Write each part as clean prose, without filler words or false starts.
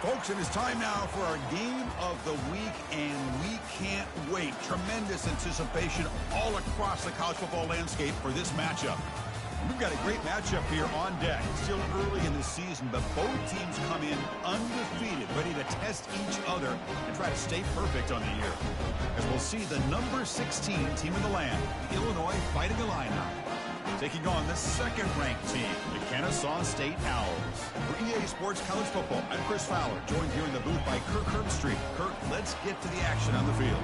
Folks, it is time now for our game of the week, and we can't wait. Tremendous anticipation all across the college football landscape for this matchup. We've got a great matchup here on deck. Still early in the season, but both teams come in undefeated, ready to test each other and try to stay perfect on the year. As we'll see the number 16 team in the land, the Illinois Fighting Illini, taking on the second-ranked team, the Kennesaw State Owls. For EA Sports College Football, I'm Chris Fowler, joined here in the booth by Kirk Herbstreit. Kirk, let's get to the action on the field.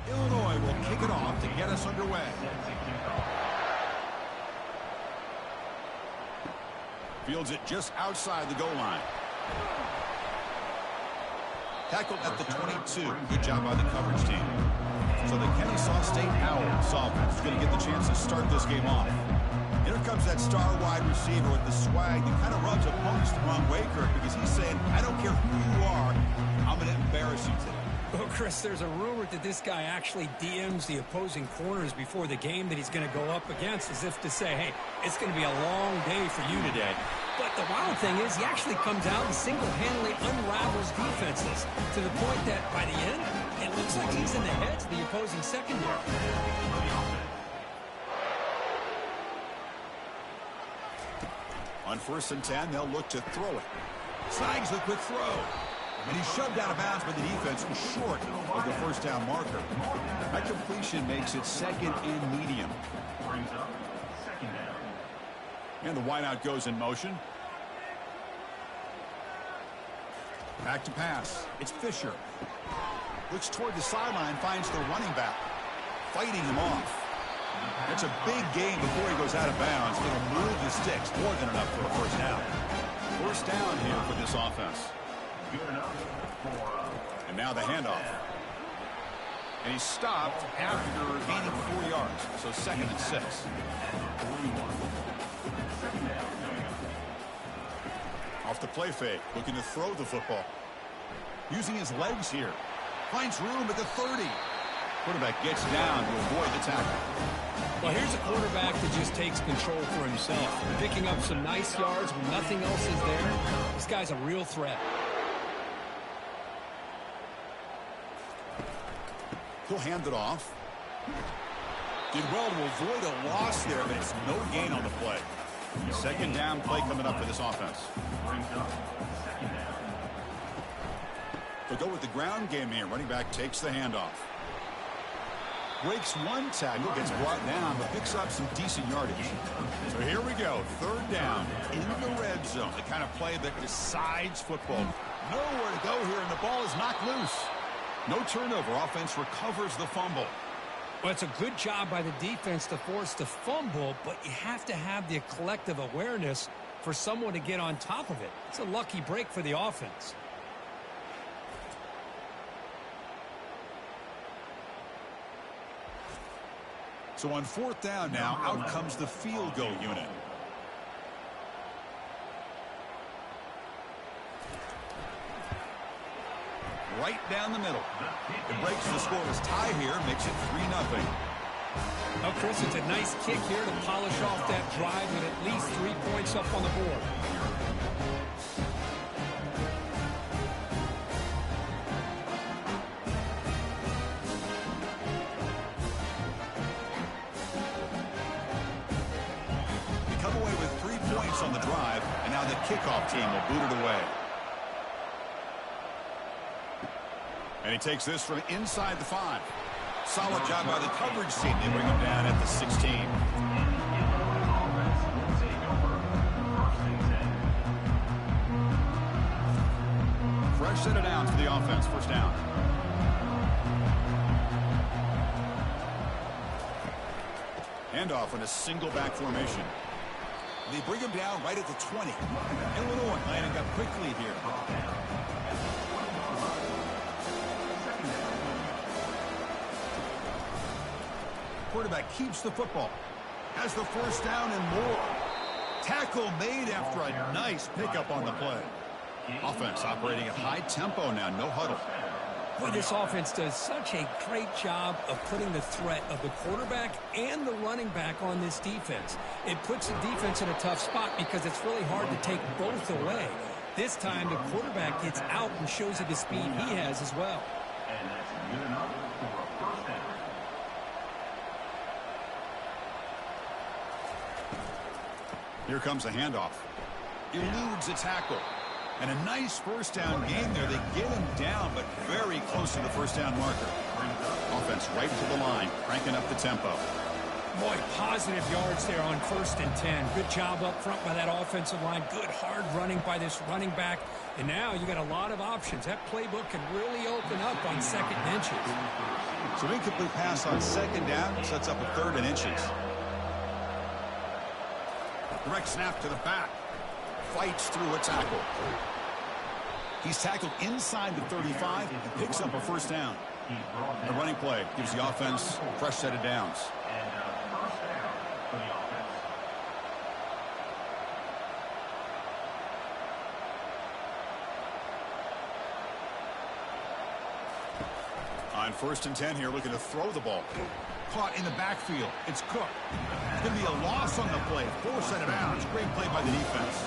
Illinois will kick it off to get us underway. Fields it just outside the goal line. Tackled at the 22. Good job by the coverage team. So the Kennesaw State Owls offense is going to get the chance to start this game off. Here comes that star wide receiver with the swag that kind of rubs opponents the wrong way, Kirk, because he's saying, I don't care who you are, I'm going to embarrass you today. Well, Chris, there's a rumor that this guy actually DMs the opposing corners before the game that he's going to go up against, as if to say, hey, it's going to be a long day for you today. But the wild thing is he actually comes out and single-handedly unravels defenses to the point that by the end, it looks like he's in the heads of the opposing secondary. On 1st and 10, they'll look to throw it. Snags the quick throw. And he's shoved out of bounds by the defense short of the first down marker. That completion makes it second and medium. And the wideout goes in motion. Back to pass. It's Fisher. Looks toward the sideline, finds the running back. Fighting him off. It's a big gain before he goes out of bounds. It'll move the sticks. More than enough for a first down. First down here for this offense. And now the handoff. And he's stopped after gaining 4 yards. So 2nd and 6. Off the play fake. Looking to throw the football. Using his legs here. Finds room at the 30. Quarterback gets down to avoid the tackle. Well, here's a quarterback that just takes control for himself. Picking up some nice yards when nothing else is there. This guy's a real threat. He'll hand it off. Did well to avoid a loss there, but it's no gain on the play. Second down play coming up for this offense. They'll go with the ground game here. Running back takes the handoff. Breaks one tackle, gets brought down, but picks up some decent yardage. So here we go. 3rd down in the red zone. The kind of play that decides football. Nowhere to go here, and the ball is knocked loose. No turnover. Offense recovers the fumble. Well, it's a good job by the defense to force the fumble, but you have to have the collective awareness for someone to get on top of it. It's a lucky break for the offense. So on 4th down now, out comes the field goal unit. Right down the middle. It breaks the scoreless tie here, makes it 3-0. Well, Chris, it's a nice kick here to polish off that drive with at least 3 points up on the board. They come away with 3 points on the drive, and now the kickoff team will boot it away. And he takes this from inside the 5. Solid job by the coverage team. They bring him down at the 16. Fresh set of downs for the offense. 1st down. Handoff in a single back formation. They bring him down right at the 20. Illinois lining up quickly here. Quarterback keeps the football. Has the 1st down and more. Tackle made after a nice pickup on the play. Offense operating at high tempo now. No huddle. Boy, this offense does such a great job of putting the threat of the quarterback and the running back on this defense. It puts the defense in a tough spot because it's really hard to take both away. This time, the quarterback gets out and shows you the speed he has as well. And that's good enough for a 1st down. Here comes a handoff. Eludes a tackle. And a nice 1st down game there. They get him down, but very close to the 1st down marker. Offense right to the line, cranking up the tempo. Boy, positive yards there on 1st and 10. Good job up front by that offensive line. Good hard running by this running back. And now you got a lot of options. That playbook can really open up on 2nd and inches. So incomplete pass on 2nd down sets up a 3rd and inches. Direct snap to the back. Fights through a tackle. He's tackled inside the 35 and picks up a 1st down. The running play gives the offense a fresh set of downs. And 1st down for the offense. On 1st and 10 here, looking to throw the ball. Caught in the backfield. It's Cook. It's going to be a loss on the play. 4 set of downs. Great play by the defense.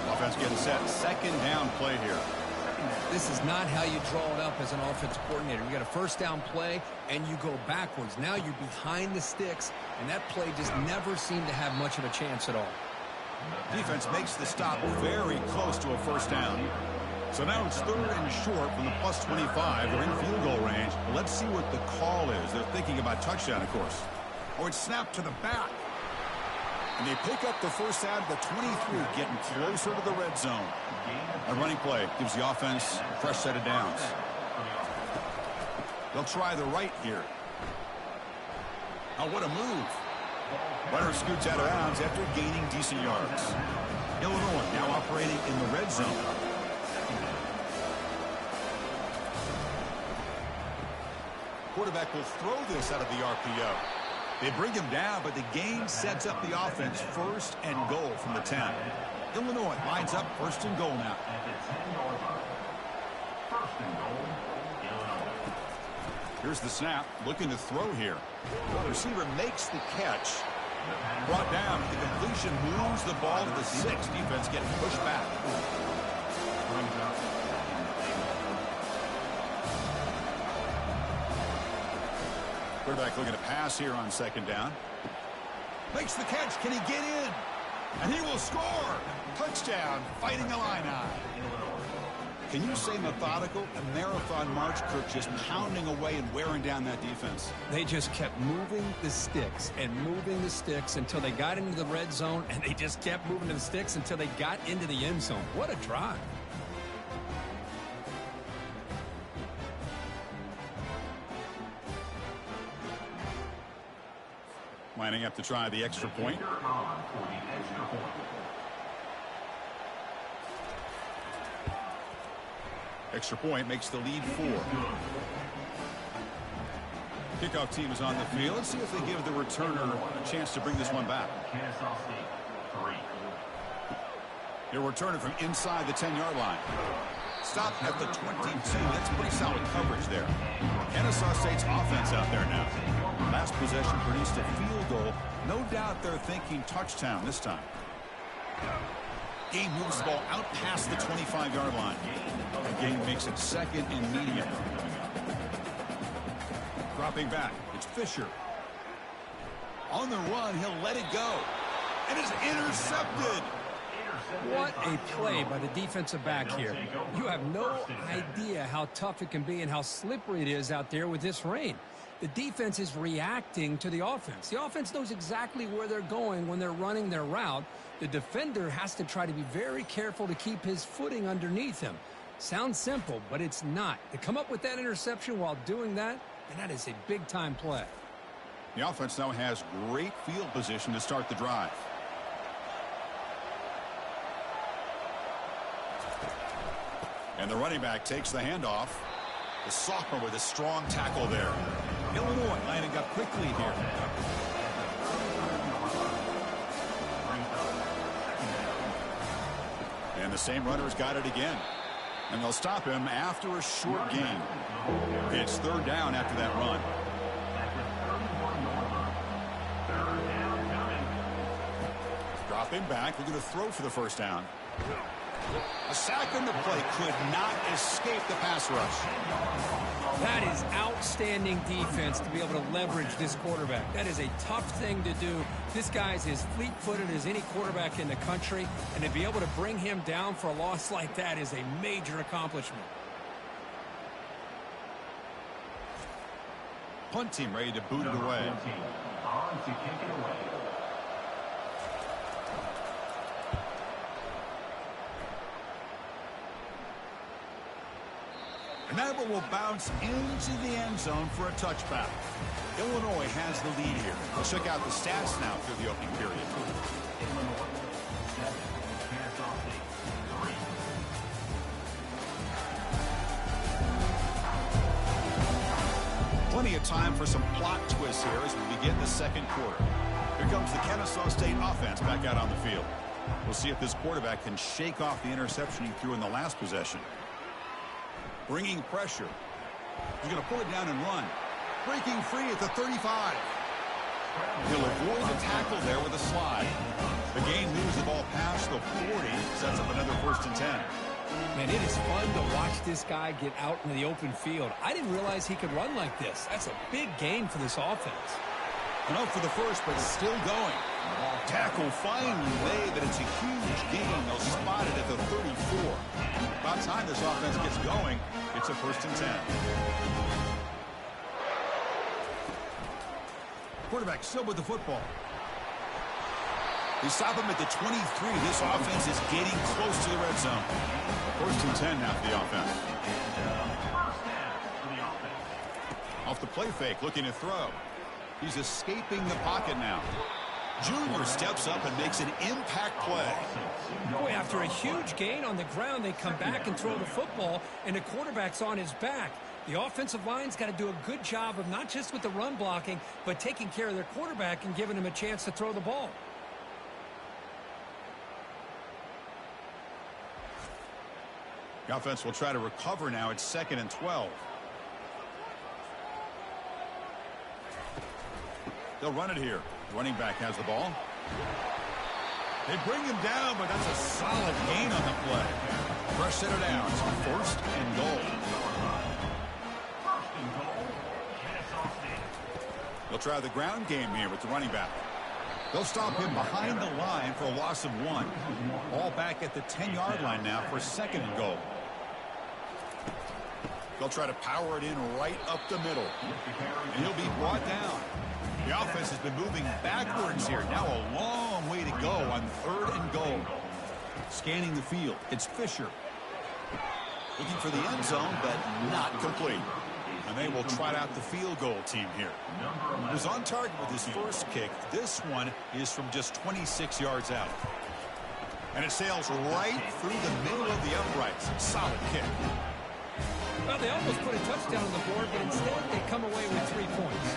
Offense getting set. 2nd down play here. This is not how you draw it up as an offensive coordinator. You got a 1st down play, and you go backwards. Now you're behind the sticks, and that play just never seemed to have much of a chance at all. Defense makes the stop very close to a 1st down. So now it's 3rd and short from the plus 25. They're in field goal range. Let's see what the call is. They're thinking about touchdown, of course. Or it's snapped to the back. And they pick up the 1st down at the 23, getting closer to the red zone. A running play gives the offense a fresh set of downs. They'll try the right here. Oh, what a move. Runner scoots out of bounds after gaining decent yards. Illinois now operating in the red zone. Quarterback will throw this out of the RPO. They bring him down, but the gain sets up the offense 1st and goal from the 10. Illinois lines up 1st and goal now. Here's the snap, looking to throw here. The receiver makes the catch. Brought down, the completion moves the ball to the 6. Defense getting pushed back. Quarterback looking to pass here on 2nd down. Makes the catch. Can he get in? And he will score. Touchdown, Fighting Illini. Can you say methodical? A marathon march, Kirk, just pounding away and wearing down that defense. They just kept moving the sticks and moving the sticks until they got into the red zone, and they just kept moving the sticks until they got into the end zone. What a drive. Lining up to try the extra point. Extra point makes the lead 4. Kickoff team is on the field. Let's see if they give the returner a chance to bring this one back. He'll return it from inside the 10-yard line. Stop at the 22. That's pretty solid coverage there. Kennesaw State's offense out there now. Last possession produced a field goal. No doubt they're thinking touchdown this time. Game moves the ball out past the 25-yard line. The game makes it second and medium. Dropping back, it's Fisher. On the run, he'll let it go. And it's intercepted. What a play by the defensive back here. You have no idea how tough it can be and how slippery it is out there with this rain. The defense is reacting to the offense. The offense knows exactly where they're going when they're running their route. The defender has to try to be very careful to keep his footing underneath him. Sounds simple, but it's not. To come up with that interception while doing that, and that is a big-time play. The offense now has great field position to start the drive. And the running back takes the handoff. The sophomore with a strong tackle there. Illinois lining up quickly here. And the same runner's got it again. And they'll stop him after a short gain. It's third down after that run. Dropping back, looking to throw for the first down. A sack on the play could not escape the pass rush. That is outstanding defense to be able to leverage this quarterback. That is a tough thing to do. This guy's as fleet-footed as any quarterback in the country, and to be able to bring him down for a loss like that is a major accomplishment. Punt team ready to boot it away. On to kick it away. And that one will bounce into the end zone for a touchback. Illinois has the lead here. Let's check out the stats now through the opening period. Illinois 7, Kennesaw State 3. Plenty of time for some plot twists here as we begin the second quarter. Here comes the Kennesaw State offense back out on the field. We'll see if this quarterback can shake off the interception he threw in the last possession. Bringing pressure. He's going to pull it down and run. Breaking free at the 35. He'll avoid the tackle there with a slide. The game moves the ball past the 40. Sets up another 1st and 10. Man, it is fun to watch this guy get out in the open field. I didn't realize he could run like this. That's a big gain for this offense. And up for the first, but still going. Tackle finally made, but it's a huge gain. They'll spot it at the 34. About time this offense gets going, it's a 1st and 10. Quarterback still with the football. They stop him at the 23. This offense is getting close to the red zone. 1st and 10 now for the offense. First down for the offense. Off the play fake, looking to throw. He's escaping the pocket now. Junior steps up and makes an impact play. Boy, after a huge gain on the ground, they come back and throw the football, and the quarterback's on his back. The offensive line's got to do a good job of not just with the run blocking, but taking care of their quarterback and giving him a chance to throw the ball. The offense will try to recover now. It's 2nd and 12. They'll run it here. Running back has the ball. They bring him down, but that's a solid gain on the play. Fresh set of downs. 1st and goal. 1st and goal, Kennesaw State. They'll try the ground game here with the running back. They'll stop him behind the line for a loss of 1. All back at the 10-yard line now for 2nd and goal. They'll try to power it in right up the middle. And he'll be brought down. The offense has been moving backwards here. Now a long way to go on 3rd and goal. Scanning the field, it's Fisher. Looking for the end zone, but not complete. And they will trot out the field goal team here. He was on target with his first kick. This one is from just 26 yards out. And it sails right through the middle of the uprights. Solid kick. Well, they almost put a touchdown on the board, but instead they come away with 3 points.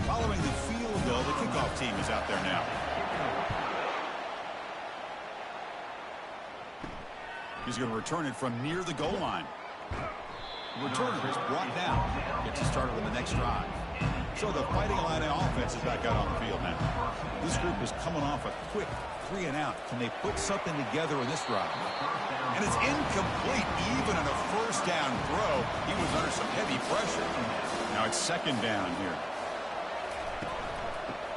Following the field goal, the kickoff team is out there now. He's going to return it from near the goal line. The returner is brought down. Gets us started on the next drive. So the Fighting Illini offense is back out on the field now. This group is coming off a quick 3-and-out. Can they put something together in this drive? And it's incomplete. Even on a first down throw, he was under some heavy pressure. Now it's second down here.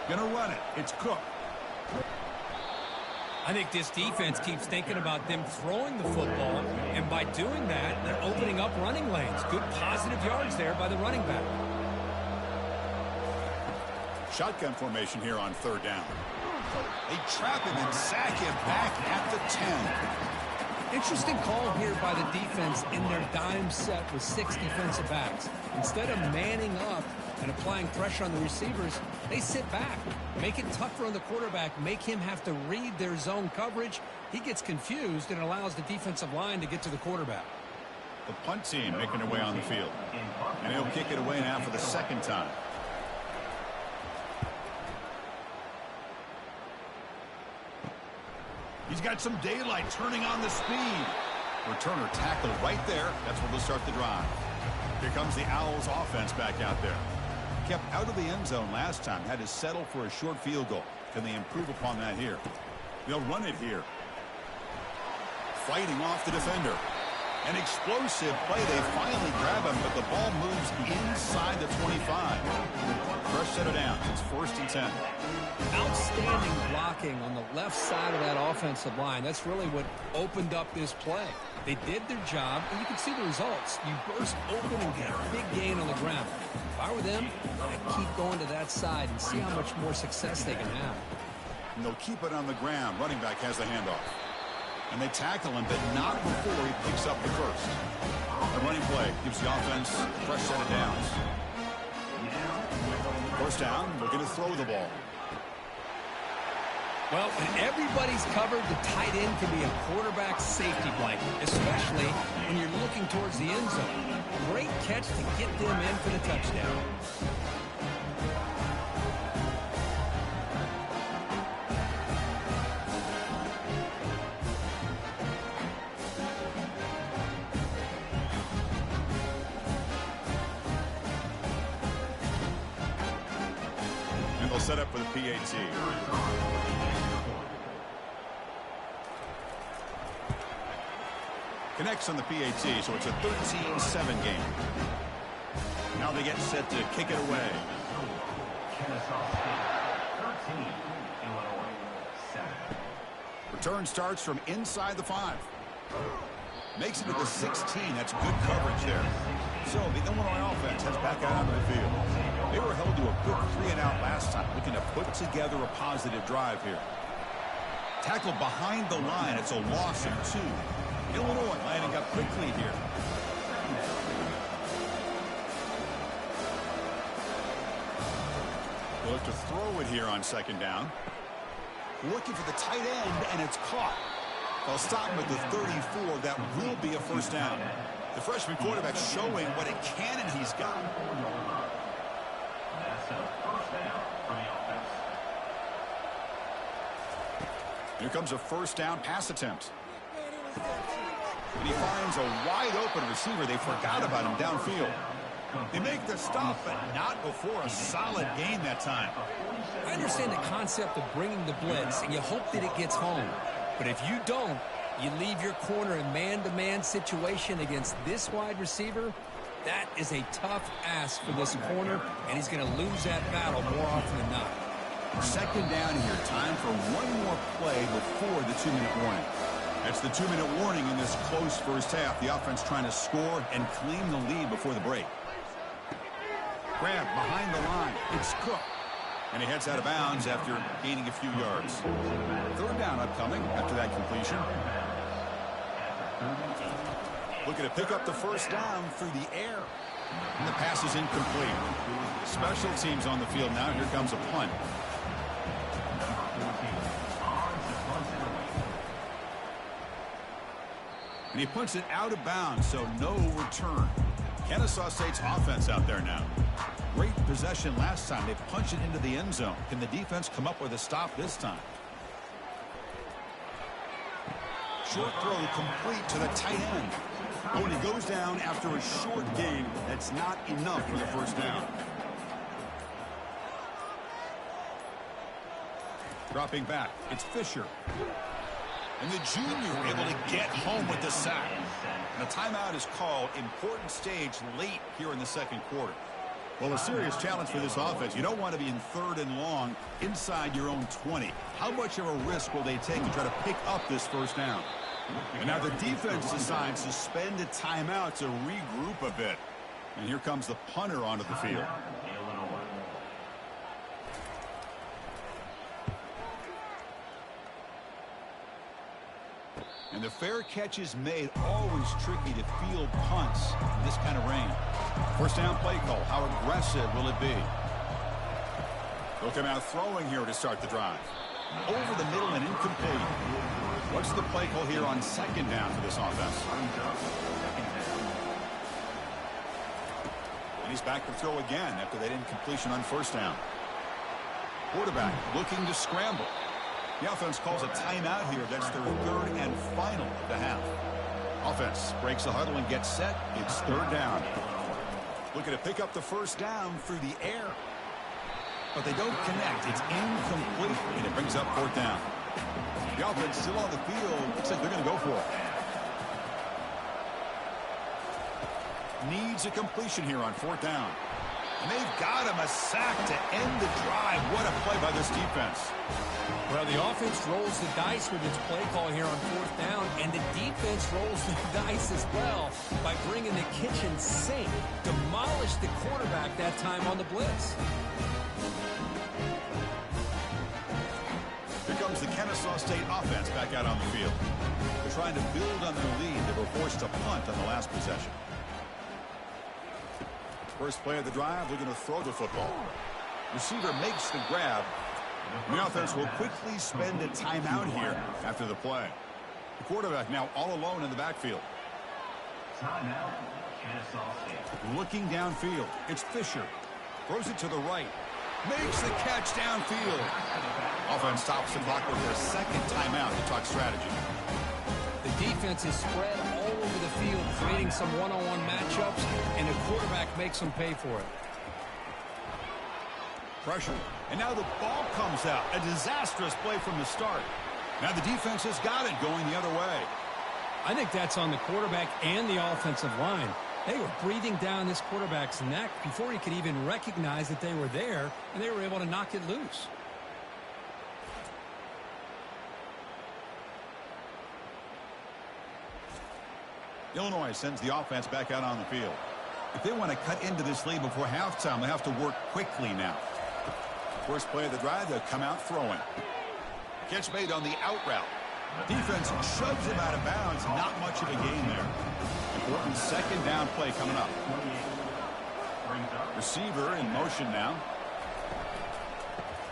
Gonna run it. It's Cook. I think this defense keeps thinking about them throwing the football, and by doing that, they're opening up running lanes. Good positive yards there by the running back. Shotgun formation here on third down. They trap him and sack him back at the 10. Interesting call here by the defense in their dime set with 6 defensive backs. Instead of manning up and applying pressure on the receivers, they sit back, make it tougher on the quarterback, make him have to read their zone coverage. He gets confused and allows the defensive line to get to the quarterback. The punt team making their way on the field. And he'll kick it away now for the second time. He's got some daylight turning on the speed. Returner tackled right there. That's where they'll start the drive. Here comes the Owls offense back out there. Kept out of the end zone last time. Had to settle for a short field goal. Can they improve upon that here? They'll run it here. Fighting off the defender. An explosive play. They finally grab him, but the ball moves inside the 25. Fresh set of downs. It's 1st and 10. Outstanding blocking on the left side of that offensive line. That's really what opened up this play. They did their job, and you can see the results. You burst open and get a big gain on the ground. If I were them, I'd keep going to that side and see how much more success they can have. And they'll keep it on the ground. Running back has the handoff. And they tackle him, but not before he picks up the first. The running play gives the offense a fresh set of downs. First down, we're going to throw the ball. Well, when everybody's covered, the tight end can be a quarterback safety blanket, especially when you're looking towards the end zone. Great catch to get them in for the touchdown. And they'll set up for the PAT. Connects on the PAT, so it's a 13-7 game. Now they get set to kick it away. Return starts from inside the 5. Makes it to the 16. That's good coverage there. So the Illinois offense heads back out onto the field. They were held to a good 3-and-out last time, looking to put together a positive drive here. Tackled behind the line. It's a loss of 2. Illinois lining up quickly here. They'll look to throw it here on second down. Looking for the tight end, and it's caught. They'll stop him at the 34. That will be a first down. The freshman quarterback showing what a cannon he's got. That's a first down for the offense. Here comes a first down pass attempt. And he finds a wide open receiver. They forgot about him downfield. They make the stop, but not before a solid gain that time. I understand the concept of bringing the blitz, and you hope that it gets home. But if you don't, you leave your corner in man-to-man situation against this wide receiver. That is a tough ask for this corner, and he's going to lose that battle more often than not. Second down here. Time for one more play before the 2-minute warning. That's the 2-minute warning in this close first half. The offense trying to score and claim the lead before the break. grab behind the line. It's Cook. And he heads out of bounds after gaining a few yards. Third down upcoming after that completion. Looking to pick up the first down through the air. And the pass is incomplete. Special teams on the field now. Here comes a punt. And he punts it out of bounds, so no return. Kennesaw State's offense out there now. Great possession last time. They punched it into the end zone. Can the defense come up with a stop this time? Short throw complete to the tight end. Oh, and he goes down after a short gain. That's not enough for the first down. Dropping back, it's Fisher. And the junior able to get home with the sack. And a timeout is called. Important stage late here in the second quarter. Well, a serious challenge for this offense. You don't want to be in third and long inside your own 20. How much of a risk will they take to try to pick up this first down? And now the defense decides to spend a timeout to regroup a bit. And here comes the punter onto the field. And the fair catch is made. Always tricky to field punts in this kind of rain. First down play call. How aggressive will it be? They'll come out throwing here to start the drive. Over the middle and incomplete. What's the play call here on second down for this offense? And he's back to throw again after that incompletion on first down. Quarterback looking to scramble. The offense calls a timeout here. That's their third and final of the half. Offense breaks the huddle and gets set. It's third down. Looking to pick up the first down through the air. But they don't connect. It's incomplete, and it brings up fourth down. The offense still on the field. Looks like they're going to go for it. Needs a completion here on fourth down. And they've got him a sack to end the drive. What a play by this defense. Well, the offense rolls the dice with its play call here on fourth down, and the defense rolls the dice as well by bringing the kitchen sink. Demolished the quarterback that time on the blitz. Here comes the Kennesaw State offense back out on the field. They're trying to build on their lead. They were forced to punt on the last possession. First play of the drive, looking to throw the football. Receiver makes the grab. The offense will quickly spend a timeout here after the play. The quarterback now all alone in the backfield. Looking downfield, it's Fisher. Throws it to the right. Makes the catch downfield. Offense stops the clock with their second timeout to talk strategy. The defense is spread all over the field, creating some one-on-one matchups, and the quarterback makes them pay for it. Pressure. And now the ball comes out. A disastrous play from the start. Now the defense has got it going the other way. I think that's on the quarterback and the offensive line. They were breathing down this quarterback's neck before he could even recognize that they were there, and they were able to knock it loose. Illinois sends the offense back out on the field. If they want to cut into this lead before halftime, they have to work quickly now. First play of the drive, they'll come out throwing. Catch made on the out route. Defense shoves him out of bounds. Not much of a gain there. Important second down play coming up. Receiver in motion now.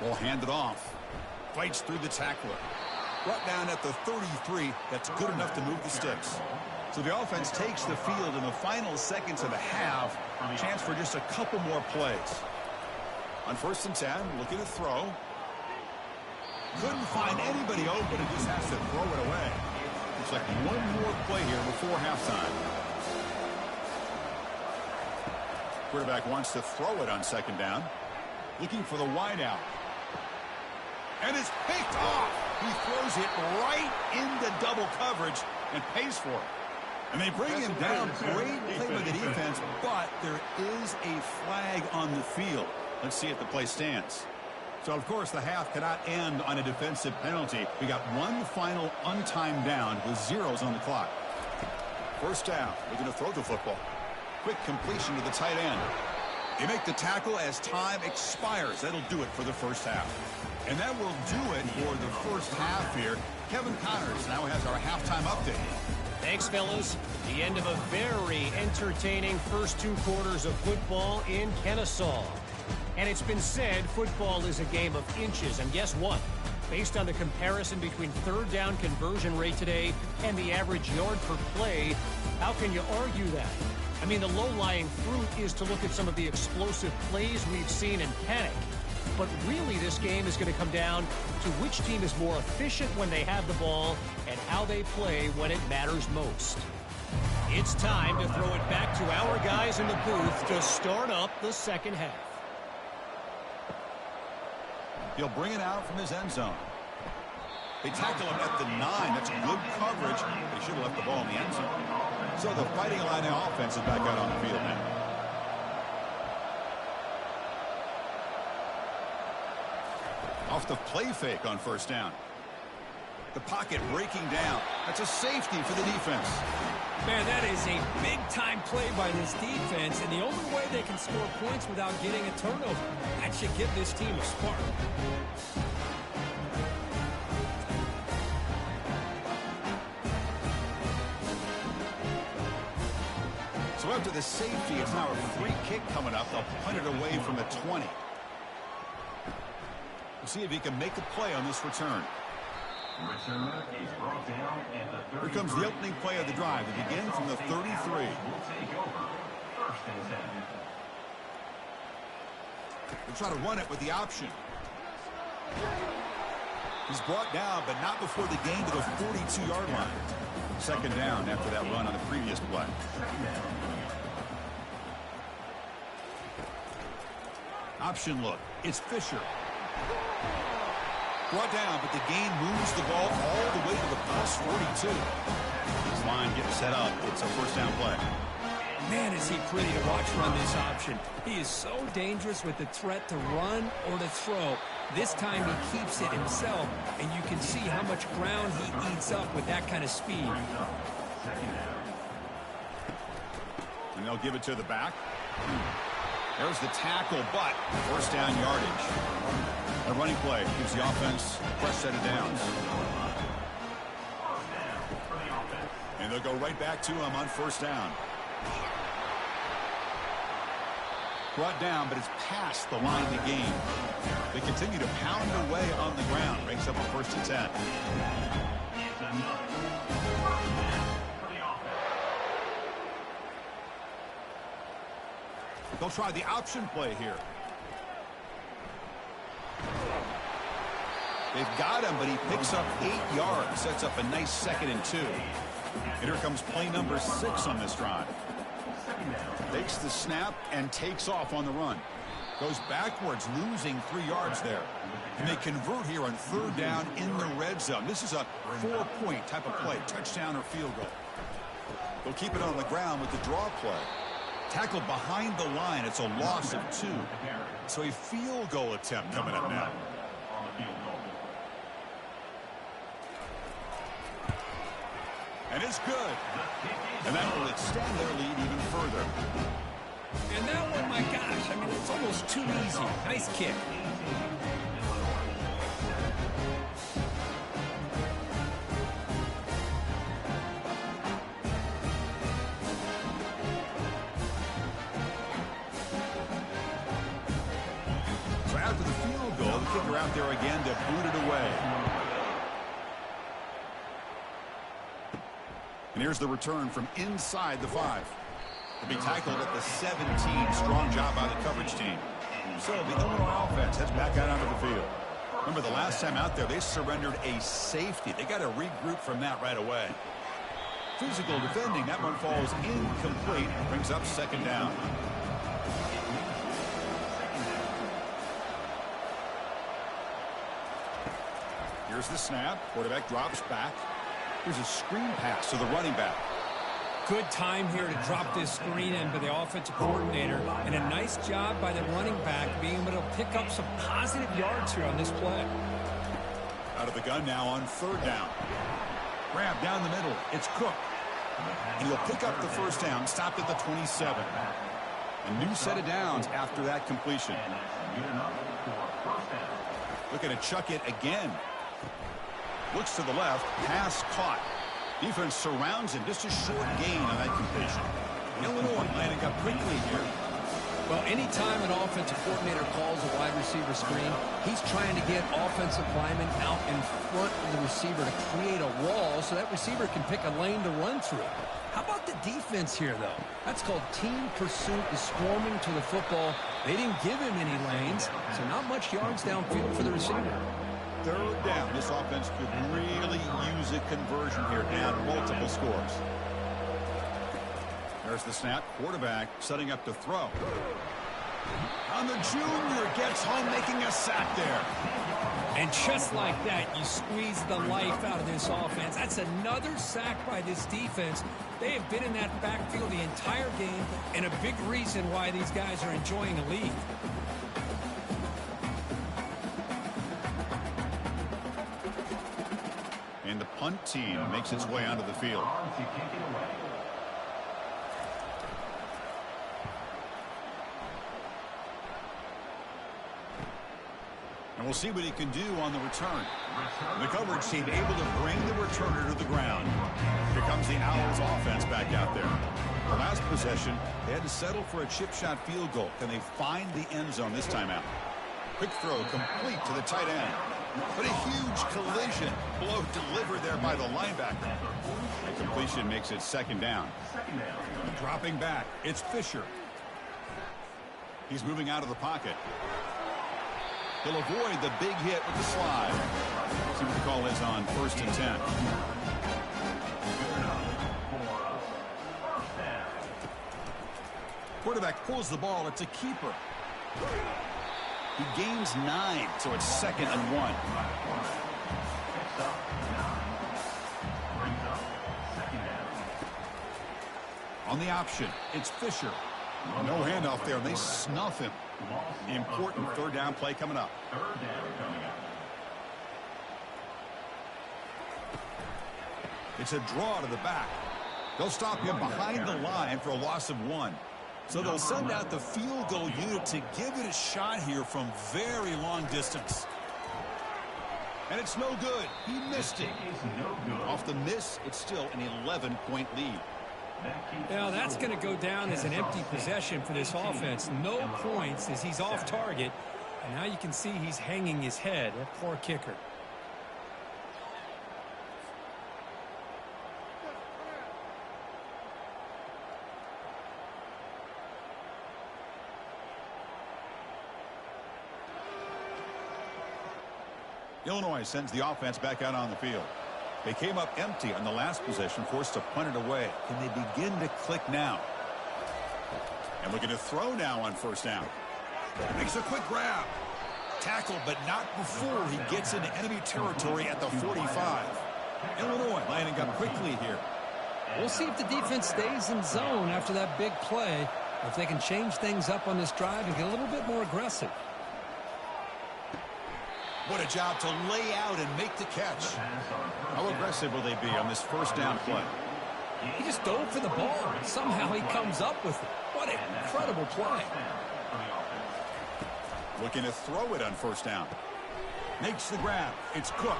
Ball handed off. Fights through the tackler. Brought down at the 33. That's good enough to move the sticks. So the offense takes the field in the final seconds of the half. Chance for just a couple more plays. On first and 10, looking to throw. Couldn't find anybody open and just has to throw it away. Looks like one more play here before halftime. Quarterback wants to throw it on second down. Looking for the wide out. And it's picked off. He throws it right into double coverage and pays for it. And they bring him down. Great play by the defense, but there is a flag on the field. Let's see if the play stands. So, of course, the half cannot end on a defensive penalty. We got one final untimed down with zeros on the clock. First down. We're going to throw the football. Quick completion to the tight end. They make the tackle as time expires. That'll do it for the first half. And that will do it for the first half here. Kevin Connors now has our halftime update. Thanks, fellas. The end of a very entertaining first 2 quarters of football in Kennesaw. And it's been said football is a game of inches. And guess what? Based on the comparison between third down conversion rate today and the average yard per play, how can you argue that? I mean, the low-lying fruit is to look at some of the explosive plays we've seen and panic. But really, this game is going to come down to which team is more efficient when they have the ball and how they play when it matters most. It's time to throw it back to our guys in the booth to start up the second half. He'll bring it out from his end zone. They tackle him at the 9. That's good coverage. They should have left the ball in the end zone. So the Fighting Illini offense is back out on the field now. Off the play fake on first down. The pocket breaking down. That's a safety for the defense. Man, that is a big-time play by this defense, and the only way they can score points without getting a turnover. That should give this team a spark. So after the safety, it's now a free kick coming up. They'll punt it away from the 20. We'll see if he can make a play on this return. Here comes the opening play of the drive. They begin from the 33. They'll try to run it with the option. He's brought down, but not before the gain to the 42-yard line. Second down after that run on the previous play. Option look. It's Fisher. Brought down, but the gain moves the ball all the way to the plus 42. This line getting set up. It's a first down play. Man, is he pretty to watch run this option. He is so dangerous with the threat to run or to throw. This time he keeps it himself, and you can see how much ground he eats up with that kind of speed. And they'll give it to the back. There's the tackle, but first down yardage. A running play gives the offense a fresh set of downs. And they'll go right back to him on first down. Brought down, but it's past the line to gain. They continue to pound away on the ground. Breaks up a first and 10. They'll try the option play here. They've got him, but he picks up 8 yards. Sets up a nice 2nd and 2. And here comes play number 6 on this drive. Takes the snap and takes off on the run. Goes backwards, losing 3 yards there. And they convert here on third down in the red zone. This is a 4-point type of play, touchdown or field goal. They'll keep it on the ground with the draw play. Tackled behind the line. It's a loss of 2. So a field goal attempt coming up now. And it's good. And that will extend their lead even further. And that one, my gosh, I mean, it's almost too easy. Nice kick. So after the field goal, the kicker out there again to boot it away. And here's the return from inside the 5. To be tackled at the 17. Strong job by the coverage team. So the Illinois offense heads back out onto the field. Remember, the last time out there, they surrendered a safety. They got to regroup from that right away. Physical defending. That one falls incomplete. Brings up second down. Here's the snap. Quarterback drops back. Here's a screen pass to the running back. Good time here to drop this screen in by the offensive coordinator. And a nice job by the running back being able to pick up some positive yards here on this play. Out of the gun now on third down. Grab down the middle. It's Cook. And he'll pick up the first down. Stopped at the 27. A new set of downs after that completion. And that's good enough for first down. Looking to chuck it again. Looks to the left. Pass caught. Defense surrounds him. Just a short gain on that completion. Illinois lining up quickly here. Well, anytime an offensive coordinator calls a wide receiver screen, he's trying to get offensive linemen out in front of the receiver to create a wall so that receiver can pick a lane to run through. How about the defense here, though? That's called team pursuit, is swarming to the football. They didn't give him any lanes, so not much yards downfield for the receiver. Third down. This offense could really use a conversion here, down multiple scores. There's the snap. Quarterback setting up to throw. And the junior gets home, making a sack there. And just like that, you squeeze the life out of this offense. That's another sack by this defense. They have been in that backfield the entire game, and a big reason why these guys are enjoying a lead. And the punt team makes its way onto the field. To kick it away. And we'll see what he can do on the return. The coverage team able to bring the returner to the ground. Here comes the Owls offense back out there. The last possession, they had to settle for a chip shot field goal. Can they find the end zone this time out? Quick throw complete to the tight end. But a huge collision. Blow delivered there by the linebacker. The completion makes it second down. Dropping back, it's Fisher. He's moving out of the pocket. He'll avoid the big hit with the slide. See what the call is on 1st and 10. Quarterback pulls the ball. It's a keeper. He gains 9, so it's 2nd and 1. On the option, it's Fisher. No handoff there, and they snuff him. Important third down play coming up. It's a draw to the back. They'll stop him behind the line for a loss of 1. So they'll send out the field goal unit to give it a shot here from very long distance. And it's no good. He missed it. Off the miss, it's still an 11-point lead. Now that's going to go down as an empty possession for this offense. No points as he's off target. And now you can see he's hanging his head. That poor kicker. Illinois sends the offense back out on the field. They came up empty on the last possession, forced to punt it away. Can they begin to click now? And looking to throw now on 1st down. Makes a quick grab. Tackle, but not before he gets into enemy territory at the 45. Illinois lining up quickly here. We'll see if the defense stays in zone after that big play. If they can change things up on this drive and get a little bit more aggressive. What a job to lay out and make the catch. How aggressive will they be on this 1st down play? He just dove for the ball. Somehow he comes up with it. What an incredible play. Looking to throw it on 1st down. Makes the grab. It's Cook.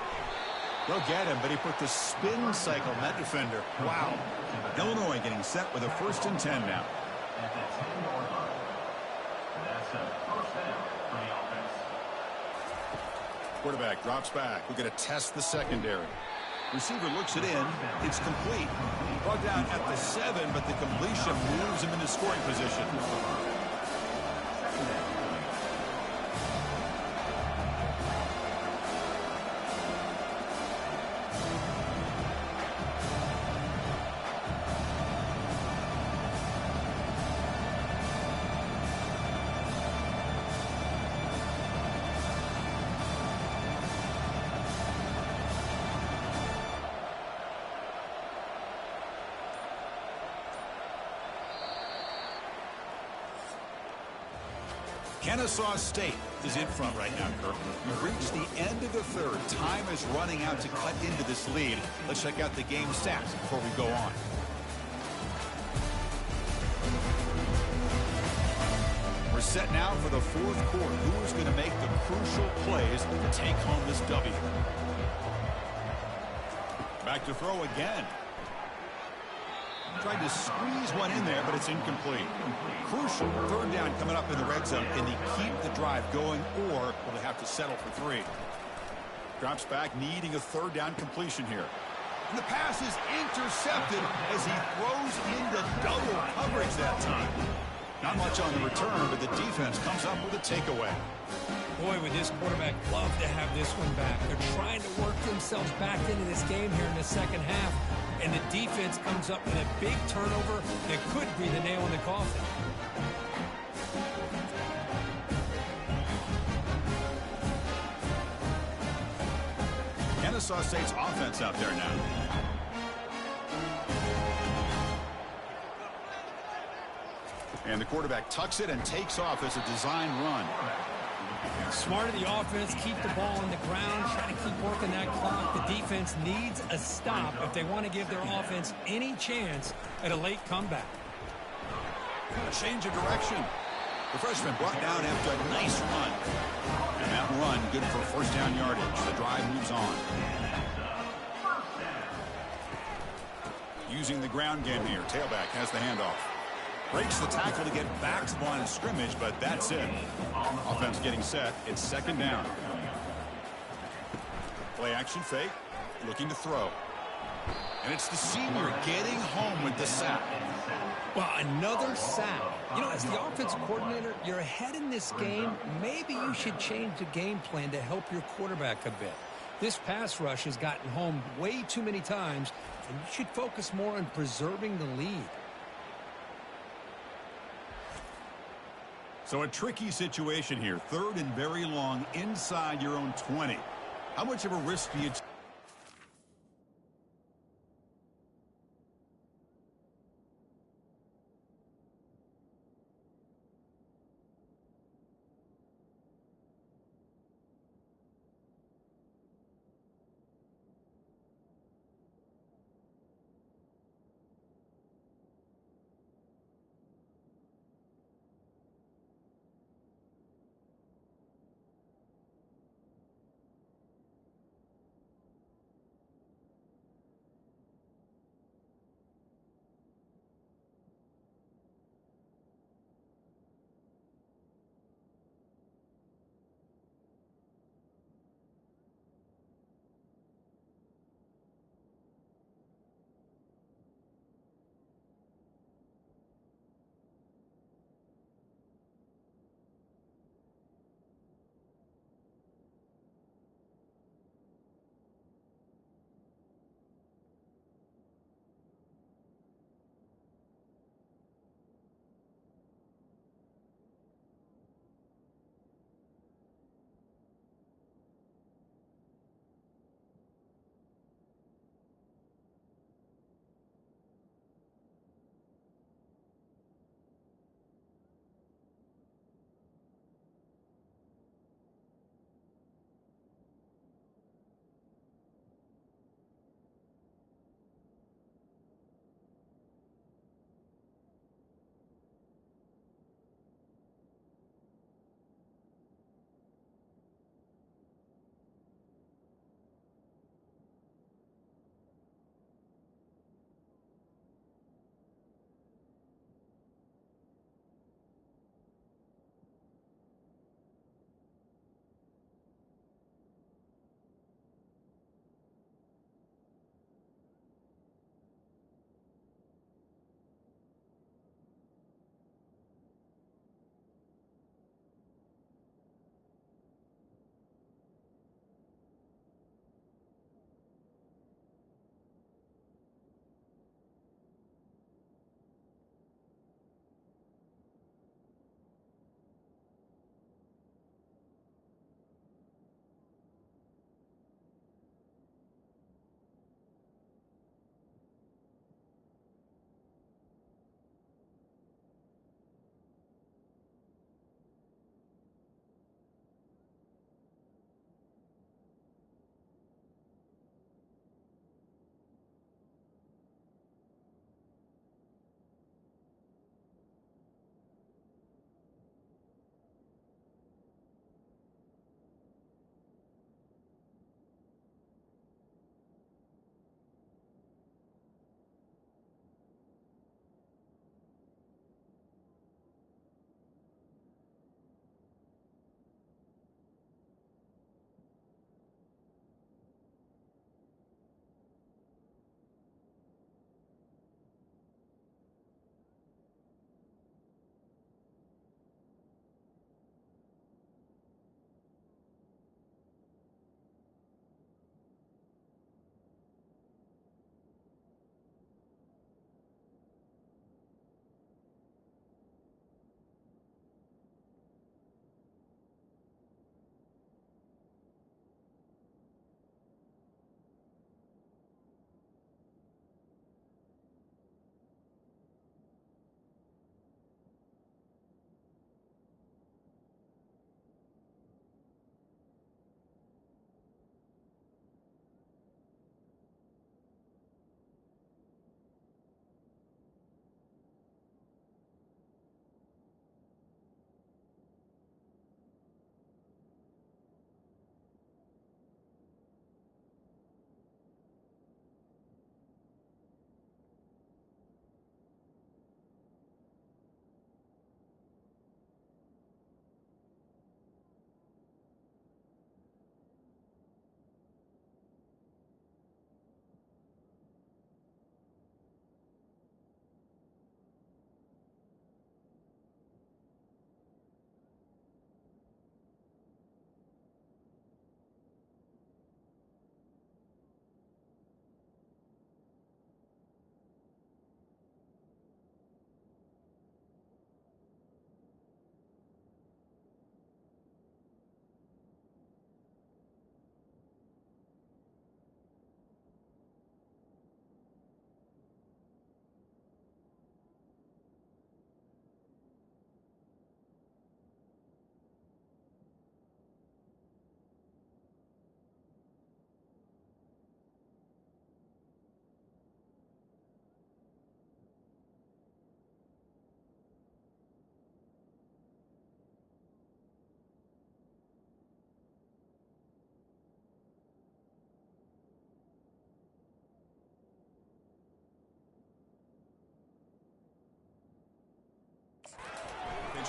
They'll get him, but he put the spin cycle on that defender. Wow. Illinois getting set with a 1st and 10 now. At the 10-yard line. That's a 1st down for the offense. Quarterback drops back. We're going to test the secondary. Receiver looks it in. It's complete. Brought down at the 7, but the completion moves him into scoring position. Kennesaw State is in front right now, Kirk. We've reached the end of the 3rd. Time is running out to cut into this lead. Let's check out the game stats before we go on. We're set now for the fourth quarter. Who is going to make the crucial plays to take home this W? Back to throw again. Tried to squeeze one in there, but it's incomplete. Crucial third down coming up in the red zone. Can they keep the drive going, or will they have to settle for 3? Drops back, needing a third down completion here. And the pass is intercepted as he throws into double coverage that time. Not much on the return, but the defense comes up with a takeaway. Boy, would this quarterback love to have this one back. They're trying to work themselves back into this game here in the second half. And the defense comes up with a big turnover that could be the nail in the coffin. Kennesaw State's offense out there now. And the quarterback tucks it and takes off as a design run. Smart of the offense, keep the ball on the ground, try to keep working that clock. The defense needs a stop if they want to give their offense any chance at a late comeback. A change of direction. The freshman brought down after a nice run. And that run good for first down yardage. The drive moves on. Using the ground game here. Tailback has the handoff. Breaks the tackle to get back to the line of scrimmage, but that's it. Offense getting set. It's second down. Play action fake. Looking to throw. And it's the senior getting home with the sack. Well, another sack. You know, as the offensive coordinator, you're ahead in this game. Maybe you should change the game plan to help your quarterback a bit. This pass rush has gotten home way too many times, and you should focus more on preserving the lead. So a tricky situation here. Third and very long inside your own 20. How much of a risk do you take?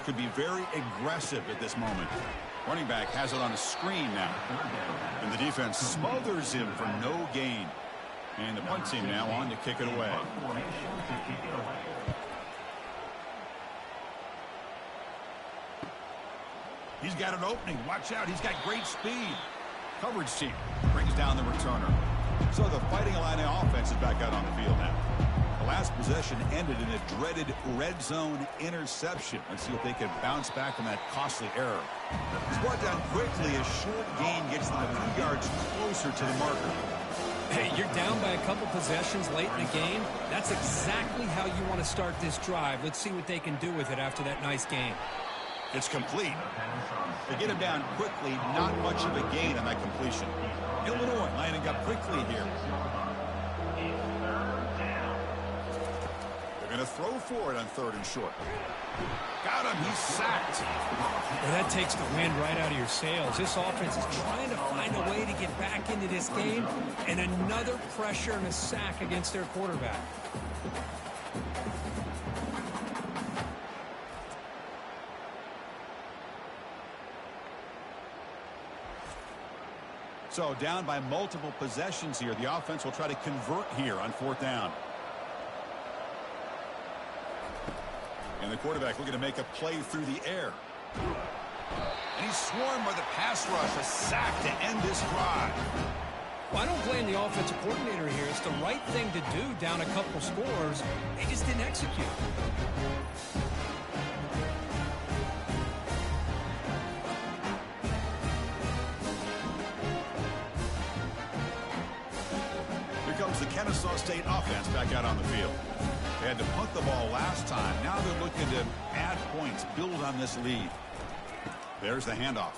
could be very aggressive at this moment. Running back has it on a screen now. And the defense smothers him for no gain. And the punt team now on to kick it away. He's got an opening. Watch out. He's got great speed. Coverage team brings down the returner. So the Fighting Illini offense is back out on the field now. The last possession ended in a dreaded red zone interception. Let's see if they can bounce back from that costly error. It's brought down quickly. A short gain gets them a few yards closer to the marker. Hey, you're down by a couple possessions late in the game. That's exactly how you want to start this drive. Let's see what they can do with it after that nice game. It's complete. They get him down quickly. Not much of a gain on that completion. Illinois lining up quickly here. They're going to throw for it on 3rd and short. Got him. He's sacked. Well, that takes the wind right out of your sails. This offense is trying to find a way to get back into this game, and another pressure and a sack against their quarterback. So down by multiple possessions here. The offense will try to convert here on 4th down. And the quarterback looking to make a play through the air. And he's swarmed by the pass rush. A sack to end this drive. Well, I don't blame the offensive coordinator here. It's the right thing to do down a couple scores. They just didn't execute. The Kennesaw State offense back out on the field. They had to punt the ball last time. Now they're looking to add points, build on this lead. There's the handoff.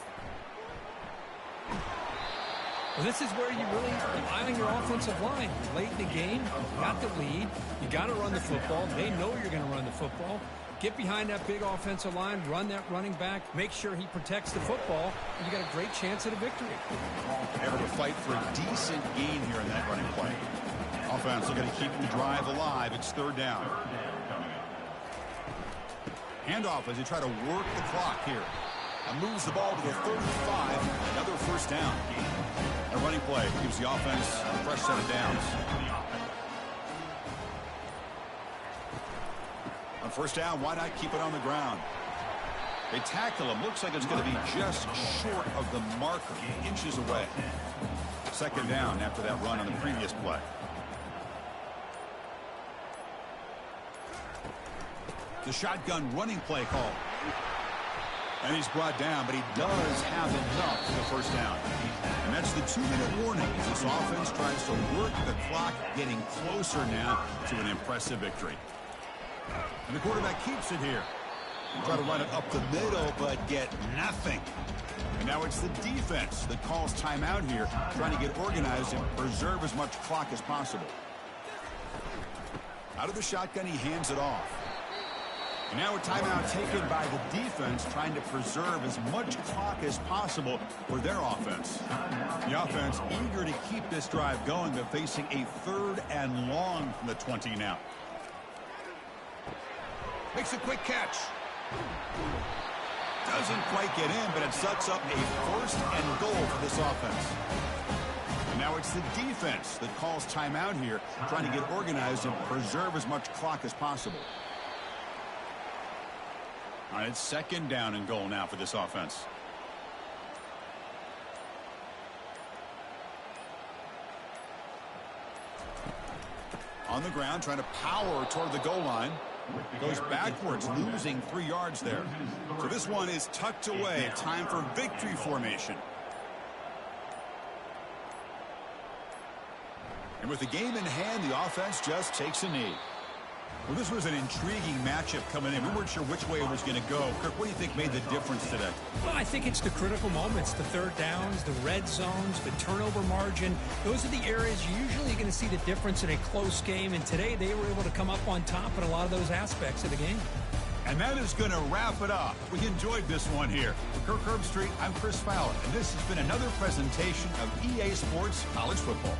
Well, this is where you really rely on your offensive line. Late in the game, you got the lead. You got to run the football. They know you're going to run the football. Get behind that big offensive line, run that running back, make sure he protects the football, and you got a great chance at a victory. Able to fight for a decent gain here in that running play. Offense looking to keep the drive alive. It's 3rd down. Handoff as they try to work the clock here. And moves the ball to the 35. Another 1st down. A running play gives the offense a fresh set of downs. On 1st down, why not keep it on the ground? They tackle him. Looks like it's going to be just short of the marker. Inches away. 2nd down after that run on the previous play. The shotgun running play call. And he's brought down, but he does have enough for the 1st down. And that's the 2-minute warning as this offense tries to work the clock, getting closer now to an impressive victory. And the quarterback keeps it here. Try to run it up the middle, but get nothing. And now it's the defense that calls timeout here, trying to get organized and preserve as much clock as possible. Out of the shotgun, he hands it off. And now a timeout taken by the defense, trying to preserve as much clock as possible for their offense. The offense eager to keep this drive going, but facing a 3rd and long from the 20 now. Makes a quick catch. Doesn't quite get in, but it sets up a 1st and goal for this offense. And now it's the defense that calls timeout here, trying to get organized and preserve as much clock as possible. All right, it's 2nd down and goal now for this offense. On the ground, trying to power toward the goal line. Goes backwards, losing 3 yards there. So this one is tucked away. Time for victory formation. And with the game in hand, the offense just takes a knee. Well, this was an intriguing matchup coming in. We weren't sure which way it was going to go. Kirk, what do you think made the difference today? Well, I think it's the critical moments, the 3rd downs, the red zones, the turnover margin. Those are the areas you're usually going to see the difference in a close game. And today they were able to come up on top in a lot of those aspects of the game. And that is going to wrap it up. We enjoyed this one here. For Kirk Herbstreit, I'm Chris Fowler, and this has been another presentation of EA Sports College Football.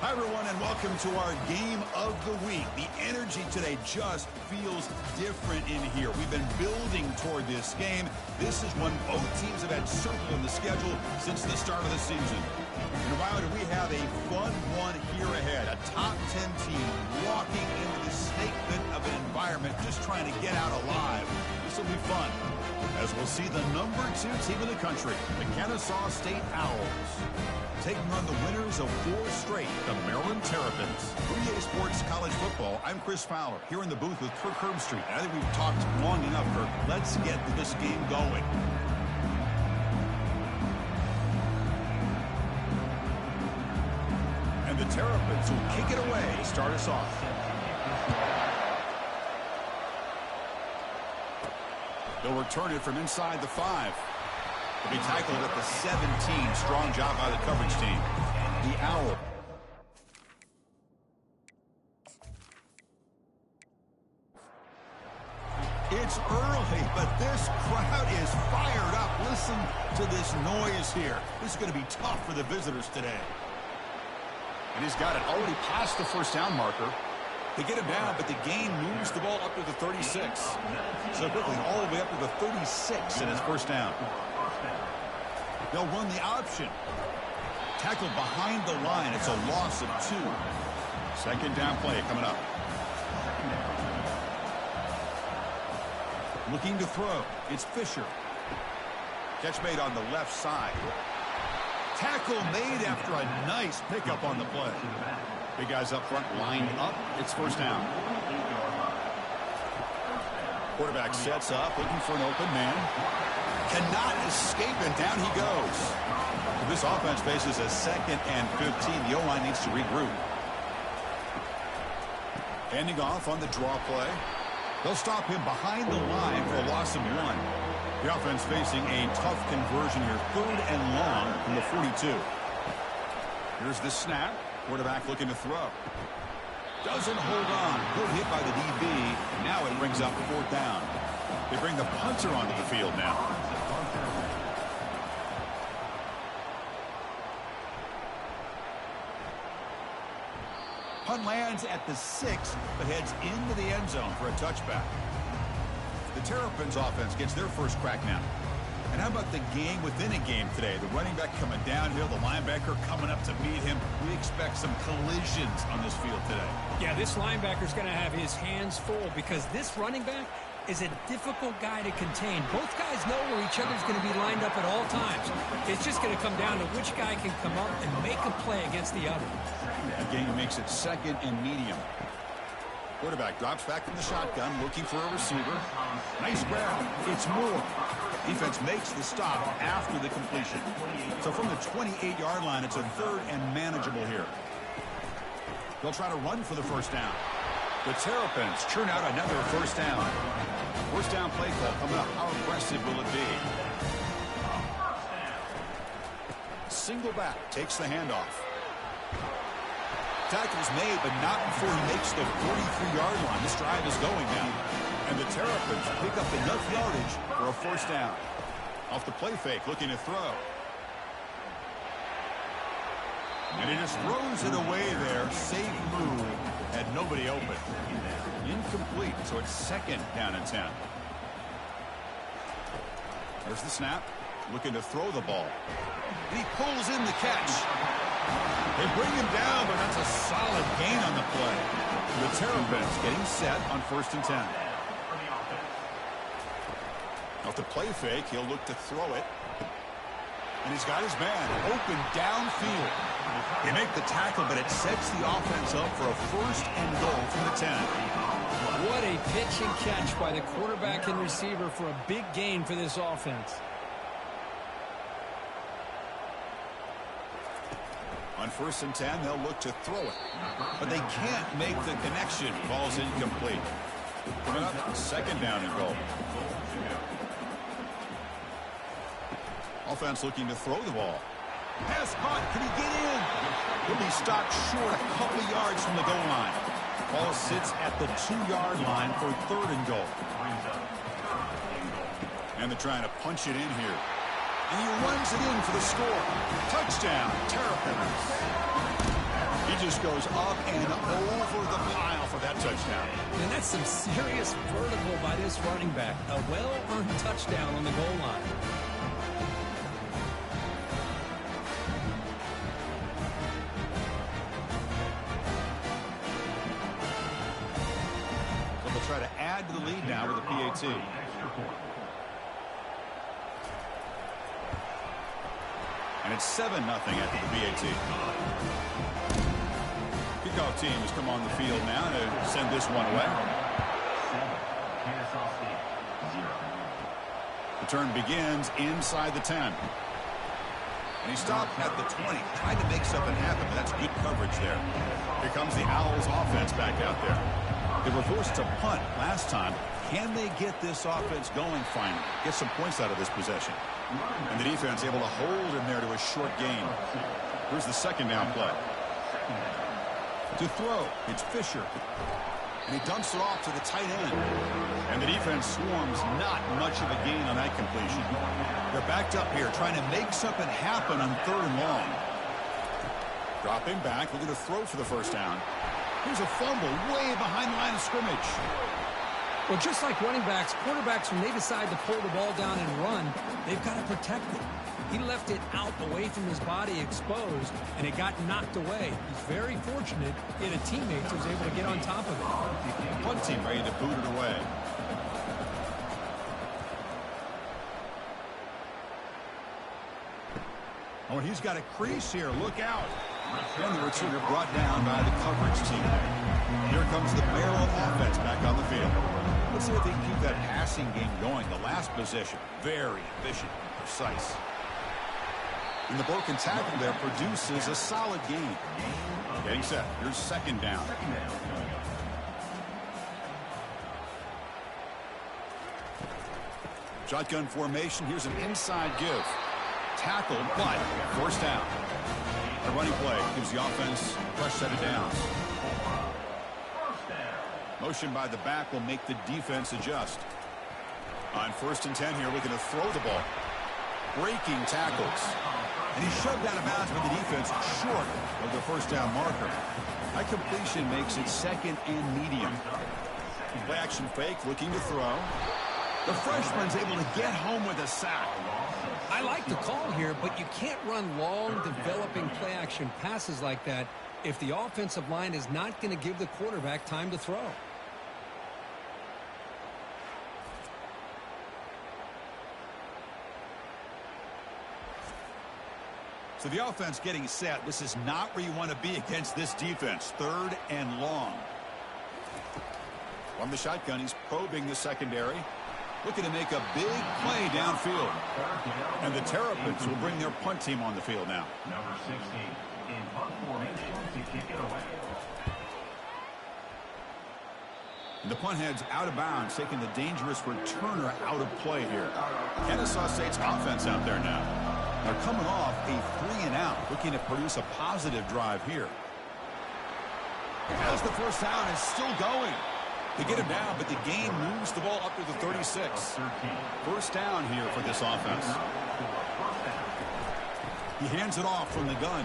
Hi, everyone, and welcome to our game of the week. The energy today just feels different in here. We've been building toward this game. This is one both teams have had circled in the schedule since the start of the season. And Wilder, we have a fun one here ahead. A top 10 team walking into the snake pit of an environment, just trying to get out alive. This will be fun, as we'll see the number 2 team in the country, the Kennesaw State Owls, taking on the winners of 4 straight, the Maryland Terrapins. For EA Sports College Football, I'm Chris Fowler, here in the booth with Kirk Herbstreit. I think we've talked long enough, Kirk. Let's get this game going. And the Terrapins will kick it away to start us off. They'll return it from inside the 5. To be tackled at the 17. Strong job by the coverage team. The Owl. It's early, but this crowd is fired up. Listen to this noise here. This is going to be tough for the visitors today. And he's got it already past the first down marker. They get him down, but the gain moves the ball up to the 36. So quickly, all the way up to the 36 in his first down. They'll run the option. Tackled behind the line. It's a loss of 2. Second down play coming up. Looking to throw. It's Fisher. Catch made on the left side. Tackle made after a nice pickup on the play. Big guys up front lined up. It's first down. Quarterback sets up, looking for an open man. Cannot escape, and down he goes. This offense faces a 2nd and 15. The O-line needs to regroup. Handing off on the draw play. They'll stop him behind the line for a loss of 1. The offense facing a tough conversion here. 3rd and long from the 42. Here's the snap. Quarterback looking to throw. Doesn't hold on. Good hit by the DB. Now it brings up 4th down. They bring the punter onto the field now. Punt lands at the 6, but heads into the end zone for a touchback. The Terrapins offense gets their first crack now. And how about the game within a game today? The running back coming downhill, the linebacker coming up to meet him. We expect some collisions on this field today. Yeah, this linebacker's going to have his hands full because this running back is a difficult guy to contain. Both guys know where each other's going to be lined up at all times. It's just going to come down to which guy can come up and make a play against the other. The game makes it 2nd and medium. Quarterback drops back in the shotgun, looking for a receiver. Nice grab. It's Moore. Defense makes the stop after the completion. So from the 28-yard line, it's a 3rd and manageable here. They'll try to run for the first down. The Terrapins churn out another first down. First down play call coming up. How aggressive will it be? Single back takes the handoff. Tackle's made, but not before he makes the 43-yard line. This drive is going now. And the Terrapins pick up enough yardage for a first down. Off the play fake, looking to throw. And he just throws it away there. Safe move. Had nobody open. Incomplete, so it's 2nd down and 10. There's the snap. Looking to throw the ball. And he pulls in the catch. They bring him down, but that's a solid gain on the play. The Terrapins getting set on 1st and 10. Off the play fake, he'll look to throw it. And he's got his man open downfield. They make the tackle, but it sets the offense up for a 1st and goal from the 10. What a pitch and catch by the quarterback and receiver for a big gain for this offense. On 1st and 10, they'll look to throw it. But they can't make the connection. Ball's incomplete. Coming up, 2nd down and goal. Offense looking to throw the ball. Pass caught. Can he get in? He'll be stopped short a couple yards from the goal line. Ball sits at the 2-yard line for 3rd and goal. And they're trying to punch it in here. And he runs it in for the score. Touchdown, Terrapins. He just goes up and over the pile for that touchdown. And that's some serious vertical by this running back. A well-earned touchdown on the goal line. So they'll try to add to the lead now with a PAT. And it's 7-0 after the PAT. Kickoff team has come on the field now to send this one away. 7, the turn begins inside the 10. And he stopped at the 20. Tried to make something happen, but that's good coverage there. Here comes the Owls offense back out there. They were forced to punt last time. Can they get this offense going finally? Get some points out of this possession. And the defense able to hold him there to a short gain. Here's the 2nd down play. To throw, it's Fisher. And he dumps it off to the tight end. And the defense swarms, not much of a gain on that completion. They're backed up here trying to make something happen on 3rd and long. Dropping back, looking to throw for the 1st down. Here's a fumble way behind the line of scrimmage. Well, just like running backs, quarterbacks, when they decide to pull the ball down and run, they've got to protect it. He left it out away from his body exposed, and it got knocked away. He's very fortunate he had a teammate who was able to get on top of it. Punt team ready to boot it away. Oh, and he's got a crease here. Look out. And the returner brought down by the coverage team. Here comes the barrel of offense back on the field. Let's see if they can keep that passing game going. The last possession, very efficient and precise. And the broken tackle there produces a solid gain. Getting set. Here's 2nd down. Shotgun formation. Here's an inside give. Tackle, but 1st down. The running play gives the offense a fresh set of downs. Motion by the back will make the defense adjust. On 1st and 10 here, looking to throw the ball. Breaking tackles. And he's shoved out of bounds by the defense short of the 1st down marker. That completion makes it 2nd and medium. Play action fake, looking to throw. The freshman's able to get home with a sack. I like the call here, but you can't run long, developing play-action passes like that if the offensive line is not going to give the quarterback time to throw. So the offense getting set. This is not where you want to be against this defense. 3rd and long. From the shotgun, he's probing the secondary. Looking to make a big play downfield. And the Terrapins will bring their punt team on the field now. Number 16 in punt formation to kick it away. And the punt head's out of bounds, taking the dangerous returner out of play here. Kennesaw State's offense out there now. They're coming off a 3-and-out, looking to produce a positive drive here. As the 1st down is still going. They get him down, but the gain moves the ball up to the 36. 1st down here for this offense. He hands it off from the gun.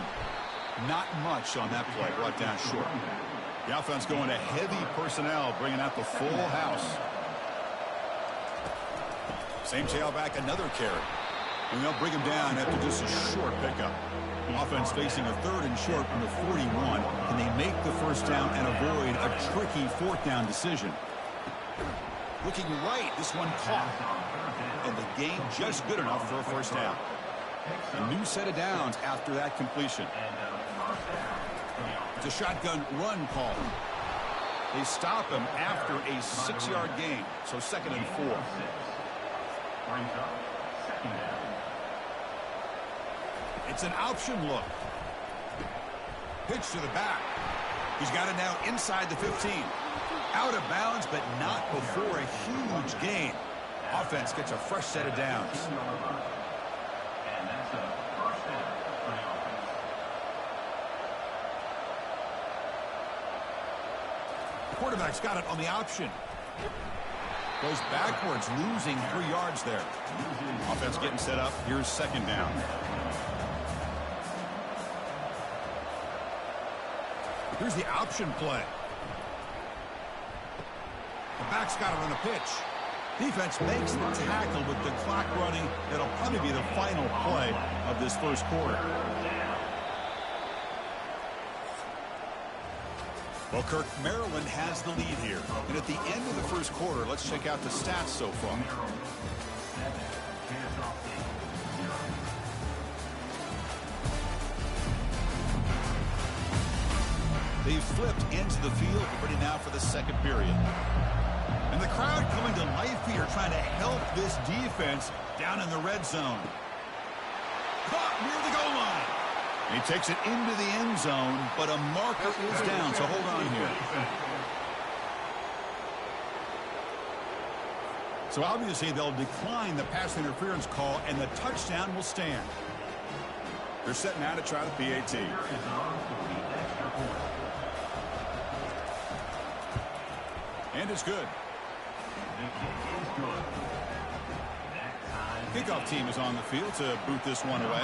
Not much on that play, brought down short. The offense going to heavy personnel, bringing out the full house. Same tailback, another carry. And they'll bring him down after just a short pickup. Offense facing a 3rd and short from the 41. Can they make the first down and avoid a tricky 4th down decision? Looking right, this one caught. And the gain just good enough for a first down. A new set of downs after that completion. It's a shotgun run call. They stop him after a 6-yard gain. So 2nd and 4. It's an option look. Pitch to the back. He's got it now inside the 15. Out of bounds, but not before a huge gain. Offense gets a fresh set of downs. And that's a first down for the offense. Quarterback's got it on the option. Goes backwards, losing 3 yards there. Offense getting set up. Here's 2nd down. Here's the option play. The back's got it on the pitch. Defense makes the tackle with the clock running. It'll probably be the final play of this first quarter. Well, Kirk, Maryland has the lead here. And at the end of the first quarter, let's check out the stats so far. They've flipped into the field, ready now for the 2nd period. And the crowd coming to life here, trying to help this defense down in the red zone. Caught near the goal line. He takes it into the end zone, but a marker is down, so hold on here. So obviously they'll decline the pass interference call, and the touchdown will stand. They're set now to try the PAT. And it's good. Kickoff team is on the field to boot this one away.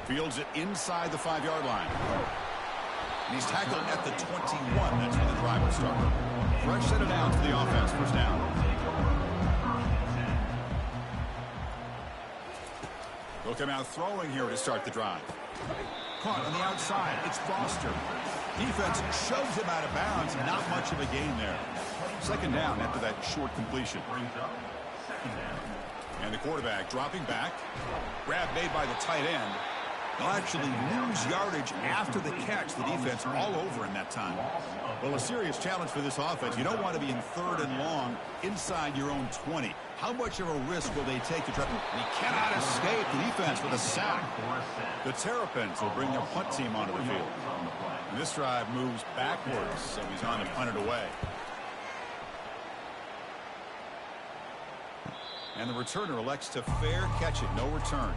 Fields it inside the 5-yard line. And he's tackled at the 21. That's where the drive will start. Fresh set of downs for the offense. First down. They'll come out throwing here to start the drive. Caught on the outside. It's Foster. Defense shoves him out of bounds. Not much of a gain there. 2nd down after that short completion. And the quarterback dropping back. Grab made by the tight end. They'll actually lose yardage after the catch. The defense all over in that time. Well, a serious challenge for this offense. You don't want to be in 3rd and long inside your own 20. How much of a risk will they take to try? He cannot escape the defense with a sack. The Terrapins will bring their punt team onto the field. And this drive moves backwards, so he's on to punt it away. And the returner elects to fair catch it. No return.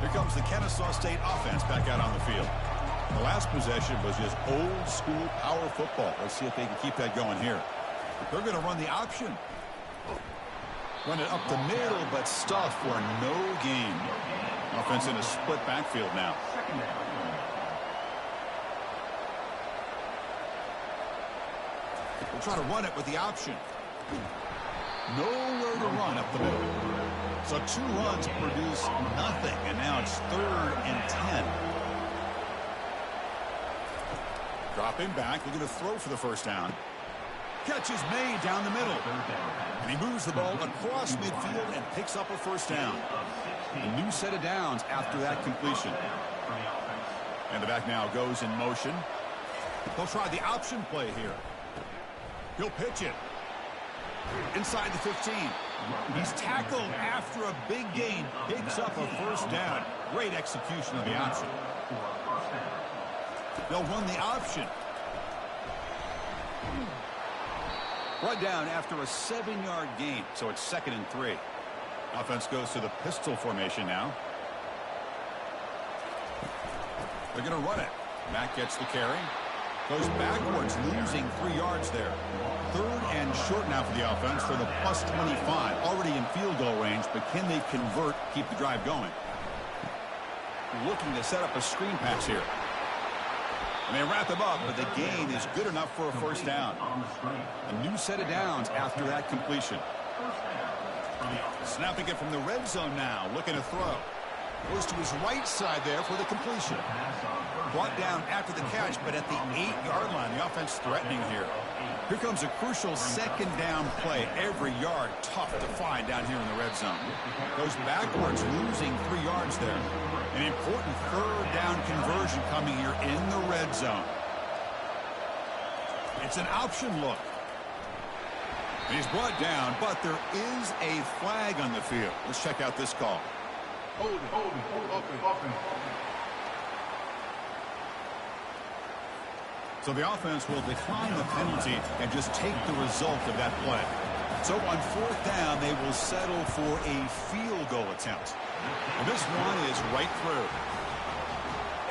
Here comes the Kennesaw State offense back out on the field. The last possession was just old school power football. Let's see if they can keep that going here. They're going to run the option. Run it up the middle, but stuff for no gain. Offense in a split backfield now. We'll try to run it with the option. Nowhere to run up the middle. So 2 runs produce nothing, and now it's 3rd and 10. Dropping back, looking to throw for the first down. Catch is made down the middle. And he moves the ball across midfield and picks up a first down. A new set of downs after that completion. And the back now goes in motion. They'll try the option play here. He'll pitch it. Inside the 15. He's tackled after a big gain. Picks up a first down. Great execution of the option. They'll run the option. Run down after a 7-yard gain. So it's 2nd and 3. Offense goes to the pistol formation now. They're going to run it. Mack gets the carry. Goes backwards, losing 3 yards there. 3rd and short now for the offense for the +25. Already in field goal range, but can they convert, keep the drive going? Looking to set up a screen pass here. And they wrap him up, but the gain is good enough for a first down. A new set of downs after that completion. Snapping it from the red zone now, looking to throw. Goes to his right side there for the completion. Brought down after the catch, but at the 8-yard line. The offense threatening here. Here comes a crucial second down play. Every yard tough to find down here in the red zone. Goes backwards, losing 3 yards there. An important third down conversion coming here in the red zone. It's an option look. He's brought down, but there is a flag on the field. Let's check out this call. Hold it. So the offense will decline the penalty and just take the result of that play. So on fourth down, they will settle for a field goal attempt. And this one is right through.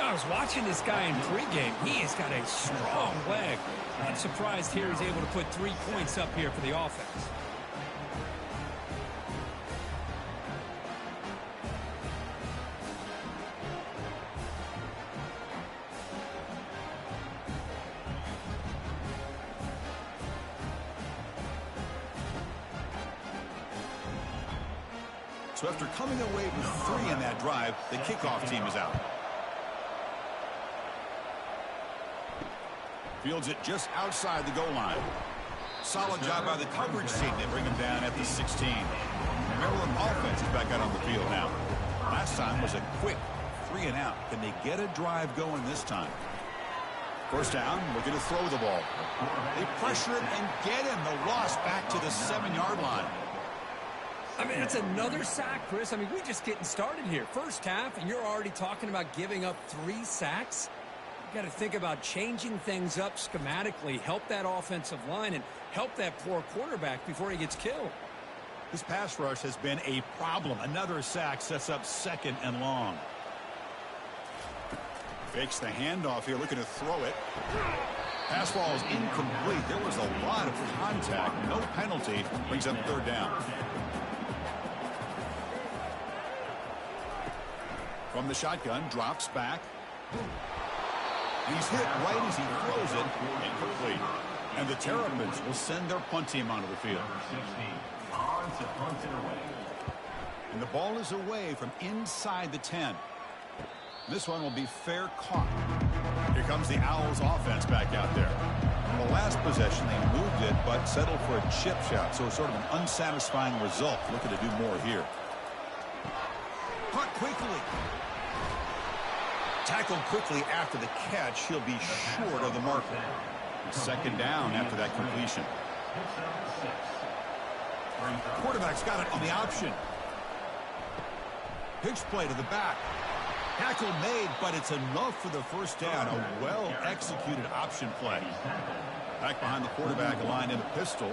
I was watching this guy in pregame. He has got a strong leg. Not surprised here he's able to put 3 points up here for the offense. So after coming away with 3 in that drive, the kickoff team is out. Fields it just outside the goal line. Solid job by the coverage team. They bring him down at the 16. Maryland offense is back out on the field now. Last time was a quick 3 and out. Can they get a drive going this time? First down, looking to throw the ball. They pressure him and get him. The loss back to the 7-yard line. I mean, it's another sack, Chris. I mean, we're just getting started here. First half, and you're already talking about giving up 3 sacks. You got to think about changing things up schematically, help that offensive line, and help that poor quarterback before he gets killed. This pass rush has been a problem. Another sack sets up 2nd and long. Fakes the handoff here, looking to throw it. Pass ball is incomplete. There was a lot of contact. No penalty. Brings up 3rd down. From the shotgun, drops back. He's hit right as he throws it. Incomplete. And the Terrapins will send their punt team onto the field. And the ball is away from inside the 10. This one will be fair caught. Here comes the Owls offense back out there. On the last possession, they moved it, but settled for a chip shot. So sort of an unsatisfying result. Looking to do more here. Caught quickly. Tackled quickly after the catch. He'll be short of the marker. 2nd down after that completion. Quarterback's got it on the option. Pitch play to the back. Tackle made, but it's enough for the first down. A well-executed option play. Back behind the quarterback, aligned in a pistol.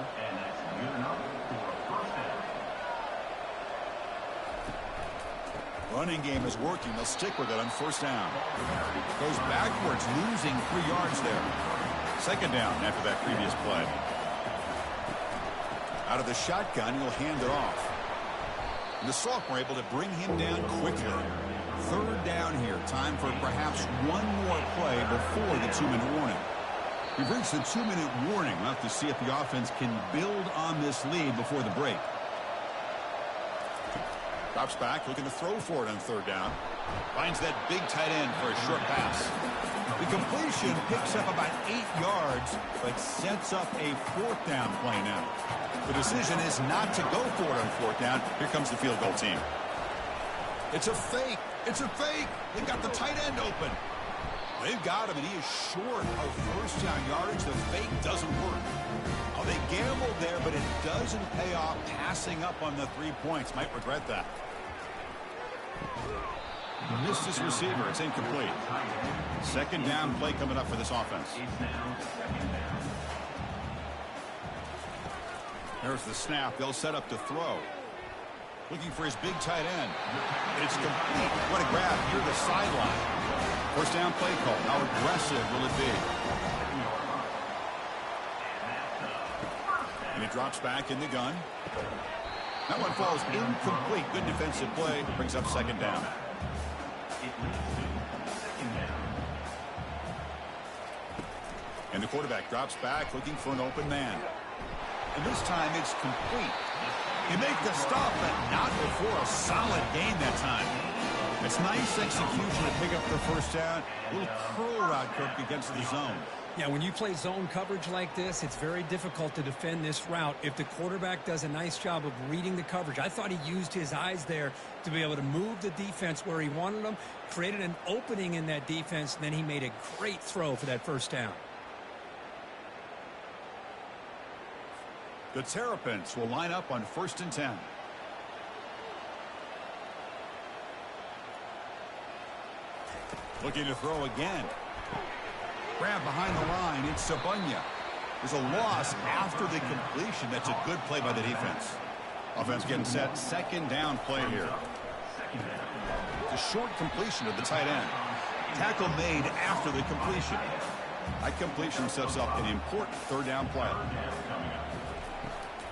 Running game is working. They'll stick with it on first down. Goes backwards, losing 3 yards there. 2nd down after that previous play. Out of the shotgun, he'll hand it off. And the sophomore able to bring him down quickly. 3rd down here. Time for perhaps one more play before the 2-minute warning. We've reached the 2-minute warning. We'll have to see if the offense can build on this lead before the break. Drops back, looking to throw for it on 3rd down. Finds that big tight end for a short pass. The completion picks up about 8 yards, but sets up a 4th down play now. The decision is not to go for it on 4th down. Here comes the field goal team. It's a fake. It's a fake. They've got the tight end open. They've got him, and he is short of first down yardage. The fake doesn't work. Oh, they gambled there, but it doesn't pay off. Passing up on the 3 points. Might regret that. Missed his receiver. It's incomplete. 2nd down play coming up for this offense. There's the snap. They'll set up to throw. Looking for his big tight end. It's complete. What a grab near the sideline. First down play call. How aggressive will it be? And he drops back in the gun. That one falls incomplete. Good defensive play. Brings up 2nd down. And the quarterback drops back looking for an open man. And this time it's complete. You make the stop, but not before a solid gain that time. It's nice execution to pick up the first down. A little curl route cook against the zone. Yeah, when you play zone coverage like this, it's very difficult to defend this route if the quarterback does a nice job of reading the coverage. I thought he used his eyes there to be able to move the defense where he wanted them, created an opening in that defense, and then he made a great throw for that first down. The Terrapins will line up on 1st and 10. Looking to throw again. Grab behind the line. It's Sabunya. There's a loss after the completion. That's a good play by the defense. Offense getting set. 2nd down play here. The short completion of the tight end. Tackle made after the completion. That completion sets up an important 3rd down play.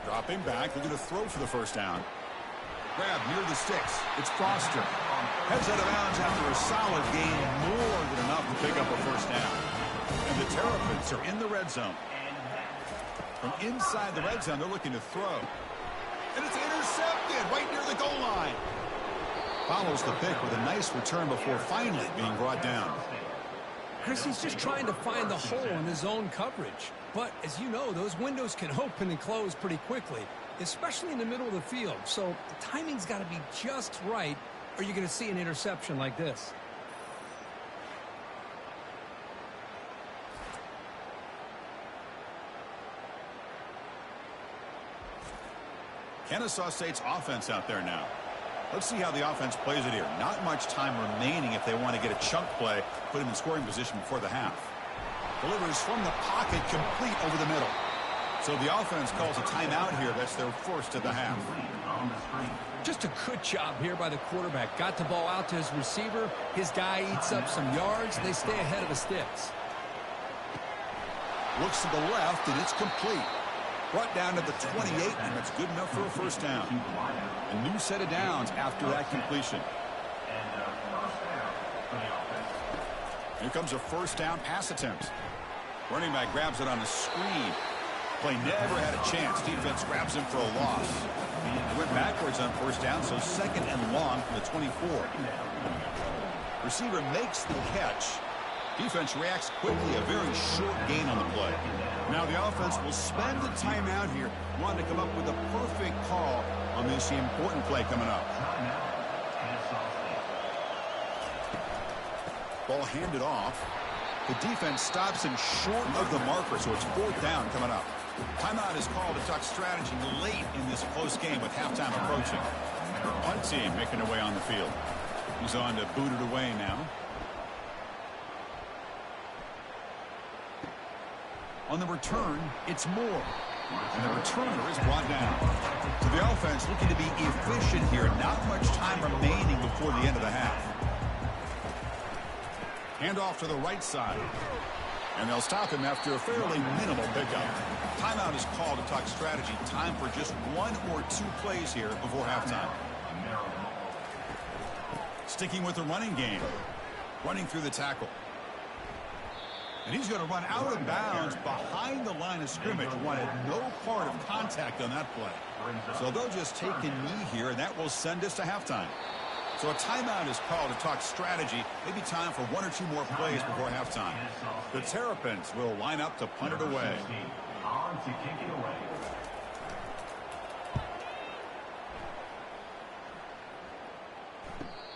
Dropping back, looking to throw for the first down. Grab near the sticks. It's Foster. Heads out of bounds after a solid gain, more than enough to pick up a first down. And the Terrapins are in the red zone. From inside the red zone, they're looking to throw. And it's intercepted right near the goal line. Follows the pick with a nice return before finally being brought down. Chris, he's just trying to find the hole in his own coverage. But, as you know, those windows can open and close pretty quickly, especially in the middle of the field. So the timing's got to be just right, or you're going to see an interception like this. Kennesaw State's offense out there now. Let's see how the offense plays it here. Not much time remaining if they want to get a chunk play, put him in scoring position before the half. Delivers from the pocket, complete over the middle. So the offense calls a timeout here. That's their first of the half. Just a good job here by the quarterback. Got the ball out to his receiver. His guy eats up some yards. They stay ahead of the sticks. Looks to the left, and it's complete. Brought down to the 28, and that's good enough for a first down. A new set of downs after that completion. Here comes a first down pass attempt. Running back grabs it on the screen. Play never had a chance. Defense grabs him for a loss. He went backwards on first down, so 2nd and long from the 24. Receiver makes the catch. Defense reacts quickly. A very short gain on the play. Now the offense will spend the timeout here, wanting to come up with a perfect call on this important play coming up. Ball handed off. The defense stops him short of the marker, so it's 4th down coming up. Timeout is called to talk strategy late in this close game with halftime approaching. Punt team making their way on the field. He's on to boot it away now. On the return, it's Moore. And the returner is brought down. So the offense looking to be efficient here. Not much time remaining before the end of the half. Hand off to the right side. And they'll stop him after a fairly minimal pickup. Timeout is called to talk strategy. Time for just 1 or 2 plays here before halftime. Sticking with the running game. Running through the tackle. And he's going to run out of bounds behind the line of scrimmage. Wanted no part of contact on that play. So they'll just take a knee here, and that will send us to halftime. So a timeout is called to talk strategy. Maybe time for 1 or 2 more plays before halftime. The Terrapins will line up to punt it away.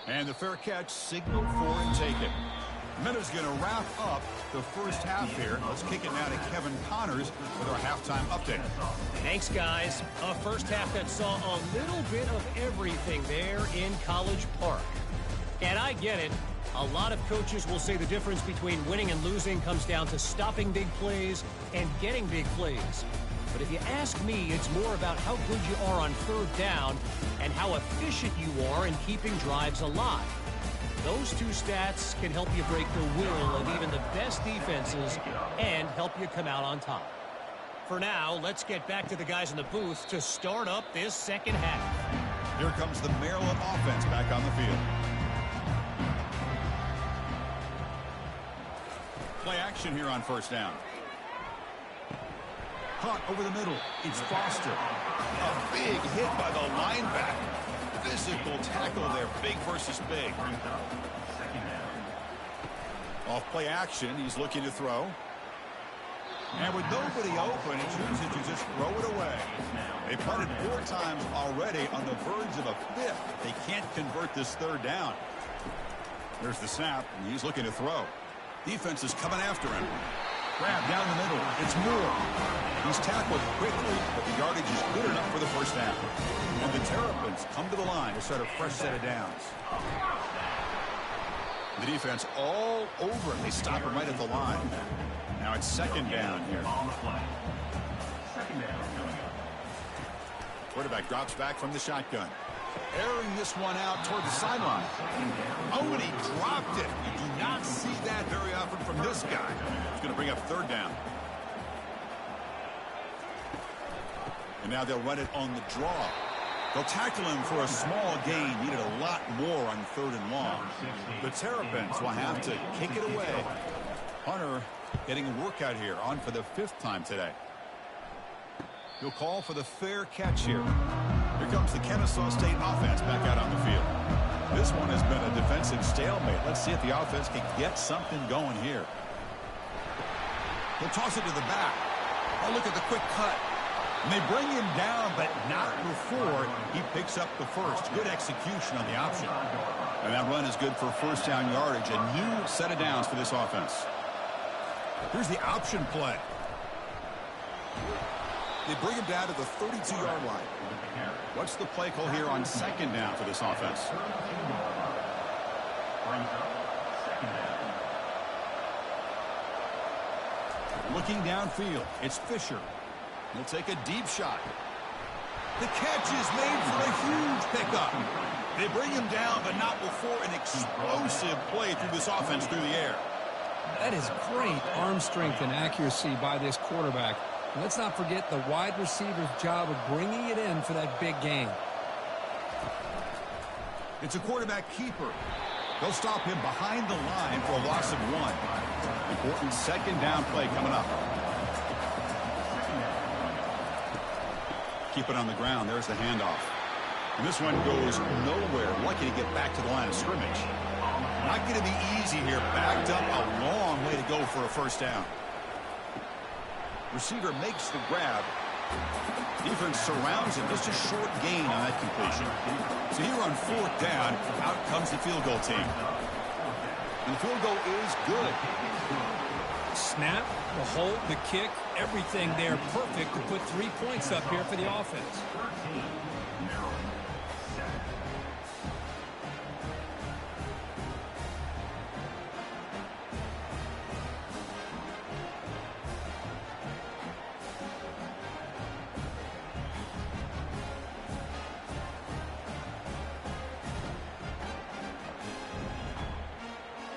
And the fair catch signaled for and taken. Minuta's going to wrap up the first half here. Let's kick it now to Kevin Connors with our halftime update. Thanks, guys. A first half that saw a little bit of everything there in College Park. And I get it. A lot of coaches will say the difference between winning and losing comes down to stopping big plays and getting big plays. But if you ask me, it's more about how good you are on 3rd down and how efficient you are in keeping drives alive. Those 2 stats can help you break the will of even the best defenses and help you come out on top. For now, let's get back to the guys in the booth to start up this second half. Here comes the Maryland offense back on the field. Play action here on first down. Caught over the middle. It's Foster. A big hit by the linebacker. Physical tackle there. Big versus big. Off play action. He's looking to throw. And with nobody open, he chooses to just throw it away. They punted 4 times already, on the verge of a 5th. They can't convert this 3rd down. There's the snap, and he's looking to throw. Defense is coming after him. Grab down the middle. It's Moore. He's tackled quickly, but the yardage is good enough for the first down. And the Terrapins come to the line to start a fresh set of downs. The defense all over him. They stop him right at the line. Now it's 2nd down here. Quarterback drops back from the shotgun. Airing this one out toward the sideline. Oh, and he dropped it. You do not see that very often from this guy. He's going to bring up 3rd down. And now they'll run it on the draw. They'll tackle him for a small gain. Needed a lot more on 3rd and long. The Terrapins will have to kick it away. Hunter getting a workout here, on for the 5th time today. He'll call for the fair catch here. Here comes the Kennesaw State offense back out on the field. This one has been a defensive stalemate. Let's see if the offense can get something going here. He'll toss it to the back. Oh, look at the quick cut. And they bring him down, but not before he picks up the first. Good execution on the option. And that run is good for 1st down yardage. A new set of downs for this offense. Here's the option play. They bring him down to the 32-yard line. What's the play call here on 2nd down for this offense? Looking downfield, it's Fisher. He'll take a deep shot. The catch is made for a huge pickup. They bring him down, but not before an explosive play through this offense through the air. That is great arm strength and accuracy by this quarterback. And let's not forget the wide receiver's job of bringing it in for that big gain. It's a quarterback keeper. They'll stop him behind the line for a loss of 1. Important 2nd down play coming up. Keep it on the ground. There's the handoff. And this one goes nowhere. Lucky to get back to the line of scrimmage. Not going to be easy here. Backed up a long way to go for a 1st down. Receiver makes the grab. Defense surrounds him. Just a short gain on that completion. So here on 4th down, out comes the field goal team. And the field goal is good. Snap, the hold, the kick, everything there perfect to put 3 points up here for the offense.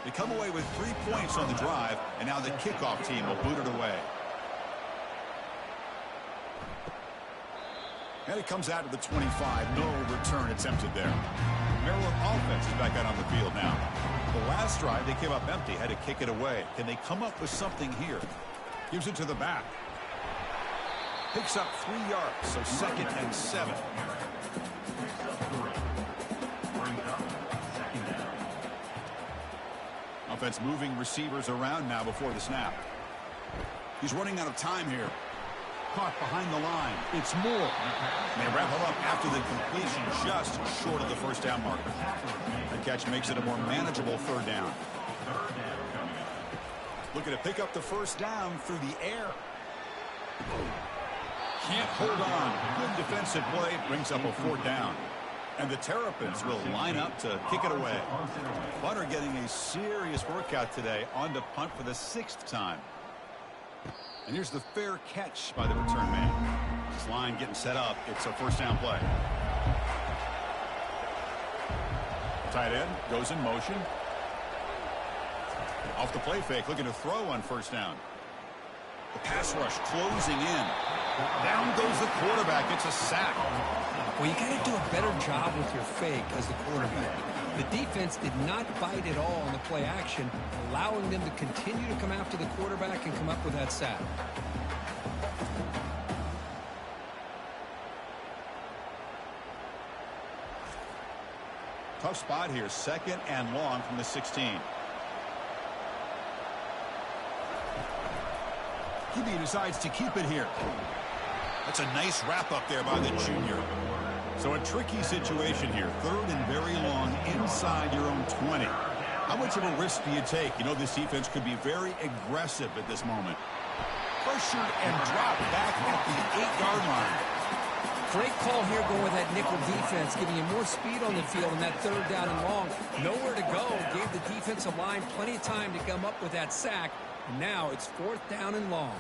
They come away with 3 points on the drive, and now the kickoff team will boot it away. And it comes out to the 25. No return attempted there. Maryland offense is back out on the field now. The last drive, they came up empty, had to kick it away. Can they come up with something here? Gives it to the back. Picks up 3 yards, so 2nd and 7. Offense moving receivers around now before the snap. He's running out of time here. Caught behind the line. It's Moore. And they wrap him up after the completion, just short of the 1st down marker. The catch makes it a more manageable 3rd down. Looking to pick up the 1st down through the air. Can't hold on. Good defensive play. Brings up a 4th down. And the Terrapins will line up to kick it away. Butter getting a serious workout today, on to punt for the 6th time. And here's the fair catch by the return man. This line getting set up. It's a 1st down play. Tight end goes in motion. Off the play fake, looking to throw on 1st down. The pass rush closing in. Down goes the quarterback. It's a sack. Well, you got to do a better job with your fake as the quarterback. The defense did not bite at all on the play action, allowing them to continue to come after the quarterback and come up with that sack. Tough spot here, 2nd and long from the 16. He decides to keep it here. That's a nice wrap up there by the junior. So a tricky situation here. 3rd and very long inside your own 20. How much of a risk do you take? You know this defense could be very aggressive at this moment. Pressured and dropped back at the 8-yard line. Great call here going with that nickel defense, giving you more speed on the field on that 3rd down and long. Nowhere to go. Gave the defensive line plenty of time to come up with that sack. And now it's 4th down and long.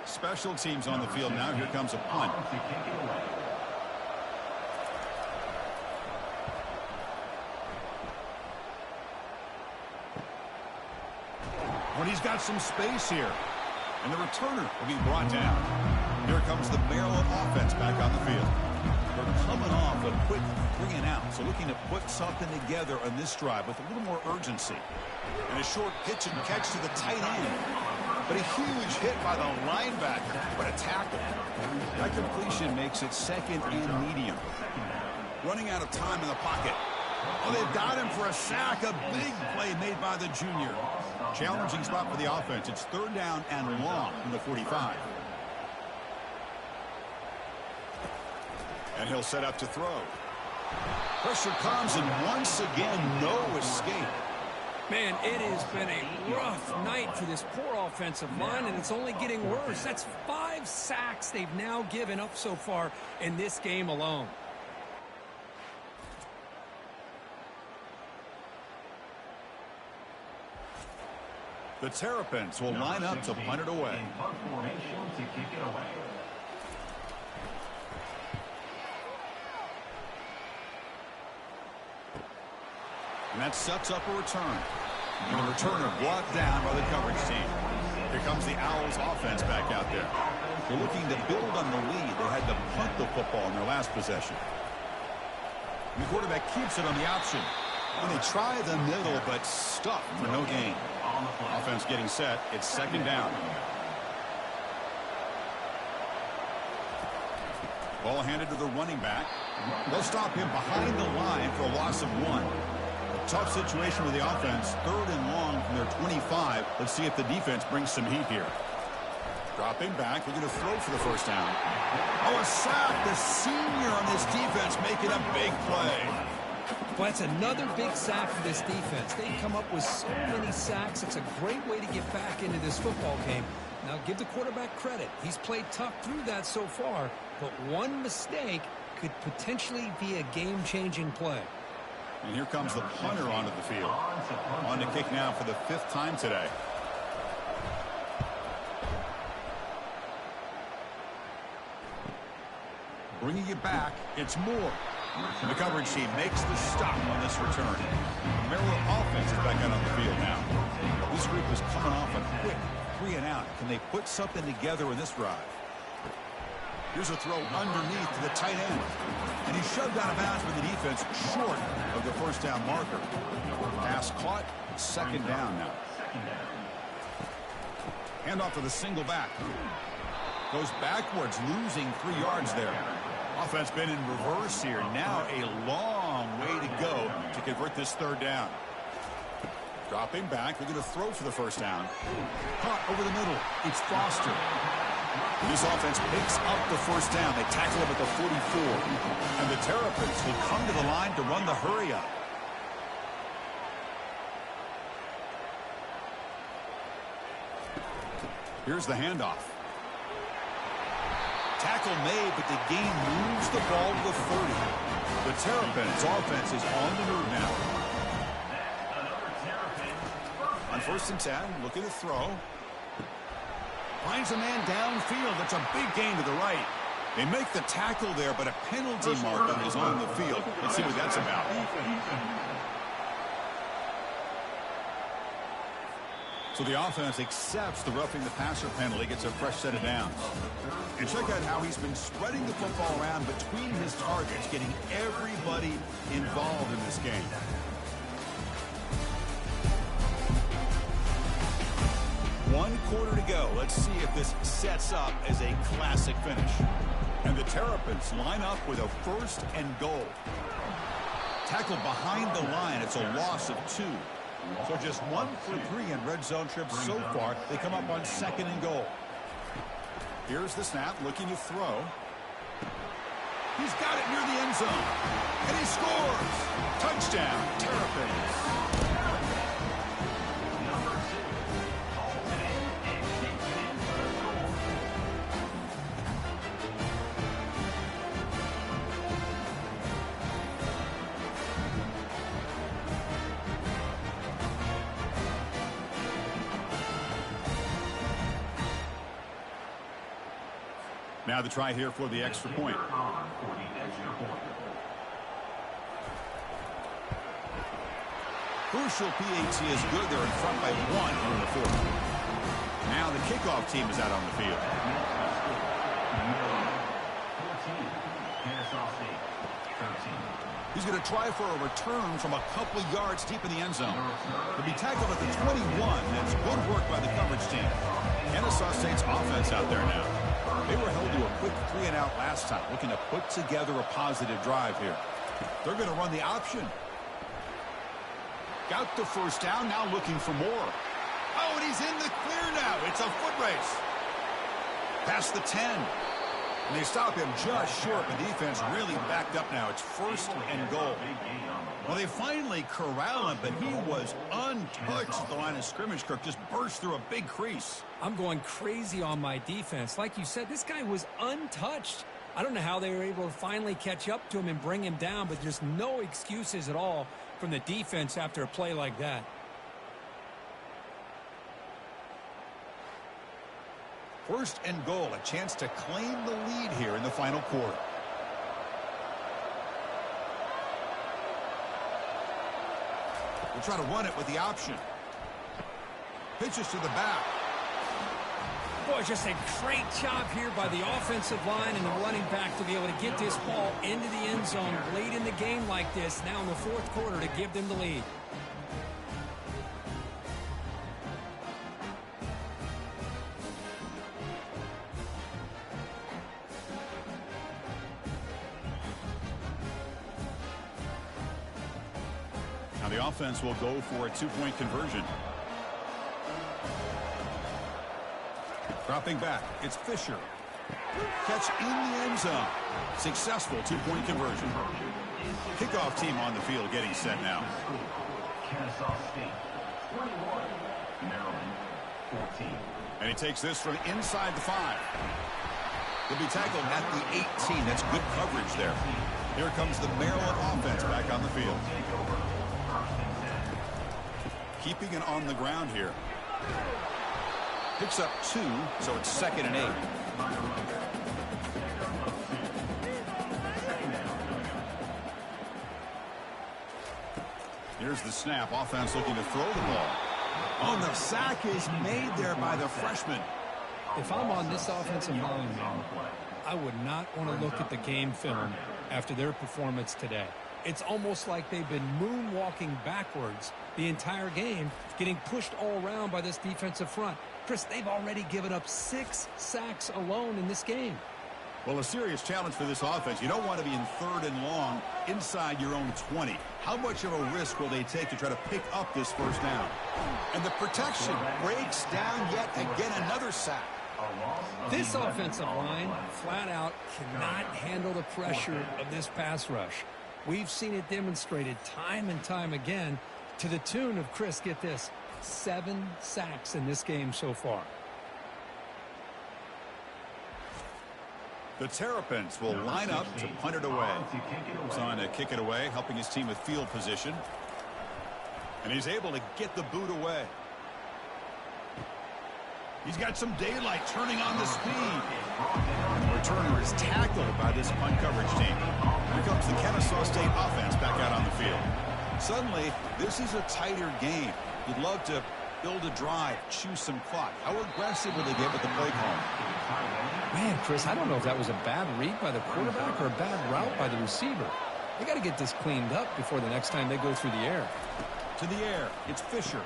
Special teams on the field now. Here comes a punt. When he's got some space here. And the returner will be brought down. Here comes the Maryland offense back on the field. They're coming off a quick 3 and out. So looking to put something together on this drive with a little more urgency. And a short pitch and catch to the tight end. But a huge hit by the linebacker. But a tackle. That completion makes it 2nd and medium. Running out of time in the pocket. Oh, they've got him for a sack. A big play made by the junior. Challenging spot for the offense. It's 3rd down and long from the 45. And he'll set up to throw. Pressure comes, and once again, no escape. Man, it has been a rough night for this poor offensive line, and it's only getting worse. That's 5 sacks they've now given up so far in this game alone. The Terrapins will line up to punt it away. And that sets up a return. And the returner brought down by the coverage team. Here comes the Owls offense back out there. They're looking to build on the lead. They had to punt the football in their last possession. The quarterback keeps it on the option. And they try the middle, but stuck for no gain. Offense getting set. It's 2nd down. Ball handed to the running back. They'll stop him behind the line for a loss of 1. A tough situation with the offense. 3rd and long from their 25. Let's see if the defense brings some heat here. Dropping back. They're going to throw for the 1st down. Oh, a sack. The senior on this defense making a big play. Well, that's another big sack for this defense. They come up with so many sacks. It's a great way to get back into this football game. Now, give the quarterback credit. He's played tough through that so far, but one mistake could potentially be a game-changing play. And here comes the punter onto the field. On to kick now for the 5th time today. Bringing it back, it's Moore. And the coverage team makes the stop on this return. The Maryland offense is back out on the field now. This group is coming off a quick 3 and out. Can they put something together in this drive? Here's a throw underneath to the tight end. And he's shoved out of bounds with the defense short of the 1st down marker. Pass caught, 2nd down now. Handoff to the single back. Goes backwards, losing 3 yards there. Offense been in reverse here. Now a long way to go to convert this 3rd down. Dropping back. They're going to throw for the 1st down. Caught over the middle. It's Foster. This offense picks up the 1st down. They tackle him at the 44. And the Terrapins will come to the line to run the hurry up. Here's the handoff. Tackle made, but the gain moves the ball to the 30. The Terrapins offense is on the move now. On 1st and 10, looking to throw. Finds a man downfield. That's a big gain to the right. They make the tackle there, but a penalty marker is on the field. Let's see what that's about. So the offense accepts the roughing the passer penalty, gets a fresh set of downs. And check out how he's been spreading the football around between his targets, getting everybody involved in this game. 1 quarter to go. Let's see if this sets up as a classic finish. And the Terrapins line up with a 1st and goal. Tackled behind the line. It's a loss of 2. So just 1 for 3 in red zone trips so far. They come up on 2nd and goal. Here's the snap, looking to throw. He's got it near the end zone. And he scores. Touchdown, Terrapins. Now the try here for the extra point. Crucial PAT is good. They're in front by 1 in the 4th. Now the kickoff team is out on the field. He's going to try for a return from a couple of yards deep in the end zone. To be tackled at the 21. That's good work by the coverage team. Kennesaw State's offense out there now. They were held to a quick 3-and-out last time, looking to put together a positive drive here. They're going to run the option. Got the first down, now looking for more. Oh, and he's in the clear now. It's a foot race. Past the 10. And they stop him just short. The defense really backed up now. It's 1st and goal. Well, they finally corral him, but he was untouched at the line of scrimmage. Kirk just burst through a big crease. I'm going crazy on my defense. Like you said, this guy was untouched. I don't know how they were able to finally catch up to him and bring him down, but there's no excuses at all from the defense after a play like that. First and goal, a chance to claim the lead here in the final quarter. We'll try to run it with the option. Pitches to the back. Boy, just a great job here by the offensive line and the running back to be able to get this ball into the end zone late in the game like this, now in the 4th quarter, to give them the lead. Now the offense will go for a 2-point conversion. Dropping back, it's Fisher. Catch in the end zone. Successful 2-point conversion. Kickoff team on the field getting set now. Kennesaw State 21, Maryland 14. And he takes this from inside the 5. He'll be tackled at the 18. That's good coverage there. Here comes the Maryland offense back on the field. Keeping it on the ground here. Picks up 2, so it's 2nd and 8. Here's the snap. Offense looking to throw the ball. Oh, the sack is made there by the freshman. If I'm on this offensive line, I would not want to look at the game film after their performance today. It's almost like they've been moonwalking backwards the entire game, getting pushed all around by this defensive front. Chris, they've already given up 6 sacks alone in this game. Well, a serious challenge for this offense. You don't want to be in 3rd and long inside your own 20. How much of a risk will they take to try to pick up this first down? And the protection breaks down yet again, another sack. This offensive line flat out cannot handle the pressure of this pass rush. We've seen it demonstrated time and time again to the tune of, Chris, get this, 7 sacks in this game so far. The Terrapins will line up to punt it away. He's on to kick it away, helping his team with field position. And he's able to get the boot away. He's got some daylight turning on the speed. And the returner is tackled by this punt coverage team. Here comes the Kennesaw State offense back out on the field. Suddenly, this is a tighter game. You'd love to build a drive, choose some clock. How aggressive will they get with the play call? Man, Chris, I don't know if that was a bad read by the quarterback or a bad route by the receiver. They got to get this cleaned up before the next time they go through the air. To the air, it's Fisher.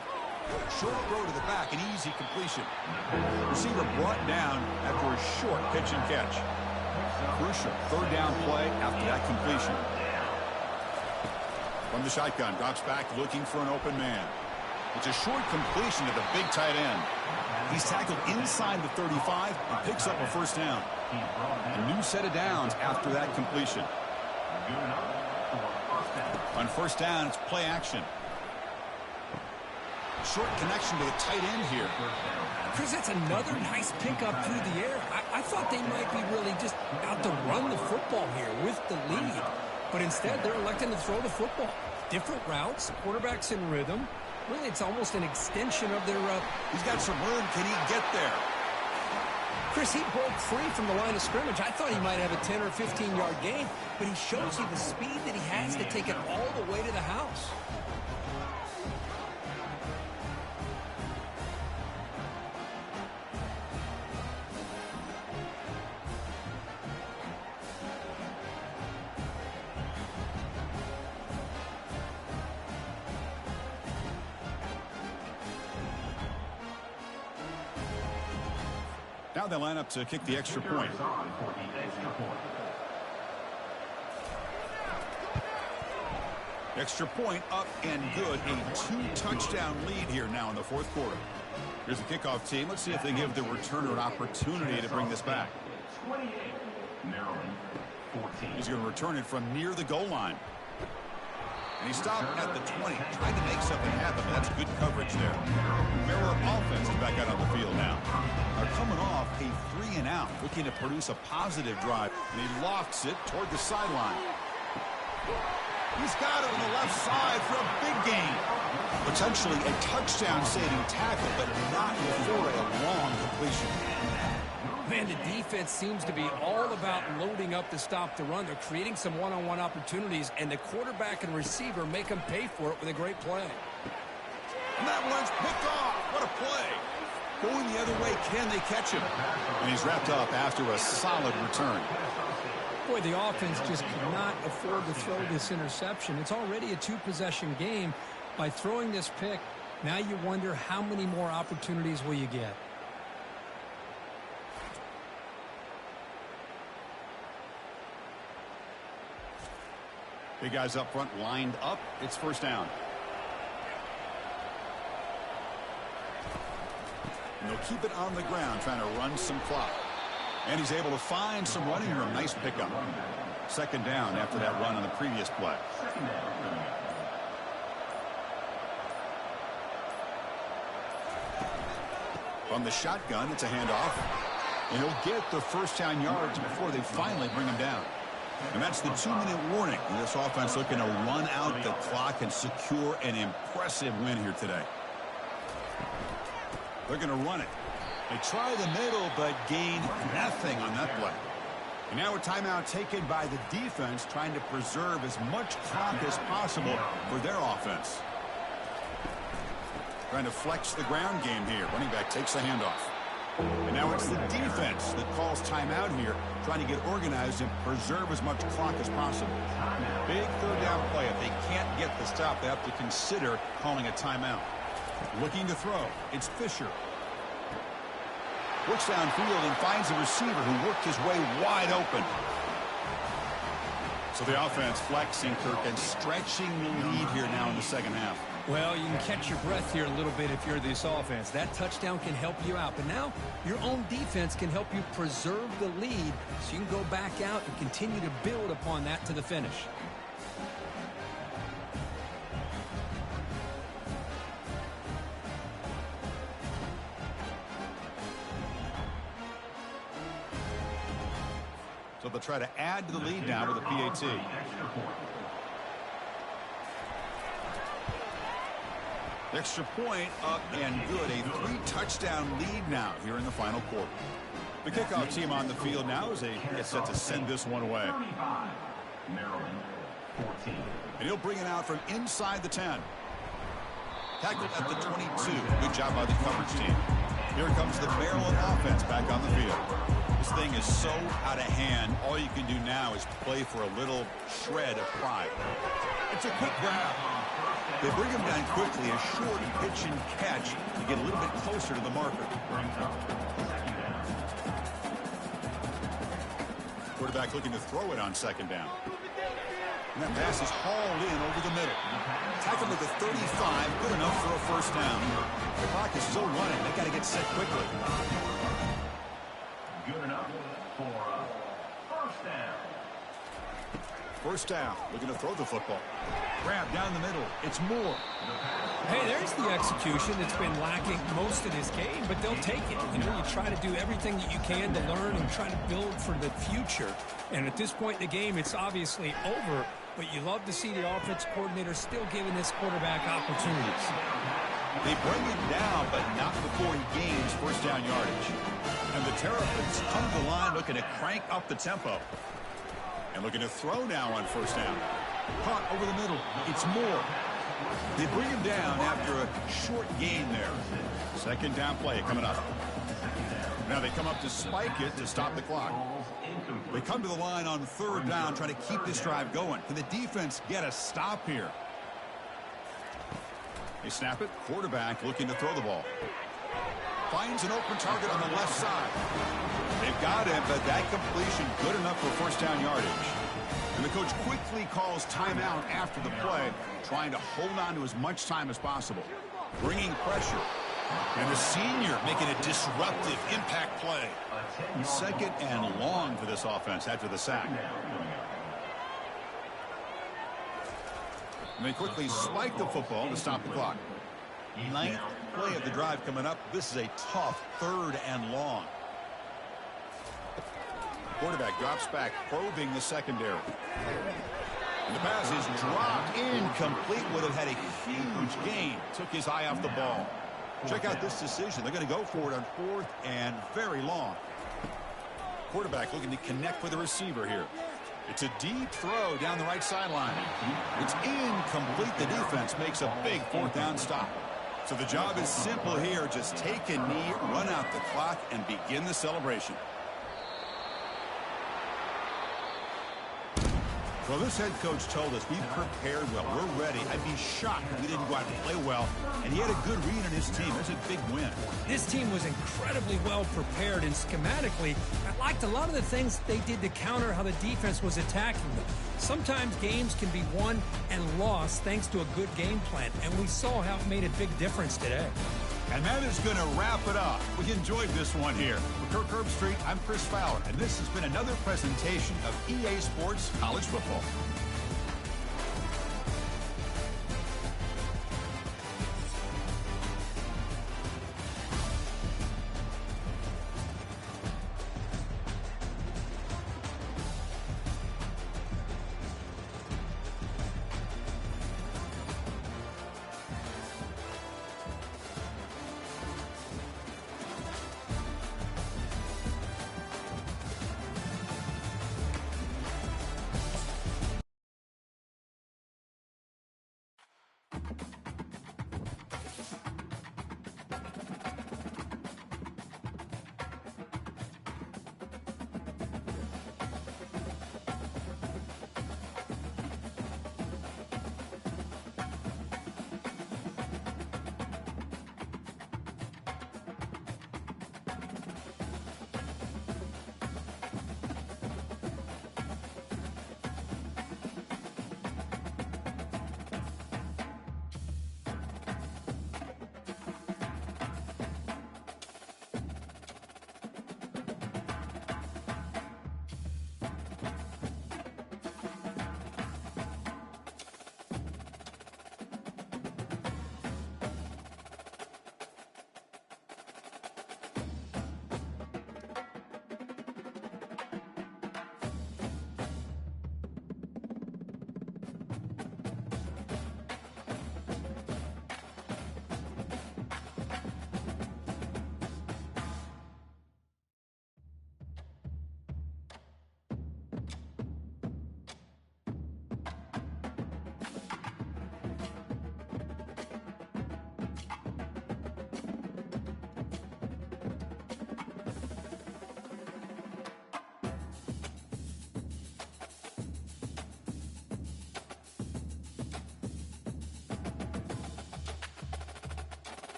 Short throw to the back, an easy completion. Receiver brought down after a short pitch and catch. Crucial third down play after that completion. From the shotgun, drops back looking for an open man. It's a short completion to the big tight end. He's tackled inside the 35 and picks up a first down. A new set of downs after that completion. On first down, it's play action. Short connection to the tight end here. Chris, that's another nice pickup through the air. I thought they might be really just out to run the football here with the lead. But instead, they're electing to throw the football. Different routes, quarterback's in rhythm. Really, it's almost an extension of their... He's got some room. Can he get there? Chris, he broke free from the line of scrimmage. I thought he might have a 10 or 15-yard gain, but he shows you the speed that he has to take it all the way to the house. Now they line up to kick the extra point. Extra point up and good. A 2-touchdown lead here now in the fourth quarter. Here's the kickoff team. Let's see if they give the returner an opportunity to bring this back. He's going to return it from near the goal line. And he stopped at the 20, trying to make something happen. That's good coverage there. Maryland offense is back out on the field now. They're coming off a 3-and-out, looking to produce a positive drive, and he lofts it toward the sideline. He's got it on the left side for a big gain. Potentially a touchdown-saving tackle, but not before a long completion. Man, the defense seems to be all about loading up to stop the run. They're creating some one-on-one opportunities, and the quarterback and receiver make them pay for it with a great play. And that one's picked off. What a play. Going the other way, can they catch him? And he's wrapped up after a solid return. Boy, the offense just cannot afford to throw this interception. It's already a 2-possession game. By throwing this pick, now you wonder how many more opportunities will you get. Big guys up front lined up. It's first down. And they'll keep it on the ground, trying to run some clock. And he's able to find some running room. Nice pickup. Second down after that run on the previous play. From the shotgun, it's a handoff. And he'll get the first down yards before they finally bring him down. And that's the 2-minute warning. And this offense looking to run out the clock and secure an impressive win here today. They're going to run it. They try the middle, but gain nothing on that play. And now a timeout taken by the defense, trying to preserve as much clock as possible for their offense. Trying to flex the ground game here. Running back takes the handoff. And now it's the defense that calls timeout here, trying to get organized and preserve as much clock as possible. Big third down play. If they can't get the stop, they have to consider calling a timeout. Looking to throw. It's Fisher. Works downfield and finds a receiver who worked his way wide open. So the offense flexing, Kirk, and stretching the lead here now in the second half. Well, you can catch your breath here a little bit if you're this offense. That touchdown can help you out. But now your own defense can help you preserve the lead so you can go back out and continue to build upon that to the finish. So they'll try to add to the lead now with a PAT. Extra point up and good. A 3-touchdown lead now here in the final quarter. The kickoff team on the field now is set to send this one away. And he'll bring it out from inside the 10. Tackled at the 22. Good job by the coverage team. Here comes the Maryland offense back on the field. This thing is so out of hand. All you can do now is play for a little shred of pride. It's a quick grab. They bring him down quickly, a short pitch and catch to get a little bit closer to the marker. Quarterback looking to throw it on second down. And that pass is hauled in over the middle. Tackled at the 35, good enough for a first down. The clock is still running. They got to get set quickly. Good enough for a first down. First down, looking to throw the football. Grab down the middle. It's Moore. Hey, there's the execution that's been lacking most of this game, but they'll take it. You know, you try to do everything that you can to learn and try to build for the future. And at this point in the game, it's obviously over, but you love to see the offense coordinator still giving this quarterback opportunities. They bring him down, but not before he gains first down yardage. And the Terrapins come to the line looking to crank up the tempo. And looking to throw now on first down. Caught over the middle. It's Moore. They bring him down after a short gain there. Second down play coming up. Now they come up to spike it to stop the clock. They come to the line on third down trying to keep this drive going. Can the defense get a stop here? They snap it. Quarterback looking to throw the ball. Finds an open target on the left side. They've got him, but that completion good enough for first down yardage. And the coach quickly calls timeout after the play, trying to hold on to as much time as possible. Bringing pressure. And the senior making a disruptive impact play. Second and long for this offense after the sack. And they quickly spike the football to stop the clock. Ninth play of the drive coming up. This is a tough third and long. Quarterback drops back, probing the secondary. And the pass is dropped incomplete. Would have had a huge gain. Took his eye off the ball. Check out this decision. They're going to go for it on fourth and very long. Quarterback looking to connect with the receiver here. It's a deep throw down the right sideline. It's incomplete. The defense makes a big fourth down stop. So the job is simple here. Just take a knee, run out the clock, and begin the celebration. Well, this head coach told us we've prepared well. We're ready. I'd be shocked if we didn't go out and play well. And he had a good read on his team. That's a big win. This team was incredibly well prepared, and schematically, I liked a lot of the things they did to counter how the defense was attacking them. Sometimes games can be won and lost thanks to a good game plan, and we saw how it made a big difference today. And that is going to wrap it up. We enjoyed this one here. For Kirk Herbstreit, I'm Chris Fowler, and this has been another presentation of EA Sports College Football.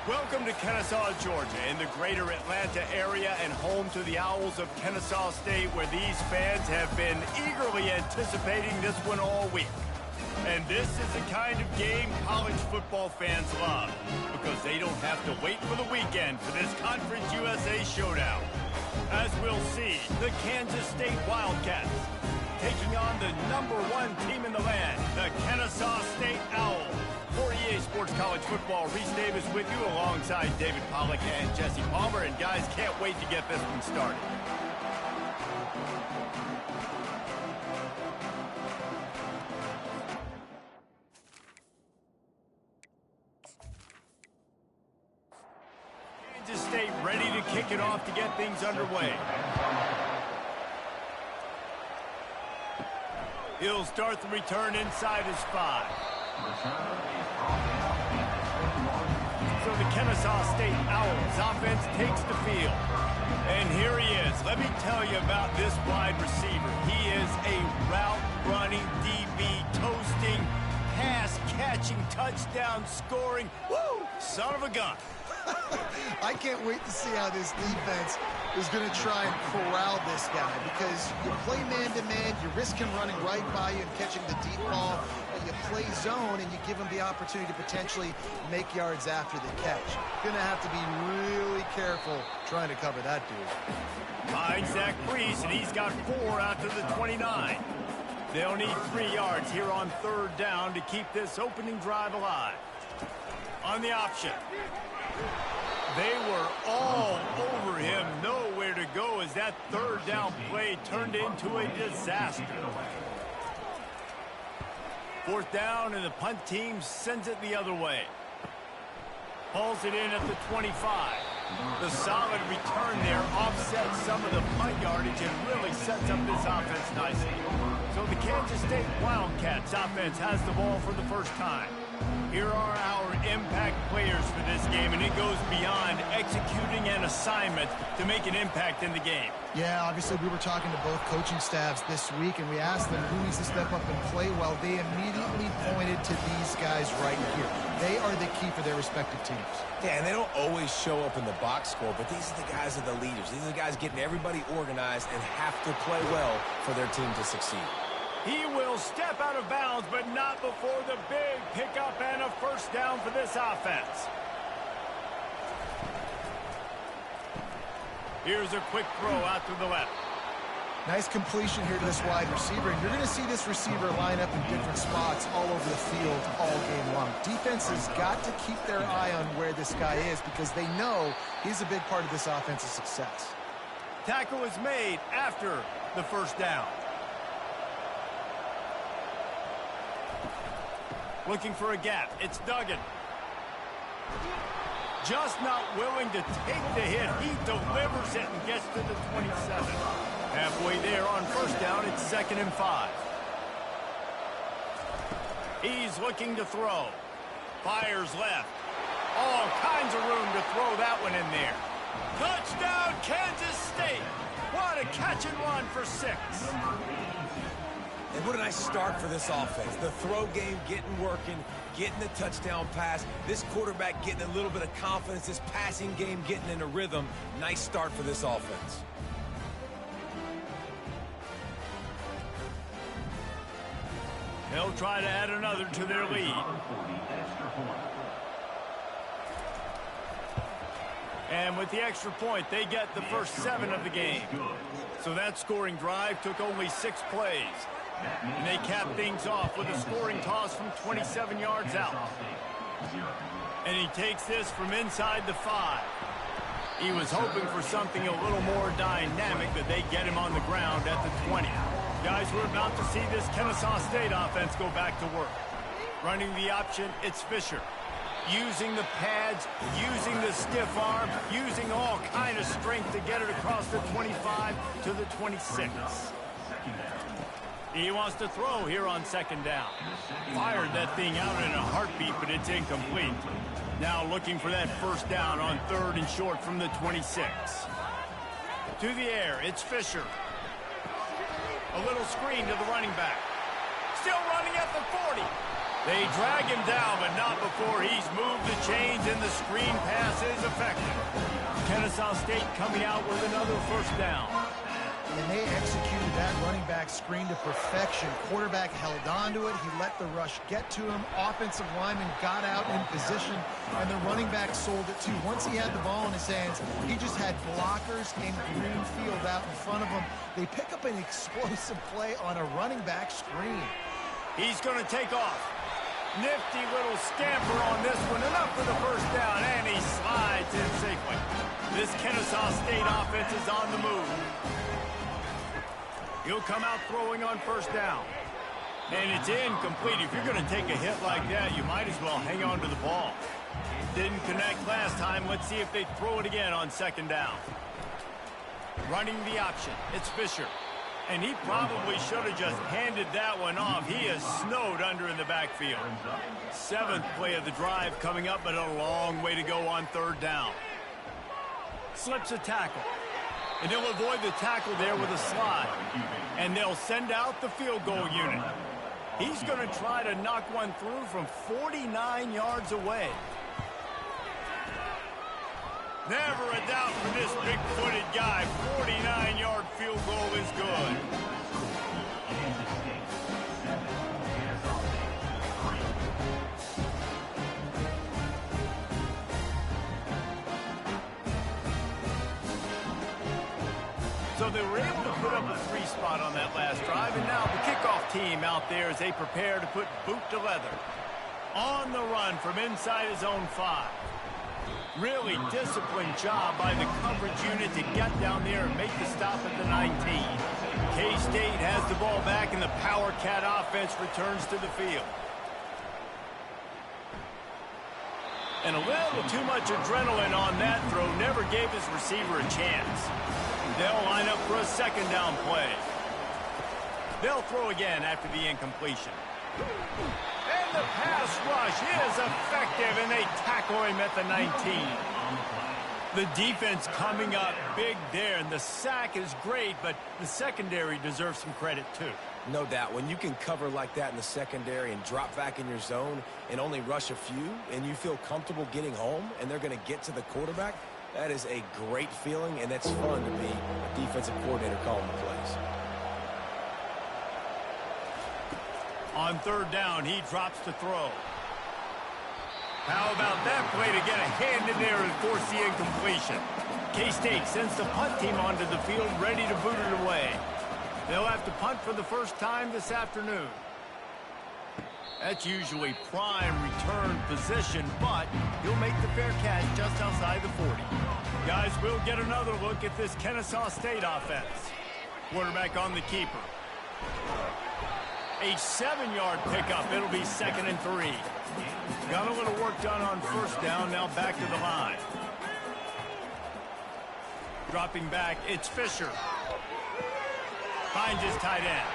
Welcome to Kennesaw, Georgia, in the greater Atlanta area and home to the Owls of Kennesaw State, where these fans have been eagerly anticipating this one all week. And this is the kind of game college football fans love, because they don't have to wait for the weekend for this Conference USA showdown. As we'll see, the Kansas State Wildcats taking on the #1 team in the land, the Kennesaw State Owls. For EA Sports College Football, Reese Davis with you alongside David Pollack and Jesse Palmer. And guys, can't wait to get this one started. Kansas State ready to kick it off to get things underway. He'll start the return inside his 5. So the Kennesaw State Owls offense takes the field. And here he is. Let me tell you about this wide receiver. He is a route-running DB, toasting, pass-catching, touchdown-scoring, woo, son of a gun. I can't wait to see how this defense is going to try and corral this guy, because you play man-to-man, you risk him running right by you and catching the deep ball, but you play zone and you give him the opportunity to potentially make yards after the catch. Going to have to be really careful trying to cover that dude. Finds Zach Priest, and he's got 4 out to the 29. They'll need 3 yards here on 3rd down to keep this opening drive alive. On the option. They were all over him, nowhere to go as that 3rd down play turned into a disaster. 4th down, and the punt team sends it the other way. Hauls it in at the 25. The solid return there offsets some of the punt yardage and really sets up this offense nicely. So the Kansas State Wildcats offense has the ball for the first time. Here are our impact players for this game, and it goes beyond executing an assignment to make an impact in the game. Yeah, obviously we were talking to both coaching staffs this week, and we asked them who needs to step up and play well. They immediately pointed to these guys right here. They are the key for their respective teams. Yeah, and they don't always show up in the box score, but these are the guys that are the leaders. These are the guys getting everybody organized and have to play well for their team to succeed. He will step out of bounds, but not before the big pickup and a 1st down for this offense. Here's a quick throw out to the left. Nice completion here to this wide receiver, and you're going to see this receiver line up in different spots all over the field all game long. Defense has got to keep their eye on where this guy is, because they know he's a big part of this offense's success. Tackle is made after the 1st down. Looking for a gap. It's Duggan. Just not willing to take the hit. He delivers it and gets to the 27. Halfway there on 1st down, it's 2nd and 5. He's looking to throw. Fires left. All kinds of room to throw that one in there. Touchdown, Kansas State. What a catch and run for 6. And what a nice start for this offense. The throw game getting working, getting the touchdown pass. This quarterback getting a little bit of confidence. This passing game getting in a rhythm. Nice start for this offense. They'll try to add another to their lead. And with the extra point, they get the first 7 of the game. So that scoring drive took only 6 plays. And they cap things off with a scoring toss from 27 yards out. And he takes this from inside the 5. He was hoping for something a little more dynamic, but they get him on the ground at the 20. Guys, we're about to see this Kennesaw State offense go back to work. Running the option, it's Fisher. Using the pads, using the stiff arm, using all kind of strength to get it across the 25 to the 26. He wants to throw here on 2nd down. Fired that thing out in a heartbeat, but it's incomplete. Now looking for that 1st down on 3rd and short from the 26. To the air, it's Fisher. A little screen to the running back. Still running at the 40. They drag him down, but not before he's moved the chains, and the screen pass is effective. Kennesaw State coming out with another first down. And they executed that running back screen to perfection. Quarterback held on to it. He let the rush get to him. Offensive lineman got out in position, and the running back sold it too. Once he had the ball in his hands, he just had blockers in green field out in front of him. They pick up an explosive play on a running back screen. He's going to take off. Nifty little scamper on this one, enough for the first down, and he slides in safely. This Kennesaw State offense is on the move. He'll come out throwing on first down. And it's incomplete. If you're going to take a hit like that, you might as well hang on to the ball. Didn't connect last time. Let's see if they throw it again on second down. Running the option. It's Fisher. And he probably should have just handed that one off. He is snowed under in the backfield. 7th play of the drive coming up, but a long way to go on third down. Slips a tackle. And they'll avoid the tackle there with a slide. And they'll send out the field goal unit. He's going to try to knock one through from 49 yards away. Never a doubt for this big-footed guy. 49-yard field goal is good. So they were able to put up a 3 spot on that last drive, and now the kickoff team out there as they prepare to put boot to leather. On the run from inside his own 5. Really disciplined job by the coverage unit to get down there and make the stop at the 19. K-State has the ball back, and the Power Cat offense returns to the field. And a little too much adrenaline on that throw never gave his receiver a chance. They'll line up for a second down play. They'll throw again after the incompletion. And the pass rush is effective, and they tackle him at the 19. The defense coming up big there, and the sack is great, but the secondary deserves some credit too. No doubt. When you can cover like that in the secondary and drop back in your zone and only rush a few, and you feel comfortable getting home, and they're going to get to the quarterback, that is a great feeling, and that's fun to be a defensive coordinator calling the plays. On third down, he drops to throw. How about that play to get a hand in there and force the incompletion? K-State sends the punt team onto the field, ready to boot it away. They'll have to punt for the first time this afternoon. That's usually prime return position, but he'll make the fair catch just outside the 40. Guys, we'll get another look at this Kennesaw State offense. Quarterback on the keeper. A 7-yard pickup. It'll be 2nd and 3. Got a little work done on first down. Now back to the line. Dropping back, it's Fisher. Finds his tight end.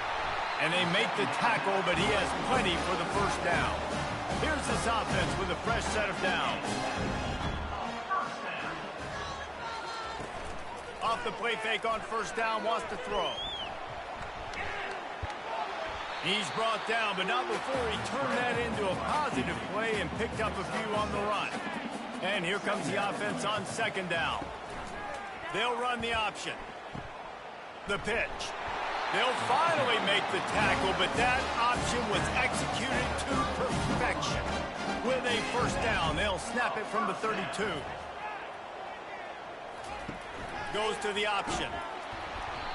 And they make the tackle, but he has plenty for the first down. Here's this offense with a fresh set of downs. Off the play fake on first down, wants to throw. He's brought down, but not before he turned that into a positive play and picked up a few on the run. And here comes the offense on second down. They'll run the option. The pitch. They'll finally make the tackle, but that option was executed to perfection. With a first down, they'll snap it from the 32. Goes to the option.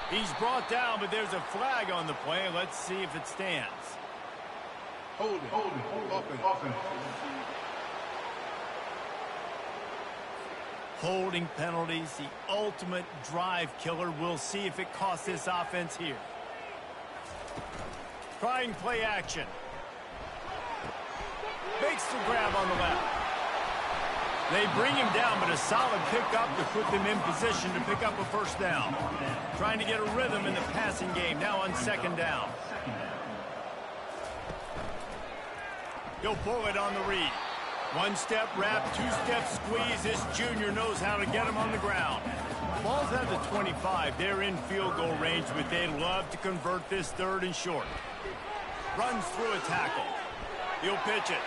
He's brought down, but there's a flag on the play. Let's see if it stands. Hold it. Holding penalties, the ultimate drive killer. We'll see if it costs this offense here. Trying play action. Makes the grab on the left. They bring him down, but a solid pickup to put them in position to pick up a first down. Trying to get a rhythm in the passing game, now on second down. He'll pull it on the read. One-step wrap, two-step squeeze. This junior knows how to get him on the ground. Ball's at the 25. They're in field goal range, but they'd love to convert this third and short. Runs through a tackle. He'll pitch it.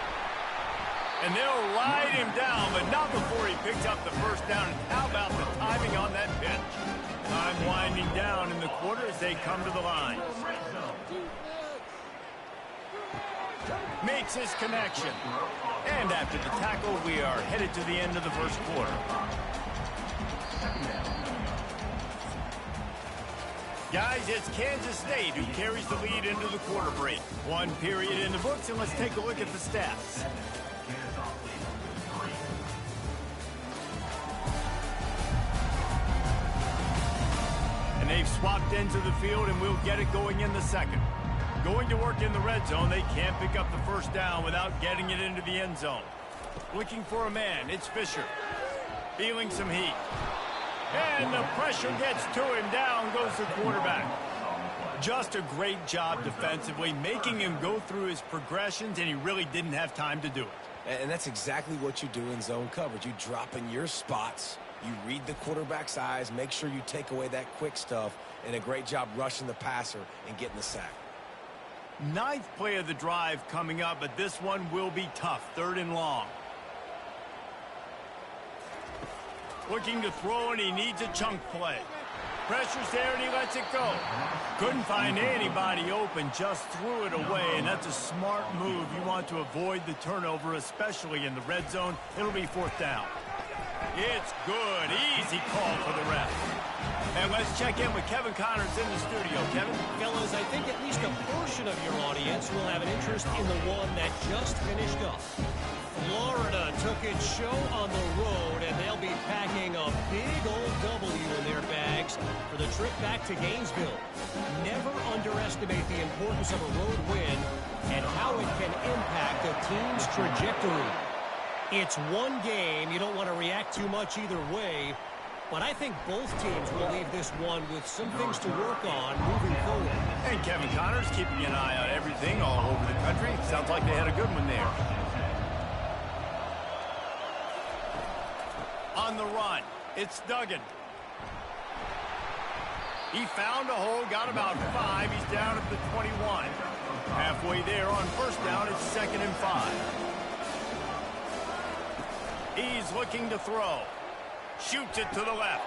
And they'll ride him down, but not before he picks up the first down. And how about the timing on that pitch? Time winding down in the quarter as they come to the line. Makes his connection. And after the tackle, we are headed to the end of the first quarter. Guys, it's Kansas State who carries the lead into the quarter break. One period in the books, and let's take a look at the stats. And they've swapped into the field, and we'll get it going in the second. Going to work in the red zone, they can't pick up the first down without getting it into the end zone. Looking for a man, it's Fisher. Feeling some heat. And the pressure gets to him. Down goes the quarterback. Just a great job defensively, making him go through his progressions, and he really didn't have time to do it. And that's exactly what you do in zone coverage. You drop in your spots, you read the quarterback's eyes, make sure you take away that quick stuff, and a great job rushing the passer and getting the sack. Ninth play of the drive coming up, but this one will be tough. 3rd and long. Looking to throw, and he needs a chunk play. Pressure's there, and he lets it go. Couldn't find anybody open, just threw it away, and that's a smart move. You want to avoid the turnover, especially in the red zone. It'll be 4th down. It's good. Easy call for the ref. And let's check in with Kevin Connors in the studio. Kevin? Fellas, I think at least a portion of your audience will have an interest in the one that just finished up. Florida took its show on the road, and they'll be packing a big old W in their bags for the trip back to Gainesville. Never underestimate the importance of a road win and how it can impact a team's trajectory. It's one game. You don't want to react too much either way, but I think both teams will leave this one with some things to work on moving forward. And Kevin Connors keeping an eye on everything all over the country. Sounds like they had a good one there. On the run, it's Duggan. He found a hole, got about 5. He's down at the 21. Halfway there on first down, it's 2nd and 5. He's looking to throw. Shoots it to the left.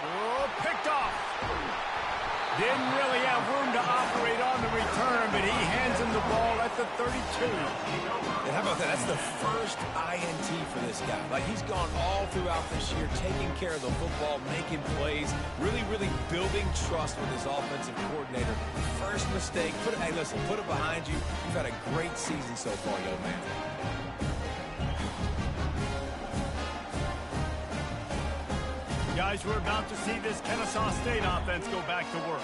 Oh, picked off. Didn't really have room to operate on the return, but he hands him the ball at the 32. And how about that? That's the first INT for this guy. Like, he's gone all throughout this year, taking care of the football, making plays, really building trust with his offensive coordinator. First mistake. Hey, listen, put it behind you. You've had a great season so far, young man. Guys, we're about to see this Kennesaw State offense go back to work.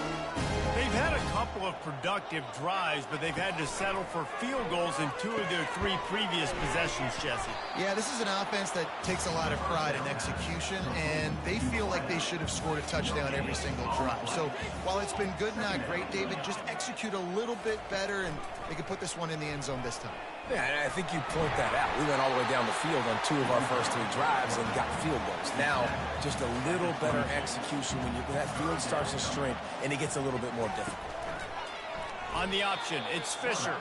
They've had a couple of productive drives, but they've had to settle for field goals in 2 of their 3 previous possessions, Jesse. Yeah, this is an offense that takes a lot of pride in execution, and they feel like they should have scored a touchdown every single drive. So while it's been good, not great, David, just execute a little bit better, and they can put this one in the end zone this time. Yeah, and I think you point that out. We went all the way down the field on 2 of our first 3 drives and got field goals. Now, just a little better execution when that field starts to shrink and it gets a little bit more difficult. On the option, it's Fisher.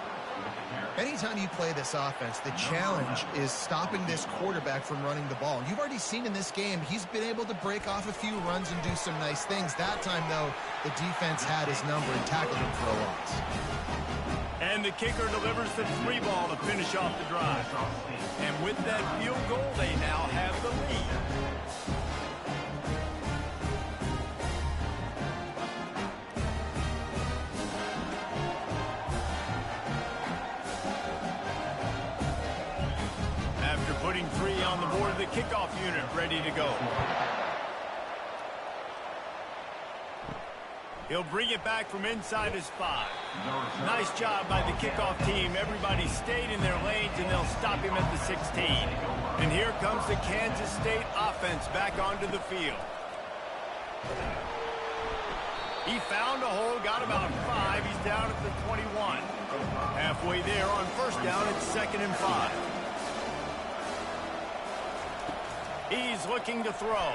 Anytime you play this offense, the challenge is stopping this quarterback from running the ball. You've already seen in this game, he's been able to break off a few runs and do some nice things. That time, though, the defense had his number and tackled him for a loss. And the kicker delivers the 3 ball to finish off the drive. And with that field goal, they now have the lead. After putting 3 on the board, the kickoff unit ready to go. He'll bring it back from inside his 5. Nice job by the kickoff team. Everybody stayed in their lanes, and they'll stop him at the 16. And here comes the Kansas State offense back onto the field. He found a hole, got about 5. He's down at the 21. Halfway there on first down, it's 2nd and 5. He's looking to throw.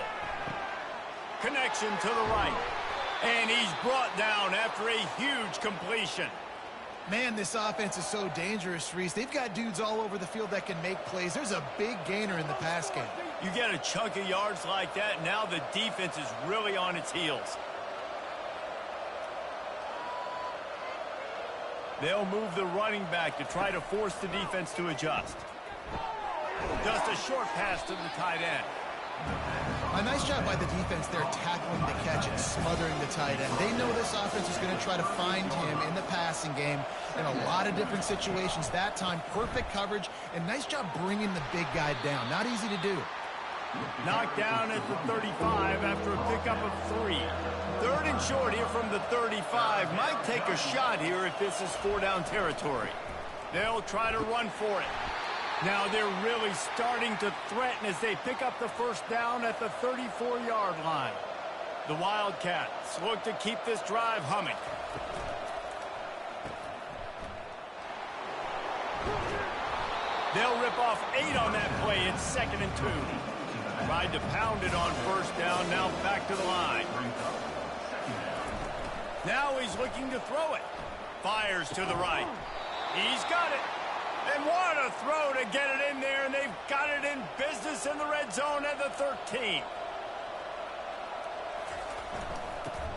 Connection to the right. And he's brought down after a huge completion. Man, this offense is so dangerous, Reese. They've got dudes all over the field that can make plays. There's a big gainer in the pass game. You get a chunk of yards like that, now the defense is really on its heels. They'll move the running back to try to force the defense to adjust. Just a short pass to the tight end. A nice job by the defense there tackling the catch and smothering the tight end. They know this offense is going to try to find him in the passing game in a lot of different situations. That time, perfect coverage, and nice job bringing the big guy down. Not easy to do. Knocked down at the 35 after a pickup of 3. 3rd and short here from the 35. Might take a shot here if this is 4-down territory. They'll try to run for it. Now they're really starting to threaten as they pick up the first down at the 34-yard line. The Wildcats look to keep this drive humming. They'll rip off 8 on that play. It's 2nd and 2. Tried to pound it on first down, now back to the line. Now he's looking to throw it. Fires to the right. He's got it. And what a throw to get it in there, and they've got it in business in the red zone at the 13.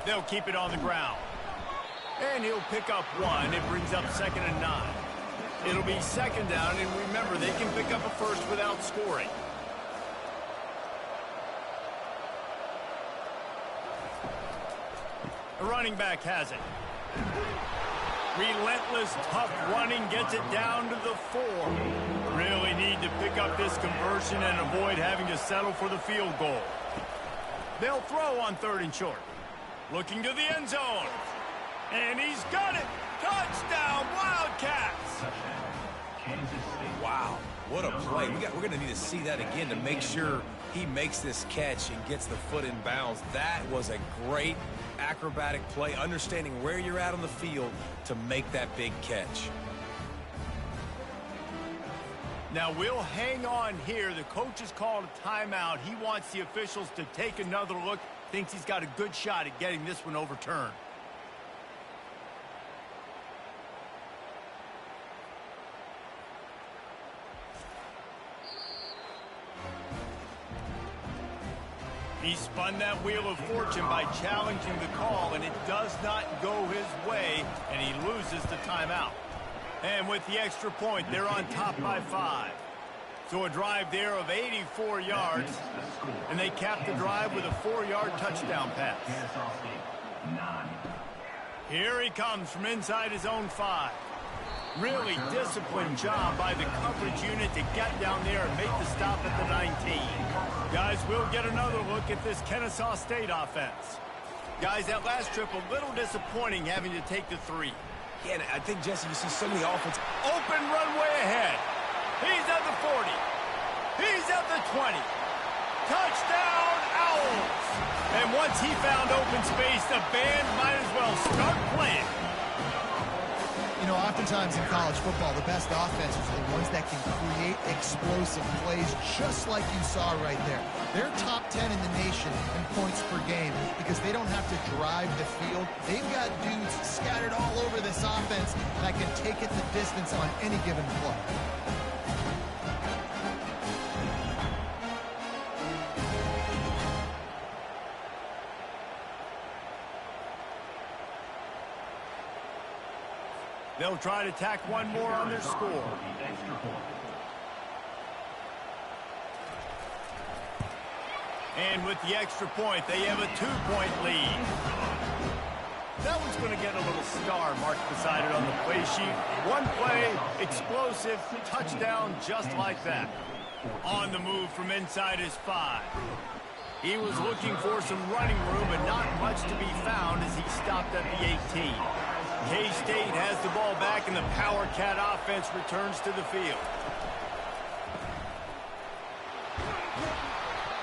They'll keep it on the ground. And he'll pick up 1. It brings up 2nd and 9. It'll be 2nd down, and remember, they can pick up a first without scoring. The running back has it. Relentless, tough running gets it down to the 4. Really need to pick up this conversion and avoid having to settle for the field goal. They'll throw on 3rd and short. Looking to the end zone. And he's got it. Touchdown, Wildcats! Wow, what a play. We're going to need to see that again to make sure he makes this catch and gets the foot in bounds. That was a great acrobatic play, understanding where you're at on the field to make that big catch. Now we'll hang on here. The coach has called a timeout. He wants the officials to take another look. Thinks he's got a good shot at getting this one overturned. He spun that wheel of fortune by challenging the call, and it does not go his way, and he loses the timeout. And with the extra point, they're on top by 5. So a drive there of 84 yards, and they cap the drive with a 4-yard touchdown pass. Here he comes from inside his own 5. Really disciplined job by the coverage unit to get down there and make the stop at the 19. Guys, we'll get another look at this Kennesaw State offense. Guys, that last trip a little disappointing having to take the 3. Yeah, and I think, Jesse, you see so many offense. Open runway ahead. He's at the 40. He's at the 20. Touchdown, Owls! And once he found open space, the band might as well start playing. You know, oftentimes in college football, the best offenses are the ones that can create explosive plays, just like you saw right there. They're top 10 in the nation in points per game because they don't have to drive the field. They've got dudes scattered all over this offense that can take it the distance on any given play. They'll try to tack one more on their score. And with the extra point, they have a 2-point lead. That one's going to get a little star marked beside it on the play sheet. One play, explosive, touchdown just like that. On the move from inside his 5. He was looking for some running room, but not much to be found as he stopped at the 18. K-State has the ball back, and the Power Cat offense returns to the field.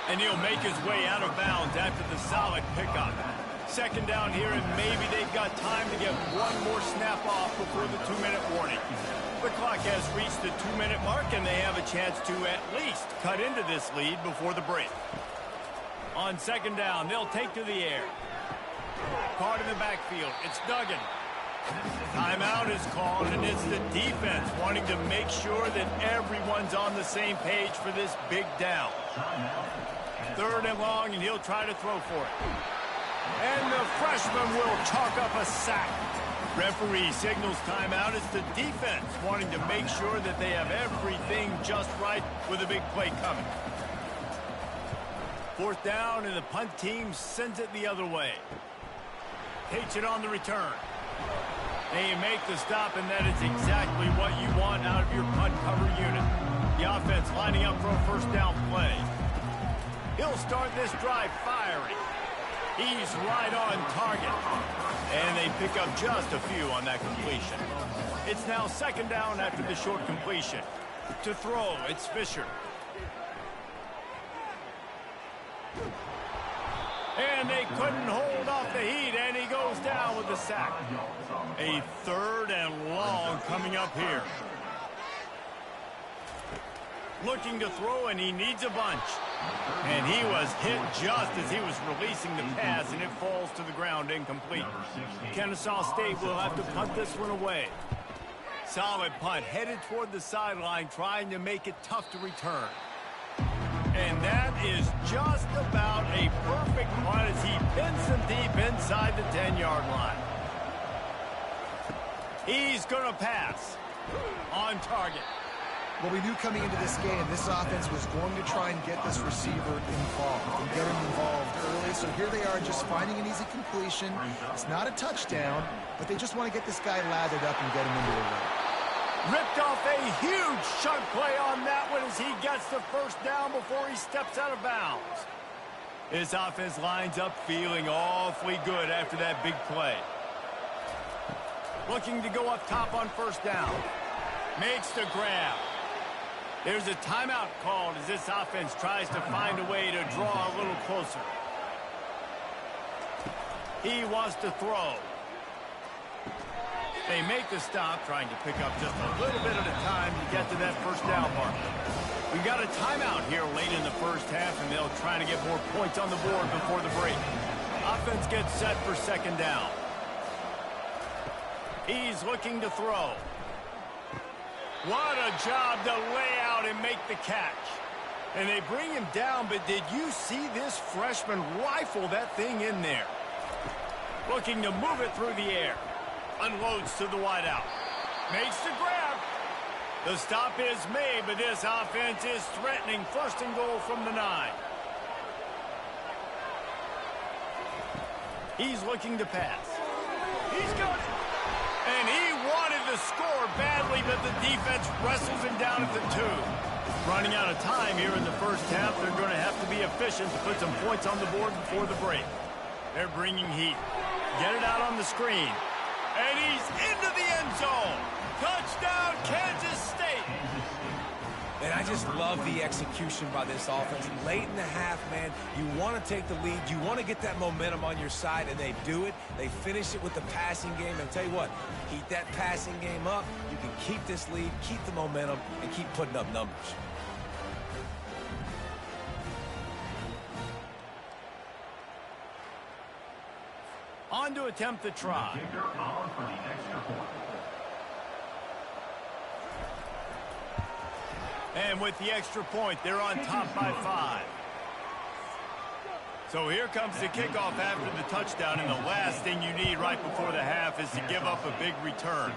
And he'll make his way out of bounds after the solid pickup. 2nd down here, and maybe they've got time to get one more snap off before the 2-minute warning. The clock has reached the 2-minute mark, and they have a chance to at least cut into this lead before the break. On 2nd down, they'll take to the air. Caught in the backfield. It's Duggan. Timeout is called, and it's the defense wanting to make sure that everyone's on the same page for this big down. 3rd and long, and he'll try to throw for it. And the freshman will chalk up a sack. Referee signals timeout. It's the defense wanting to make sure that they have everything just right with a big play coming. 4th down, and the punt team sends it the other way. Takes it on the return. They make the stop, and that is exactly what you want out of your punt cover unit. The offense lining up for a 1st down play. He'll start this drive firing. He's right on target. And they pick up just a few on that completion. It's now 2nd down after the short completion. To throw, it's Fisher. And they couldn't hold off the heat, and he goes down with the sack. A 3rd and long coming up here. Looking to throw, and he needs a bunch. And he was hit just as he was releasing the pass, and it falls to the ground incomplete. Kennesaw State will have to punt this one away. Solid punt, headed toward the sideline, trying to make it tough to return. And that is just about a perfect punt as he pins them deep inside the 10-yard line. He's going to pass. On target. Well, we knew coming into this game, this offense was going to try and get this receiver involved and get him involved early. So here they are just finding an easy completion. It's not a touchdown, but they just want to get this guy lathered up and get him into the run. Ripped off a huge chunk play on that one as he gets the 1st down before he steps out of bounds. His offense lines up feeling awfully good after that big play. Looking to go up top on 1st down. Makes the grab. There's a timeout called as this offense tries to find a way to draw a little closer. He wants to throw. They make the stop, trying to pick up just a little bit at a time to get to that 1st down mark. We've got a timeout here late in the 1st half, and they'll try to get more points on the board before the break. Offense gets set for 2nd down. He's looking to throw. What a job to lay out and make the catch. And they bring him down, but did you see this freshman rifle that thing in there? Looking to move it through the air. Unloads to the wideout. Makes the grab. The stop is made, but this offense is threatening 1st and goal from the 9. He's looking to pass. He's got it. And he wanted to score badly, but the defense wrestles him down at the 2. Running out of time here in the 1st half, they're going to have to be efficient to put some points on the board before the break. They're bringing heat. Get it out on the screen. And he's into the end zone. Touchdown, Kansas State. And I just love the execution by this offense. Late in the half, man, you want to take the lead. You want to get that momentum on your side, and they do it. They finish it with the passing game. And I'll tell you what, keep that passing game up. You can keep this lead, keep the momentum, and keep putting up numbers. On to attempt the try. Kicker on for the extra point. And with the extra point, they're on top by 5. So here comes the kickoff after the touchdown, and the last thing you need right before the half is to give up a big return.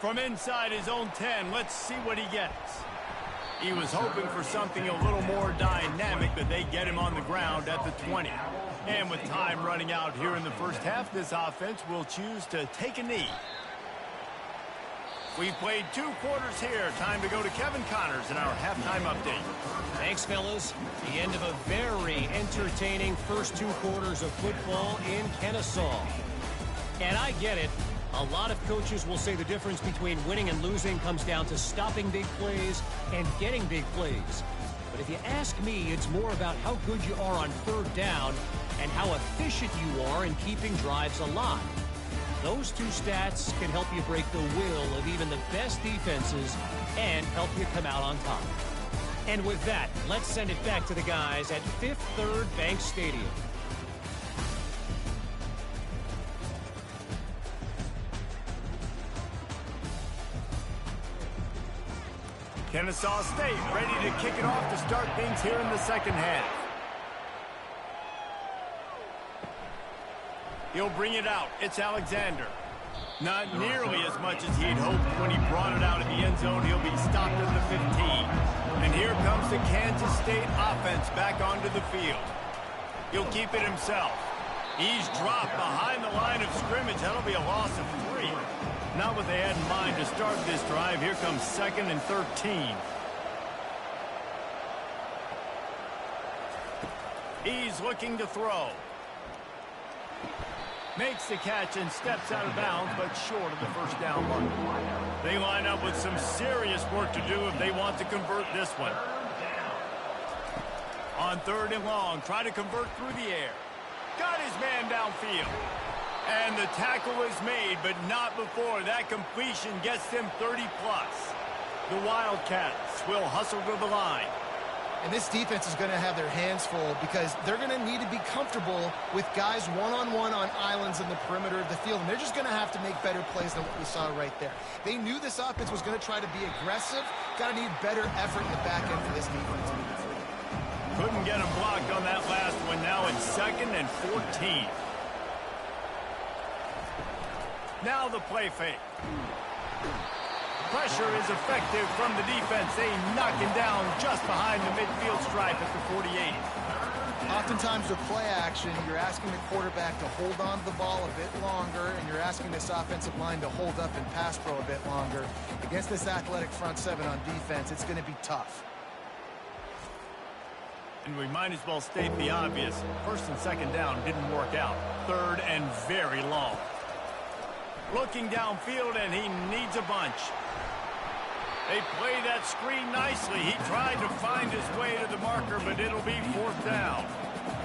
From inside his own 10, let's see what he gets. He was hoping for something a little more dynamic, but they get him on the ground at the 20. And with time running out here in the 1st half, this offense will choose to take a knee. We've played 2 quarters here. Time to go to Kevin Connors in our halftime update. Thanks, fellas. The end of a very entertaining first 2 quarters of football in Kennesaw. And I get it. A lot of coaches will say the difference between winning and losing comes down to stopping big plays and getting big plays. But if you ask me, it's more about how good you are on 3rd down and how efficient you are in keeping drives alive. Those 2 stats can help you break the will of even the best defenses and help you come out on top. And with that, let's send it back to the guys at Fifth Third Bank Stadium. Kennesaw State ready to kick it off to start things here in the second half. He'll bring it out. It's Alexander. Not nearly as much as he'd hoped when he brought it out in the end zone. He'll be stopped at the 15. And here comes the Kansas State offense back onto the field. He'll keep it himself. He's dropped behind the line of scrimmage. That'll be a loss of 3. Not what they had in mind to start this drive. Here comes 2nd and 13. He's looking to throw. Makes the catch and steps out of bounds, but short of the first down mark. They line up with some serious work to do if they want to convert this one. On 3rd and long, try to convert through the air. Got his man downfield. And the tackle is made, but not before that completion gets them 30-plus. The Wildcats will hustle to the line. And this defense is going to have their hands full because they're going to need to be comfortable with guys one-on-one on islands in the perimeter of the field. And they're just going to have to make better plays than what we saw right there. They knew this offense was going to try to be aggressive. Got to need better effort in the back end for this defense. Couldn't get him blocked on that last one. Now it's 2nd and 14. Now the play fake. Pressure is effective from the defense. They knock him down just behind the midfield stripe at the 48. Oftentimes with play action, you're asking the quarterback to hold on to the ball a bit longer, and you're asking this offensive line to hold up and pass pro a bit longer. Against this athletic front seven on defense, it's going to be tough. And we might as well state the obvious. 1st and 2nd down didn't work out. 3rd and very long. Looking downfield, and he needs a bunch. They play that screen nicely. He tried to find his way to the marker, but it'll be 4th down.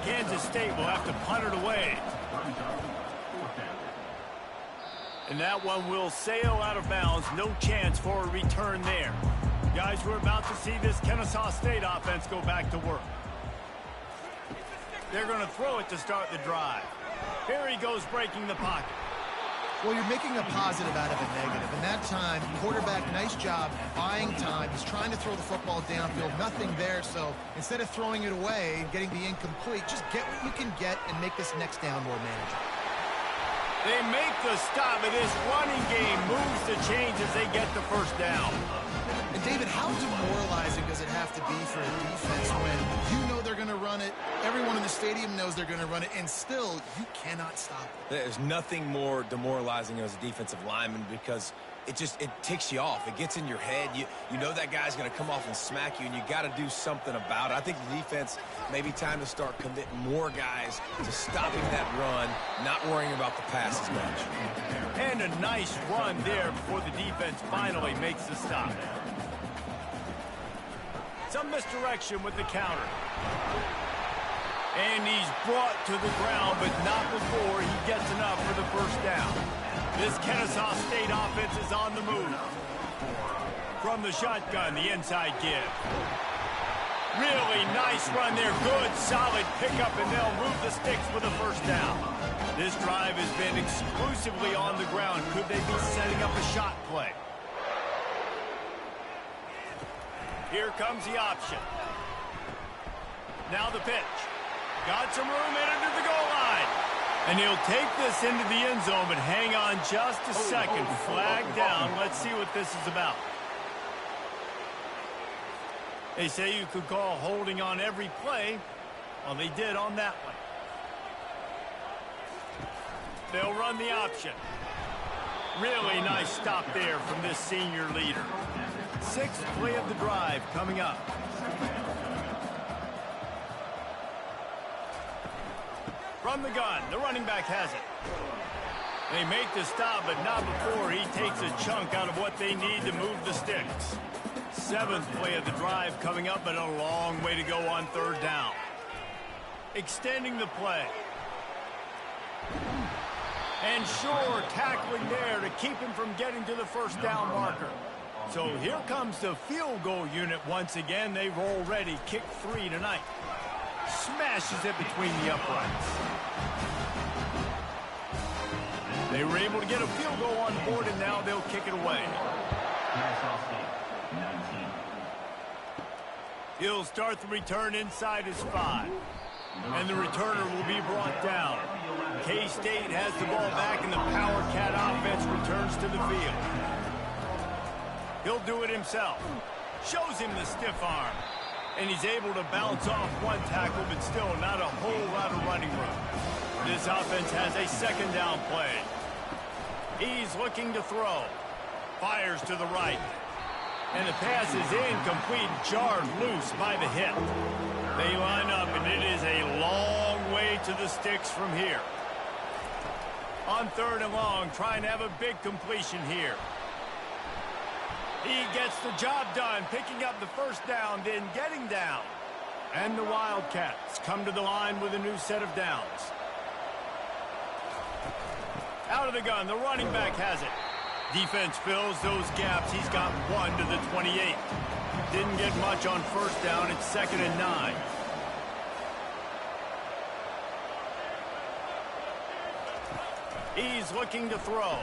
Kansas State will have to punt it away. And that one will sail out of bounds. No chance for a return there. Guys, we're about to see this Kennesaw State offense go back to work. They're going to throw it to start the drive. Here he goes breaking the pocket. Well, you're making a positive out of a negative. And that time, quarterback, nice job buying time. He's trying to throw the football downfield. Nothing there. So instead of throwing it away and getting the incomplete, just get what you can get and make this next down more manageable. They make the stop, and this running game moves the chains as they get the first down. And, David, how demoralizing does it have to be for a defense when you know they're going to run it, everyone in the stadium knows they're going to run it, and still you cannot stop it? There's nothing more demoralizing as a defensive lineman because it ticks you off. It gets in your head. You know that guy's going to come off and smack you, and you got to do something about it. I think the defense may be time to start committing more guys to stopping that run, not worrying about the pass as much. And a nice run there before the defense finally makes the stop. Some misdirection with the counter. And he's brought to the ground, but not before he gets enough for the first down. This Kennesaw State offense is on the move. From the shotgun, the inside give. Really nice run there. Good, solid pickup, and they'll move the sticks with a first down. This drive has been exclusively on the ground. Could they be setting up a shot play? Here comes the option. Now the pitch. Got some room in under the goal line. And he'll take this into the end zone, but hang on just a second. Flag down. Let's see what this is about. They say you could call holding on every play. Well, they did on that one. They'll run the option. Really nice stop there from this senior leader. 6th play of the drive coming up. From the gun, the running back has it. They make the stop, but not before he takes a chunk out of what they need to move the sticks. 7th play of the drive coming up, but a long way to go on 3rd down. Extending the play. And sure, tackling there to keep him from getting to the first down marker. So here comes the field goal unit once again. They've already kicked 3 tonight. Smashes it between the uprights. They were able to get a field goal on board, and now they'll kick it away. Kennesaw State, 19. He'll start the return inside his 5. And the returner will be brought down. K-State has the ball back, and the Power Cat offense returns to the field. He'll do it himself. Shows him the stiff arm. And he's able to bounce off one tackle, but still not a whole lot of running room. This offense has a second down play. He's looking to throw. Fires to the right. And the pass is incomplete, jarred loose by the hip. They line up, and it is a long way to the sticks from here. On 3rd and long, trying to have a big completion here. He gets the job done, picking up the first down, then getting down. And the Wildcats come to the line with a new set of downs. Out of the gun, the running back has it. Defense fills those gaps. He's got 1 to the 28. Didn't get much on first down. It's 2nd and 9. He's looking to throw.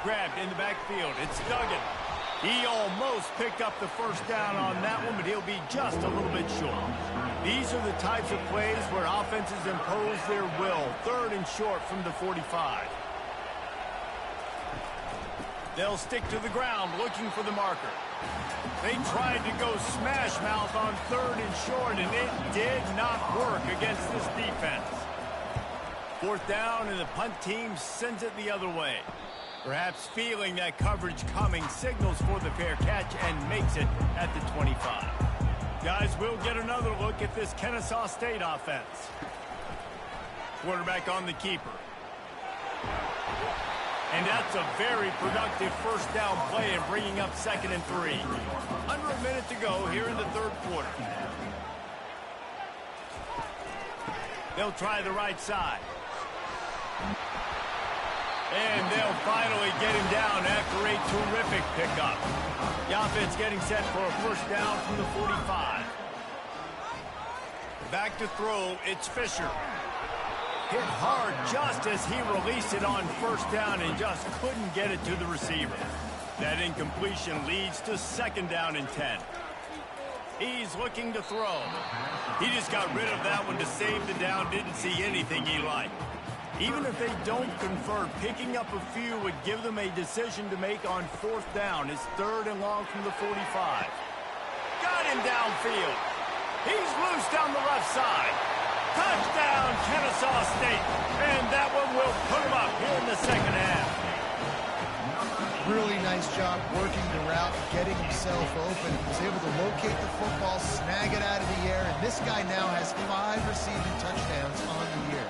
Grabbed in the backfield. It's Duggan. He almost picked up the first down on that one, but he'll be just a little bit short. These are the types of plays where offenses impose their will. 3rd and short from the 45. They'll stick to the ground looking for the marker. They tried to go smash mouth on 3rd and short, and it did not work against this defense. 4th down, and the punt team sends it the other way. Perhaps feeling that coverage coming, signals for the fair catch and makes it at the 25. Guys, we'll get another look at this Kennesaw State offense. Quarterback on the keeper. And that's a very productive first down play and bringing up 2nd and 3. Under a minute to go here in the 3rd quarter. They'll try the right side. And they'll finally get him down after a terrific pickup. The offense getting set for a first down from the 45. Back to throw, it's Fisher. Hit hard just as he released it on first down and just couldn't get it to the receiver. That incompletion leads to 2nd down and 10. He's looking to throw. He just got rid of that one to save the down, didn't see anything he liked. Even if they don't convert, picking up a few would give them a decision to make on 4th down. It's 3rd and long from the 45. Got him downfield. He's loose down the left side. Touchdown, Kennesaw State. And that one will put him up here in the 2nd half. Really nice job working the route, getting himself open. He was able to locate the football, snag it out of the air, and this guy now has 5 receiving touchdowns on the year.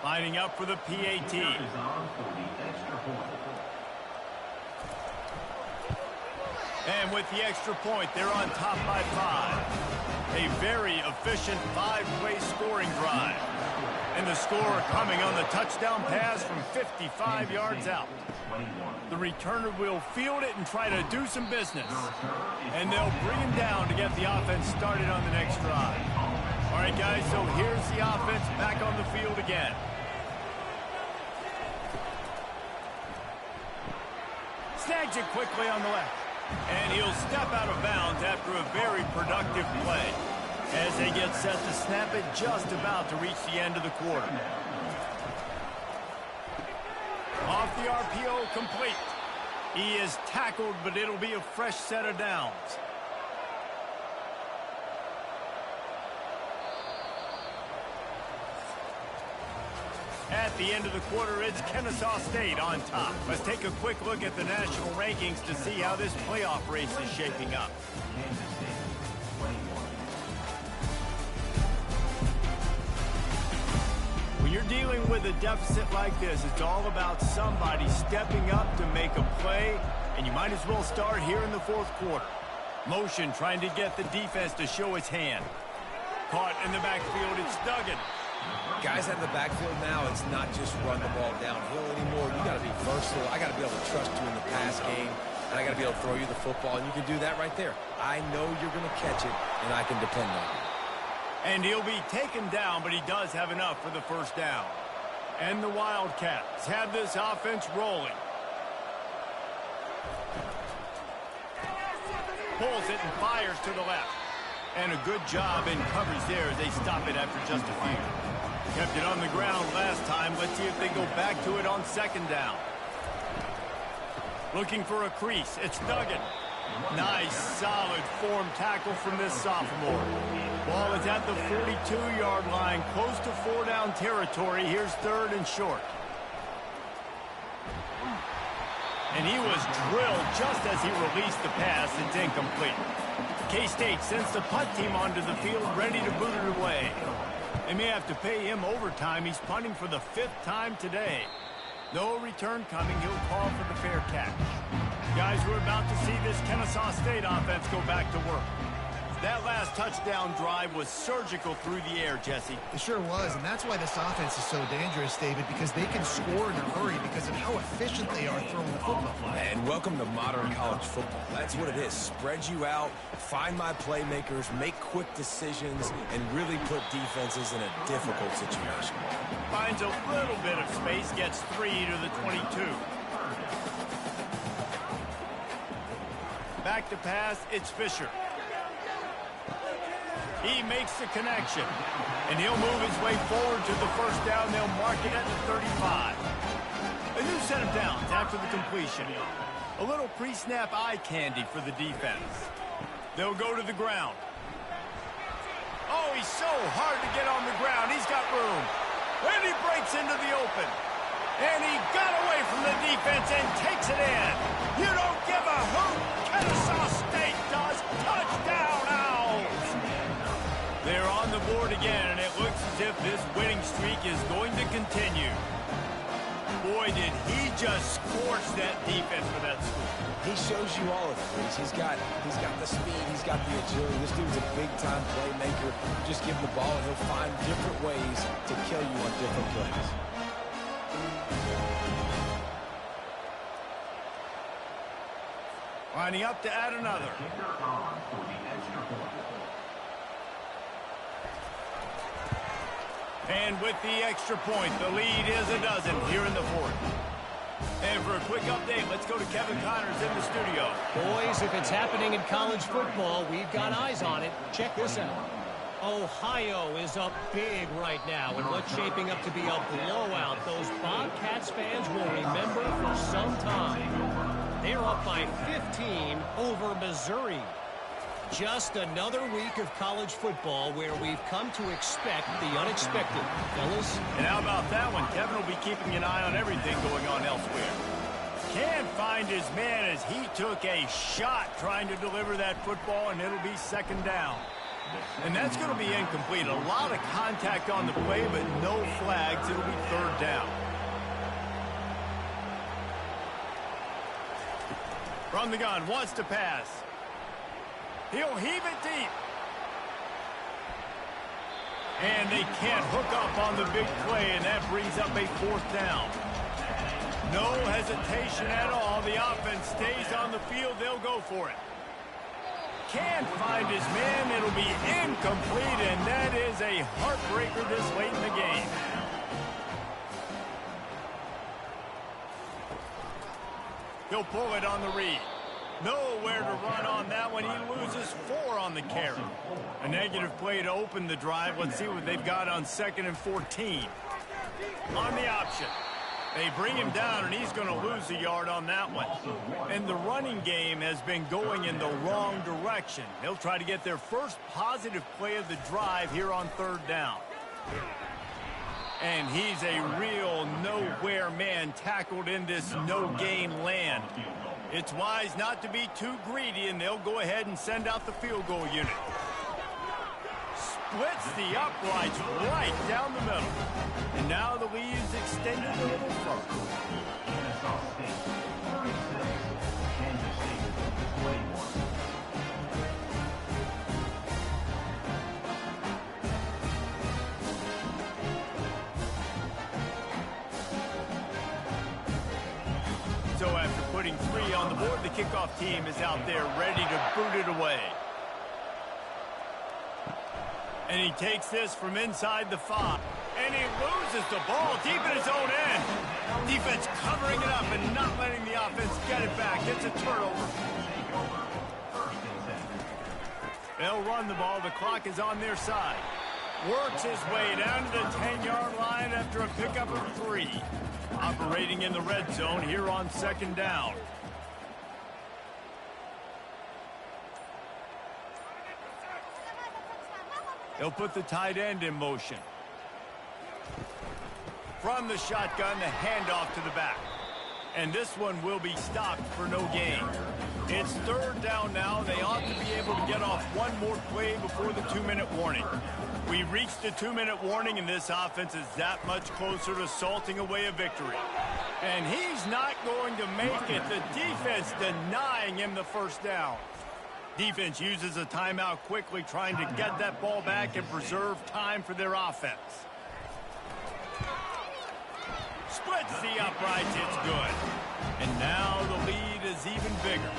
Lining up for the PAT. And with the extra point, they're on top by 5. A very efficient 5-play scoring drive. And the score coming on the touchdown pass from 55 yards out. The returner will field it and try to do some business. And they'll bring him down to get the offense started on the next drive. All right, guys, so here's the offense back on the field again. Snags it quickly on the left. And he'll step out of bounds after a very productive play. As they get set to snap it, just about to reach the end of the quarter. Off the RPO, complete. He is tackled, but it'll be a fresh set of downs. At the end of the quarter, it's Kennesaw State on top. Let's take a quick look at the national rankings to see how this playoff race is shaping up. When you're dealing with a deficit like this, it's all about somebody stepping up to make a play, and you might as well start here in the 4th quarter. Motion trying to get the defense to show its hand. Caught in the backfield, it's Duggan. Guys out of the backfield now, it's not just run the ball downhill anymore. You got to be versatile. I got to be able to trust you in the pass game. and I got to be able to throw you the football, and you can do that right there. I know you're going to catch it, and I can depend on you. And he'll be taken down, but he does have enough for the first down. And the Wildcats have this offense rolling. Pulls it and fires to the left. And a good job in coverage there as they stop it after just a few. Kept it on the ground last time. Let's see if they go back to it on second down. Looking for a crease. It's Duggan. Nice, solid form tackle from this sophomore. Ball is at the 42-yard line, close to 4-down territory. Here's third and short. And he was drilled just as he released the pass. It's incomplete. K-State sends the punt team onto the field, ready to boot it away. They may have to pay him overtime. He's punting for the 5th time today. No return coming. He'll call for the fair catch. Guys, we're about to see this Kennesaw State offense go back to work. That last touchdown drive was surgical through the air, Jesse. It sure was, and that's why this offense is so dangerous, David, because they can score in a hurry because of how efficient they are throwing the football. And welcome to modern college football. That's what it is. Spread you out, find my playmakers, make quick decisions, and really put defenses in a difficult situation. Finds a little bit of space, gets 3 to the 22. Back to pass, it's Fisher. He makes the connection, and he'll move his way forward to the first down. They'll mark it at the 35. A new set of downs after the completion. A little pre-snap eye candy for the defense. They'll go to the ground. Oh, he's so hard to get on the ground. He's got room. And he breaks into the open. And he got away from the defense and takes it in. You don't give a hoot. Kennesaw State does. Touchdown, Owls. They're on the board again, and it looks as if this winning streak is going to continue. Boy, did he just scorch that defense for that school. He shows you all of it. He's got the speed, he's got the agility. This dude's a big-time playmaker. Just give him the ball, and he'll find different ways to kill you on different plays. Lining up to add another. And with the extra point, the lead is a dozen here in the 4th. And for a quick update, let's go to Kevin Connors in the studio. Boys, if it's happening in college football, we've got eyes on it. Check this out. Ohio is up big right now in what's shaping up to be a blowout those Bobcats fans will remember for some time. They're up by 15 over Missouri. Just another week of college football where we've come to expect the unexpected. Fellas? And how about that one? Kevin will be keeping an eye on everything going on elsewhere. Can't find his man as he took a shot trying to deliver that football, and it'll be second down. And that's going to be incomplete. A lot of contact on the play, but no flags. It'll be third down. From the gun, wants to pass. He'll heave it deep. And they can't hook up on the big play, and that brings up a 4th down. No hesitation at all. The offense stays on the field. They'll go for it. Can't find his man. It'll be incomplete, and that is a heartbreaker this late in the game. He'll pull it on the read. Nowhere to run on that one. He loses 4 on the carry. A negative play to open the drive. Let's see what they've got on 2nd and 14. On the option. They bring him down, and he's going to lose a yard on that one. And the running game has been going in the wrong direction. They'll try to get their first positive play of the drive here on 3rd down. And he's a real nowhere man tackled in this no-gain land. It's wise not to be too greedy, and they'll go ahead and send out the field goal unit. Splits the uprights right down the middle. And now the lead is extended a little further. Kennesaw State 36, Kansas State 21. So after putting putting 3 on the board. The kickoff team is out there ready to boot it away. And he takes this from inside the 5. And he loses the ball deep in his own end. Defense covering it up and not letting the offense get it back. It's a turnover. They'll run the ball. The clock is on their side. Works his way down to the 10-yard line after a pickup of 3. Operating in the red zone here on 2nd down. They'll put the tight end in motion. From the shotgun, the handoff to the back. And this one will be stopped for no gain. It's 3rd down now. They ought to be able to get off one more play before the 2-minute warning. We reached the 2-minute warning, and this offense is that much closer to salting away a victory. And he's not going to make it. The defense denying him the 1st down. Defense uses a timeout quickly, trying to get that ball back and preserve time for their offense. Splits the uprights, it's good. And now the lead is even bigger.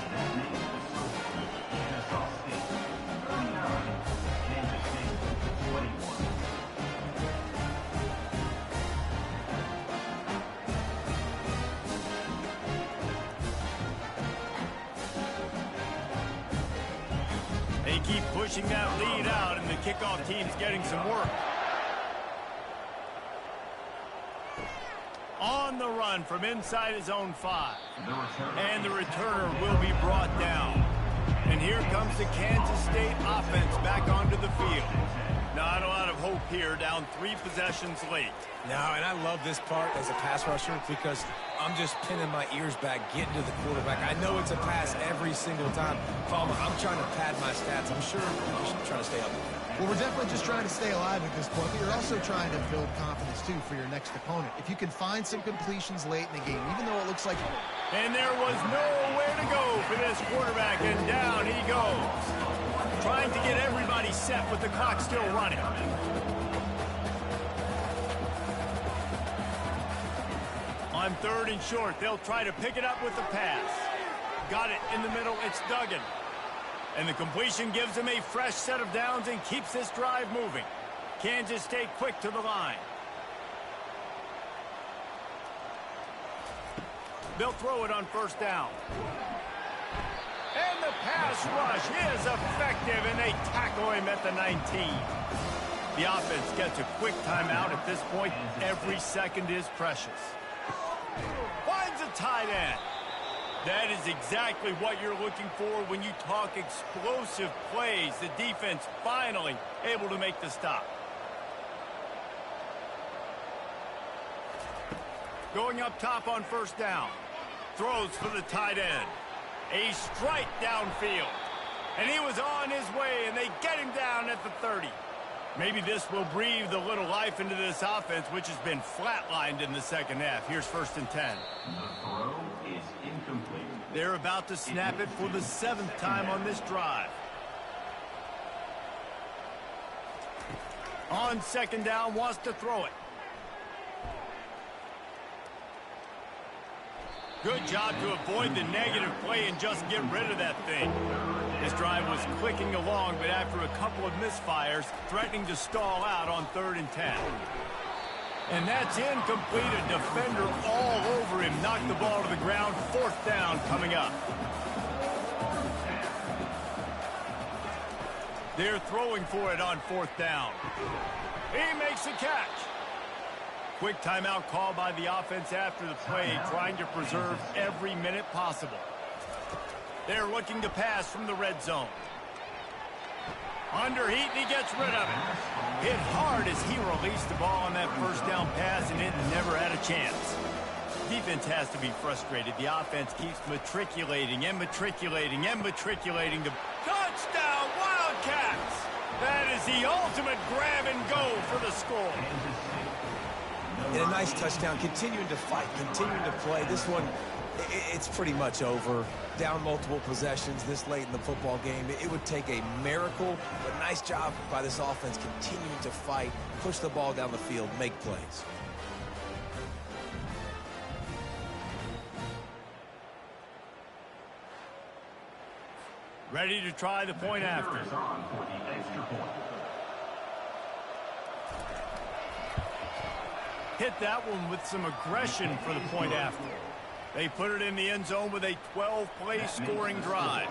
They keep pushing that lead out, and the kickoff team's getting some work. On the run from inside his own 5. And the returner will be brought down. And here comes the Kansas State offense back onto the field. Not a lot of hope here, down 3 possessions late. Now, and I love this part as a pass rusher because I'm just pinning my ears back, getting to the quarterback. I know it's a pass every single time. Palmer, I'm trying to pad my stats. I'm sure you're just trying to stay up. Well, we're definitely just trying to stay alive at this point, but you're also trying to build confidence, too, for your next opponent. If you can find some completions late in the game, even though it looks like... And there was nowhere to go for this quarterback, and down he goes. Trying to get everybody set with the clock still running. On 3rd and short, they'll try to pick it up with the pass. Got it in the middle, it's Duggan. And the completion gives him a fresh set of downs and keeps this drive moving. Kansas State quick to the line. They'll throw it on 1st down. And the pass rush is effective, and they tackle him at the 19. The offense gets a quick timeout at this point. Every second is precious. Finds a tight end. That is exactly what you're looking for when you talk explosive plays. The defense finally able to make the stop. Going up top on 1st down. Throws for the tight end. A strike downfield. And he was on his way, and they get him down at the 30. Maybe this will breathe a little life into this offense, which has been flatlined in the 2nd half. Here's 1st and 10. The throw is incomplete. They're about to snap it for the 7th time on this drive. On 2nd down, wants to throw it. Good job to avoid the negative play and just get rid of that thing. This drive was clicking along, but after a couple of misfires, threatening to stall out on 3rd and 10. And that's incomplete. A defender all over him. Knocked the ball to the ground. 4th down coming up. They're throwing for it on 4th down. He makes a catch. Quick timeout call by the offense after the play, trying to preserve every minute possible. They're looking to pass from the red zone. Under heat, and he gets rid of it. Hit hard as he released the ball on that 1st down pass, and it never had a chance. Defense has to be frustrated. The offense keeps matriculating and matriculating and matriculating. The touchdown, Wildcats! That is the ultimate grab and go for the score. And a nice touchdown, continuing to fight, continuing to play. This one, it's pretty much over. Down multiple possessions this late in the football game. It would take a miracle, but nice job by this offense continuing to fight, push the ball down the field, make plays. Ready to try the point after. Is on for the extra point. Hit that one with some aggression for the point after. They put it in the end zone with a 12-play scoring drive.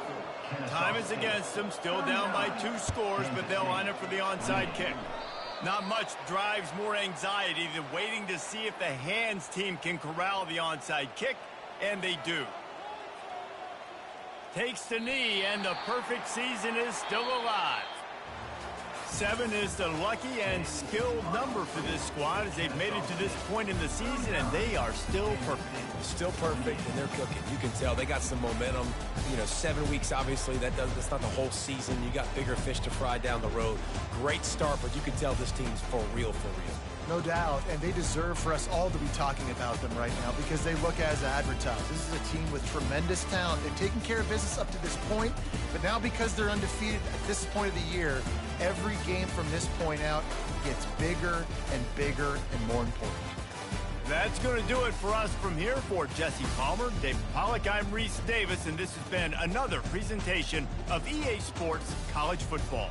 Time is against them, still down by 2 scores, but they'll line up for the onside kick. Not much drives more anxiety than waiting to see if the hands team can corral the onside kick, and they do. Takes the knee, and the perfect season is still alive. 7 is the lucky and skilled number for this squad as they've made it to this point in the season, and they are still perfect. Still perfect, and they're cooking. You can tell they got some momentum. 7 weeks, obviously, that's not the whole season. You got bigger fish to fry down the road. Great start, but you can tell this team's for real, for real. No doubt, and they deserve for us all to be talking about them right now because they look as advertised. This is a team with tremendous talent. They've taken care of business up to this point, but now because they're undefeated at this point of the year, every game from this point out gets bigger and bigger and more important. That's going to do it for us from here. For Jesse Palmer, David Pollack, I'm Reese Davis, and this has been another presentation of EA Sports College Football.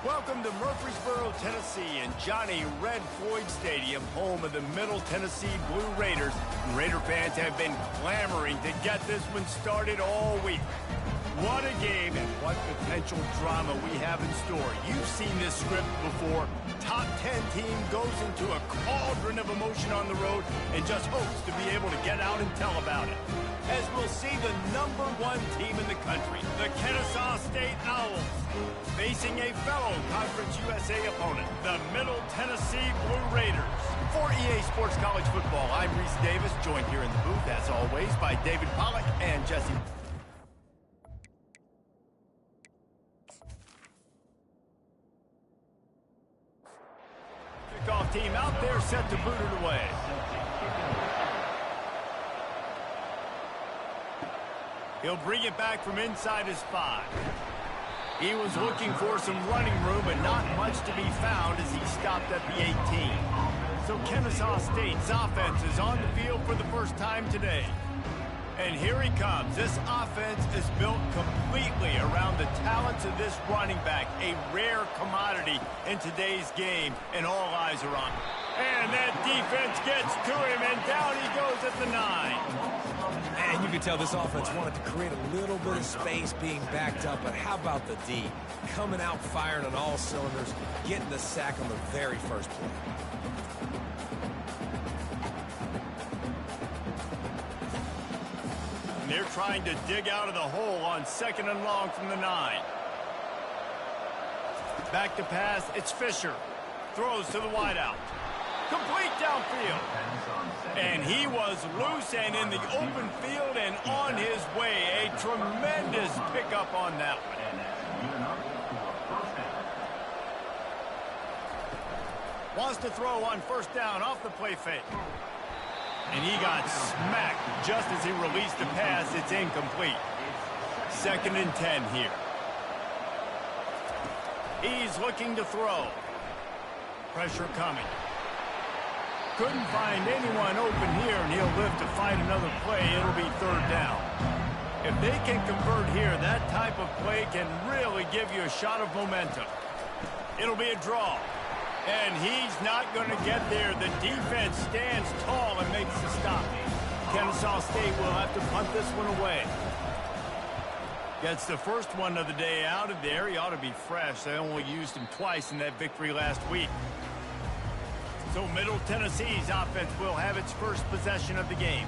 Welcome to Murfreesboro, Tennessee, and Johnny Red Floyd Stadium, home of the Middle Tennessee Blue Raiders. Raider fans have been clamoring to get this one started all week. What a game and what potential drama we have in store. You've seen this script before. Top 10 team goes into a cauldron of emotion on the road and just hopes to be able to get out and tell about it. As we'll see the #1 team in the country, the Kennesaw State Owls, facing a fellow Conference USA opponent, the Middle Tennessee Blue Raiders. For EA Sports College Football, I'm Reese Davis, joined here in the booth, as always, by David Pollack and Jesse. Kickoff team out there set to boot it away. He'll bring it back from inside his 5. He was looking for some running room, but not much to be found as he stopped at the 18. So Kennesaw State's offense is on the field for the first time today. And here he comes. This offense is built completely around the talents of this running back, a rare commodity in today's game, and all eyes are on him. And that defense gets to him, and down he goes at the 9. And you can tell this offense wanted to create a little bit of space being backed up, but how about the D? Coming out firing on all cylinders, getting the sack on the very first play. And they're trying to dig out of the hole on 2nd and long from the 9. Back to pass, it's Fisher. Throws to the wideout. Complete downfield. And he was loose and in the open field and on his way. A tremendous pickup on that one. Wants to throw on 1st down off the play fake. And he got smacked just as he released the pass. It's incomplete. 2nd and 10 here. He's looking to throw. Pressure coming. Couldn't find anyone open here, and he'll live to find another play. It'll be 3rd down. If they can convert here, that type of play can really give you a shot of momentum. It'll be a draw. And he's not going to get there. The defense stands tall and makes the stop. Kennesaw State will have to punt this one away. Gets the first one of the day out of there. He ought to be fresh. They only used him twice in that victory last week. So Middle Tennessee's offense will have its first possession of the game.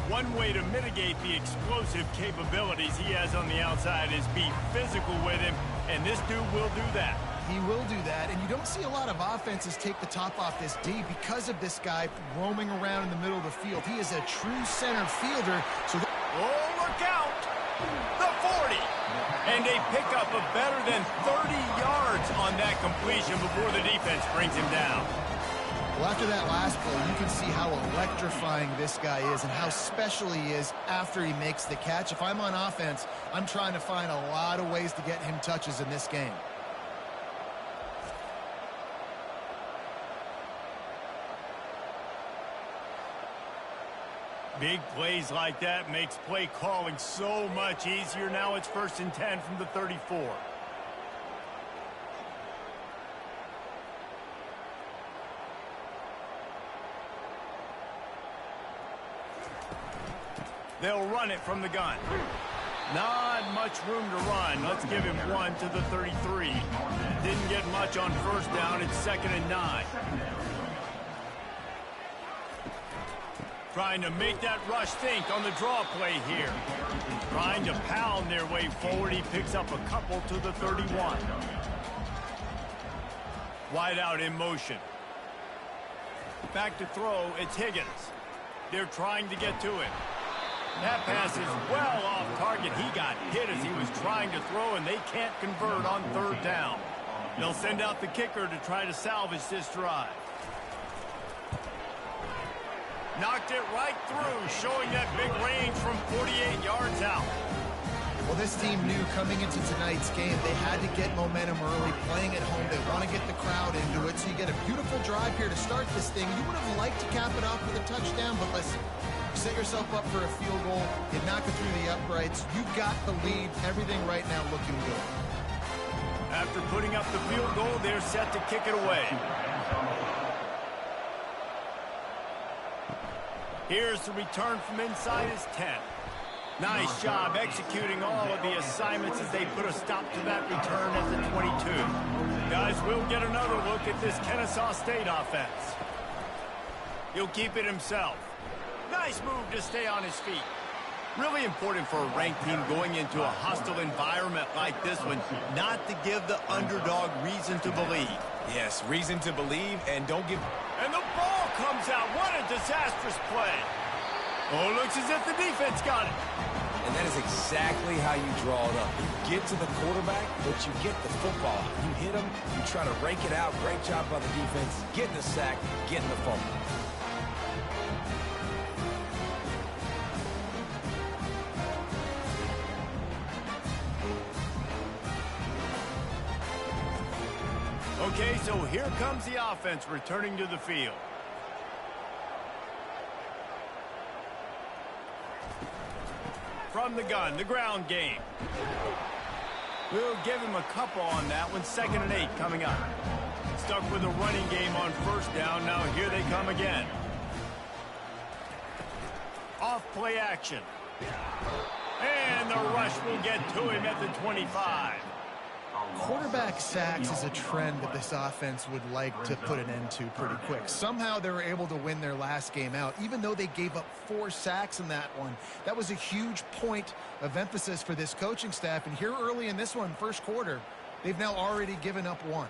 One way to mitigate the explosive capabilities he has on the outside is be physical with him, and this dude will do that. He will do that, and you don't see a lot of offenses take the top off this D because of this guy roaming around in the middle of the field. He is a true center fielder. So oh, look out! The 40! And a pickup of better than 30 yards on that completion before the defense brings him down. Well, after that last play, you can see how electrifying this guy is and how special he is after he makes the catch. If I'm on offense, I'm trying to find a lot of ways to get him touches in this game. Big plays like that makes play calling so much easier. Now it's 1st and 10 from the 34. They'll run it from the gun. Not much room to run. Let's give him one to the 33. Didn't get much on 1st down. It's 2nd and 9. Trying to make that rush think on the draw play here. Trying to pound their way forward. He picks up a couple to the 31. Wide out in motion. Back to throw. It's Higgins. They're trying to get to it. That pass is well off target. He got hit as he was trying to throw, and they can't convert on 3rd down. They'll send out the kicker to try to salvage this drive. Knocked it right through, showing that big range from 48 yards out. Well, this team knew coming into tonight's game they had to get momentum early, playing at home. They want to get the crowd into it, so you get a beautiful drive here to start this thing. You would have liked to cap it off with a touchdown, but listen, set yourself up for a field goal. You knock it through the uprights. You got the lead. Everything right now looking good. After putting up the field goal, they're set to kick it away. Here's the return from inside his 10. Nice job executing all of the assignments as they put a stop to that return at the 22. Guys, we'll get another look at this Kennesaw State offense. He'll keep it himself. Nice move to stay on his feet. Really important for a ranked team going into a hostile environment like this one, not to give the underdog reason to believe. Yes, reason to believe, and don't give... And the ball comes out. What a disastrous play. Oh, looks as if the defense got it. And that is exactly how you draw it up. You get to the quarterback, but you get the football out. You hit him, you try to rake it out. Great job by the defense. Getting the sack, getting the fumble. Okay, so here comes the offense returning to the field. From the gun, the ground game. We'll give him a couple on that one. 2nd and 8 coming up. Stuck with a running game on first down. Now here they come again. Off play action. And the rush will get to him at the 25. Quarterback sacks is a trend that this offense would like to put an end to pretty quick. Somehow they were able to win their last game out, even though they gave up 4 sacks in that one. That was a huge point of emphasis for this coaching staff. And here early in this one, first quarter, they've now already given up 1.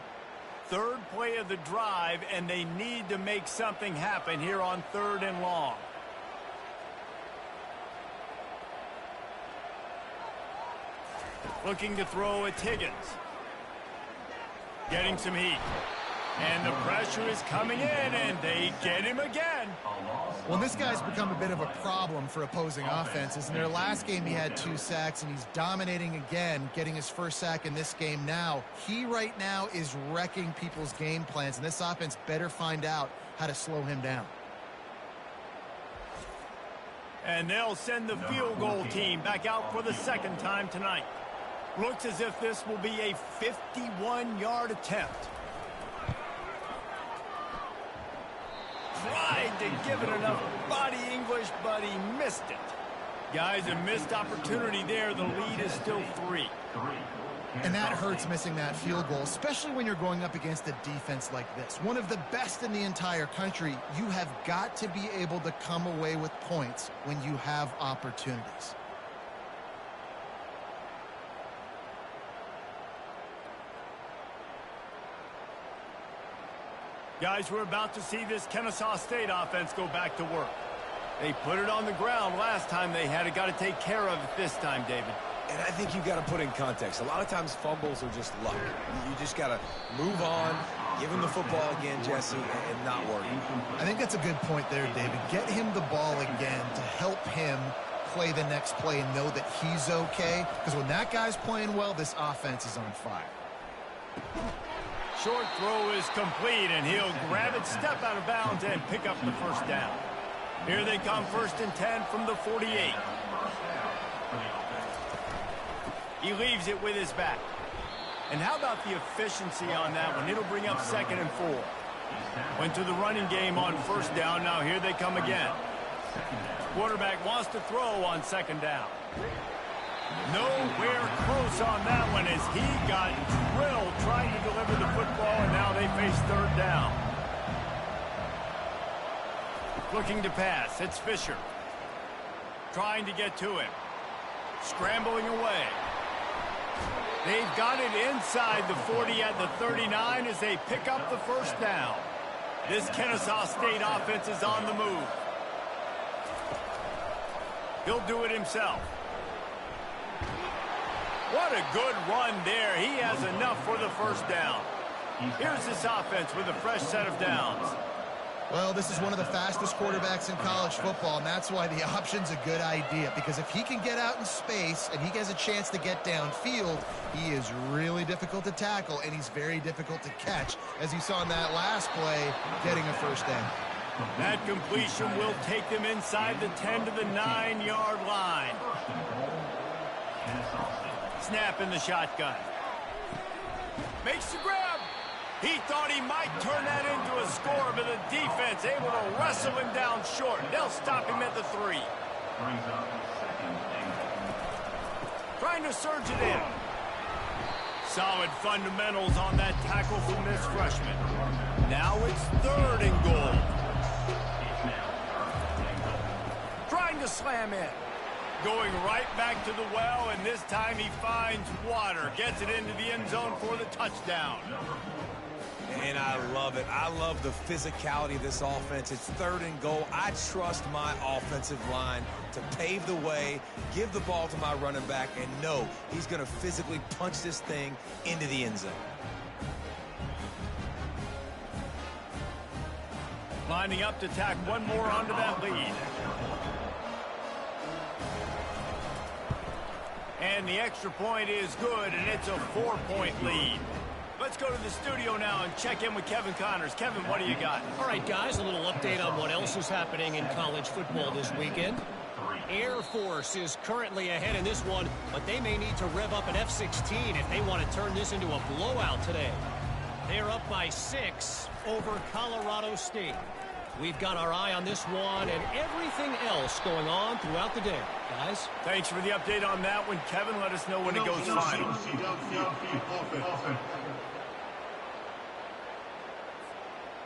3rd play of the drive, and they need to make something happen here on 3rd and long. Looking to throw at Higgins. Getting some heat. And the pressure is coming in, and they get him again. Well, this guy's become a bit of a problem for opposing offenses. In their last game, he had 2 sacks, and he's dominating again, getting his first sack in this game now. He right now is wrecking people's game plans, and this offense better find out how to slow him down. And they'll send the field goal team back out for the 2nd time tonight. Looks as if this will be a 51-yard attempt. Tried to give it enough body English, but he missed it. Guys, a missed opportunity there. The lead is still 3. And that hurts, missing that field goal, especially when you're going up against a defense like this. One of the best in the entire country. You have got to be able to come away with points when you have opportunities. Guys, we're about to see this Kennesaw State offense go back to work. They put it on the ground last time they had it. Got to take care of it this time, David. And I think you've got to put in context. A lot of times fumbles are just luck. You just got to move on, give him the football again, Jesse, and not worry. I think that's a good point there, David. Get him the ball again to help him play the next play and know that he's okay. Because when that guy's playing well, this offense is on fire. Short throw is complete, and he'll grab it, step out of bounds, and pick up the first down. Here they come, 1st and 10 from the 48. He leaves it with his back. And how about the efficiency on that one? It'll bring up 2nd and 4. Went to the running game on 1st down. Now here they come again. Quarterback wants to throw on 2nd down. Nowhere close on that one as he got drilled trying to deliver the football, and now they face 3rd down. Looking to pass. It's Fisher. Trying to get to him. Scrambling away. They've got it inside the 40 at the 39 as they pick up the 1st down. This Kennesaw State offense is on the move. He'll do it himself. What a good run there. He has enough for the 1st down. Here's this offense with a fresh set of downs. Well, this is one of the fastest quarterbacks in college football, and that's why the option's a good idea. Because if he can get out in space and he has a chance to get downfield, he is really difficult to tackle, and he's very difficult to catch, as you saw in that last play, getting a 1st down. That completion will take them inside the 10 to the 9-yard line. Snap in the shotgun. Makes the grab. He thought he might turn that into a score, but the defense able to wrestle him down short. They'll stop him at the 3. Brings up second and goal. Trying to surge it in. Solid fundamentals on that tackle from this freshman. Now it's 3rd and goal. It's now 3rd and goal. Trying to slam in. Going right back to the well, and this time he finds water. Gets it into the end zone for the touchdown. And I love it. I love the physicality of this offense. It's 3rd and goal. I trust my offensive line to pave the way, give the ball to my running back, and know he's going to physically punch this thing into the end zone. Lining up to tack one more onto that lead. And the extra point is good, and it's a 4-point lead. Let's go to the studio now and check in with Kevin Connors. Kevin, what do you got? All right, guys, a little update on what else is happening in college football this weekend. Air Force is currently ahead in this one, but they may need to rev up an F-16 if they want to turn this into a blowout today. They're up by 6 over Colorado State. We've got our eye on this one and everything else going on throughout the day. Guys? Thanks for the update on that one, Kevin. Let us know when it goes final.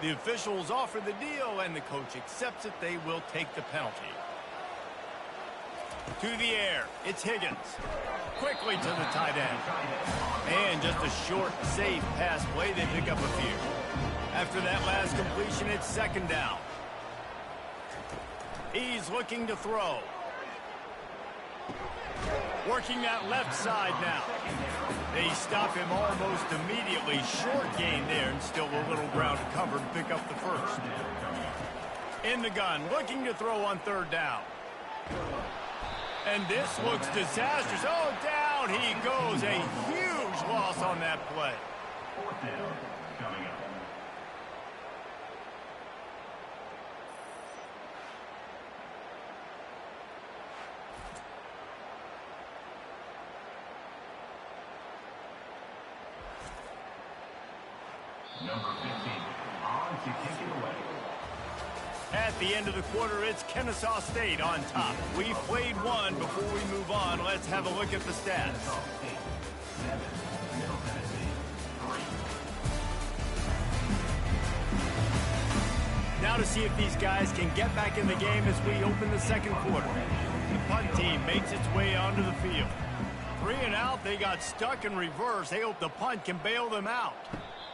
The officials offer the deal, and the coach accepts it. They will take the penalty. To the air, it's Higgins. Quickly to the tight end. And just a short, safe pass play. They pick up a few. After that last completion, it's 2nd down. He's looking to throw. Working that left side now. They stop him almost immediately. Short gain there, and still a little ground to cover to pick up the 1st. In the gun, looking to throw on 3rd down. And this looks disastrous. Oh, down he goes. A huge loss on that play. 4th down coming up. Number 15 on to kick it away. At the end of the quarter, it's Kennesaw State on top. We've played one. Before we move on, let's have a look at the stats. Kennesaw State 7, Middle Tennessee 3. Now to see if these guys can get back in the game as we open the 2nd quarter. The punt team makes its way onto the field. 3 and out, they got stuck in reverse. They hope the punt can bail them out.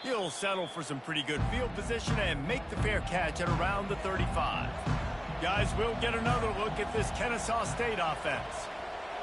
He'll settle for some pretty good field position and make the fair catch at around the 35. Guys, we'll get another look at this Kennesaw State offense.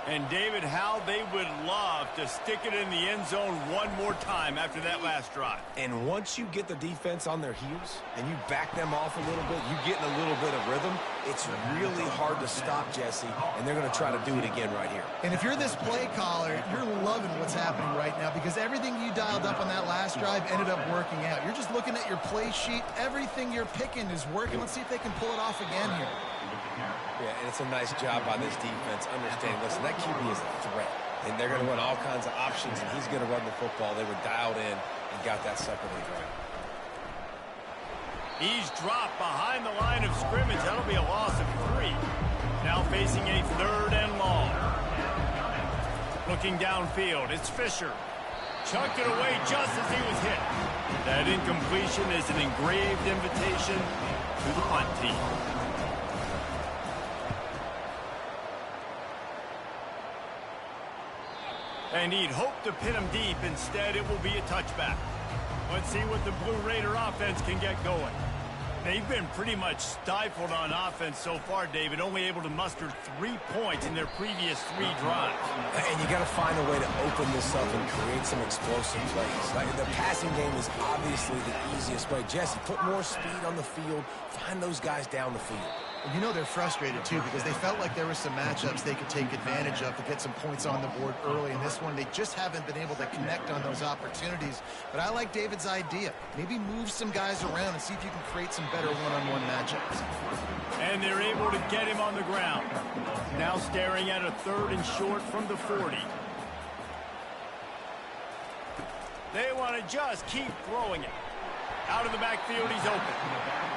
And David, how they would love to stick it in the end zone one more time after that last drive. And once you get the defense on their heels and you back them off a little bit, you get in a little bit of rhythm, it's really hard to stop, Jesse, and they're going to try to do it again right here. And if you're this play caller, you're loving what's happening right now because everything you dialed up on that last drive ended up working out. You're just looking at your play sheet. Everything you're picking is working. Let's see if they can pull it off again here. Yeah, and it's a nice job by this defense understanding, listen, that QB is a threat, and they're going to run all kinds of options, and he's going to run the football. They were dialed in and got that sucker they drive. He's dropped behind the line of scrimmage. That'll be a loss of 3. Now facing a 3rd and long. Looking downfield, it's Fisher. Chucked it away just as he was hit. That incompletion is an engraved invitation to the punt team. And he'd hoped to pin him deep. Instead, it will be a touchback. Let's see what the Blue Raider offense can get going. They've been pretty much stifled on offense so far, David, only able to muster 3 points in their previous 3 drives. And you got to find a way to open this up and create some explosive plays. Like the passing game is obviously the easiest way. Jesse, put more speed on the field. Find those guys down the field. And you know they're frustrated, too, because they felt like there were some matchups they could take advantage of to get some points on the board early. In this one, they just haven't been able to connect on those opportunities. But I like David's idea. Maybe move some guys around and see if you can create some better one-on-one matchups. And they're able to get him on the ground. Now staring at a 3rd and short from the 40. They want to just keep throwing it. Out of the backfield, he's open.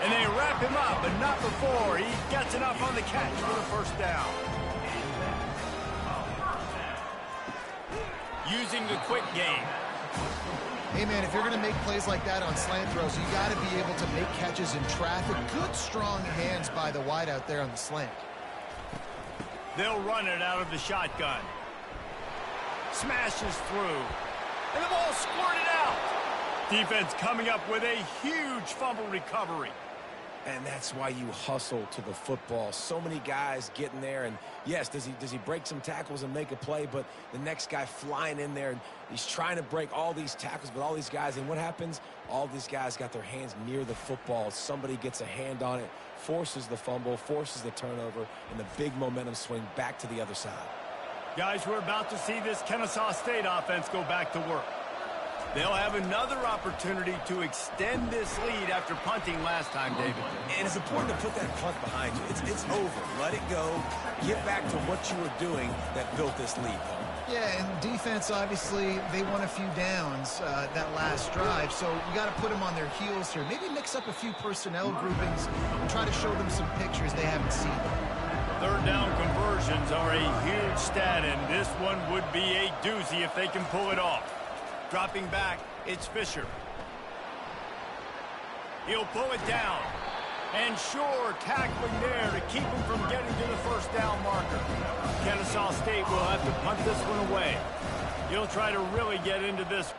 And they wrap him up, but not before he gets enough on the catch for the first down. Using the quick game. Hey, man, if you're going to make plays like that on slant throws, you got to be able to make catches in traffic. Good, strong hands by the wide out there on the slant. They'll run it out of the shotgun. Smashes through. And the ball squirted out. Defense coming up with a huge fumble recovery. And that's why you hustle to the football. So many guys getting there, and yes, does he break some tackles and make a play, but the next guy flying in there, and he's trying to break all these tackles with all these guys, and what happens? All these guys got their hands near the football. Somebody gets a hand on it, forces the fumble, forces the turnover, and the big momentum swing back to the other side. Guys, we're about to see this Kennesaw State offense go back to work. They'll have another opportunity to extend this lead after punting last time, David. And it's important to put that punt behind you. It's over. Let it go. Get back to what you were doing that built this lead, Paul. Yeah, and defense, obviously, they won a few downs that last drive, so you got to put them on their heels here. Maybe mix up a few personnel groupings and try to show them some pictures they haven't seen. Third down conversions are a huge stat, and this one would be a doozy if they can pull it off. Dropping back, it's Fisher. He'll pull it down. And sure, tackling there to keep him from getting to the first down marker. Kennesaw State will have to punt this one away. He'll try to really get into this.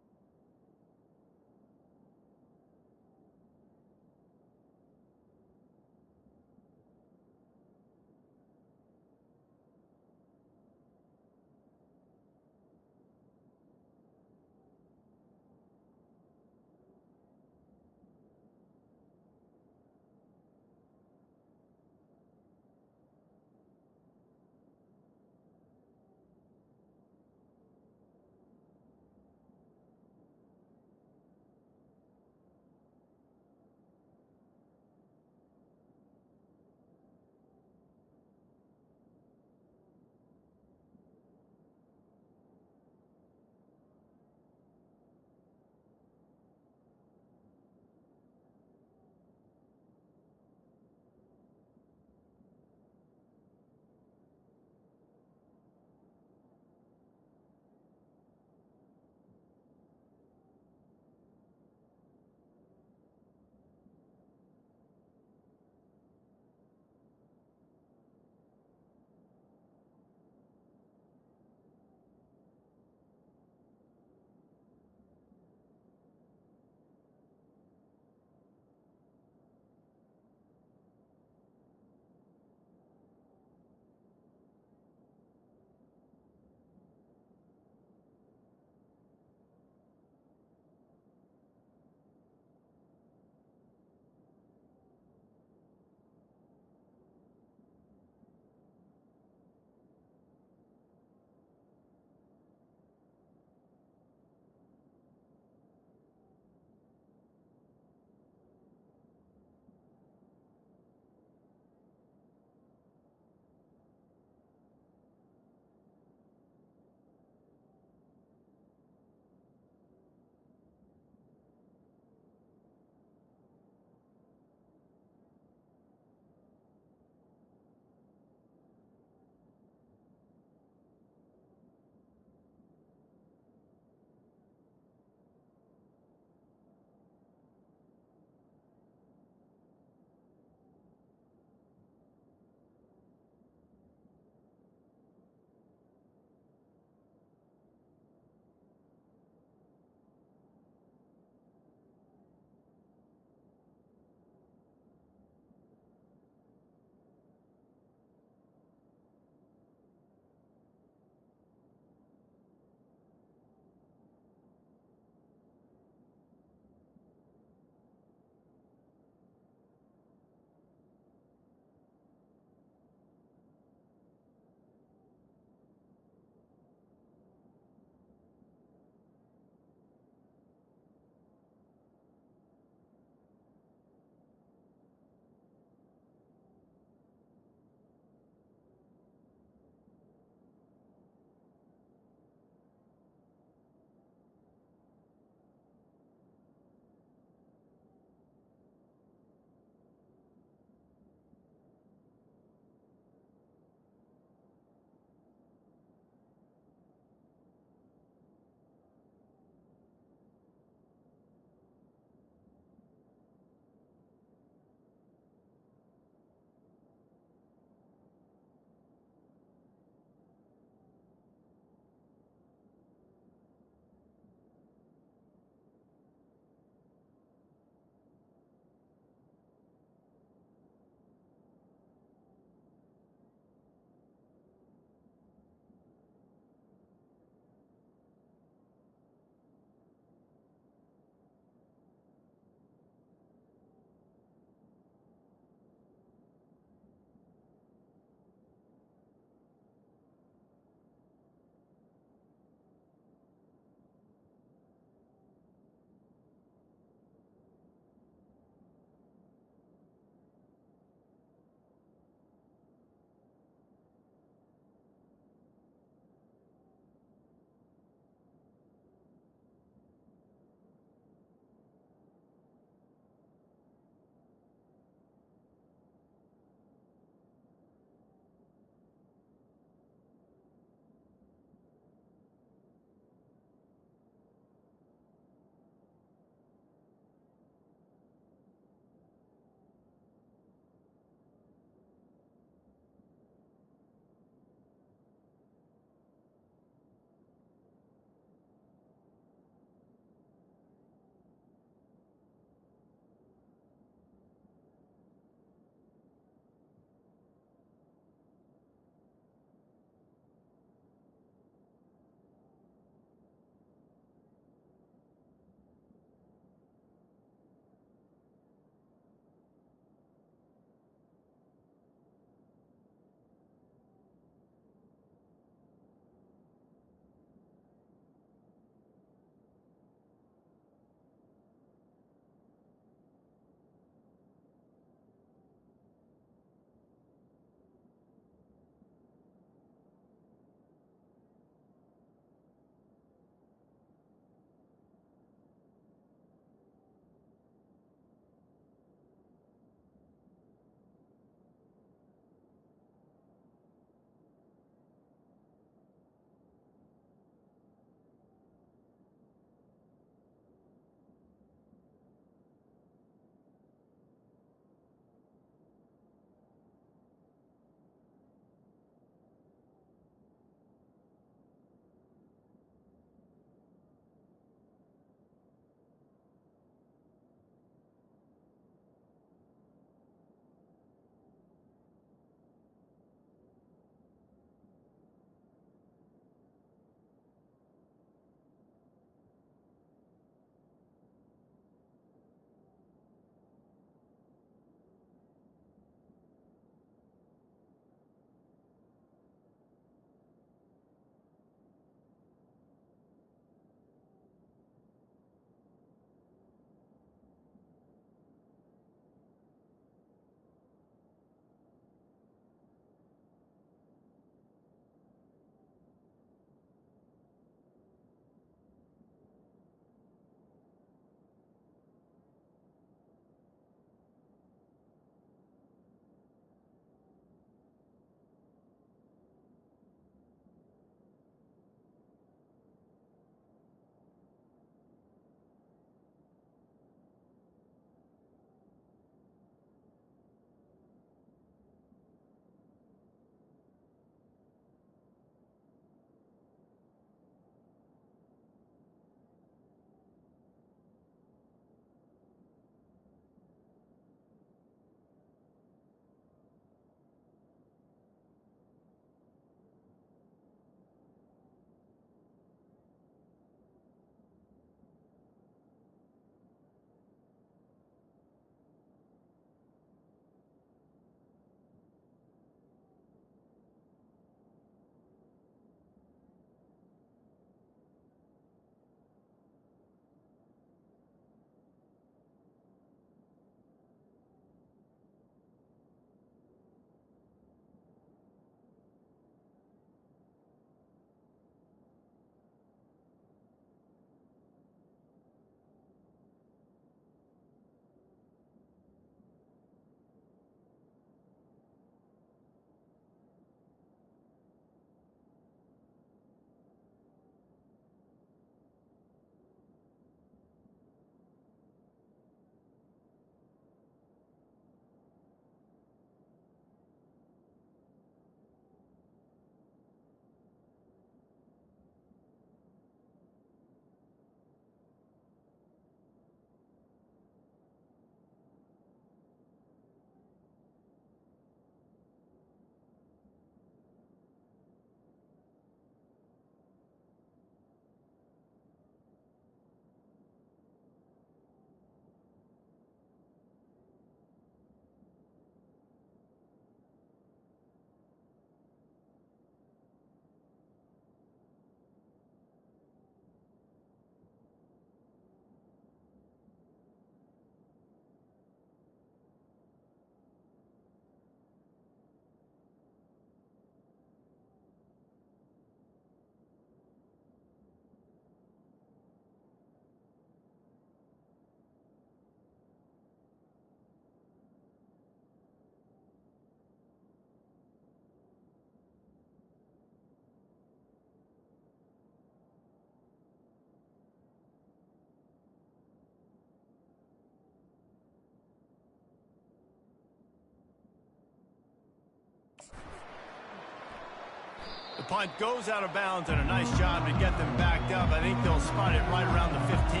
The punt goes out of bounds, and a nice job to get them backed up. I think they'll spot it right around the 15.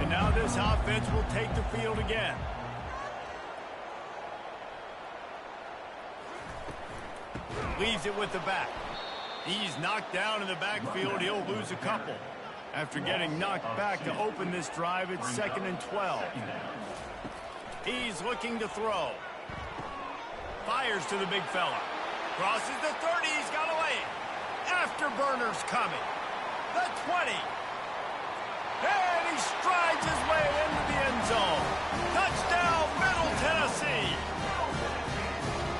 And now this offense will take the field again. Leaves it with the back. He's knocked down in the backfield. He'll lose a couple. After getting knocked back to open this drive, it's 2nd and 12. He's looking to throw. Fires to the big fella. Crosses the 30. He's got away. Afterburner's coming. The 20. And he strides his way into the end zone. Touchdown, Middle Tennessee.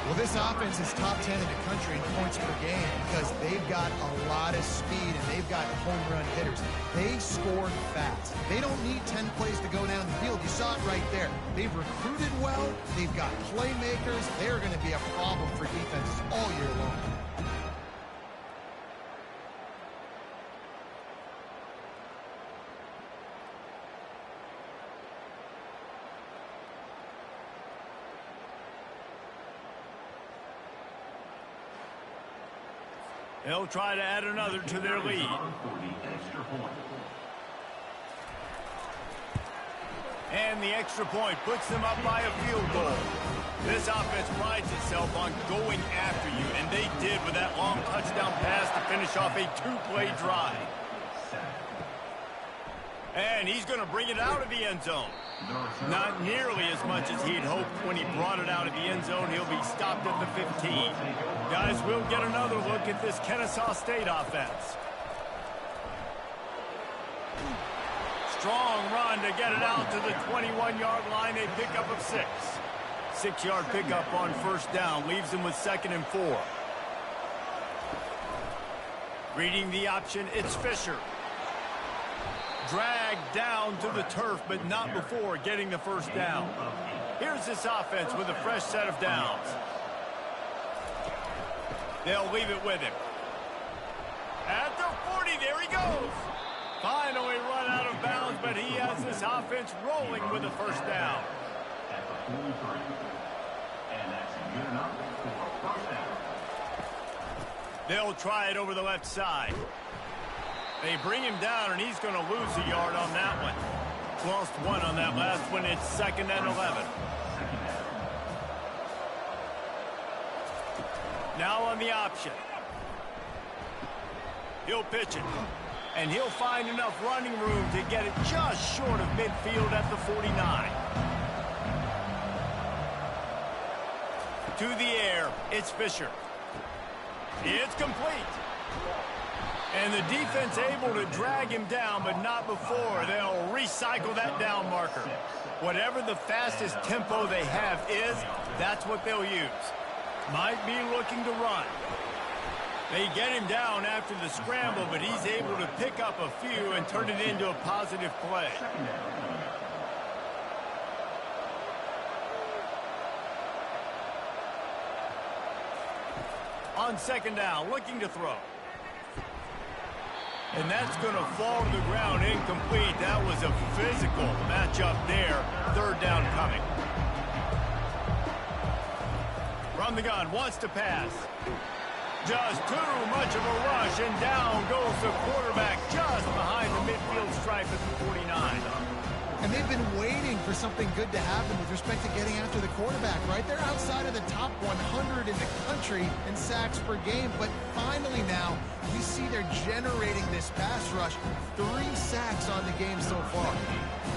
Well, this offense is top 10 in the country in points per game because they've got a lot of speed and they've got home run hitters. They score fast. They don't need 10 plays to go down the field. You saw it right there. They've recruited well. They've got playmakers. They're going to be a problem for defenses all year long. They'll try to add another to their lead. And the extra point puts them up by a field goal. This offense prides itself on going after you, and they did with that long touchdown pass to finish off a two-play drive. And he's going to bring it out of the end zone. Not nearly as much as he'd hoped when he brought it out of the end zone. He'll be stopped at the 15. Guys, we'll get another look at this Kennesaw State offense. Strong run to get it out to the 21-yard line. A pickup of 6. 6-yard pickup on first down. Leaves them with 2nd and 4. Reading the option, it's Fisher. Dragged down to the turf, but not before getting the first down. Here's this offense with a fresh set of downs. They'll leave it with him. At the 40, there he goes. Finally run out of bounds, but he has this offense rolling with a first down. At the 43. And that's good enough for a first down. They'll try it over the left side. They bring him down, and he's going to lose a yard on that one. Lost 1 on that last one. It's 2nd and 11. Now on the option. He'll pitch it. And he'll find enough running room to get it just short of midfield at the 49. To the air, it's Fisher. It's complete. And the defense able to drag him down, but not before. They'll recycle that down marker. Whatever the fastest tempo they have is, that's what they'll use. Might be looking to run. They get him down after the scramble, but he's able to pick up a few and turn it into a positive play. On 2nd down, looking to throw. And that's going to fall to the ground incomplete. That was a physical matchup there. 3rd down coming. From the gun, wants to pass. Just too much of a rush, and down goes the quarterback just behind the midfield stripe at the 49. And they've been waiting for something good to happen with respect to getting after the quarterback, right? They're outside of the top 100 in the country in sacks per game, but finally now you see they're generating this pass rush. 3 sacks on the game so far.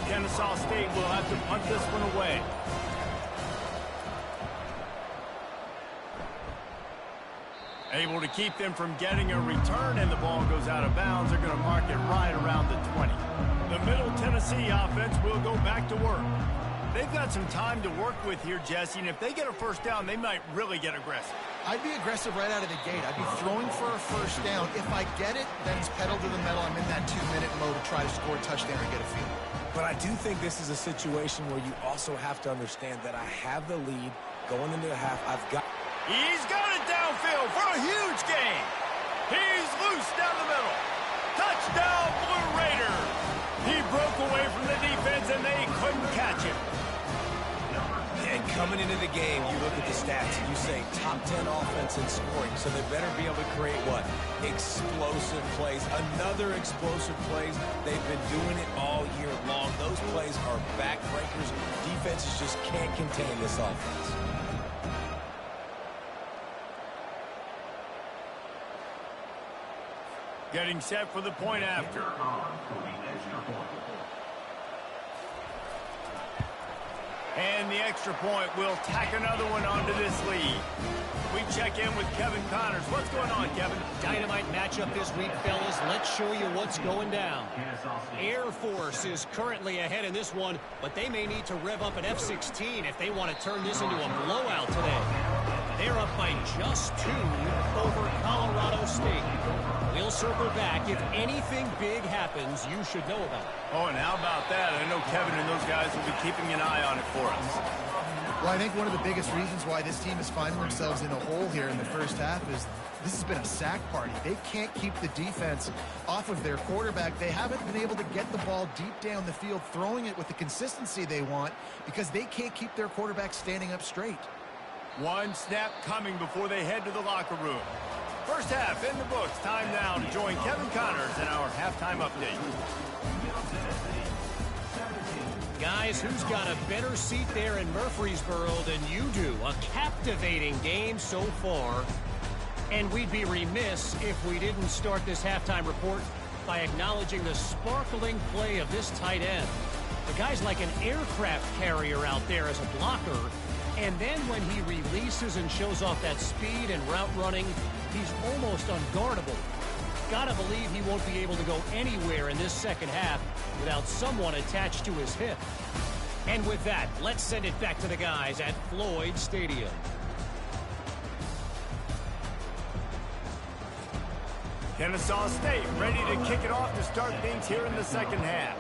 Kennesaw State will have to punt this one away. Able to keep them from getting a return, and the ball goes out of bounds. They're going to mark it right around the 20. The Middle Tennessee offense will go back to work. They've got some time to work with here, Jesse, and if they get a first down, they might really get aggressive. I'd be aggressive right out of the gate. I'd be throwing for a first down. If I get it, then it's pedal to the metal. I'm in that 2-minute mode to try to score a touchdown or get a field. But I do think this is a situation where you also have to understand that I have the lead going into the half. He's got it downfield for a huge gain. He's loose down the middle. Touchdown, Blue Raiders. He broke away from the defense, and they couldn't catch him. And Coming into the game, you look at the stats and you say top 10 offense in scoring, so they better be able to create what? Explosive plays. Another explosive plays. They've been doing it all year long. Those plays are backbreakers. Defenses just can't contain this offense. Getting set for the point after. And the extra point will tack another one onto this lead. We check in with Kevin Connors. What's going on, Kevin? Dynamite matchup this week, fellas. Let's show you what's going down. Air Force is currently ahead in this one, but they may need to rev up an F-16 if they want to turn this into a blowout today. They're up by just 2 over Colorado State. We'll circle back. If anything big happens, you should know about it. Oh, and how about that? I know Kevin and those guys will be keeping an eye on it for us. Well, I think one of the biggest reasons why this team is finding themselves in a hole here in the first half is this has been a sack party. They can't keep the defense off of their quarterback. They haven't been able to get the ball deep down the field, throwing it with the consistency they want because they can't keep their quarterback standing up straight. One snap coming before they head to the locker room. First half in the books. Time now to join Kevin Connors in our halftime update. Guys, who's got a better seat there in Murfreesboro than you do? A captivating game so far. And we'd be remiss if we didn't start this halftime report by acknowledging the sparkling play of this tight end. The guy's like an aircraft carrier out there as a blocker. And then when he releases and shows off that speed and route running, he's almost unguardable. Gotta believe he won't be able to go anywhere in this second half without someone attached to his hip. And with that, let's send it back to the guys at Floyd Stadium. Kennesaw State ready to kick it off to start things here in the second half.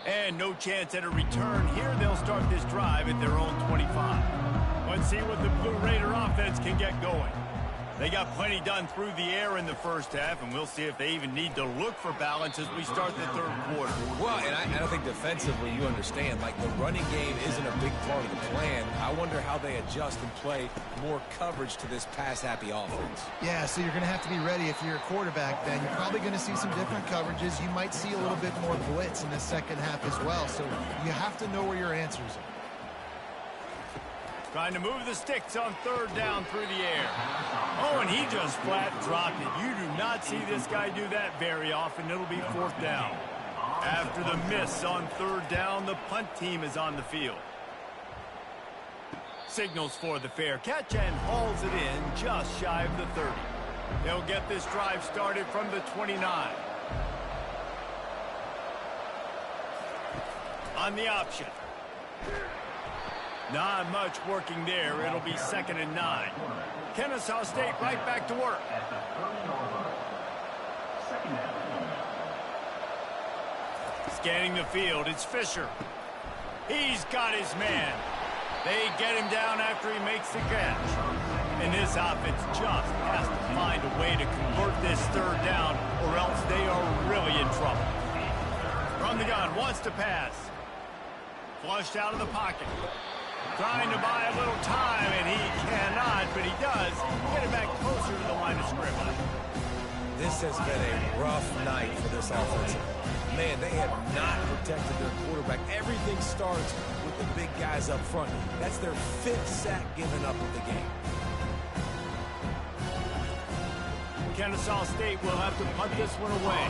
And no chance at a return here. They'll start this drive at their own 25. Let's see what the Blue Raider offense can get going. They got plenty done through the air in the first half, and we'll see if they even need to look for balance as we start the third quarter. Well, and I think defensively you understand, like the running game isn't a big part of the plan. I wonder how they adjust and play more coverage to this pass-happy offense. Yeah, so you're going to have to be ready if you're a quarterback then. You're probably going to see some different coverages. You might see a little bit more blitz in the second half as well, so you have to know where your answers are. Trying to move the sticks on third down through the air. Oh, and he just flat dropped it. You do not see this guy do that very often. It'll be fourth down. After the miss on third down, the punt team is on the field. Signals for the fair catch and hauls it in just shy of the 30. They'll get this drive started from the 29. On the option. Not much working there. It'll be 2nd and 9. Kennesaw State right back to work. Scanning the field, it's Fisher. He's got his man. They get him down after he makes the catch. And this offense just has to find a way to convert this third down, or else they are really in trouble. From the gun, wants to pass. Flushed out of the pocket. Trying to buy a little time, and he cannot, but he does get it back closer to the line of scrimmage. This has been a rough night for this offensive. Man, they have not protected their quarterback. Everything starts with the big guys up front. That's their 5th sack given up of the game. Kennesaw State will have to punt this one away.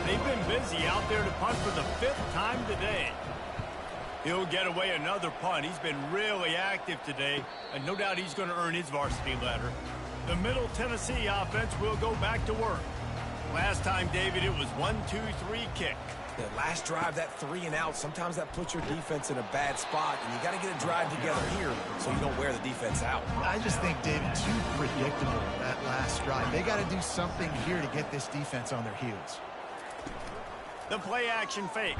They've been busy out there to punt for the 5th time today. He'll get away another punt. He's been really active today, and no doubt he's going to earn his varsity letter. The Middle Tennessee offense will go back to work. Last time, David, it was 1-2-3 kick. The last drive, that 3 and out, sometimes that puts your defense in a bad spot, and you got to get a drive together here so you don't wear the defense out. I just think, David, too predictable that last drive. They got to do something here to get this defense on their heels. The play action fake.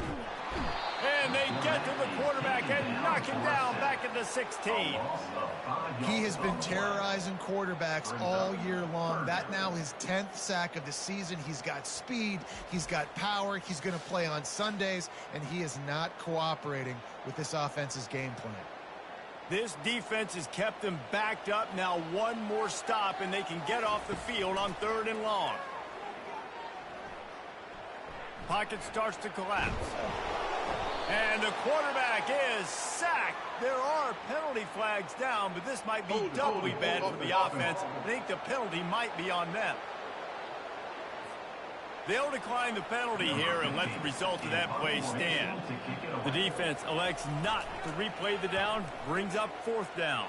And they get to the quarterback and knock him down back at the 16. He has been terrorizing quarterbacks all year long. That now his 10th sack of the season. He's got speed. He's got power. He's going to play on Sundays, and he is not cooperating with this offense's game plan. This defense has kept them backed up. Now one more stop, and they can get off the field on 3rd and long. Pocket starts to collapse. And the quarterback is sacked. There are penalty flags down, but this might be doubly bad for the offense. I think the penalty might be on them. They'll decline the penalty here and let the result of that play stand. The defense elects not to replay the down, brings up 4th down.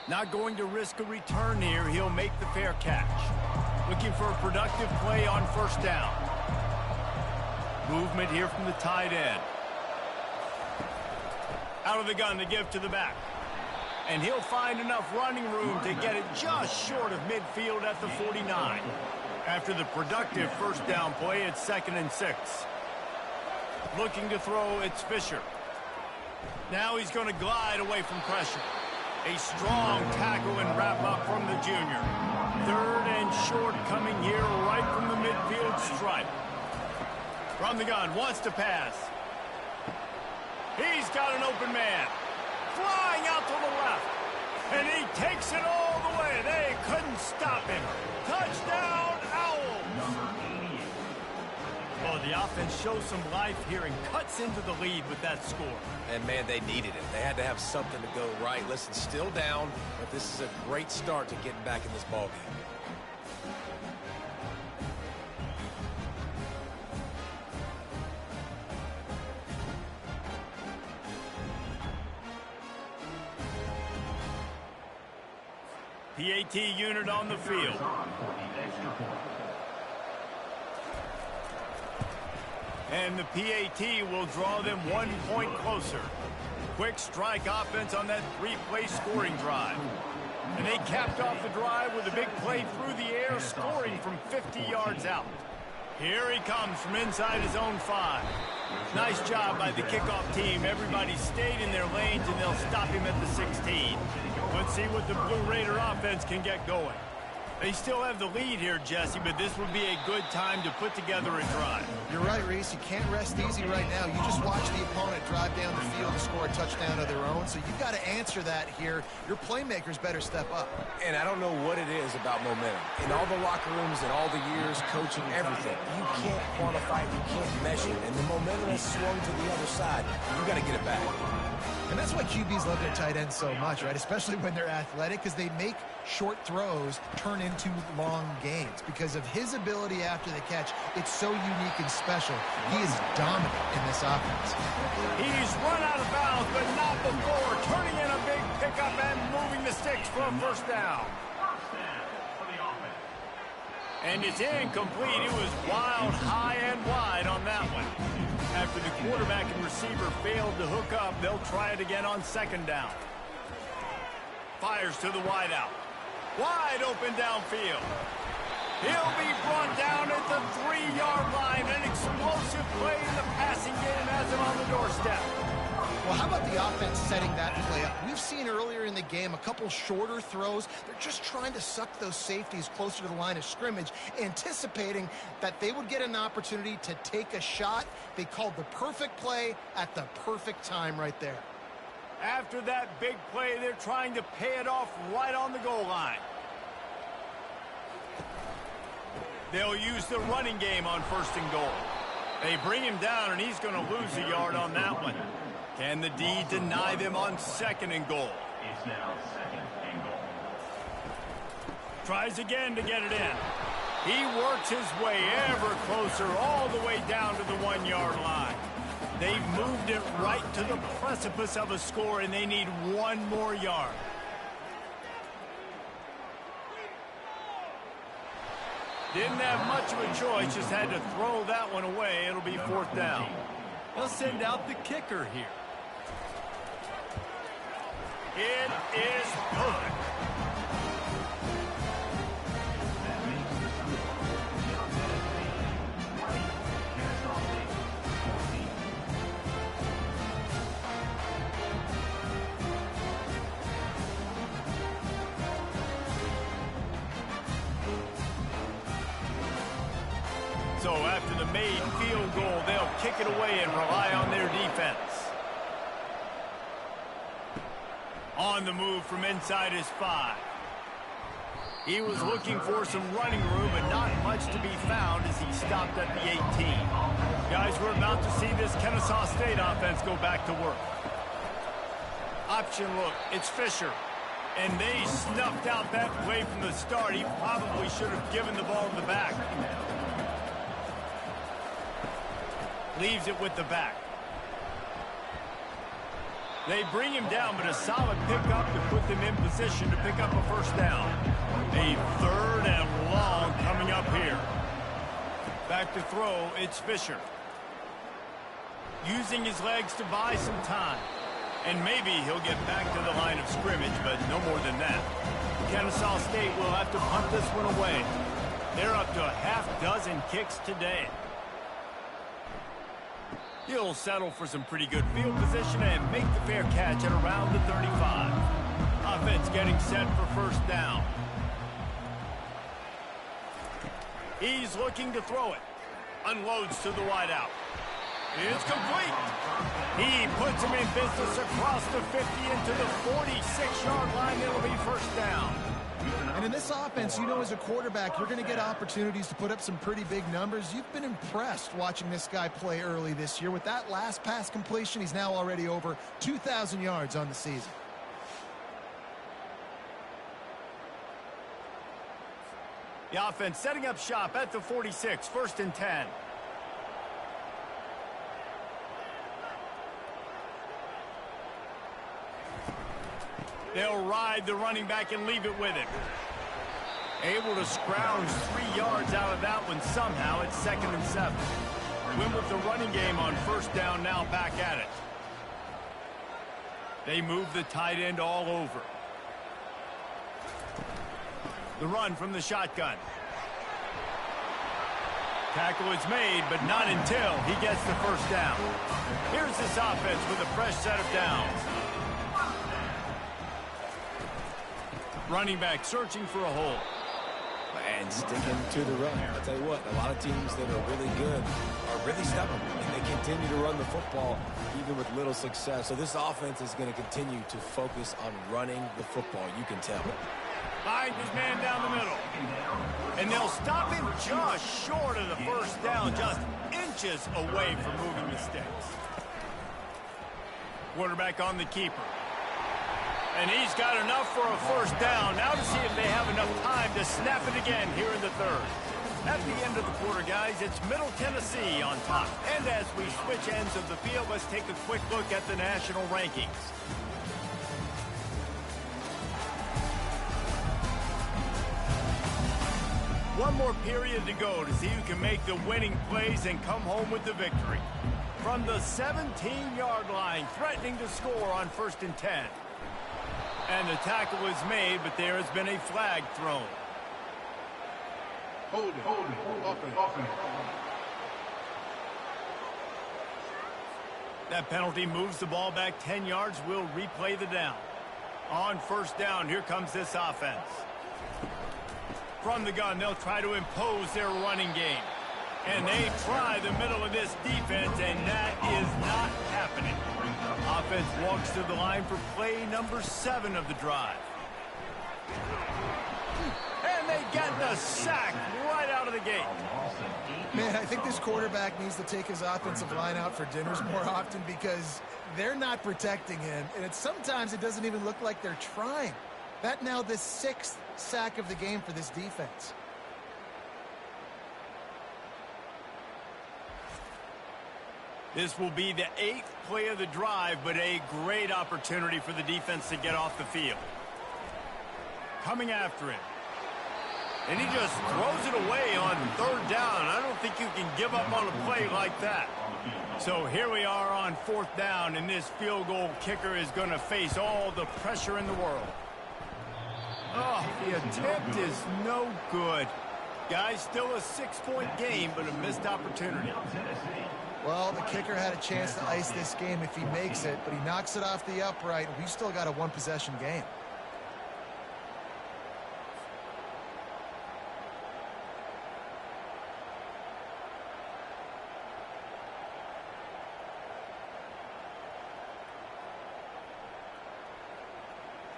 Not going to risk a return here. He'll make the fair catch. Looking for a productive play on 1st down. Movement here from the tight end. Out of the gun to give to the back. And he'll find enough running room to get it just short of midfield at the 49. After the productive 1st down play, it's 2nd and 6. Looking to throw, it's Fisher. Now he's going to glide away from pressure. A strong tackle and wrap up from the junior. 3rd and short coming here right from the midfield stripe. From the gun, wants to pass. He's got an open man. Flying out to the left. And he takes it all the way. They couldn't stop him. Touchdown, Owls. Well, the offense shows some life here and cuts into the lead with that score. And, man, they needed it. They had to have something to go right. Listen, still down, but this is a great start to getting back in this ballgame. PAT unit on the field. And the PAT will draw them 1 point closer. Quick strike offense on that 3-play scoring drive. And they capped off the drive with a big play through the air, scoring from 50 yards out. Here he comes from inside his own 5. Nice job by the kickoff team. Everybody stayed in their lanes, and they'll stop him at the 16. Let's see what the Blue Raider offense can get going. They still have the lead here, Jesse, but this would be a good time to put together a drive. You're right, Reese. You can't rest easy right now. You just watch the opponent drive down the field and score a touchdown of their own, so you've got to answer that here. Your playmakers better step up. And I don't know what it is about momentum. In all the locker rooms and all the years coaching, everything, you can't quantify it, you can't measure it. And the momentum has swung to the other side. You got to get it back. And that's why QBs love their tight ends so much, right? Especially when they're athletic, because they make short throws turn into long gains. Because of his ability after the catch, it's so unique and special. He is dominant in this offense. He's run out of bounds, but not before turning in a big pickup and moving the sticks for a 1st down. And it's incomplete. It was wild, high, and wide on that one. After the quarterback and receiver failed to hook up, they'll try it again on 2nd down. Fires to the wideout. Wide open downfield. He'll be brought down at the 3-yard line. An explosive play in the passing game has him on the doorstep. Well, how about the offense setting that play up? We've seen earlier in the game a couple shorter throws. They're just trying to suck those safeties closer to the line of scrimmage, anticipating that they would get an opportunity to take a shot. They called the perfect play at the perfect time right there. After that big play, they're trying to pay it off right on the goal line. They'll use the running game on 1st and goal. They bring him down, and he's going to lose a yard on that one. Can the D deny them on 2nd and goal? It's now 2nd and goal. Tries again to get it in. He works his way ever closer all the way down to the 1-yard line. They've moved it right to the precipice of a score, and they need 1 more yard. Didn't have much of a choice, just had to throw that one away. It'll be 4th down. They'll send out the kicker here. It is perfect. So after the made field goal, they'll kick it away and rely on their defense. On the move from inside his 5. He was looking for some running room, but not much to be found as he stopped at the 18. Guys, we're about to see this Kennesaw State offense go back to work. Option look, it's Fisher. And they snuffed out that play from the start. He probably should have given the ball to the back. Leaves it with the back. They bring him down, but a solid pickup to put them in position to pick up a first down. A 3rd and long coming up here. Back to throw, it's Fisher. Using his legs to buy some time. And maybe he'll get back to the line of scrimmage, but no more than that. Kennesaw State will have to punt this one away. They're up to a half-dozen kicks today. He'll settle for some pretty good field position and make the fair catch at around the 35. Offense getting set for first down. He's looking to throw it. Unloads to the wideout. It's complete. He puts him in business across the 50 into the 46-yard line. It'll be first down. And in this offense, you know, as a quarterback, you're going to get opportunities to put up some pretty big numbers. You've been impressed watching this guy play early this year. With that last pass completion, he's now already over 2,000 yards on the season. The offense setting up shop at the 46, 1st and 10. They'll ride the running back and leave it with him. Able to scrounge 3 yards out of that one somehow. It's 2nd and 7. Win with the running game on first down, now back at it. They move the tight end all over. The run from the shotgun. Tackle is made, but not until he gets the first down. Here's this offense with a fresh set of downs. Running back searching for a hole. And sticking to the run. I'll tell you what, a lot of teams that are really good are really stubborn, and they continue to run the football even with little success. So this offense is going to continue to focus on running the football. You can tell. Finds his man down the middle. And they'll stop him just short of the first down, just inches away from moving the sticks. Quarterback on the keeper. And he's got enough for a first down. Now to see if they have enough time to snap it again here in the 3rd. At the end of the quarter, guys, it's Middle Tennessee on top. And as we switch ends of the field, let's take a quick look at the national rankings. One more period to go to see who can make the winning plays and come home with the victory. From the 17-yard line, threatening to score on 1st and 10. And the tackle is made, but there has been a flag thrown. Hold it. Offense. That penalty moves the ball back 10 yards. We'll replay the down. On first down, here comes this offense. From the gun, they'll try to impose their running game. And they try the middle of this defense, and that is not happening. Offense walks to the line for play number 7 of the drive. And they get the sack right out of the gate. Man, I think this quarterback needs to take his offensive line out for dinners more often because they're not protecting him. And sometimes it doesn't even look like they're trying. That now the 6th sack of the game for this defense. This will be the 8th play of the drive, but a great opportunity for the defense to get off the field. Coming after him. And he just throws it away on 3rd down. I don't think you can give up on a play like that. So here we are on 4th down, and this field goal kicker is going to face all the pressure in the world. Oh, the attempt is no good. Guys, still a 6-point game, but a missed opportunity. Well, the kicker had a chance to ice this game if he makes it, but he knocks it off the upright. We've still got a 1-possession game.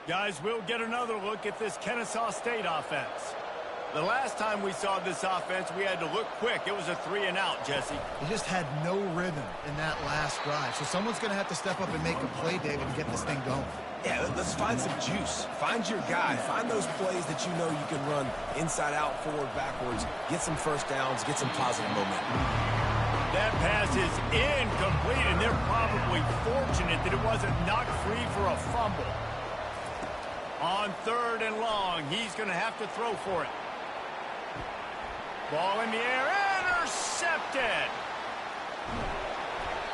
Guys, we'll get another look at this Kennesaw State offense. The last time we saw this offense, we had to look quick. It was a 3-and-out, Jesse. He just had no rhythm in that last drive. So someone's going to have to step up and make a play, David, and get this thing going. Yeah, let's find some juice. Find your guy. Find those plays that you know you can run inside out, forward, backwards. Get some first downs. Get some positive momentum. That pass is incomplete, and they're probably fortunate that it wasn't knocked free for a fumble. On 3rd and long, he's going to have to throw for it. Ball in the air, intercepted.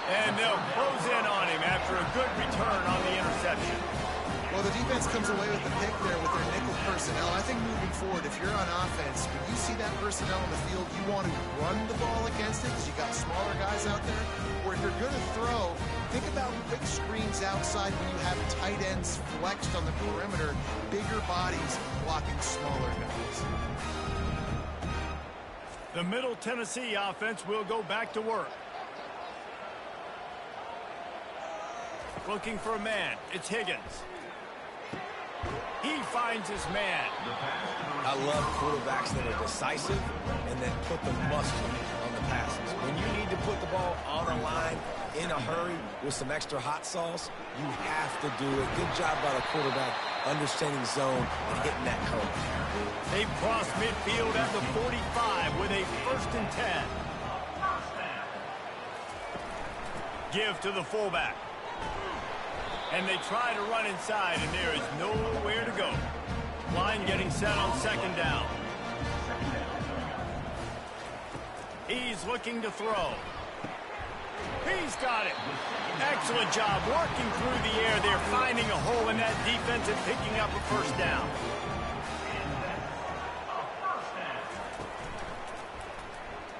And they'll close in on him after a good return on the interception. Well, the defense comes away with the pick there with their nickel personnel. I think moving forward, if you're on offense, when you see that personnel on the field, you want to run the ball against it because you got smaller guys out there. Or if you're going to throw, think about quick screens outside when you have tight ends flexed on the perimeter, bigger bodies blocking smaller guys. The Middle Tennessee offense will go back to work. Looking for a man. It's Higgins. He finds his man. I love quarterbacks that are decisive and that put the muscle on the passes. When you need to put the ball on the line in a hurry with some extra hot sauce, you have to do it. Good job by the quarterback understanding zone and hitting that curve. They've crossed midfield at the 45 with a 1st and 10. Give to the fullback. And they try to run inside, and there is nowhere to go. Line getting set on 2nd down. He's looking to throw. He's got it. Excellent job working through the air there, finding a hole in that defense and picking up a 1st down.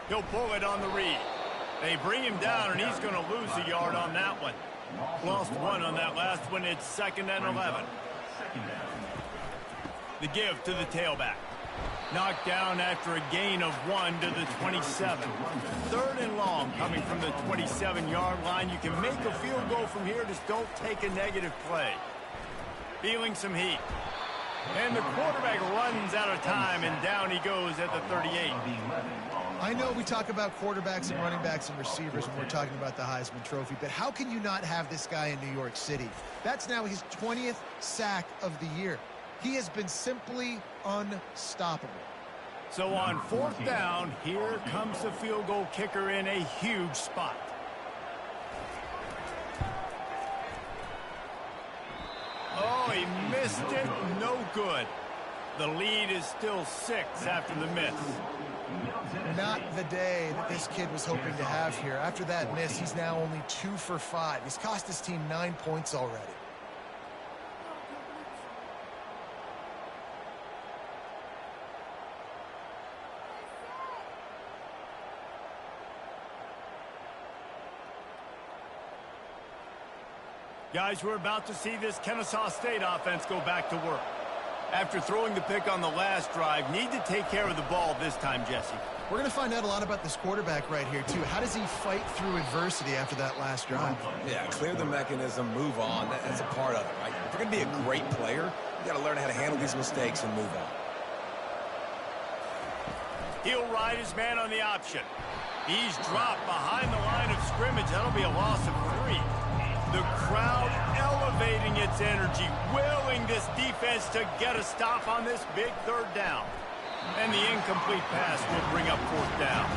He'll pull it on the read. They bring him down, and he's going to lose a yard on that one. Lost 1 on that last one. It's 2nd and 11. The give to the tailback. Knocked down after a gain of 1 to the 27. 3rd and long coming from the 27-yard line. You can make a field goal from here. Just don't take a negative play. Feeling some heat. And the quarterback runs out of time, and down he goes at the 38. I know we talk about quarterbacks and running backs and receivers when we're talking about the Heisman Trophy, but how can you not have this guy in New York City? That's now his 20th sack of the year. He has been simply unstoppable. So on 4th down, here comes the field goal kicker in a huge spot. Oh, he missed it. No good. The lead is still 6 after the miss. Not the day that this kid was hoping to have here. After that miss, he's now only 2 for 5. He's cost his team 9 points already. Guys, we're about to see this Kennesaw State offense go back to work. After throwing the pick on the last drive, need to take care of the ball this time, Jesse. We're going to find out a lot about this quarterback right here, too. How does he fight through adversity after that last drive? Yeah, clear the mechanism, move on. That's a part of it, right? If you're going to be a great player, you got to learn how to handle these mistakes and move on. He'll ride his man on the option. He's dropped behind the line of scrimmage. That'll be a loss of 3. The crowd elevating its energy, willing this defense to get a stop on this big 3rd down. And the incomplete pass will bring up 4th down.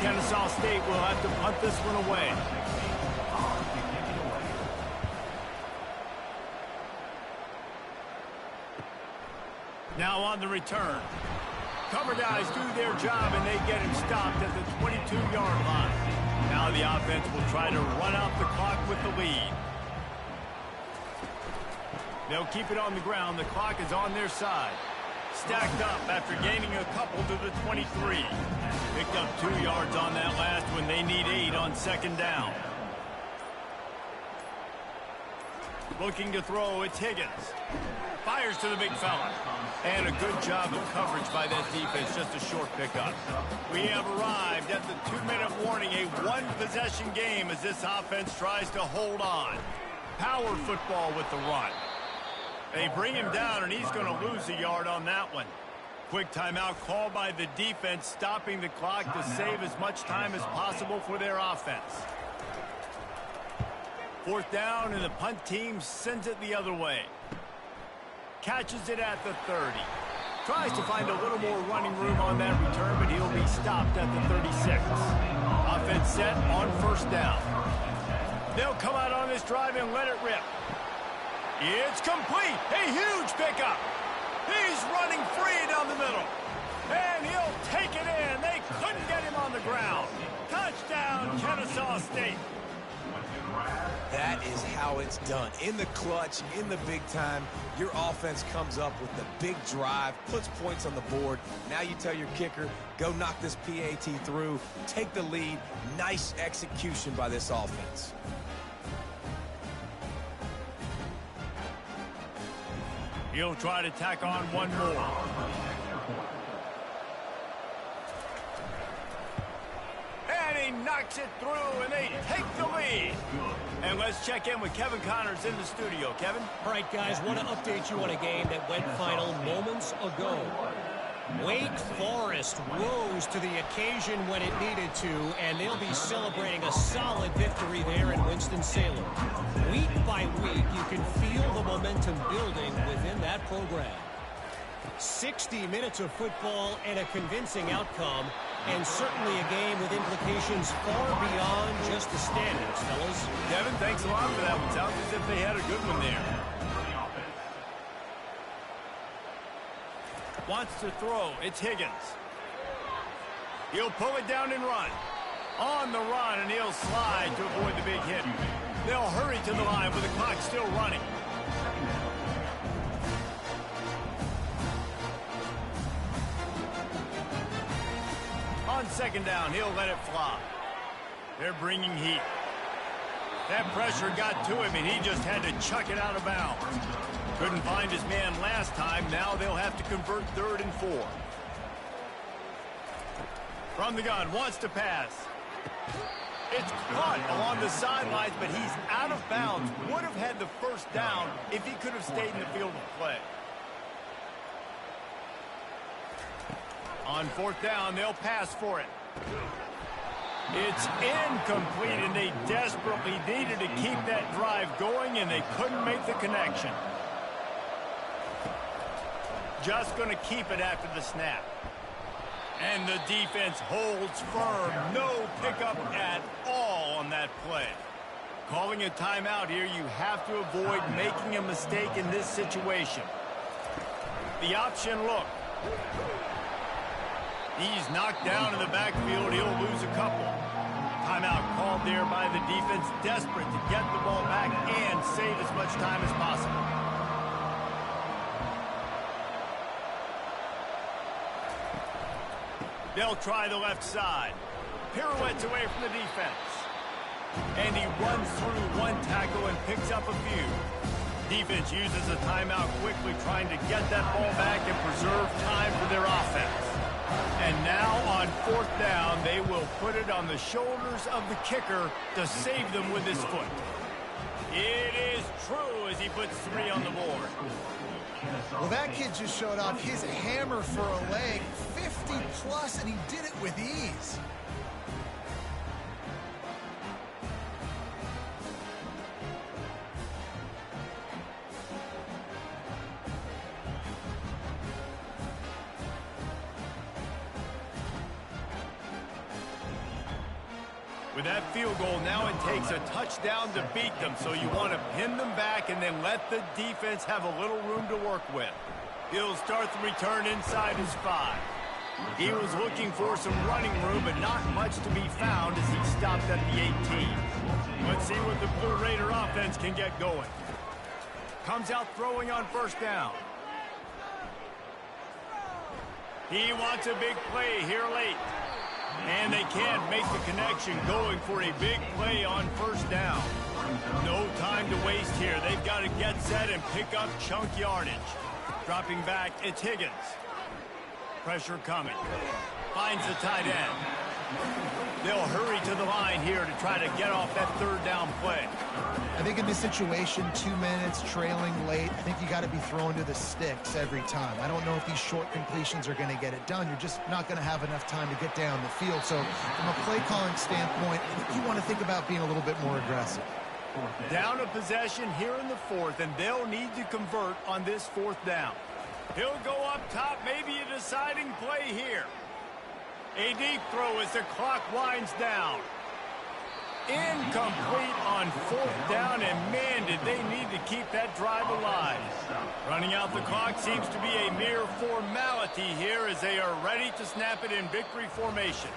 Kennesaw State will have to punt this one away. Now on the return. Cover guys do their job, and they get him stopped at the 22-yard line. Now the offense will try to run out the clock with the lead. They'll keep it on the ground. The clock is on their side. Stacked up after gaining a couple to the 23. Picked up 2 yards on that last one. They need 8 on 2nd down. Looking to throw, it's Higgins. Fires to the big fella. And a good job of coverage by that defense. Just a short pickup. We have arrived at the 2-minute warning. A 1-possession game as this offense tries to hold on. Power football with the run. They bring him down, and he's going to lose a yard on that one. Quick timeout called by the defense, stopping the clock to save as much time as possible for their offense. Fourth down, and the punt team sends it the other way. Catches it at the 30. Tries to find a little more running room on that return, but he'll be stopped at the 36. Offense set on first down. They'll come out on this drive and let it rip. It's complete. A huge pickup. He's running free down the middle. And he'll take it in. They couldn't get him on the ground. Touchdown, Kennesaw State. That is how it's done. In the clutch, in the big time, your offense comes up with the big drive, puts points on the board. Now you tell your kicker, go knock this PAT through, take the lead. Nice execution by this offense. He'll try to tack on one more. And he knocks it through, and they take the lead. And let's check in with Kevin Connors in the studio. Kevin? All right, guys, want to update you on a game that went final moments ago. Wake Forest rose to the occasion when it needed to, and they'll be celebrating a solid victory there in Winston-Salem. Week by week, you can feel the momentum building within that program. 60 minutes of football and a convincing outcome, and certainly a game with implications far beyond just the standings, fellas. Kevin, thanks a lot for that one. Sounds as if they had a good one there. Wants to throw. It's Higgins. He'll pull it down and run. On the run, and he'll slide to avoid the big hit. They'll hurry to the line with the clock still running. On second down, he'll let it fly. They're bringing heat. That pressure got to him, and he just had to chuck it out of bounds. Couldn't find his man last time. Now they'll have to convert 3rd and 4. From the gun, wants to pass. It's caught along the sidelines, but he's out of bounds. Would have had the first down if he could have stayed in the field of play. On 4th down, they'll pass for it. It's incomplete, and they desperately needed to keep that drive going, and they couldn't make the connection. Just going to keep it after the snap. And the defense holds firm. No pickup at all on that play. Calling a timeout here, you have to avoid making a mistake in this situation. The option look. He's knocked down in the backfield. He'll lose a couple. Timeout called there by the defense, desperate to get the ball back and save as much time as possible. They'll try the left side. Pirouettes away from the defense. And he runs through one tackle and picks up a few. Defense uses a timeout quickly, trying to get that ball back and preserve time for their offense. And now on 4th down, they will put it on the shoulders of the kicker to save them with his foot. It is true as he puts 3 on the board. Well, that kid just showed off his hammer for a leg, 50 plus, and he did it with ease. With that field goal, now it takes a touchdown to beat them, so you want to pin them back and then let the defense have a little room to work with. He'll start the return inside his 5. He was looking for some running room, but not much to be found as he stopped at the 18. Let's see what the Blue Raider offense can get going. Comes out throwing on 1st down. He wants a big play here late. And they can't make the connection, going for a big play on 1st down. No time to waste here. They've got to get set and pick up chunk yardage. Dropping back, it's Higgins. Pressure coming. Finds the tight end. They'll hurry to the line here to try to get off that third down play. I think in this situation, 2 minutes, trailing late, I think you got to be throwing to the sticks every time. I don't know if these short completions are going to get it done. You're just not going to have enough time to get down the field. So from a play calling standpoint, I think you want to think about being a little bit more aggressive. Down a possession here in the fourth, and they'll need to convert on this fourth down. He'll go up top, maybe a deciding play here. A deep throw as the clock winds down. Incomplete on fourth down, and man, did they need to keep that drive alive. Running out the clock seems to be a mere formality here as they are ready to snap it in victory formation.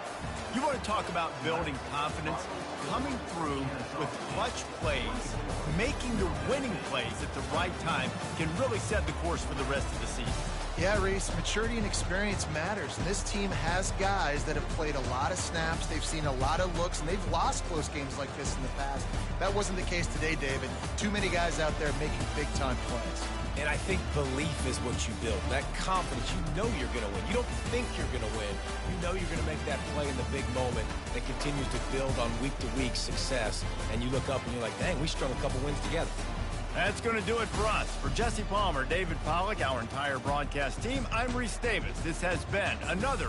You want to talk about building confidence? Coming through with clutch plays, making the winning plays at the right time can really set the course for the rest of the season. Yeah, Reese, maturity and experience matters. And this team has guys that have played a lot of snaps. They've seen a lot of looks, and they've lost close games like this in the past. That wasn't the case today, David. Too many guys out there making big-time plays. And I think belief is what you build. That confidence, you know you're going to win. You don't think you're going to win. You know you're going to make that play in the big moment that continues to build on week-to-week success. And you look up and you're like, dang, we strung a couple wins together. That's going to do it for us. For Jesse Palmer, David Pollack, our entire broadcast team, I'm Reese Davis. This has been another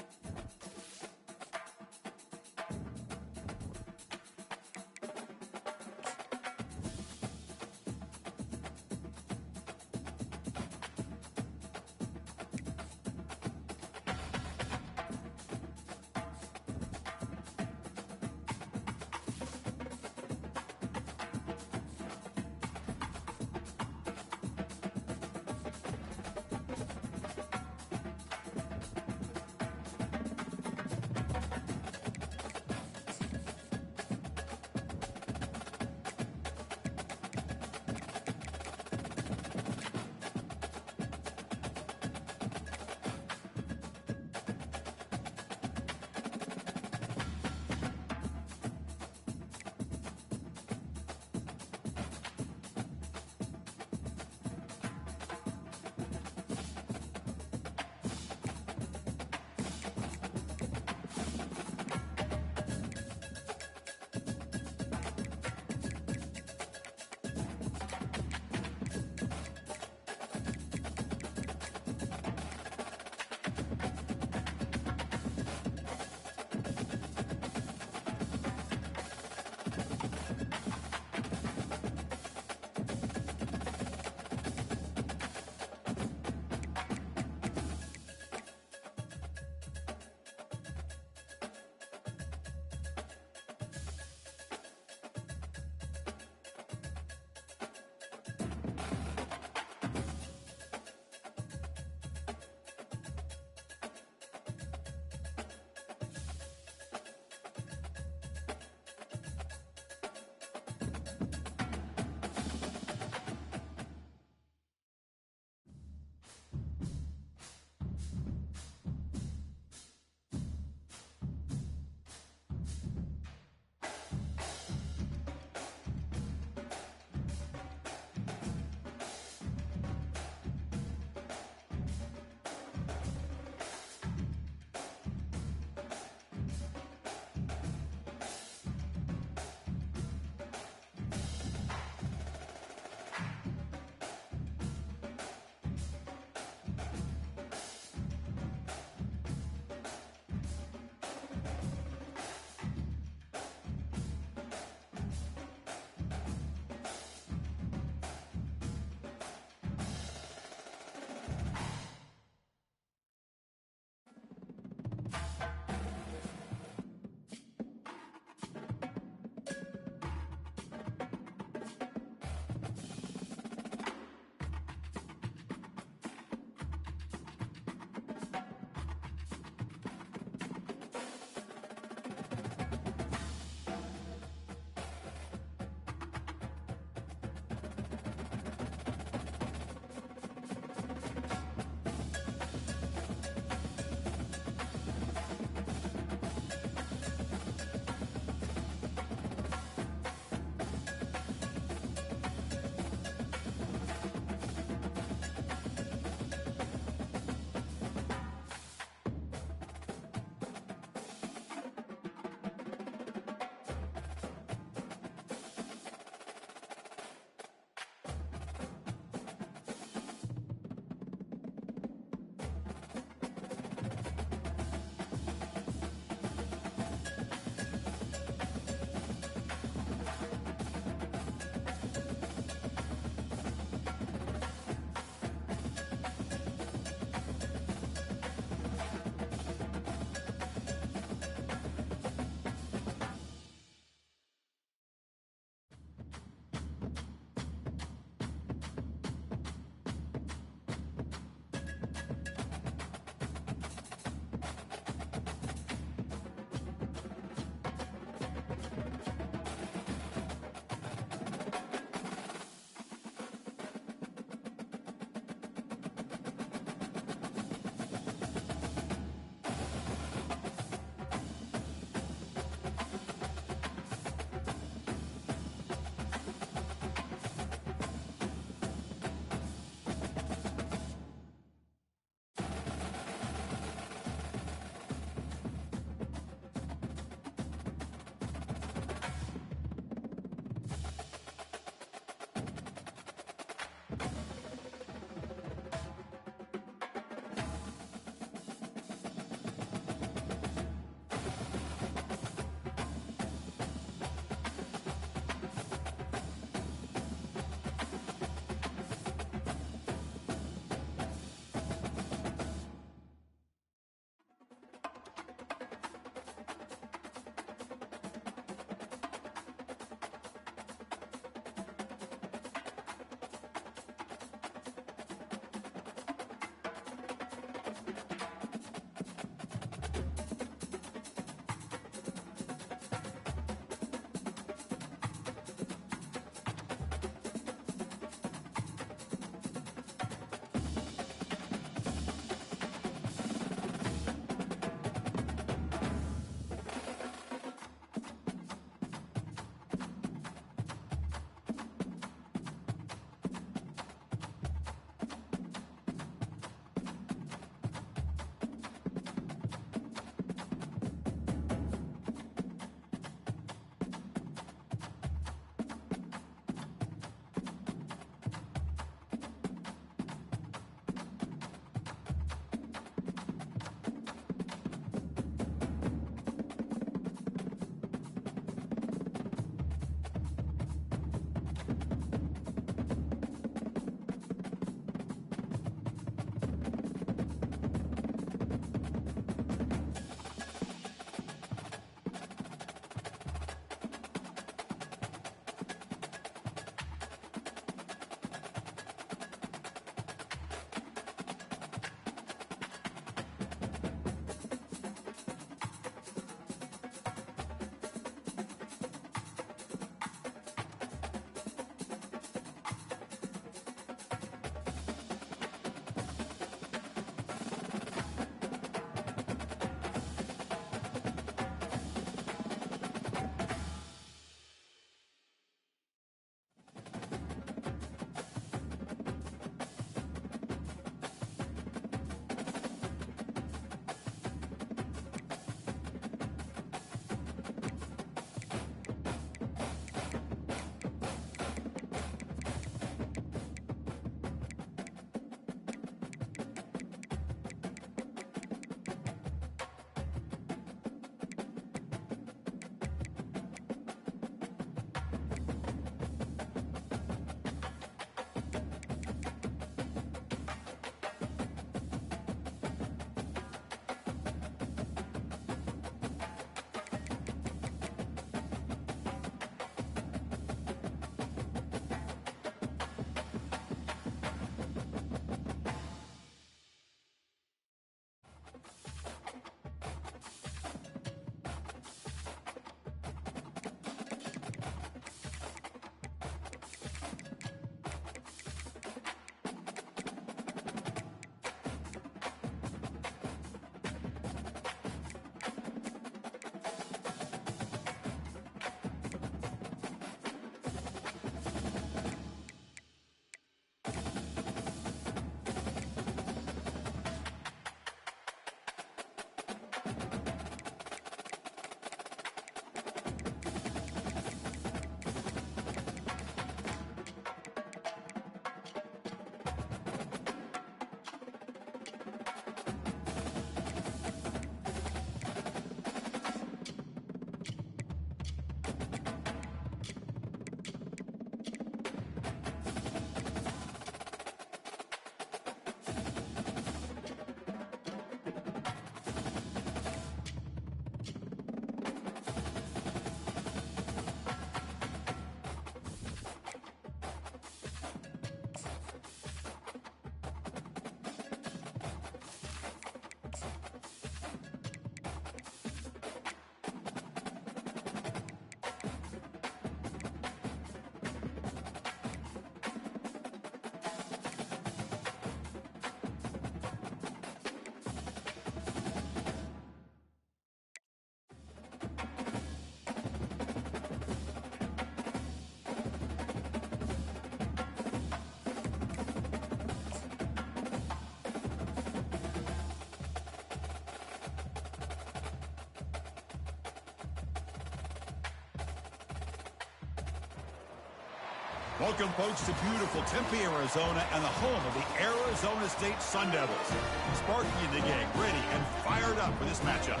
Welcome, folks, to beautiful Tempe, Arizona, and the home of the Arizona State Sun Devils. Sparky and the gang ready and fired up for this matchup.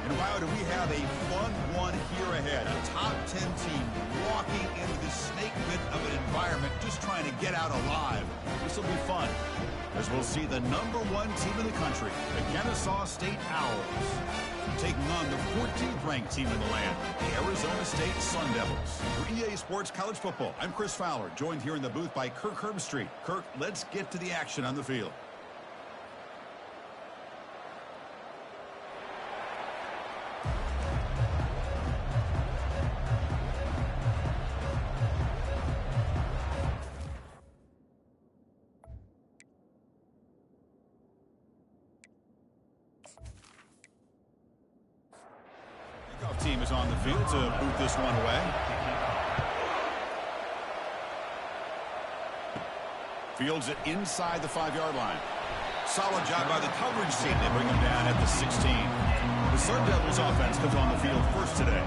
And wow, do we have a fun one here ahead. A top 10 team walking into this snake pit of an environment, just trying to get out alive. This will be fun, as we'll see the #1 team in the country, the Kennesaw State Owls, taking on the 14th ranked team in the land, the Arizona State Sun Devils. For EA Sports College Football, I'm Chris Fowler, joined here in the booth by Kirk Herbstreit. Kirk, let's get to the action on the field. is on the field to boot this one away. Fields it inside the 5-yard line. Solid job by the coverage team. They bring him down at the 16. The Sun Devils offense comes on the field first today.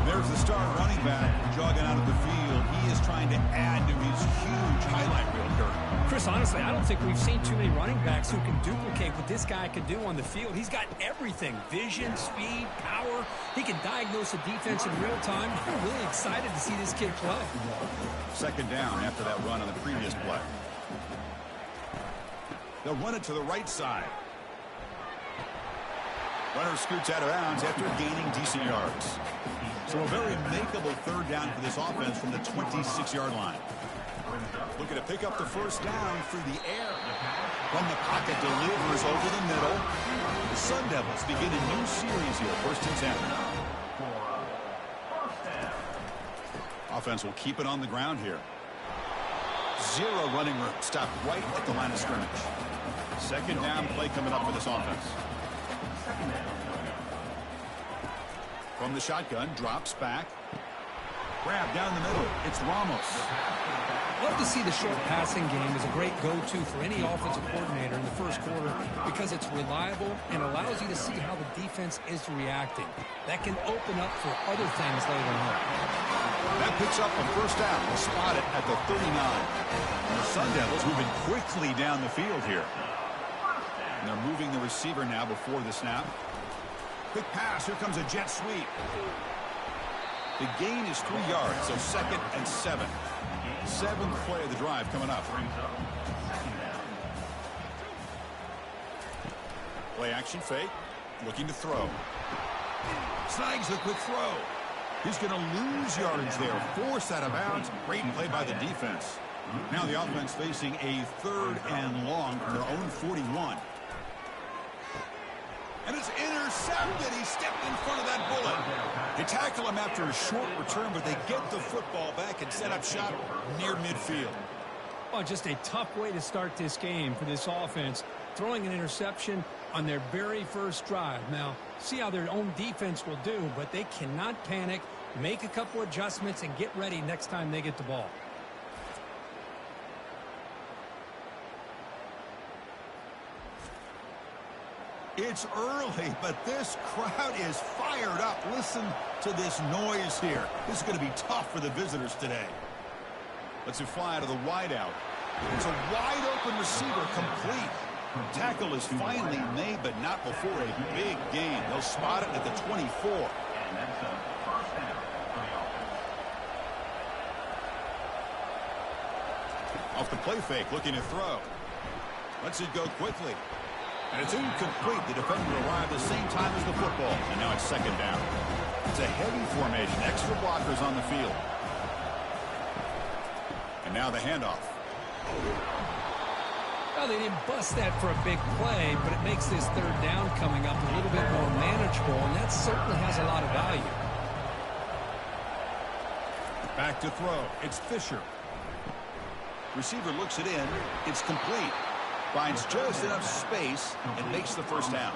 There's the star running back jogging out of the field. He is trying to add to his huge highlight reel, Kurt. Chris, honestly, I don't think we've seen too many running backs who can duplicate what this guy can do on the field. He's got everything: vision, speed, power. He can diagnose a defense in real time. I'm really excited to see this kid play. Second down after that run on the previous play. They'll run it to the right side. Runner scoots out of bounds after gaining decent yards. So a very makeable third down for this offense from the 26-yard line. Looking to pick up the first down through the air. From the pocket, delivers over the middle. The Sun Devils begin a new series here, 1st and 10. Offense will keep it on the ground here. Zero running room. Stopped right at the line of scrimmage. Second down play coming up for this offense. From the shotgun, drops back. Grab down the middle. It's Ramos. Love to see the short passing game as a great go-to for any offensive coordinator in the first quarter because it's reliable and allows you to see how the defense is reacting. That can open up for other things later on. That picks up a first down. We'll spot it at the 39. And the Sun Devils moving quickly down the field here. And they're moving the receiver now before the snap. Quick pass. Here comes a jet sweep. The gain is 3 yards, so 2nd and 7. 7th play of the drive coming up. Play action fake. Looking to throw. Snags a quick throw. He's going to lose yardage there. Forced out of bounds. Great play by the defense. Now the offense facing a 3rd and long from their own 41. And it's intercepted. He stepped in front of that bullet. They tackle him after a short return, but they get the football back and set up shop near midfield. Oh, just a tough way to start this game for this offense. Throwing an interception on their very first drive. Now, see how their own defense will do, but they cannot panic, make a couple adjustments, and get ready next time they get the ball. It's early, but this crowd is fired up. Listen to this noise here. This is going to be tough for the visitors today. Let's fly to the wideout. It's a wide-open receiver, complete. Tackle is finally made, but not before a big gain. They'll spot it at the 24. And that's a first down for the offense. Off the play fake, looking to throw. Lets it go quickly. And it's incomplete. The defender arrived the same time as the football. And now it's 2nd down. It's a heavy formation. Extra blockers on the field. And now the handoff. Well, they didn't bust that for a big play, but it makes this 3rd down coming up a little bit more manageable, and that certainly has a lot of value. Back to throw. It's Fisher. Receiver looks it in. It's complete. Finds just enough space and makes the first down.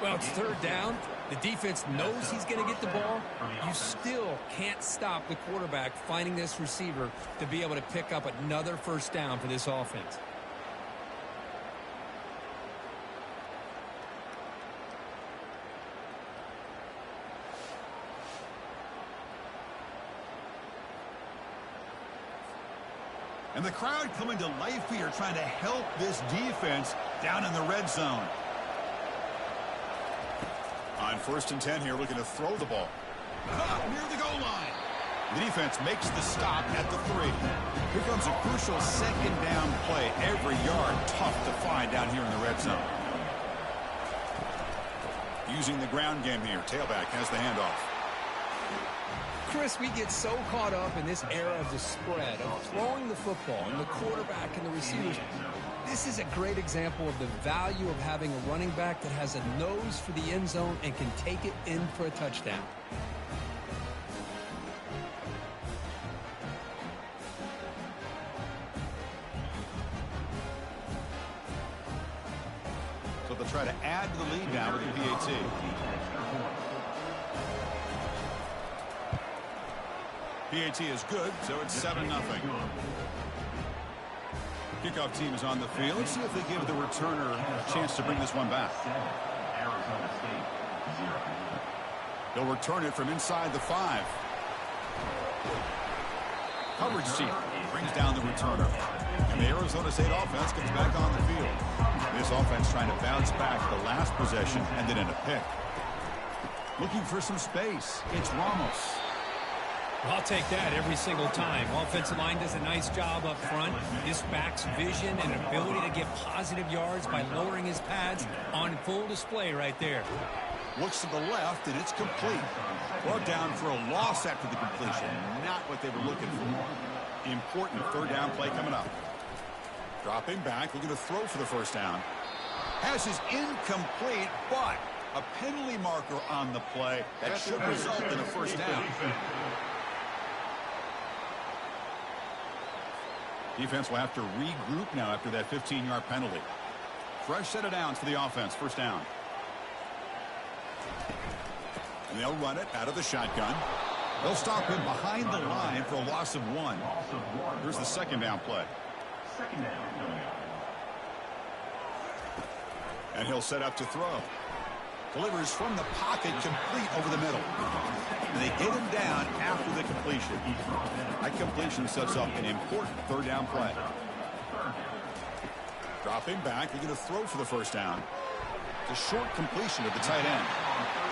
Well, it's 3rd down. The defense knows he's going to get the ball. You still can't stop the quarterback finding this receiver to be able to pick up another first down for this offense. And the crowd coming to life here, trying to help this defense down in the red zone. On 1st and 10 here, looking to throw the ball. Near the goal line. The defense makes the stop at the 3. Here comes a crucial 2nd down play. Every yard tough to find down here in the red zone. Using the ground game here. Tailback has the handoff. Chris, we get so caught up in this era of the spread, of throwing the football, and the quarterback and the receivers. This is a great example of the value of having a running back that has a nose for the end zone and can take it in for a touchdown. So they'll try to add to the lead now with the PAT. PAT is good, so it's 7-0. Kickoff team is on the field. Let's see if they give the returner a chance to bring this one back. Arizona State, 0. They'll return it from inside the 5. Coverage team brings down the returner. And the Arizona State offense gets back on the field. This offense trying to bounce back the last possession, ended in a pick. Looking for some space. It's Ramos. I'll take that every single time. Offensive line does a nice job up front. This back's vision and ability to get positive yards by lowering his pads on full display right there. Looks to the left, and it's complete. Brought down for a loss after the completion. Not what they were looking for. Important third down play coming up. Dropping back, looking to throw for the first down. Pass is incomplete, but a penalty marker on the play. That should result in a first down. Defense will have to regroup now after that 15-yard penalty. Fresh set of downs for the offense. First down. And they'll run it out of the shotgun. They'll stop him behind the line for a loss of 1. Here's the second down play. And he'll set up to throw. Delivers from the pocket, complete over the middle. And they get him down after the completion. That completion sets up an important third down play. Dropping back, looking to throw for the first down. It's a short completion to the tight end.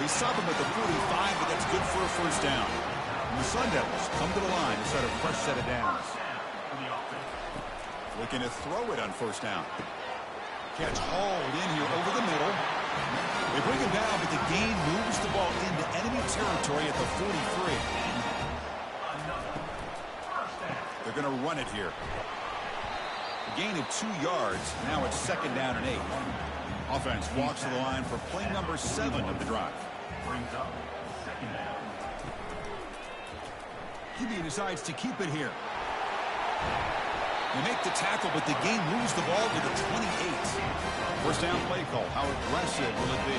They stop him at the 45, but that's good for a first down. And the Sun Devils come to the line to set a fresh set of downs. Looking to throw it on first down. Catch hauled in here over the middle. They bring him down, but the gain moves the ball into enemy territory at the 43. They're going to run it here. A gain of 2 yards. Now it's second down and 8. Offense walks to the line for play number 7 of the drive. Brings up second down. QB decides to keep it here. They make the tackle, but the game moves the ball to the 28. First down play call. How aggressive will it be?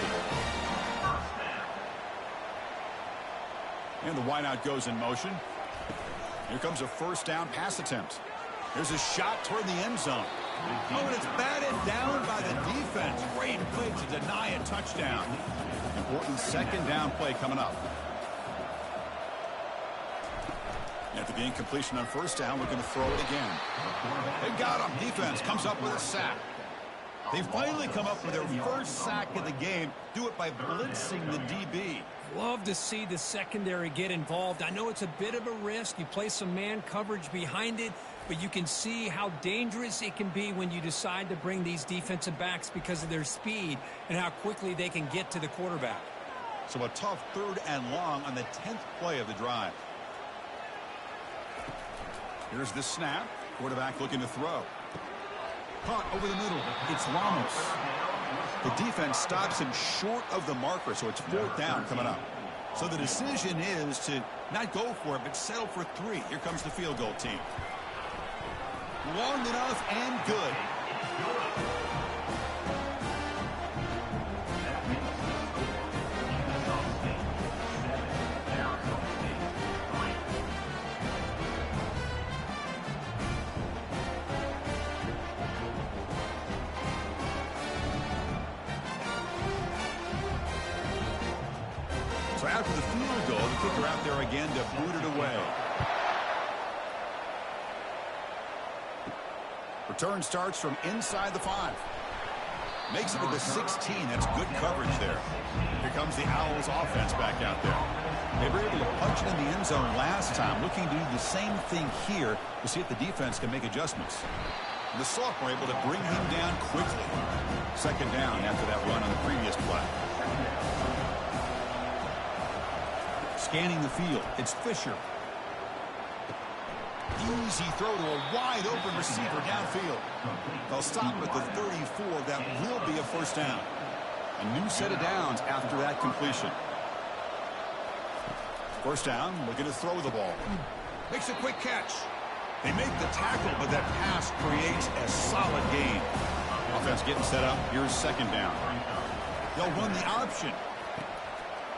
And the wideout goes in motion. Here comes a first down pass attempt. There's a shot toward the end zone. Oh, and it's batted down by the defense. Great play to deny a touchdown. Important second down play coming up. After the incompletion on first down, looking to throw it again. They got him. Defense comes up with a sack. They finally come up with their first sack of the game. Do it by blitzing the DB. Love to see the secondary get involved. I know it's a bit of a risk. You play some man coverage behind it, but you can see how dangerous it can be when you decide to bring these defensive backs because of their speed and how quickly they can get to the quarterback. So a tough third and long on the 10th play of the drive. Here's the snap. Quarterback looking to throw. Caught over the middle. It's Ramos. The defense stops him short of the marker, so it's fourth down coming up. So the decision is to not go for it, but settle for 3. Here comes the field goal team. Long enough and good. So after the field goal, the kicker out there again to boot it away. Return starts from inside the 5. Makes it to the 16. That's good coverage there. Here comes the Owls offense back out there. They were able to punch it in the end zone last time. Looking to do the same thing here to see if the defense can make adjustments. And the sophomore able to bring him down quickly. Second down after that run on the previous play. Scanning the field. It's Fisher. Easy throw to a wide-open receiver downfield. They'll stop at the 34. That will be a first down. A new set of downs after that completion. First down, looking to throw the ball. Makes a quick catch. They make the tackle, but that pass creates a solid gain. Offense getting set up. Here's second down. They'll run the option.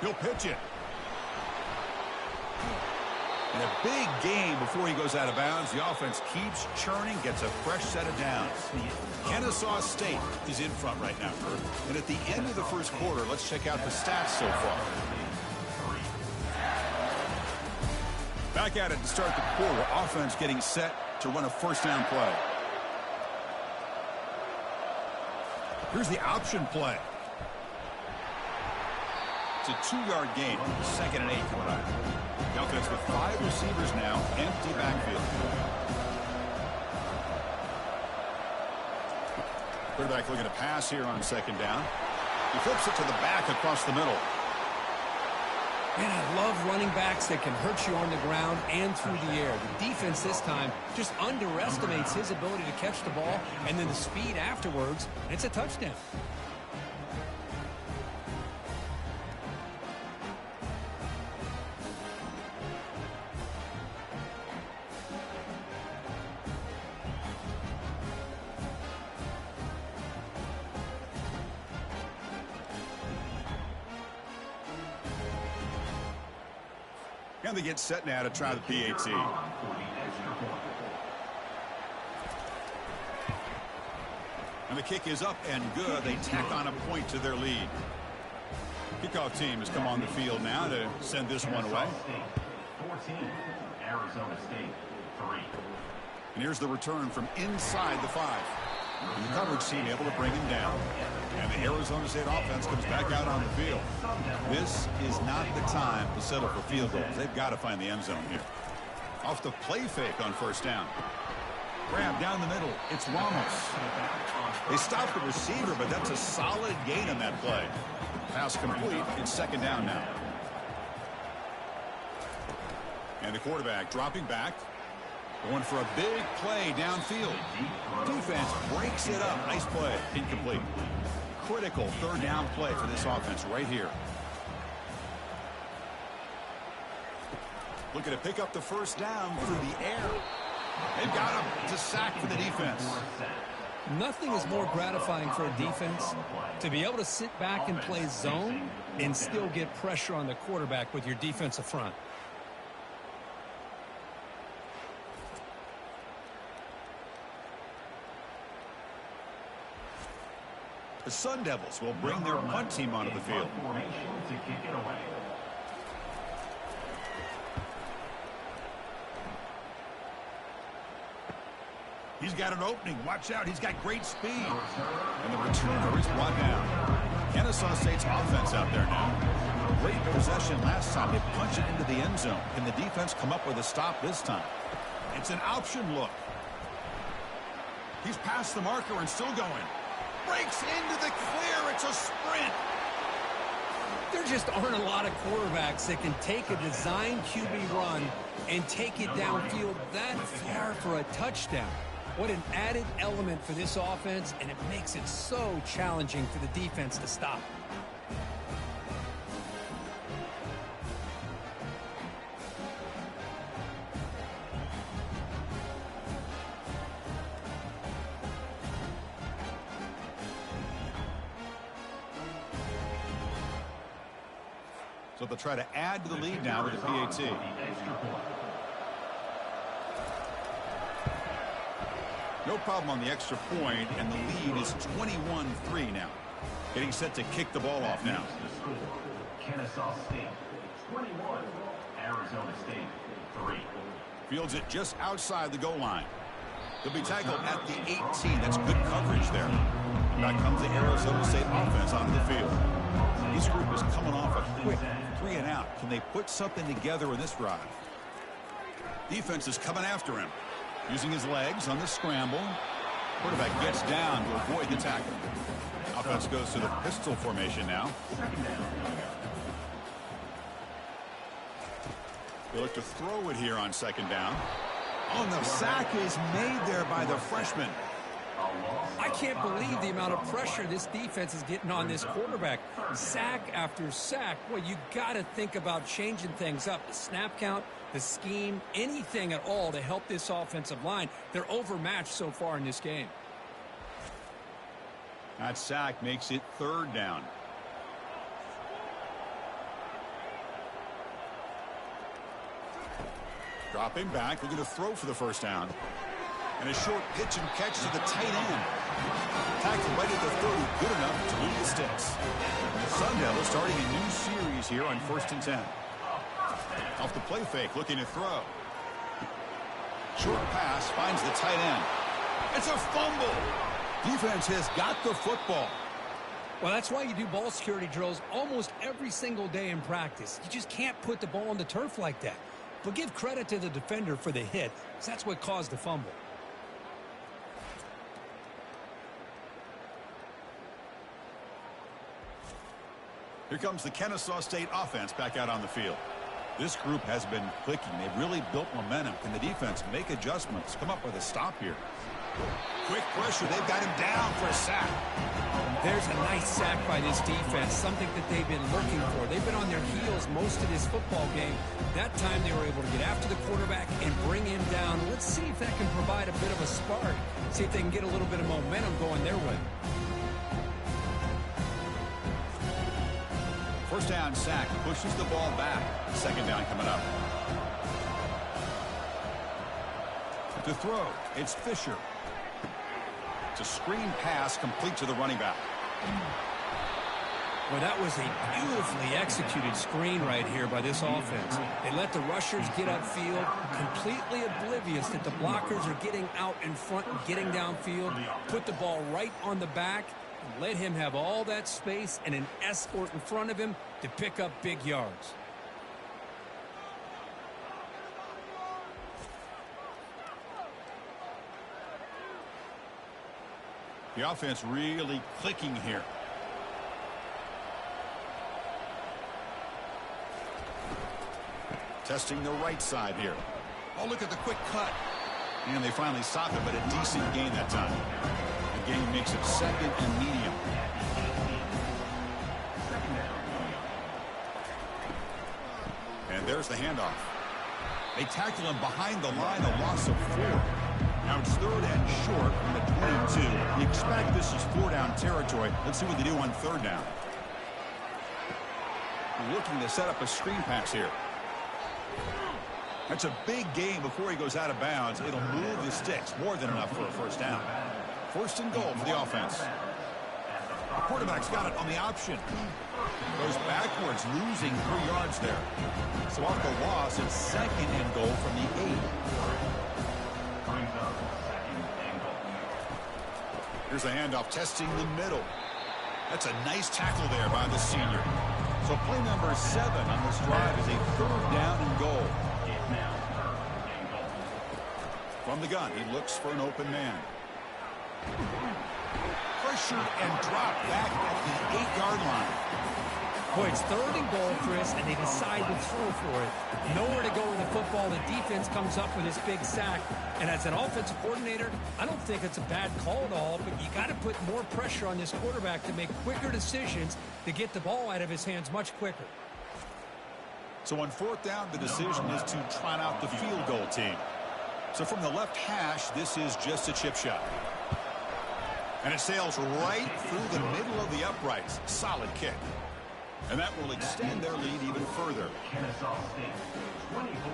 He'll pitch it. And a big gain before he goes out of bounds. The offense keeps churning, gets a fresh set of downs. Kennesaw State is in front right now, Kurt. And at the end of the first quarter, let's check out the stats so far. Back at it to start the quarter. Offense getting set to run a first down play. Here's the option play. It's a 2-yard gain. 2nd and 8 coming up. The offense with 5 receivers now. Empty backfield. Quarterback looking to pass here on 2nd down. He flips it to the back across the middle. Man, I love running backs that can hurt you on the ground and through the air. The defense this time just underestimates his ability to catch the ball, and then the speed afterwards, and it's a touchdown. And they get set now to try the PAT. And the kick is up and good. They tack on a point to their lead. Kickoff team has come on the field now to send this one away. 14, Arizona State 3. And here's the return from inside the 5. And the coverage team able to bring him down. And the Arizona State offense comes back out on the field. This is not the time to settle for field goals. They've got to find the end zone here. Off the play fake on first down. Grab down the middle. It's Ramos. They stopped the receiver, but that's a solid gain on that play. Pass complete. It's 2nd down now. And the quarterback dropping back. Going for a big play downfield. Defense breaks it up. Nice play. Incomplete. Critical 3rd down play for this offense right here. Looking to pick up the first down through the air. They've got him. It's a sack for the defense. Nothing is more gratifying for a defense to be able to sit back and play zone and still get pressure on the quarterback with your defensive front. The Sun Devils will bring their punt team onto the field. He's got an opening. Watch out. He's got great speed. And the returner is brought down. Kennesaw State's offense out there now. Great possession last time. They punch it into the end zone. Can the defense come up with a stop this time? It's an option look. He's past the marker and still going. Breaks into the clear. It's a sprint. There just aren't a lot of quarterbacks that can take a design QB run and take it downfield that far for a touchdown. What an added element for this offense, and it makes it so challenging for the defense to stop. So they'll try to add to the lead now with the PAT. No problem on the extra point, and the lead is 21-3 now. Getting set to kick the ball off now. Kennesaw State 21, Arizona State 3. Fields it just outside the goal line. He'll be tackled at the 18. That's good coverage there. And back comes the Arizona State offense onto the field. This group is coming off a quick 3 and out. Can they put something together in this drive? Defense is coming after him. Using his legs on the scramble. Quarterback gets down to avoid the tackle. Offense goes to the pistol formation now. They look to throw it here on 2nd down. Oh, and the sack is made there by the freshman. I can't believe the amount of pressure this defense is getting on this quarterback. Sack after sack. Well, you got to think about changing things up. The snap count, the scheme, anything at all to help this offensive line. They're overmatched so far in this game. That sack makes it 3rd down. Dropping back, they're going to throw for the first down. And a short pitch and catch to the tight end. Tackle right at the 30, good enough to move the sticks. And the Sun Devils starting a new series here on 1st and 10. Off the play fake, looking to throw. Short pass finds the tight end. It's a fumble. Defense has got the football. Well, that's why you do ball security drills almost every single day in practice. You just can't put the ball on the turf like that. But give credit to the defender for the hit, because that's what caused the fumble. Here comes the Kennesaw State offense back out on the field. This group has been clicking. They've really built momentum. Can the defense make adjustments? Come up with a stop here. Quick pressure. They've got him down for a sack. There's a nice sack by this defense, something that they've been looking for. They've been on their heels most of this football game. That time they were able to get after the quarterback and bring him down. Let's see if that can provide a bit of a spark. See if they can get a little bit of momentum going their way. First down sack, pushes the ball back. Second down coming up. To throw, it's Fisher. It's a screen pass complete to the running back. Well, that was a beautifully executed screen right here by this offense. They let the rushers get upfield, completely oblivious that the blockers are getting out in front and getting downfield. Put the ball right on the back. Let him have all that space and an escort in front of him to pick up big yards. The offense really clicking here. Testing the right side here. Oh, look at the quick cut. And they finally stop it, but a decent gain that time. The gain makes it second and medium. And there's the handoff. They tackle him behind the line, a loss of 4. Now it's third and short from the 22. You expect this is 4-down territory. Let's see what they do on third down. Looking to set up a screen pass here. That's a big gain before he goes out of bounds. It'll move the sticks. More than enough for a first down. First and goal for the offense. The quarterback's got it on the option. Goes backwards, losing 3 yards there. So off the loss, it's second and goal from the 8. Here's a handoff, testing the middle. That's a nice tackle there by the senior. So play number 7 on this drive is a third down and goal. From the gun, he looks for an open man. Pressured and dropped back at the 8-yard line. Boy, it's third and goal, Chris, and they decide to throw for it. Nowhere to go with the football. The defense comes up with this big sack. And as an offensive coordinator, I don't think it's a bad call at all, but you got to put more pressure on this quarterback to make quicker decisions to get the ball out of his hands much quicker. So on fourth down, the decision is to trot out the field goal team. So from the left hash, this is just a chip shot. And it sails right through the middle of the uprights. Solid kick. And that will extend their lead even further. Kennesaw State 24,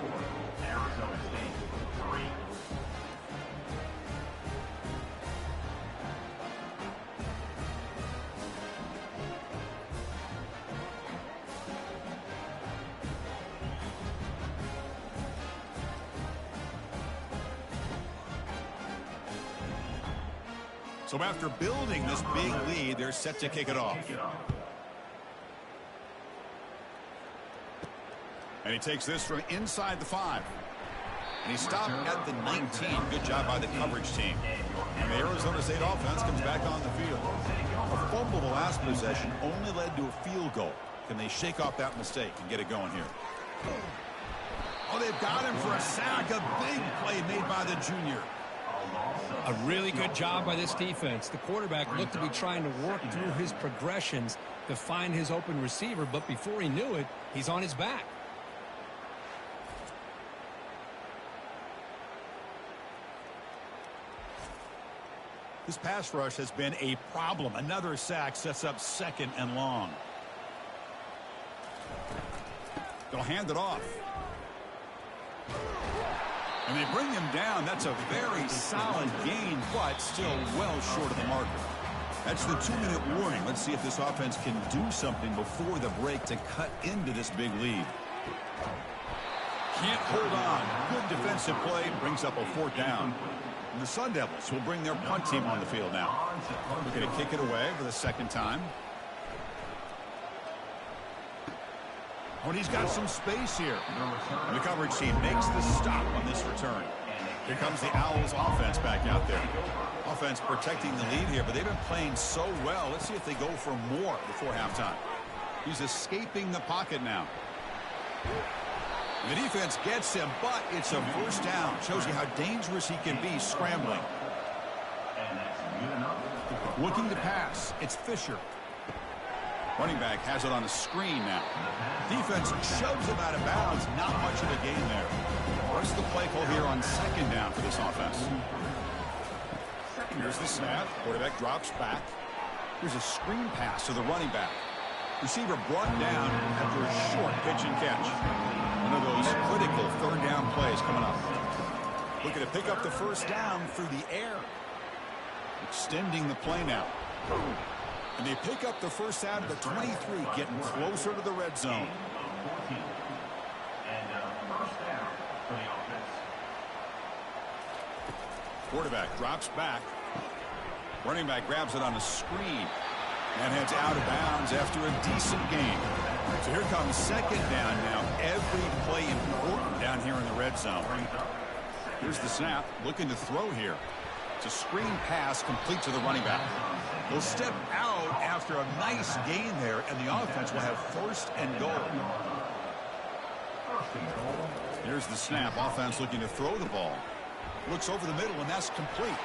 Arizona State 3. So after building this big lead, they're set to kick it off. And he takes this from inside the 5. And he stopped at the 19. Good job by the coverage team. And the Arizona State offense comes back on the field. A fumble the last possession only led to a field goal. Can they shake off that mistake and get it going here? Oh, they've got him for a sack. A big play made by the junior. A really good job by this defense. The quarterback looked to be trying to work through his progressions to find his open receiver, but before he knew it, he's on his back. This pass rush has been a problem. Another sack sets up second and long. They'll hand it off. And they bring him down. That's a very solid gain, but still well short of the marker. That's the 2-minute warning. Let's see if this offense can do something before the break to cut into this big lead. Can't hold on. Good defensive play. Brings up a 4th down. And the Sun Devils will bring their punt team on the field now. We're going to kick it away for the 2nd time. Oh, and he's got some space here. And the coverage team makes the stop on this return. Here comes the Owls offense back out there. Offense protecting the lead here, but they've been playing so well. Let's see if they go for more before halftime. He's escaping the pocket now. The defense gets him, but it's a 1st down. Shows you how dangerous he can be scrambling. Looking to pass. It's Fisher. Running back has it on a screen now. Defense shoves him out of bounds. Not much of a gain there. What's the play call here on 2nd down for this offense? Here's the snap. Quarterback drops back. Here's a screen pass to the running back. Receiver brought down after a short pitch and catch. One of those critical 3rd down plays coming up. Looking to pick up the 1st down through the air. Extending the play now. And they pick up the 1st down at the 23, getting closer to the red zone. Quarterback drops back. Running back grabs it on a screen and heads out of bounds after a decent gain. So here comes 2nd down now. Every play important down here in the red zone. Here's the snap. Looking to throw here. It's a screen pass complete to the running back. They'll step out after a nice gain there, and the offense will have 1st and goal. Here's the snap. Offense looking to throw the ball. Looks over the middle, and that's complete.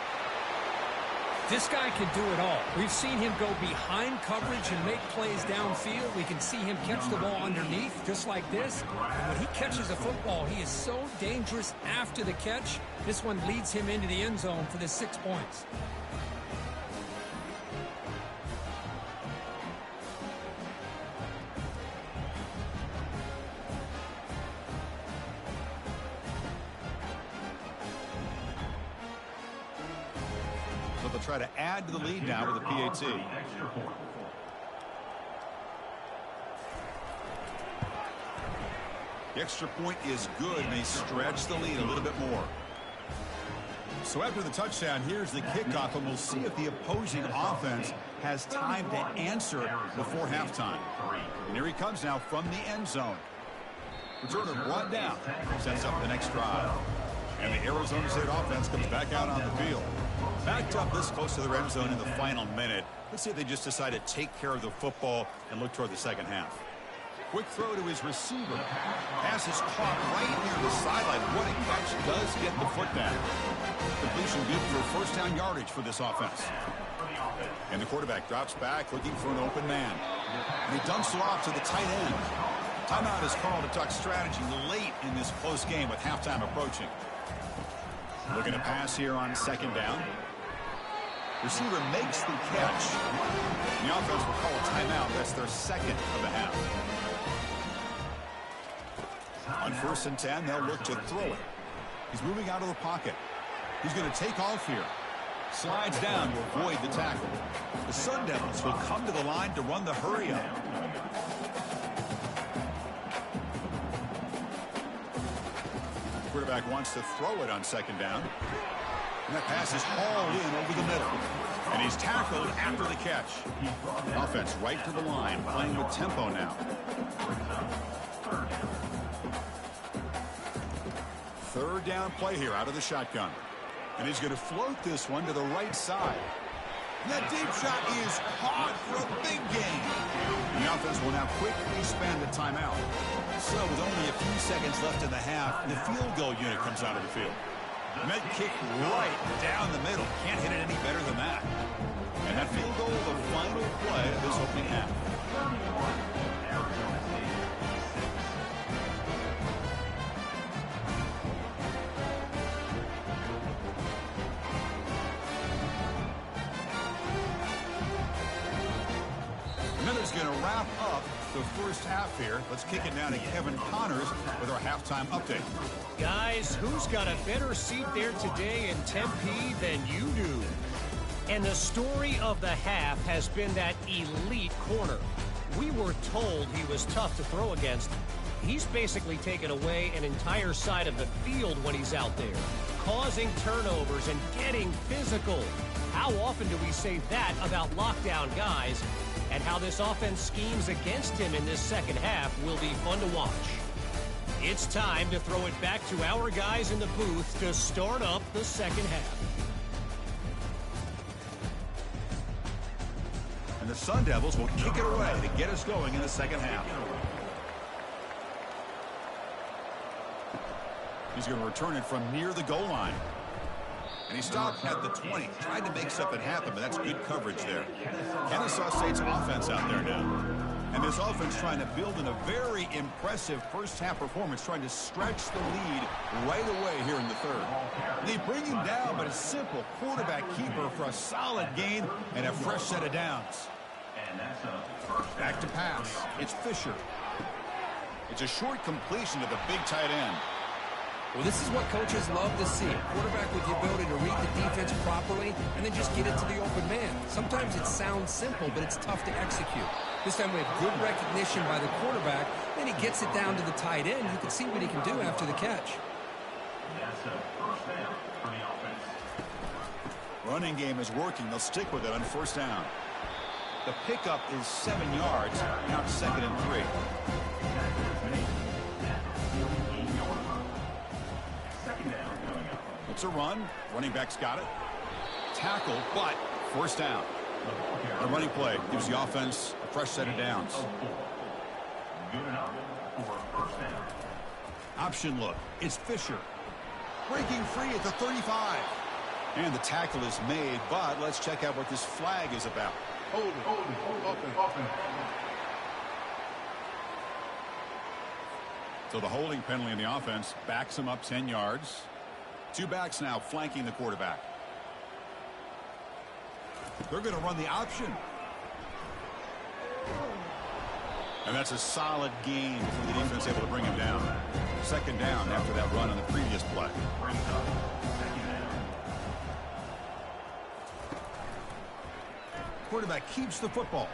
This guy can do it all. We've seen him go behind coverage and make plays downfield. We can see him catch the ball underneath, just like this. And when he catches a football, he is so dangerous after the catch. This one leads him into the end zone for the 6 points. They'll try to add to the lead now with a PAT. The extra point is good, and they stretch the lead a little bit more. So after the touchdown, here's the kickoff, and we'll see if the opposing offense has time to answer before halftime. And here he comes now from the end zone. Returner brought down, sets up the next drive. And the Arizona State offense comes back out on the field. Backed up this close to the red zone in the final minute. Let's see if they just decide to take care of the football and look toward the 2nd half. Quick throw to his receiver. Pass is caught right near the sideline. What a catch. Does get the foot down. Completion good for 1st down yardage for this offense. And the quarterback drops back looking for an open man. And he dumps it off to the tight end. Timeout is called to talk strategy late in this close game with halftime approaching. Looking to pass here on 2nd down. Receiver makes the catch. The offense will call a timeout. That's their 2nd of the half. On 1st and 10, they'll look to throw it. He's moving out of the pocket. He's going to take off here. Slides down to avoid the tackle. The Sun Devils will come to the line to run the hurry up. Quarterback wants to throw it on 2nd down. And that pass is hauled in over the middle. And he's tackled after the catch. Offense right to the line, playing with tempo now. 3rd down play here out of the shotgun. And he's going to float this one to the right side. And that deep shot is caught for a big gain. And the offense will now quickly spend a timeout. So with only a few seconds left in the half, the field goal unit comes out of the field. And that kick right down the middle. Can't hit it any better than that. And that field goal, the final play of this opening half. Miller's going to wrap up the first half here. Let's kick it down to Kevin Connors with our halftime update. Guys, who's got a better seat there today in Tempe than you do? And the story of the half has been that elite corner. We were told he was tough to throw against. He's basically taken away an entire side of the field when he's out there, causing turnovers and getting physical. How often do we say that about lockdown guys? And how this offense schemes against him in this second half will be fun to watch. It's time to throw it back to our guys in the booth to start up the second half. And the Sun Devils will kick it away to get us going in the second half. He's going to return it from near the goal line. And he stopped at the 20. Tried to make something happen, but that's good coverage there. Kennesaw State's offense out there now. And this offense trying to build in a very impressive first-half performance, trying to stretch the lead right away here in the third. They bring him down, but a simple quarterback keeper for a solid gain and a fresh set of downs. Back to pass. It's Fisher. It's a short completion to the big tight end. Well, this is what coaches love to see. A quarterback with the ability to read the defense properly and then just get it to the open man. Sometimes it sounds simple, but it's tough to execute. This time we have good recognition by the quarterback. Then he gets it down to the tight end. You can see what he can do after the catch. That's a first down for the offense. Running game is working. They'll stick with it on first down. The pickup is 7 yards. Now it's 2nd and 3. It's a run. Running back's got it. Tackle, but first down. The running play gives the offense a fresh set of downs. Good enough for first down. Option look. It's Fisher. Breaking free at the 35. And the tackle is made, but let's check out what this flag is about. Hold it. So the holding penalty in the offense backs him up 10 yards. 2 backs now flanking the quarterback. They're going to run the option. And that's a solid gain for the defense, able to bring him down. 2nd down after that run on the previous play. Quarterback keeps the football.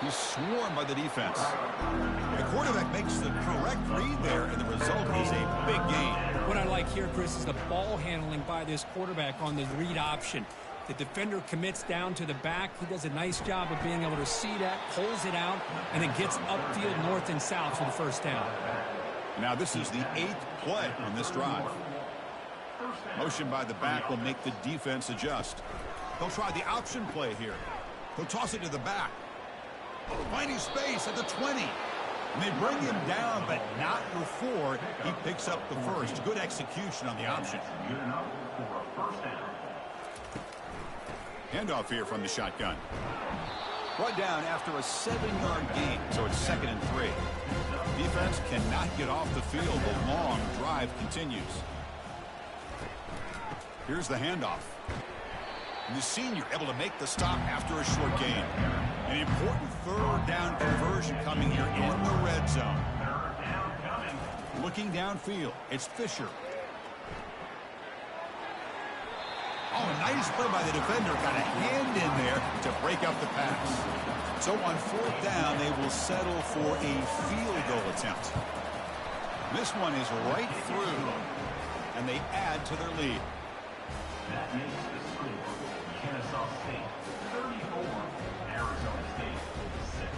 He's swarmed by the defense. The quarterback makes the correct read there, and the result is a big gain. What I like here, Chris, is the ball handling by this quarterback on the read option. The defender commits down to the back. He does a nice job of being able to see that, pulls it out, and then gets upfield north and south for the first down. Now this is the 8th play on this drive. Motion by the back will make the defense adjust. They'll try the option play here. They'll toss it to the back. Finding space at the 20. And they bring him down, but not before he picks up the first. Good execution on the option. Good enough for first down. Handoff here from the shotgun. Brought down after a 7-yard gain, so it's 2nd and 3. Defense cannot get off the field. The long drive continues. Here's the handoff. And the senior able to make the stop after a short gain. An important 3rd down conversion coming here in the red zone. Looking downfield, it's Fisher. Oh, nice play by the defender. Got a hand in there to break up the pass. So on 4th down, they will settle for a field goal attempt. This one is right through, and they add to their lead. That makes the score Kennesaw State 34, Arizona State 6.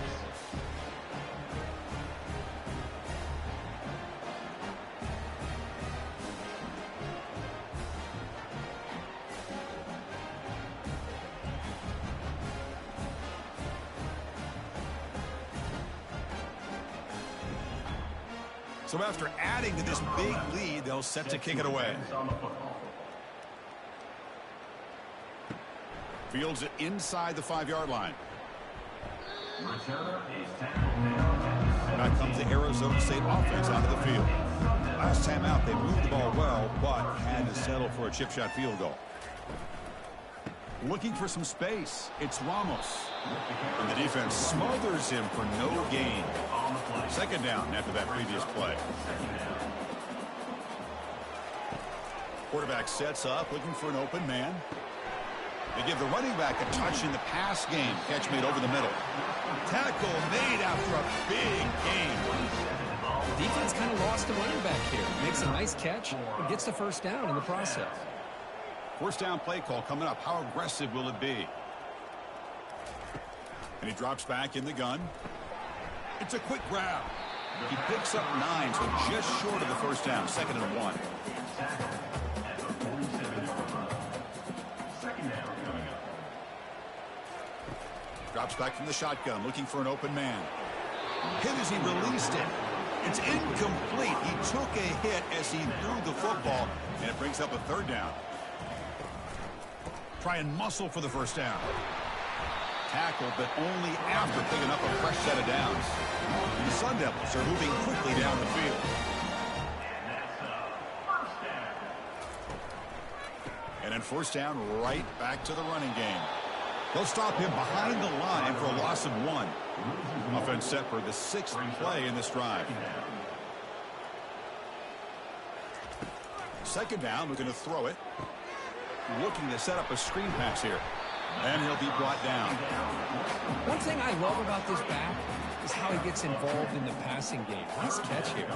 So after adding to this big lead, they'll set to kick it away. Fields it inside the 5-yard line. Back comes the Arizona State offense onto the field. Last time out, they moved the ball well, but had to settle for a chip shot field goal. Looking for some space. It's Ramos. And the defense smothers him for no gain. Second down after that previous play. Quarterback sets up, looking for an open man. They give the running back a touch in the pass game. Catch made over the middle. Tackle made after a big gain. The defense kind of lost the running back here. Makes a nice catch and gets the first down in the process. First down play call coming up. How aggressive will it be? And he drops back in the gun. It's a quick grab. He picks up 9, so just short of the first down. 2nd and 1. Drops back from the shotgun, looking for an open man. Hit as he released it. It's incomplete. He took a hit as he threw the football, and it brings up a 3rd down. Try and muscle for the first down. Tackle, but only after picking up a fresh set of downs. The Sun Devils are moving quickly down the field. And then first down, right back to the running game. They'll stop him behind the line for a loss of 1. Offense set for the 6th play in this drive. Second down, looking to throw it. Looking to set up a screen pass here. And he'll be brought down. One thing I love about this back is how he gets involved in the passing game. Nice catch here.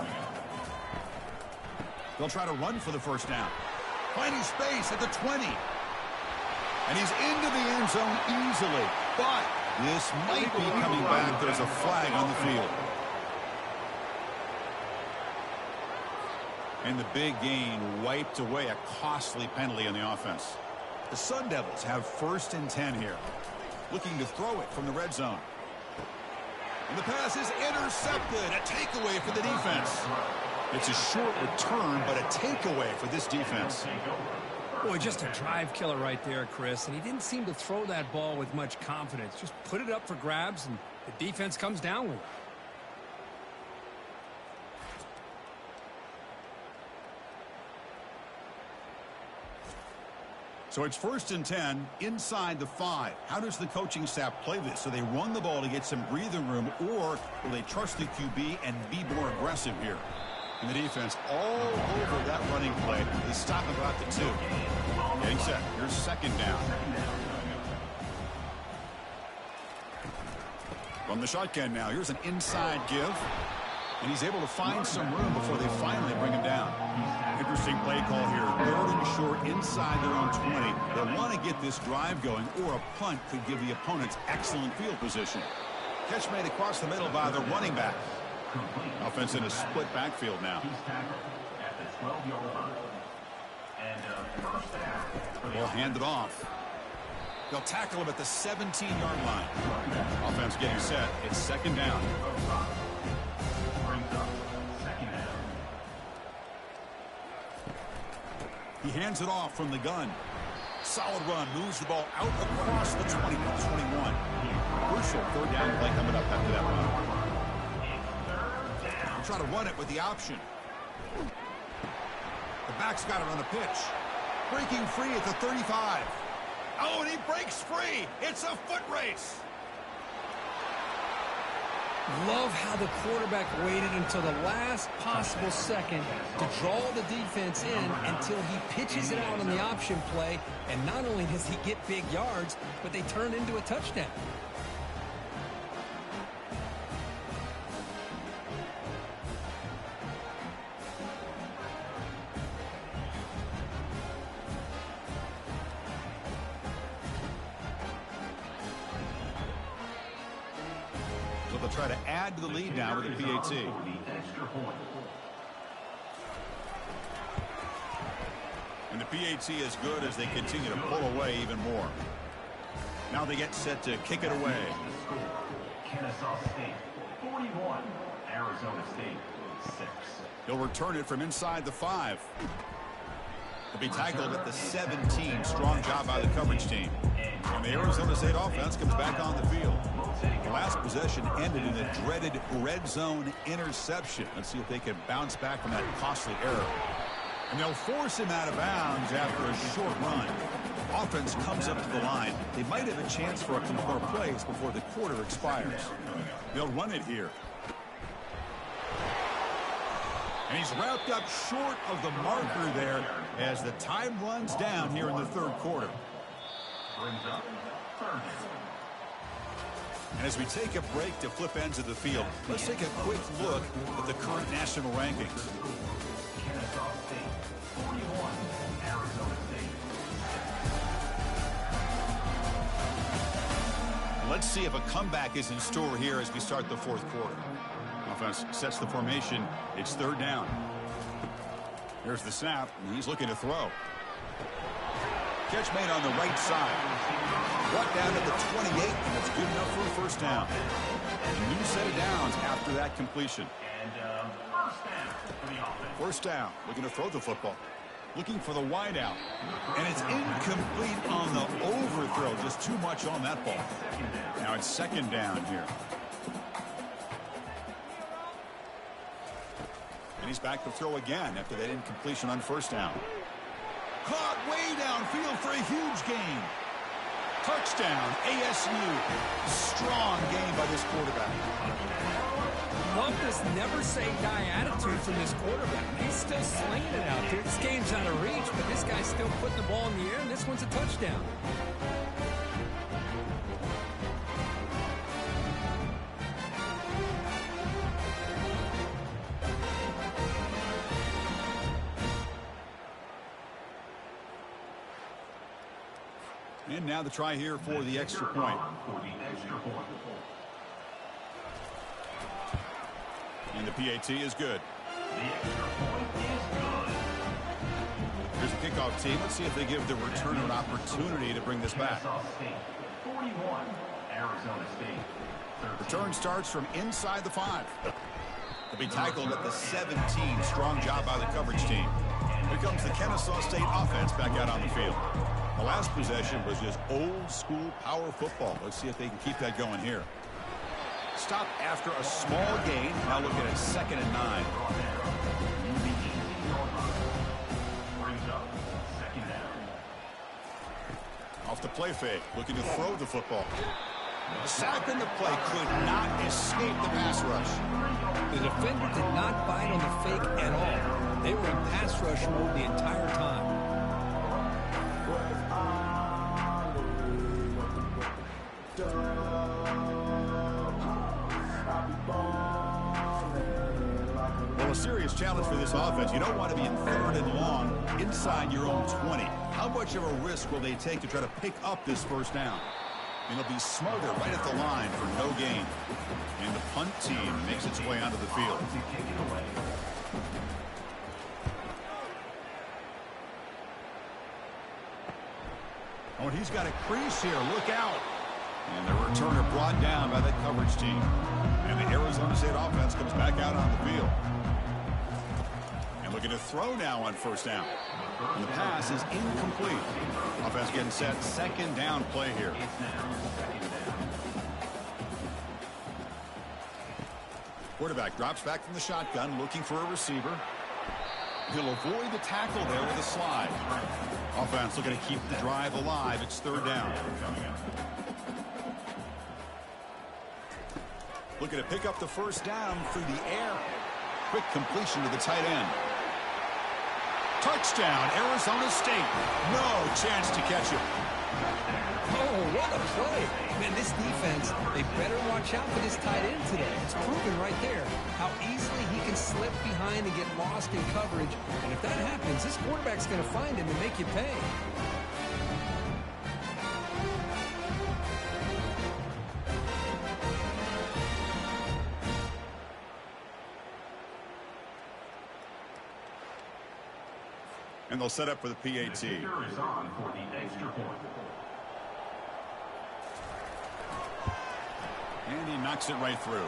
They'll try to run for the first down. Finding space at the 20. And he's into the end zone easily. But this might be coming back. There's a flag on the field. And the big gain wiped away a costly penalty on the offense. The Sun Devils have 1st and 10 here. Looking to throw it from the red zone. And the pass is intercepted. A takeaway for the defense. It's a short return, but a takeaway for this defense. Boy, just a drive killer right there, Chris. And he didn't seem to throw that ball with much confidence. Just put it up for grabs, and the defense comes down with it. So it's 1st and 10 inside the 5. How does the coaching staff play this? So they run the ball to get some breathing room, or will they trust the QB and be more aggressive here? And the defense all over that running play. They stop about the 2. Getting set. Here's 2nd down. From the shotgun now. Here's an inside give. And he's able to find some room before they finally bring him down. Interesting play call here. 3rd and short inside their own 20. They want to get this drive going, or a punt could give the opponents excellent field position. Catch made across the middle by the running back. Offense in a split backfield now. Ball handed off. They'll tackle him at the 17-yard line. Offense getting set. It's 2nd down. He hands it off from the gun. Solid run. Moves the ball out across the 20 to 21. Crucial 3rd down play coming up after that run. He'll try to run it with the option. The back's got it on the pitch. Breaking free at the 35. Oh, and he breaks free. It's a foot race. Love how the quarterback waited until the last possible second to draw the defense in until he pitches it out on the option play. And not only does he get big yards, but they turn into a touchdown. They'll try to add to the lead now with a PAT. And the PAT is good as they continue to pull away even more. Now they get set to kick it away. Kennesaw State 41, Arizona State 6. He'll return it from inside the 5. He'll be tackled at the 17. Strong job by the coverage team. And the Arizona State offense comes back on the field. The last possession ended in a dreaded red zone interception. Let's see if they can bounce back from that costly error. And they'll force him out of bounds after a short run. offense comes up to the line, they might have a chance for a couple more plays before the quarter expires. They'll run it here. And he's wrapped up short of the marker there as the time runs down here in the third quarter. And as we take a break to flip ends of the field, let's take a quick look at the current national rankings. Let's see if a comeback is in store here as we start the fourth quarter. Offense sets the formation. It's third down. Here's the snap, and he's looking to throw. Catch made on the right side. Brought down at the 28, and it's good enough for a first down. A new set of downs after that completion. First down, looking to throw the football. Looking for the wide out. And it's incomplete on the overthrow. Just too much on that ball. Now it's second down here. And he's back to throw again after that incompletion on first down. Caught way downfield for a huge gain. Touchdown, ASU. Strong game by this quarterback. Love this never-say-die attitude from this quarterback. He's still slinging it out there. This game's out of reach, but this guy's still putting the ball in the air, and this one's a touchdown. And now the try here for the extra point. And the PAT is good. Here's the kickoff team. Let's see if they give the returner an opportunity to bring this back. Return starts from inside the 5. They'll be tackled at the 17. Strong job by the coverage team. Here comes the Kennesaw State offense back out on the field. The last possession was just old-school power football. Let's see if they can keep that going here. Stop after a small gain. Now looking at 2nd and 9. Off the play fake. Looking to throw the football. Sack in the play could not escape the pass rush. The defender did not bite on the fake at all. They were in pass rush mode the entire time. Well, a serious challenge for this offense. You don't want to be in 3rd and long inside your own 20. How much of a risk will they take to try to pick up this first down? And it'll be Smother right at the line for no gain. And the punt team makes its way onto the field. Oh, and he's got a crease here. Look out. And the returner brought down by the coverage team. And the Arizona State offense comes back out on the field. And looking to throw now on first down. And the pass is incomplete. Offense getting set. 2nd down play here. Quarterback drops back from the shotgun, looking for a receiver. He'll avoid the tackle there with a slide. Offense looking to keep the drive alive. It's 3rd down. Looking to pick up the first down through the air. Quick completion to the tight end. Touchdown, Arizona State. No chance to catch it. Oh, what a play. Man, this defense, they better watch out for this tight end today. It's proven right there how easily he can slip behind and get lost in coverage. And if that happens, this quarterback's going to find him and make you pay. And they'll set up for the PAT. And he knocks it right through.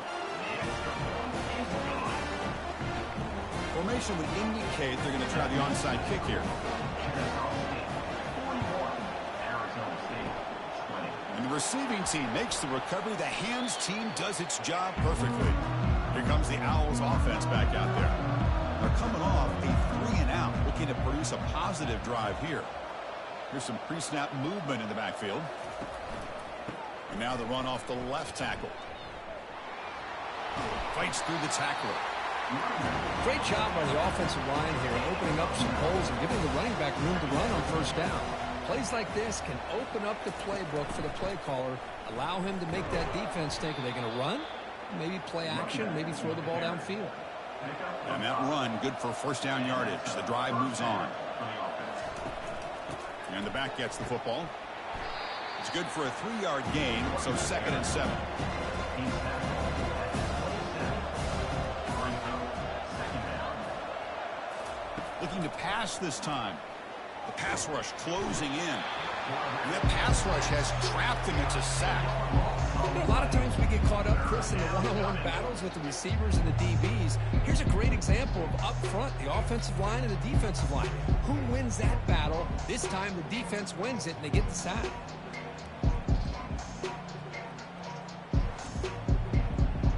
Formation would indicate they're going to try the onside kick here. And the receiving team makes the recovery. The hands team does its job perfectly. Here comes the Owls offense back out there. They're coming off a 3-and-out, looking to produce a positive drive here. Here's some pre-snap movement in the backfield. And now the run off the left tackle. Fights through the tackler. Great job by the offensive line here, opening up some holes and giving the running back room to run on first down. Plays like this can open up the playbook for the play caller, allow him to make that defense think, are they going to run? Maybe play action, maybe throw the ball downfield. And that run, good for first down yardage. The drive moves on. And the back gets the football. It's good for a 3-yard gain, so 2nd and 7. Looking to pass this time. The pass rush closing in. And that pass rush has trapped him. It's a sack. You know, a lot of times we get caught up, Chris, in the one-on-one battles with the receivers and the DBs. Here's a great example of up front, the offensive line and the defensive line. Who wins that battle? This time the defense wins it and they get the sack.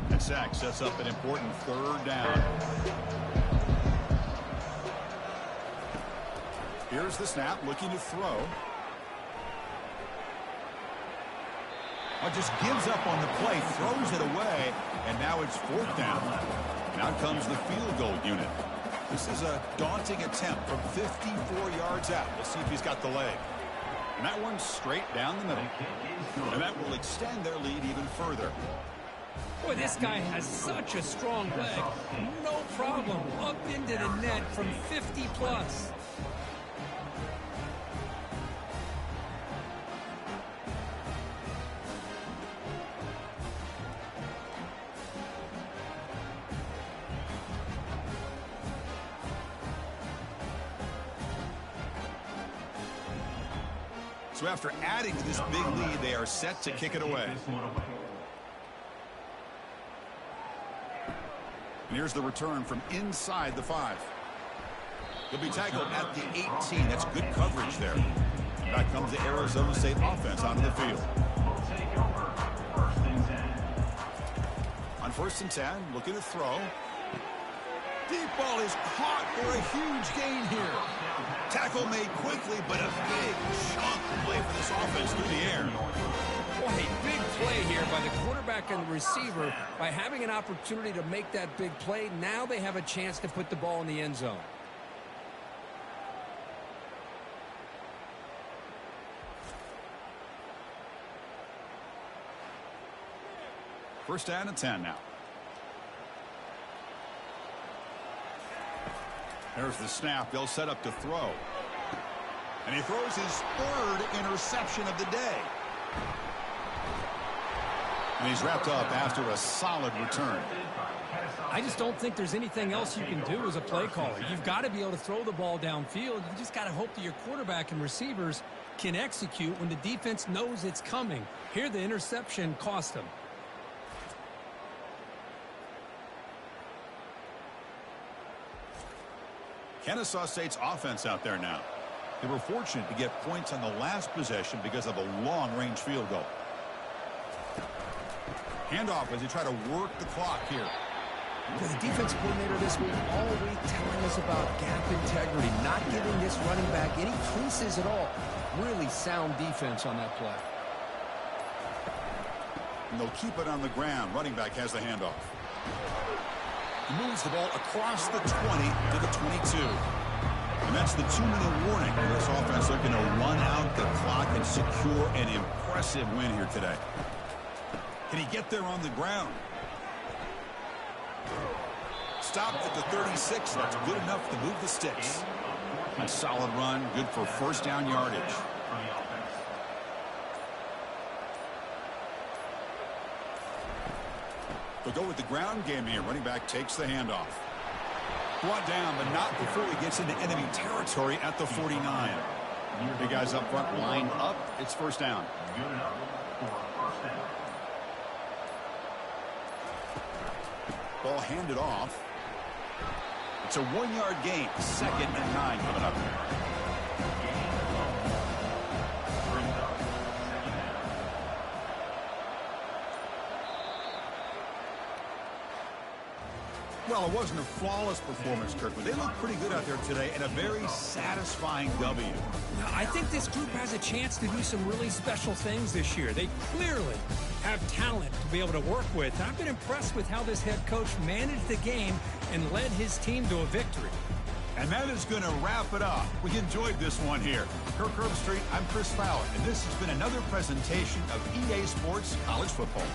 That sack sets up an important 3rd down. Here's the snap, looking to throw. Just gives up on the play, throws it away, and now it's 4th down. And out comes the field goal unit. This is a daunting attempt from 54 yards out. Let's see if he's got the leg. And that one's straight down the middle. And that will extend their lead even further. Boy, this guy has such a strong leg. No problem. Up into the net from 50 plus. So after adding to this big lead, they are set to kick it away. And here's the return from inside the 5. He'll be tackled at the 18. That's good coverage there. And back comes the Arizona State offense onto the field. On 1st and 10, looking to throw. Deep ball is caught for a huge gain here. Tackle made quickly, but a big chunk play for this offense through the air. Boy, big play here by the quarterback and the receiver. By having an opportunity to make that big play, now they have a chance to put the ball in the end zone. First down and 10 now. There's the snap. They'll set up to throw. And he throws his 3rd interception of the day. And he's wrapped up after a solid return. I just don't think there's anything else you can do as a play caller. You've got to be able to throw the ball downfield. You just got to hope that your quarterback and receivers can execute when the defense knows it's coming. Here, the interception cost them. Kennesaw State's offense out there now. They were fortunate to get points on the last possession because of a long-range field goal. Handoff as they try to work the clock here. The defense coordinator this week all week telling us about gap integrity, not giving this running back any creases at all. Really sound defense on that play. And they'll keep it on the ground. Running back has the handoff. He moves the ball across the 20 to the 22. And that's the 2-minute warning. This offense looking to run out the clock and secure an impressive win here today. Can he get there on the ground? Stopped at the 36. That's good enough to move the sticks. A solid run, good for first down yardage. They'll go with the ground game here. Running back takes the handoff. Brought down, but not before he gets into enemy territory at the 49. The guys up front lined up. It's first down. Ball handed off. It's a 1-yard gain. 2nd and 9 coming up. Well, it wasn't a flawless performance, Kirk, but they look pretty good out there today and a very satisfying W. Now, I think this group has a chance to do some really special things this year. They clearly have talent to be able to work with. I've been impressed with how this head coach managed the game and led his team to a victory. And that is going to wrap it up. We enjoyed this one here. Kirk Herbstreit, I'm Chris Fowler, and this has been another presentation of EA Sports College Football.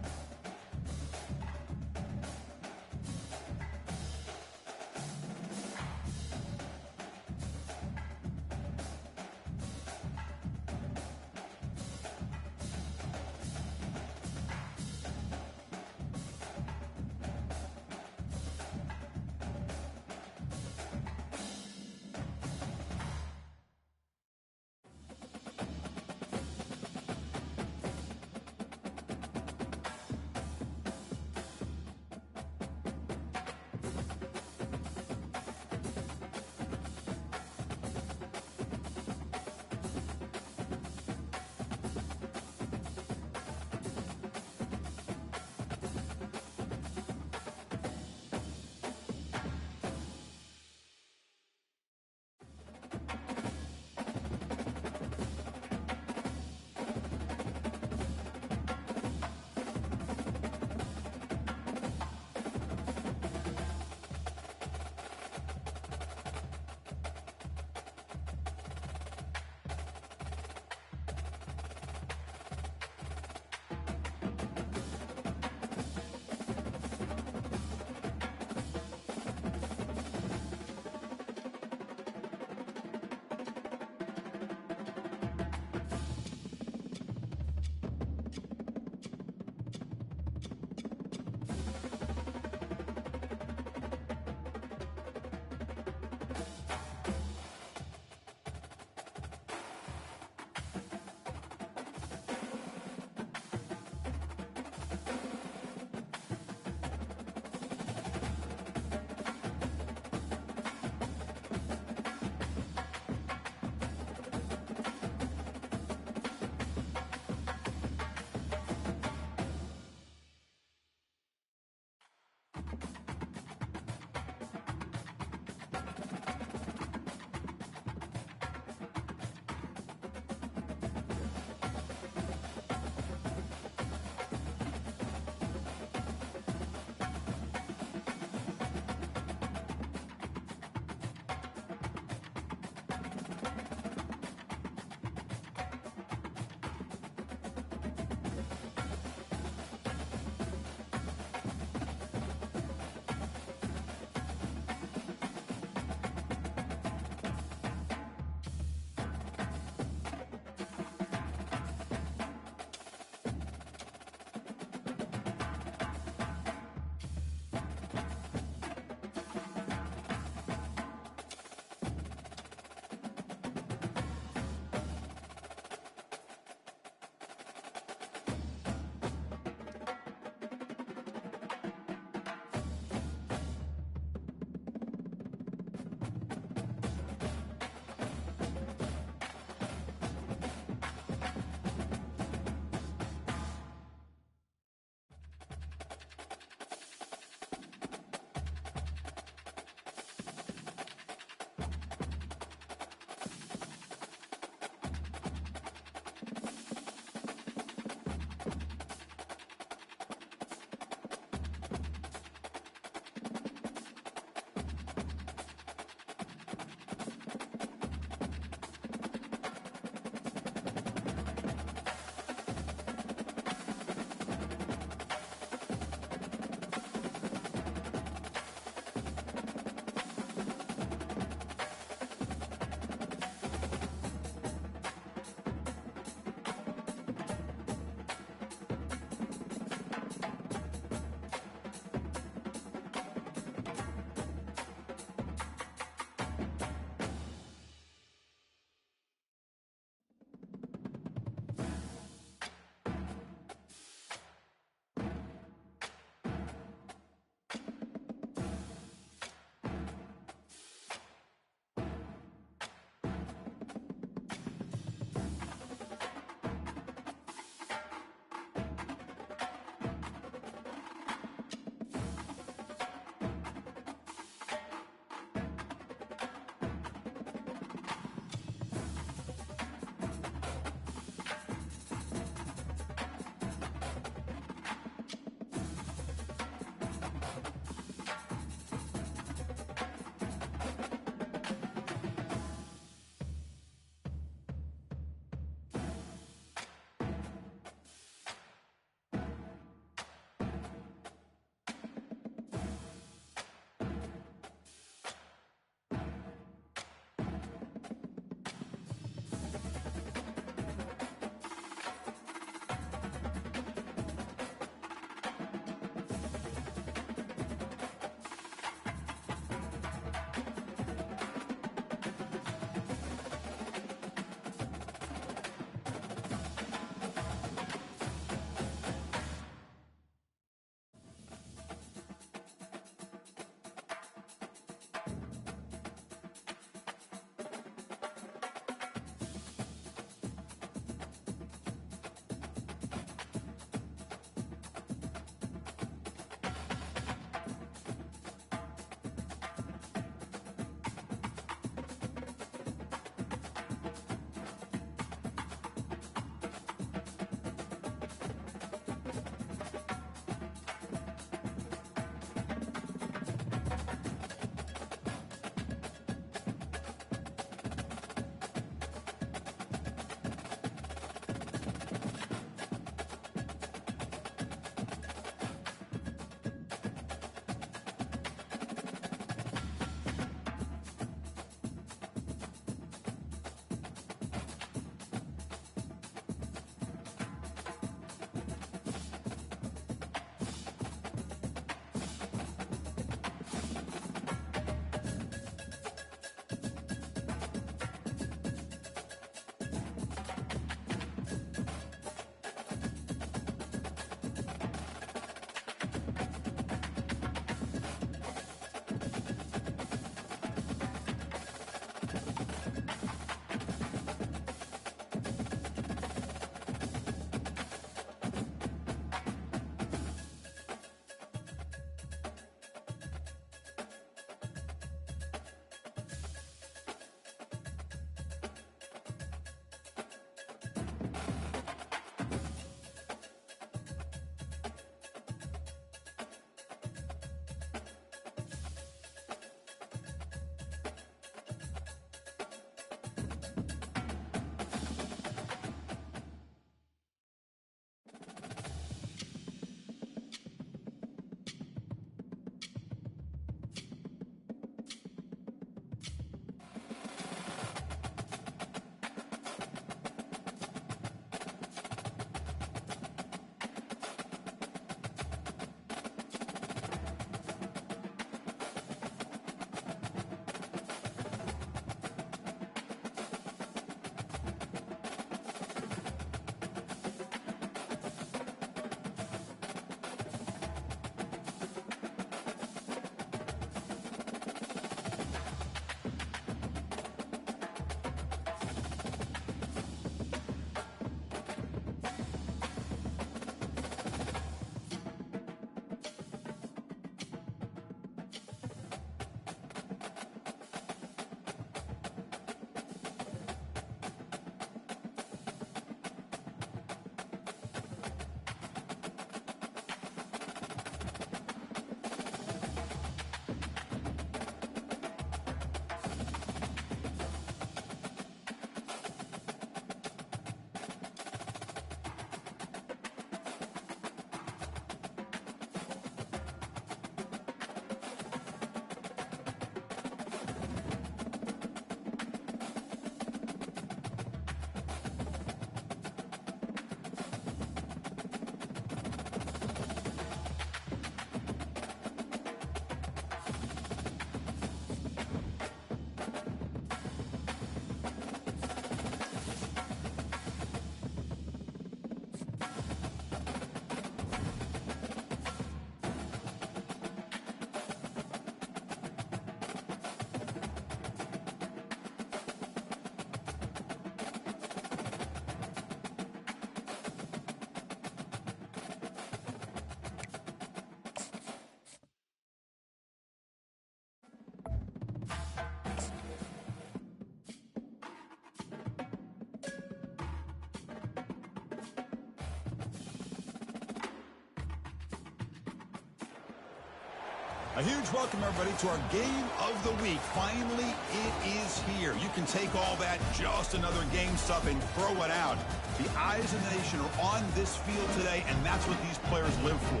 A huge welcome, everybody, to our game of the week. Finally, it is here. You can take all that just another game stuff and throw it out. The eyes of the nation are on this field today, and that's what these players live for.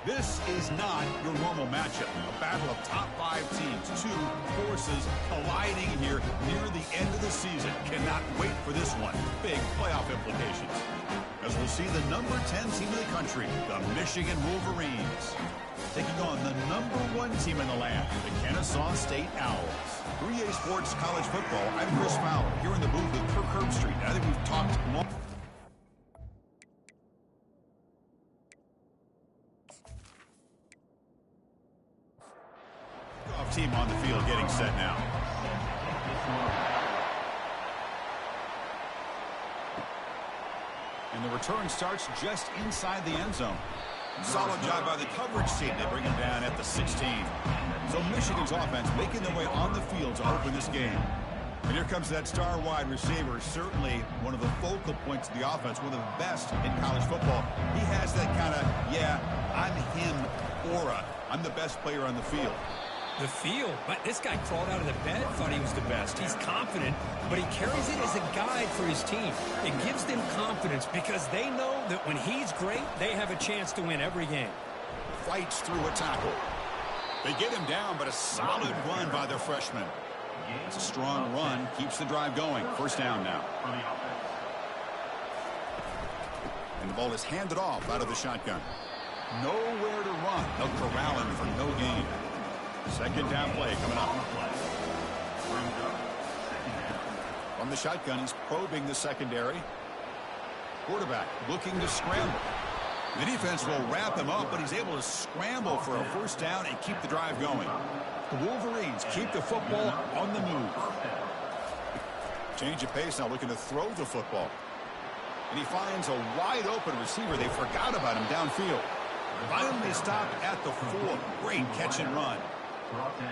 This is not your normal matchup. A battle of top 5 teams, 2 forces colliding here near the end of the season. Cannot wait for this one. Big playoff implications. As we'll see the number 10 team in the country, the Michigan Wolverines, taking on the number 1 team in the land, the Kennesaw State Owls. 3A Sports College Football, I'm Chris Fowler, here in the booth with Kirk Herbstreit. I think we've talked long. Team on the field getting set now. And the return starts just inside the end zone. Solid job by the coverage team. They bring him down at the 16. So Michigan's offense making their way on the field to open this game. And here comes that star wide receiver, certainly one of the focal points of the offense, one of the best in college football. He has that kind of, yeah, I'm him aura. I'm the best player on the field. The field, but this guy crawled out of the bed, thought he was the best. He's confident, but he carries it as a guide for his team. It gives them confidence because they know that when he's great, they have a chance to win every game. Fights through a tackle. They get him down, but a solid run by their freshman. It's a strong run, keeps the drive going. First down now. And the ball is handed off out of the shotgun. Nowhere to run. They'll corral him for no gain. Second down play coming up. From the shotgun, he's probing the secondary. Quarterback looking to scramble. The defense will wrap him up, but he's able to scramble for a first down and keep the drive going. The Wolverines keep the football on the move. Change of pace now, looking to throw the football. And he finds a wide open receiver. They forgot about him downfield. Finally stopped at the 4. Great catch and run.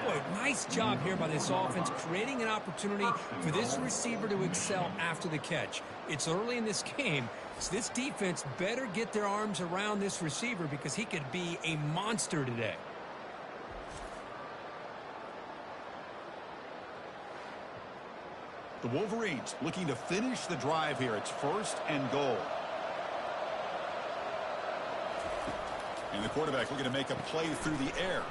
Boy, nice job here by this offense, creating an opportunity for this receiver to excel after the catch. It's early in this game, so this defense better get their arms around this receiver because he could be a monster today. The Wolverines looking to finish the drive here. It's first and goal. And the quarterback looking to make a play through the air.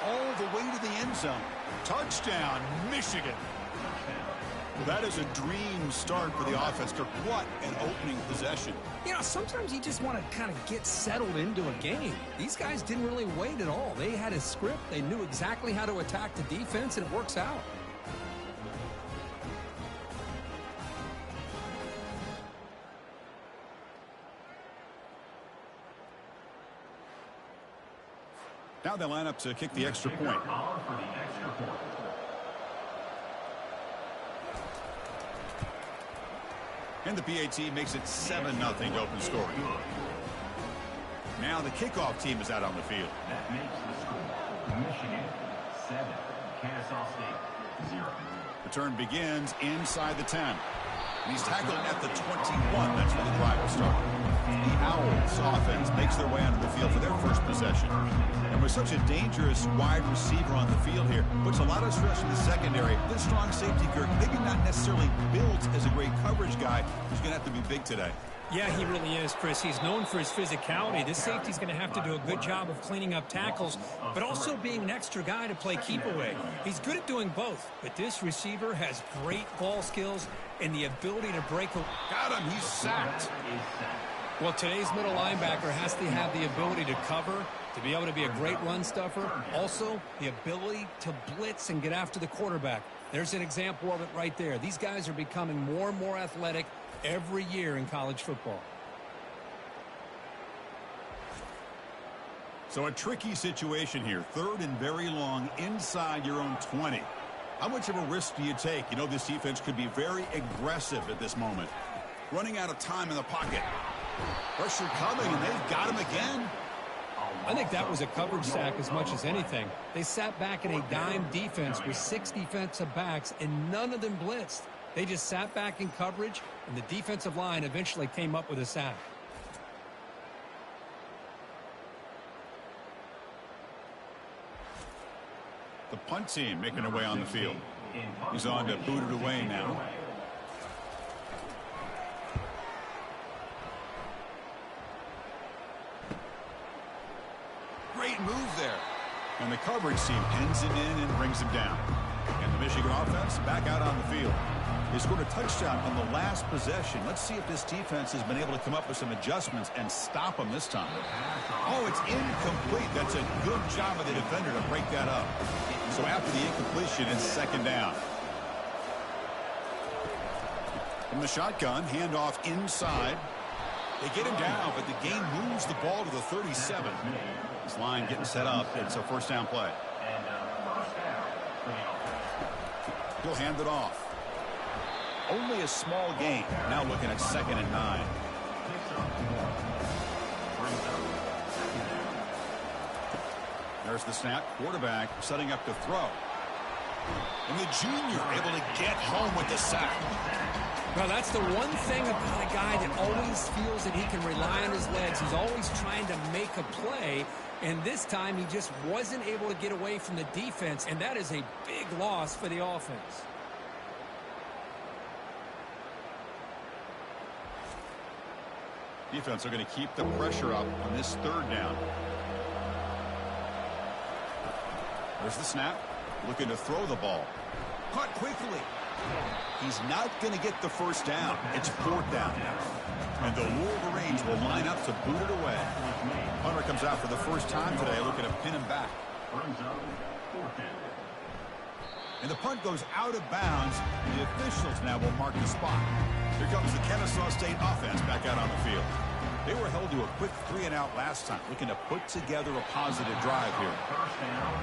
All the way to the end zone. Touchdown, Michigan. Well, that is a dream start for the offense. What an opening possession. You know, sometimes you just want to kind of get settled into a game. These guys didn't really wait at all. They had a script. They knew exactly how to attack the defense, and it works out. Now they line up to kick the extra point. And the PAT makes it 7-0 open scoring. Now the kickoff team is out on the field. That makes the score Michigan 7, Kennesaw State 0. Return begins inside the 10. And he's tackled at the 21. That's where the drive will start. The Owls offense makes their way onto the field for their first possession. And with such a dangerous wide receiver on the field here, puts a lot of stress in the secondary. This strong safety, Kirk, maybe not necessarily built as a great coverage guy. He's going to have to be big today. Yeah, he really is, Chris. He's known for his physicality. This safety's going to have to do a good job of cleaning up tackles, but also being an extra guy to play keep away. He's good at doing both, but this receiver has great ball skills and the ability to break. Got him. He's sacked. Well, today's middle linebacker has to have the ability to cover, to be able to be a great run stuffer. Also, the ability to blitz and get after the quarterback. There's an example of it right there. These guys are becoming more and more athletic every year in college football. So a tricky situation here. Third and very long inside your own 20. How much of a risk do you take? You know, this defense could be very aggressive at this moment. Running out of time in the pocket. Pressure coming, and they've got him again. I think that was a coverage sack as much as anything. They sat back in a dime defense with 6 defensive backs, and none of them blitzed. They just sat back in coverage, and the defensive line eventually came up with a sack. The punt team making their way on the field. He's on to boot it away now. Great move there. And the coverage team pins him in and brings him down. And the Michigan offense back out on the field. They scored a touchdown on the last possession. Let's see if this defense has been able to come up with some adjustments and stop them this time. Oh, it's incomplete. That's a good job of the defender to break that up. So after the incompletion, it's second down. From the shotgun, handoff inside. They get him down, but the game moves the ball to the 37. This line getting set up. It's a first down play. He'll hand it off. Only a small gain. Now looking at 2nd and 9. There's the snap. Quarterback setting up to throw. And the junior able to get home with the sack. Well, that's the one thing about a guy that always feels that he can rely on his legs. He's always trying to make a play. And this time he just wasn't able to get away from the defense. And that is a big loss for the offense. Defense are going to keep the pressure up on this 3rd down. There's the snap. Looking to throw the ball. Caught quickly. He's not going to get the first down. It's 4th down now. And the Wolverines will line up to boot it away. Hunter comes out for the first time today, looking to pin him back. And the punt goes out of bounds. The officials now will mark the spot. Here comes the Kennesaw State offense back out on the field. They were held to a quick 3-and-out last time, looking to put together a positive drive here.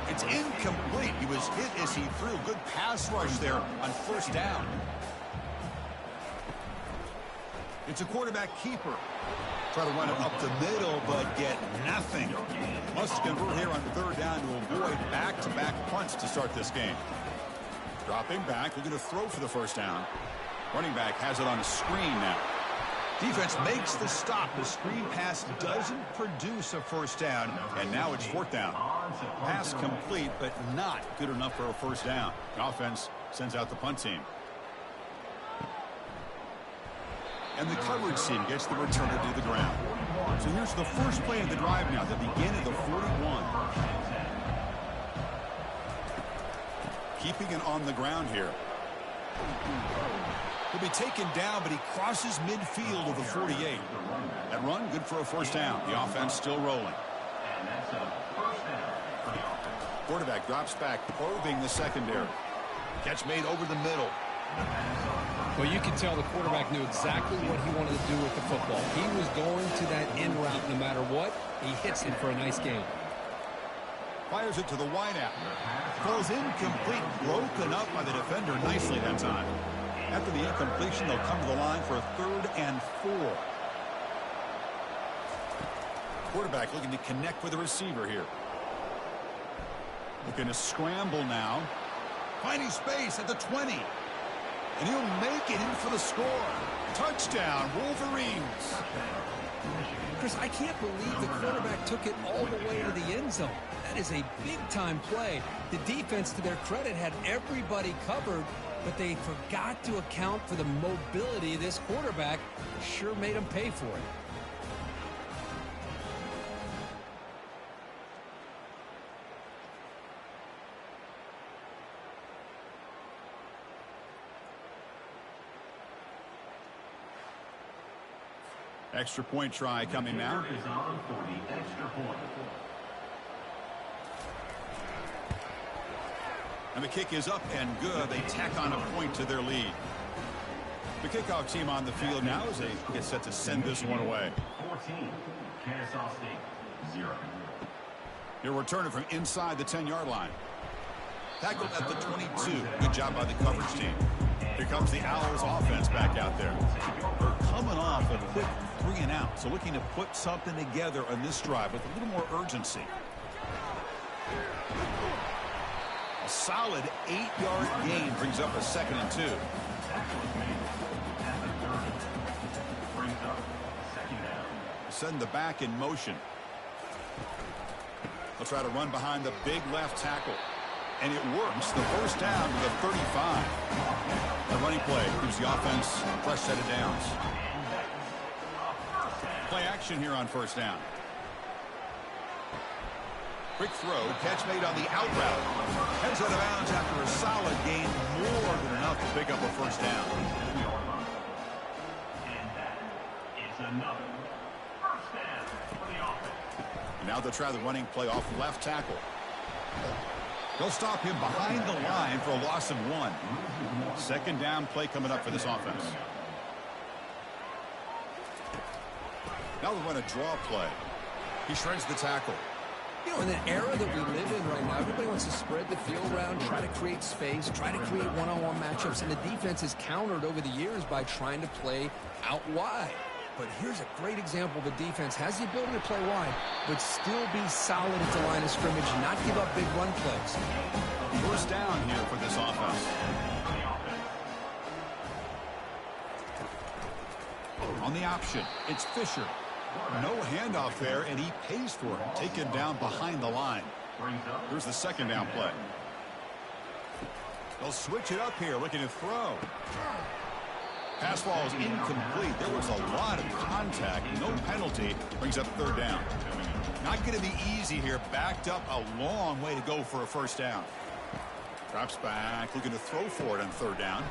It's incomplete. He was hit as he threw. Good pass rush there on 1st down. It's a quarterback keeper. Try to run it up the middle, but get nothing. Must convert here on 3rd down to avoid back-to-back punts to start this game. Dropping back, looking to throw for the first down. Running back has it on a screen now. Defense makes the stop. The screen pass doesn't produce a first down, and now it's 4th down. Pass complete, but not good enough for a first down. The offense sends out the punt team. And the coverage team gets the returner to the ground. So here's the first play of the drive now, the beginning of the 41. Keeping it on the ground here. He'll be taken down, but he crosses midfield of the 48. That run, good for a first down. The offense still rolling. Quarterback drops back, probing the secondary. Catch made over the middle. Well, you can tell the quarterback knew exactly what he wanted to do with the football. He was going to that in route no matter what. He hits it for a nice gain. Fires it to the wideout. Falls incomplete, broken up by the defender nicely that time. After the incompletion, they'll come to the line for a 3rd and 4. Quarterback looking to connect with the receiver here. Looking to scramble now. Finding space at the 20. And he'll make it in for the score. Touchdown, Wolverines. Chris, I can't believe the quarterback took it all the way to the end zone. That is a big-time play. The defense, to their credit, had everybody covered, but they forgot to account for the mobility of this quarterback. Sure made him pay for it. Extra point try coming now. And the kick is up and good. They tack on a point to their lead. The kickoff team on the field now as they get set to send this one away. 14, Kennesaw State, 0. He'll return it from inside the 10-yard line. Tackled at the 22. Good job by the coverage team. Here comes the Owls offense back out there. They're coming off a quick 3-and-out, so looking to put something together on this drive with a little more urgency. A solid 8-yard gain brings up a 2nd and 2. Send the back in motion. They'll try to run behind the big left tackle. And it works. The first down to the 35. The running play gives the offense a fresh set of downs. Play action here on first down. Quick throw, catch made on the out route. Heads out of bounds after a solid gain, more than enough to pick up a first down. And that is another first down for the offense. Now they'll try the running play off left tackle. They'll stop him behind the line for a loss of 1. Second down play coming up for this offense. Now they'll run a draw play. He shreds the tackle. You know, in the era that we live in right now, everybody wants to spread the field around, try to create space, try to create one-on-one matchups, and the defense is countered over the years by trying to play out wide. But here's a great example. The defense has the ability to play wide, but still be solid at the line of scrimmage, not give up big run plays. First down here for this offense. On the option, it's Fisher. No handoff there, and he pays for it. Taken down behind the line. Here's the second down play. They'll switch it up here, looking to throw. Pass ball is incomplete. There was a lot of contact. No penalty. Brings up third down. Not going to be easy here. Backed up a long way to go for a first down. Drops back, looking to throw for it on third down.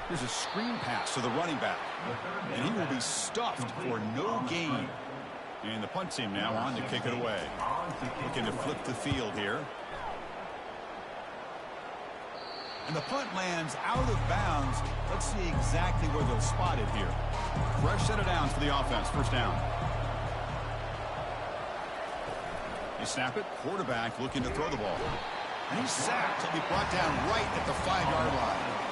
Here's a screen pass to the running back. And he will be stuffed for no gain. And the punt team now on to kick it away. Looking to flip the field here. And the punt lands out of bounds. Let's see exactly where they'll spot it here. Fresh set of downs for the offense. First down. They snap it. Quarterback looking to throw the ball. And he's sacked. He'll be brought down right at the 5-yard line.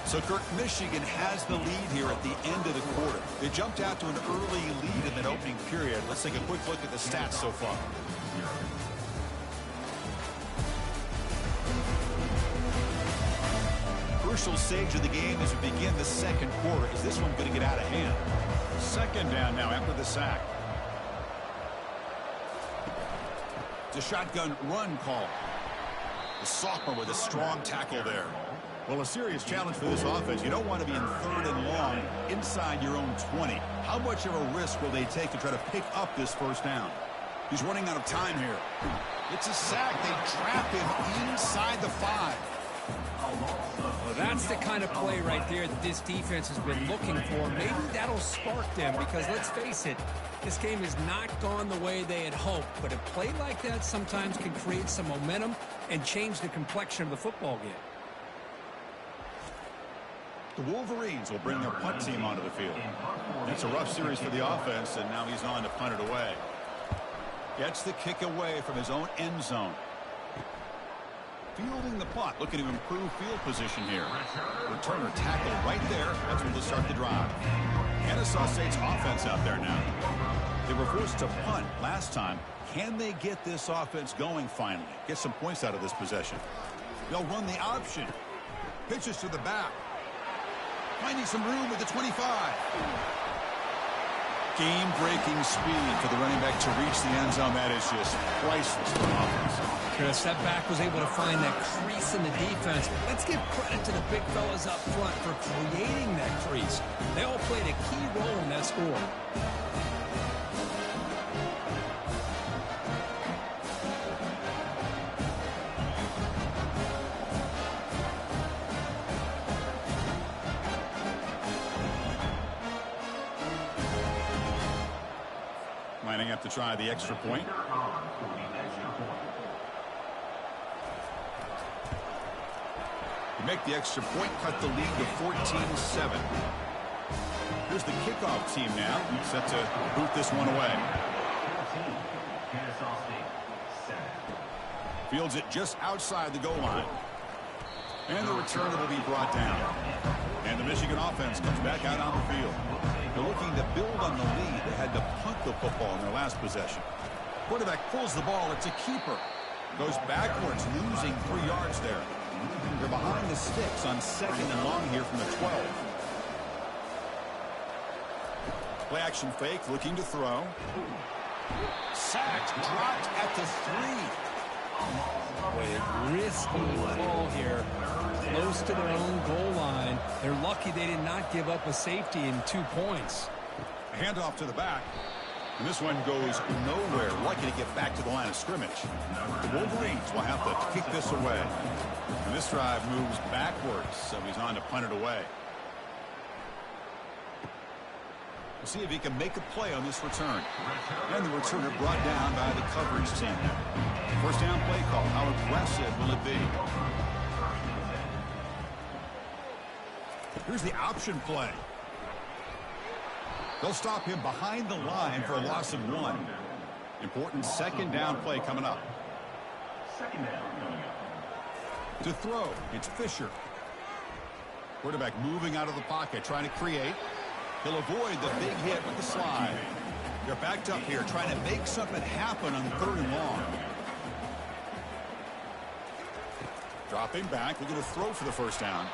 So, Kirk, Michigan has the lead here at the end of the quarter. They jumped out to an early lead in that opening period. Let's take a quick look at the stats so far. Crucial stage of the game as we begin the second quarter. Is this one going to get out of hand? Second down now after the sack. It's a shotgun run call. The sophomore with a strong tackle there. Well, a serious challenge for this offense. You don't want to be in third and long inside your own 20. How much of a risk will they take to try to pick up this first down? He's running out of time here. It's a sack. They trap him inside the 5. Well, that's the kind of play right there that this defense has been looking for. Maybe that'll spark them because, let's face it, this game has not gone the way they had hoped. But a play like that sometimes can create some momentum and change the complexion of the football game. The Wolverines will bring their punt team onto the field. It's a rough series for the offense, and now he's on to punt it away. Gets the kick away from his own end zone. Fielding the punt, looking to improve field position here. Returner tackle right there. That's when they'll start the drive. Kennesaw State's offense out there now. They were forced to punt last time. Can they get this offense going finally? Get some points out of this possession. They'll run the option. Pitches to the back. Finding some room at the 25. Game-breaking speed for the running back to reach the end zone. That is just priceless for offense. The step back was able to find that crease in the defense. Let's give credit to the big fellas up front for creating that crease. They all played a key role in that score. Lining up to try the extra point. Make the extra point, cut the lead to 14-7. Here's the kickoff team now, set to boot this one away. Fields it just outside the goal line. And the returner will be brought down. And the Michigan offense comes back out on the field. They're looking to build on the lead. They had to punt the football in their last possession. Quarterback pulls the ball. It's a keeper. Goes backwards, losing 3 yards there. They're behind the sticks on 2nd and long here from the 12. Play action fake, looking to throw. Sacked, dropped at the 3. Boy, risky ball here. Close to their own goal line. They're lucky they did not give up a safety in 2 points. A handoff to the back. And this one goes nowhere. Lucky to get back to the line of scrimmage. The Wolverines will have to kick this away. And this drive moves backwards, so he's on to punt it away. We'll see if he can make a play on this return. And the returner brought down by the coverage team. First down play call. How aggressive will it be? Here's the option play. They'll stop him behind the line for a loss of 1. Important 2nd down play coming up. Second down coming up. To throw, it's Fisher. Quarterback moving out of the pocket, trying to create. He'll avoid the big hit with the slide. They're backed up here, trying to make something happen on 3rd and long. Dropping back, looking to throw for the first down.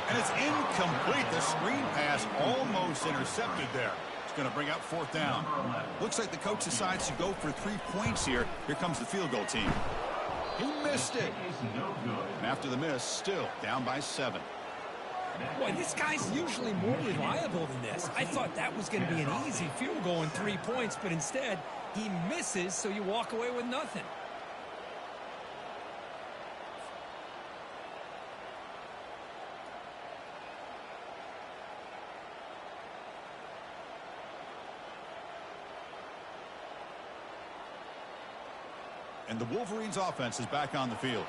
And it's incomplete. The screen pass almost intercepted there. It's going to bring up 4th down. Looks like the coach decides to go for 3 points here. Here comes the field goal team. He missed it. And after the miss, still down by 7. Boy, this guy's usually more reliable than this. I thought that was going to be an easy field goal in 3 points, but instead, he misses, so you walk away with nothing. And the Wolverines offense is back on the field.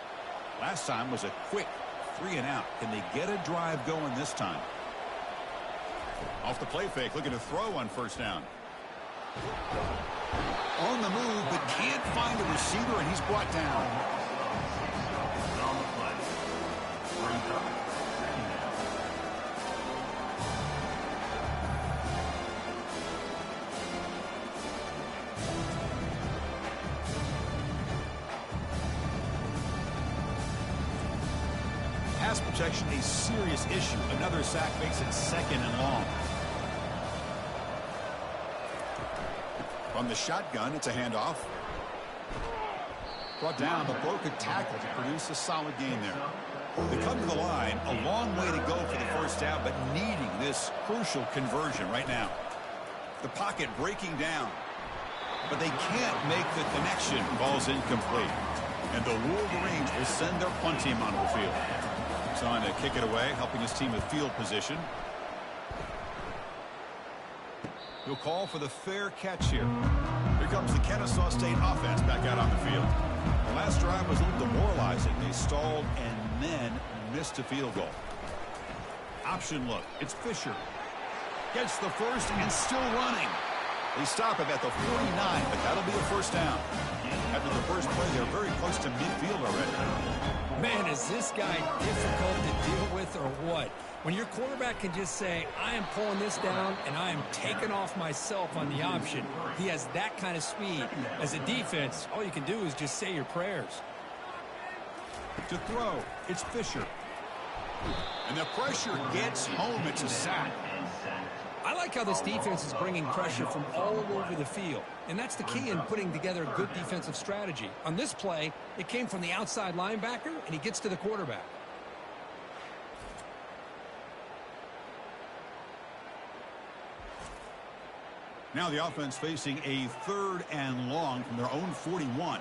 Last time was a quick 3 and out. Can they get a drive going this time? Off the play fake, looking to throw on 1st down. On the move, but can't find a receiver, and he's brought down. On the play. Brings up 2nd down. Pass protection, a serious issue. Another sack makes it 2nd and long. From the shotgun, it's a handoff. Brought down, but broke a tackle to produce a solid gain there. They come to the line, a long way to go for the 1st down, but needing this crucial conversion right now. The pocket breaking down, but they can't make the connection. Ball's incomplete. And the Wolverines will send their punt team onto the field. He's on to kick it away, helping his team with field position. He'll call for the fair catch here. Here comes the Kennesaw State offense back out on the field. The last drive was a little demoralizing. They stalled and then missed a field goal. Option look. It's Fisher. Gets the first and still running. They stop him at the 49, but that'll be a 1st down. After the first play, they're very close to midfield already. Man, is this guy difficult to deal with or what? When your quarterback can just say, I am pulling this down and I am taking off myself on the option. He has that kind of speed. As a defense, all you can do is just say your prayers. To throw, it's Fisher. And the pressure gets home. It's a sack. I like how this defense is bringing pressure from all over the field. And that's the key in putting together a good defensive strategy. On this play, it came from the outside linebacker, and he gets to the quarterback. Now the offense facing a 3rd and long from their own 41.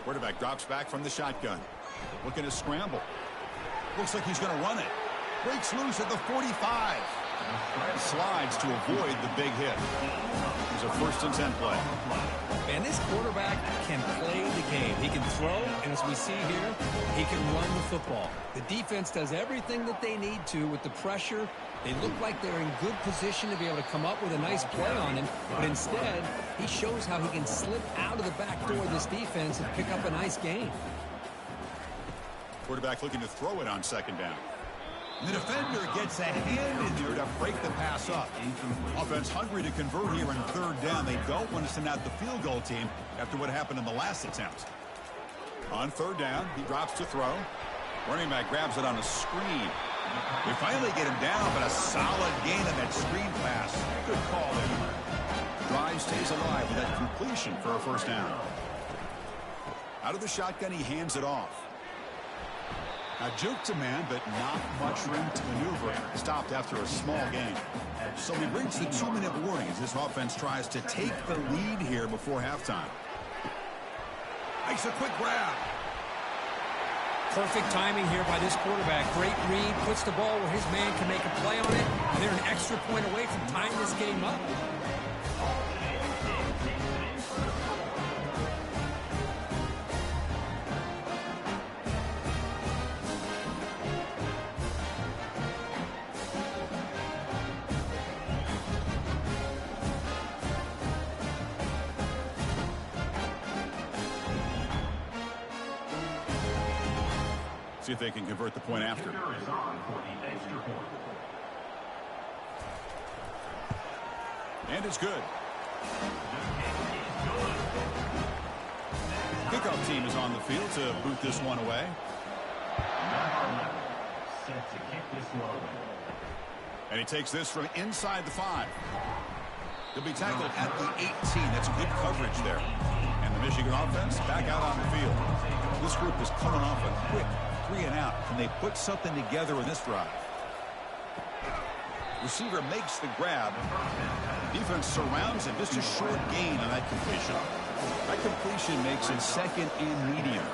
Quarterback drops back from the shotgun. Looking to scramble. Looks like he's going to run it. Breaks loose at the 45. Slides to avoid the big hit. It's a 1st and 10 play. Man, this quarterback can play the game. He can throw, and as we see here, he can run the football. The defense does everything that they need to with the pressure. They look like they're in good position to be able to come up with a nice play on him, but instead, he shows how he can slip out of the back door of this defense and pick up a nice gain. Quarterback looking to throw it on 2nd down. The defender gets a hand in there to break the pass up. Offense hungry to convert here in third down. They don't want to send out the field goal team after what happened in the last attempt. On third down, he drops to throw. Running back grabs it on a screen. They finally get him down, but a solid gain on that screen pass. Good call there. Drive stays alive with that completion for a first down. Out of the shotgun, he hands it off. A juke to man, but not much room to maneuver. Stopped after a small gain. So he brings the 2-minute warning as this offense tries to take the lead here before halftime. Makes a quick grab. Perfect timing here by this quarterback. Great read, puts the ball where his man can make a play on it. And they're an extra point away from tying this game up. See if they can convert the point after. And it's good. Kickoff team is on the field to boot this one away. Set to kick this one. And he takes this from inside the 5. He'll be tackled at the 18. That's good coverage there. And the Michigan offense back out on the field. This group is coming off a quick 3 and out. Can they put something together in this drive? Receiver makes the grab. Defense surrounds him. Just a short gain on that completion. That completion makes it second and medium.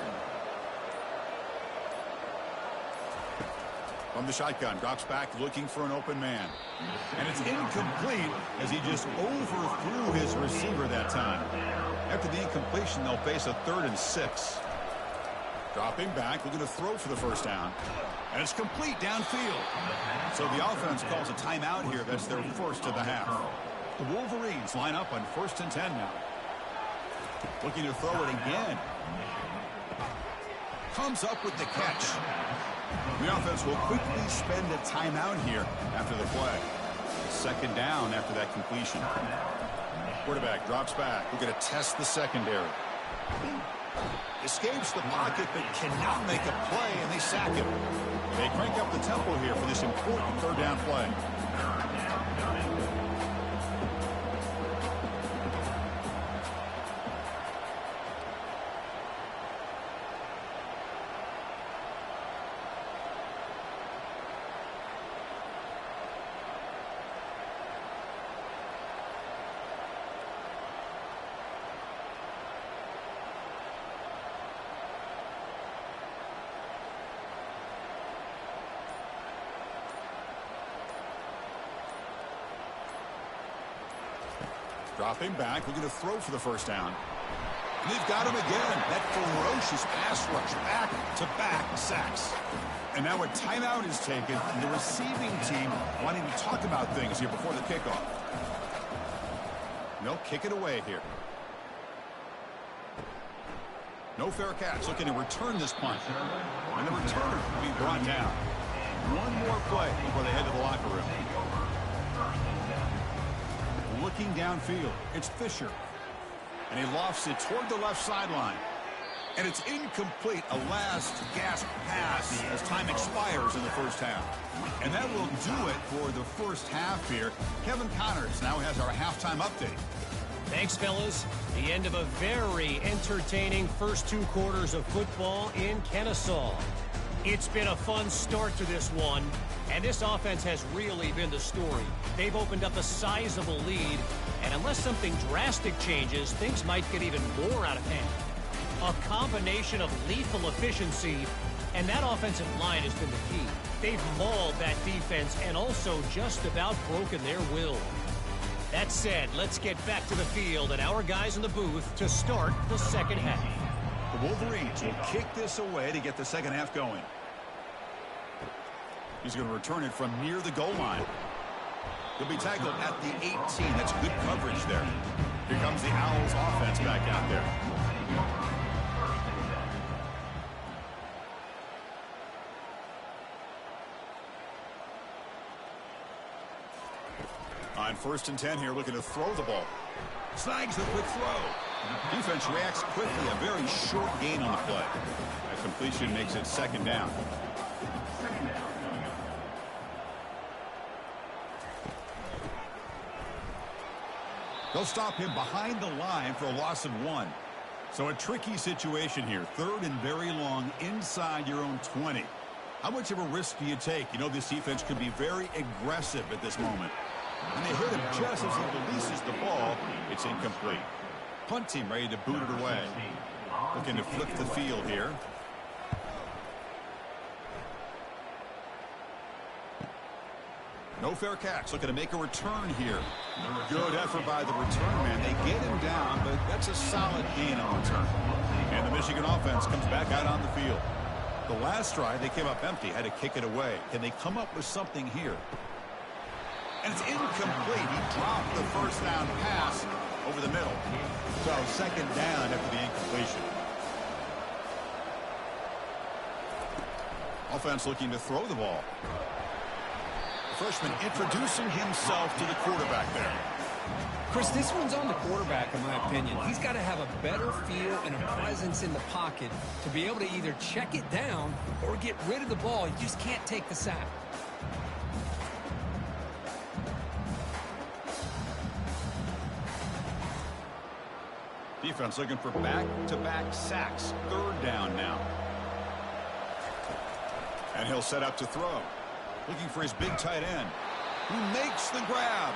From the shotgun, drops back looking for an open man. And it's incomplete as he just overthrew his receiver that time. After the incompletion, they'll face a 3rd and 6. Dropping back, looking to throw for the first down. And it's complete downfield. So the offense calls a timeout here. That's their first of the half. The Wolverines line up on 1st and 10 now. Looking to throw it again. Comes up with the catch. The offense will quickly spend a timeout here after the play. 2nd down after that completion. Quarterback drops back. We're going to test the secondary. Escapes the pocket but cannot make a play, and they sack him. They crank up the tempo here for this important 3rd down play. Dropping back, looking to throw for the first down. And they've got him again. That ferocious pass rush, back-to-back sacks. And now a timeout is taken, and the receiving team wanting to talk about things here before the kickoff. They'll kick it away here. No fair catch. Looking to return this punt. And the returner will be brought down. One more play before they head to the locker room. Looking downfield, it's Fisher. And he lofts it toward the left sideline. And it's incomplete, a last gasp pass as time expires in the first half. And that will do it for the first half here. Kevin Connors now has our halftime update. Thanks, fellas. The end of a very entertaining first 2 quarters of football in Kennesaw. It's been a fun start to this one, and this offense has really been the story. They've opened up a sizable lead, and unless something drastic changes, things might get even more out of hand. A combination of lethal efficiency, and that offensive line has been the key. They've mauled that defense and also just about broken their will. That said, let's get back to the field and our guys in the booth to start the second half. The Wolverines will kick this away to get the second half going. He's going to return it from near the goal line. He'll be tackled at the 18. That's good coverage there. Here comes the Owls offense back out there. On 1st and 10 here, looking to throw the ball. Snags the quick throw. Defense reacts quickly. A very short gain on the play. A completion makes it 2nd down. They'll stop him behind the line for a loss of 1. So a tricky situation here. 3rd and very long inside your own 20. How much of a risk do you take? You know, this defense could be very aggressive at this moment. And they hit him just as he releases the ball. It's incomplete. Punt team ready to boot it away. Looking to flip the field here. No fair catch. Looking to make a return here. Good effort by the return man. They get him down, but that's a solid gain on return. And the Michigan offense comes back out on the field. The last drive, they came up empty, had to kick it away. Can they come up with something here? And it's incomplete. He dropped the 1st down pass over the middle. So 2nd down after the incompletion. Offense looking to throw the ball. Freshman introducing himself to the quarterback there. Chris, this one's on the quarterback, in my opinion. He's got to have a better feel and a presence in the pocket to be able to either check it down or get rid of the ball. You just can't take the sack. Defense looking for back-to-back sacks. 3rd down now. And he'll set up to throw. Looking for his big tight end, who makes the grab.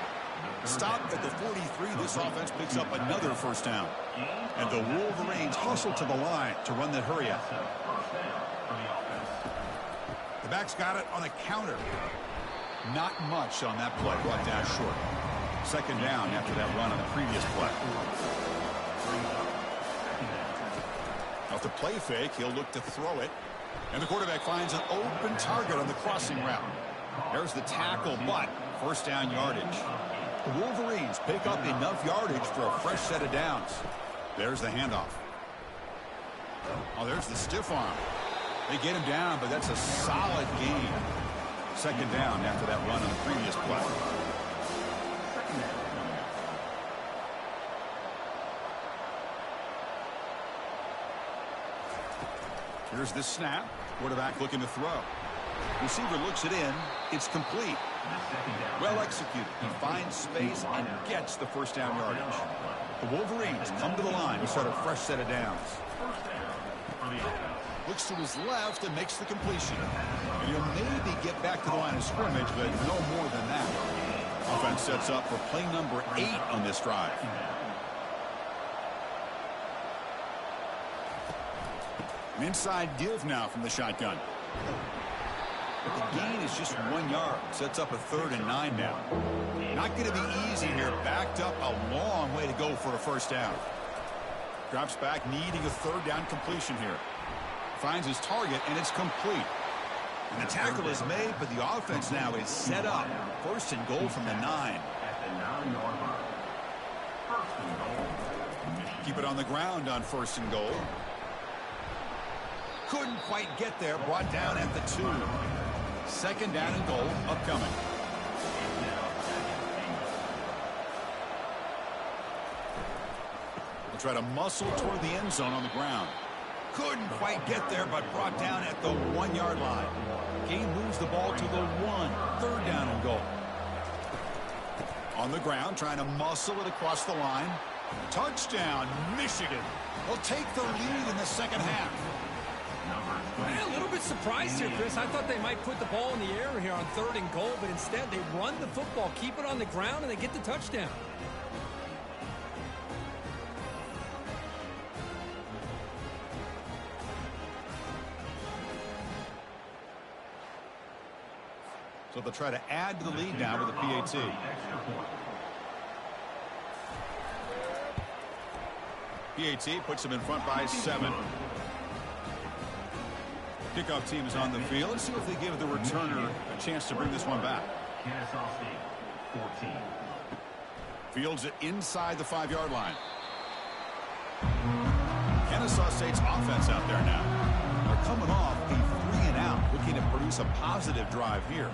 Stop at the 43. This offense picks up another 1st down. And the Wolverines hustle to the line to run the hurry out. The back's got it on a counter. Not much on that play. Brought down short. 2nd down after that run on the previous play. Off the play fake, he'll look to throw it. And the quarterback finds an open target on the crossing route. There's the tackle, but 1st down yardage. The Wolverines pick up enough yardage for a fresh set of downs. There's the handoff. Oh, there's the stiff arm. They get him down, but that's a solid gain. 2nd down after that run on the previous play. Here's the snap. Quarterback looking to throw. Receiver looks it in. It's complete. Well executed. He finds space and gets the 1st down yardage. The Wolverines come to the line to start a fresh set of downs. Looks to his left and makes the completion. And he'll maybe get back to the line of scrimmage, but no more than that. Offense sets up for play number 8 on this drive. An inside give now from the shotgun. But the gain is just 1 yard. Sets up a 3rd and 9 now. Not going to be easy here. Backed up a long way to go for a 1st down. Drops back, needing a 3rd down completion here. Finds his target, and it's complete. And the tackle is made, but the offense now is set up. 1st and goal from the 9. Keep it on the ground on 1st and goal. Couldn't quite get there. Brought down at the 2. 2nd down and goal upcoming. We'll try to muscle toward the end zone on the ground. Couldn't quite get there, but brought down at the 1 yard line. Gain moves the ball to the 1. 3rd down and goal. On the ground, trying to muscle it across the line. Touchdown, Michigan. They'll take the lead in the 2nd half. A little bit surprised here, Chris. I thought they might put the ball in the air here on 3rd and goal, but instead they run the football, keep it on the ground, and they get the touchdown. So they'll try to add to the lead now with a PAT. PAT puts them in front by 7. Kickoff team is on the field. Let's see if they give the returner a chance to bring this one back. Fields it inside the 5 yard line. Kennesaw State's offense out there now. They're coming off a 3 and out, looking to produce a positive drive here.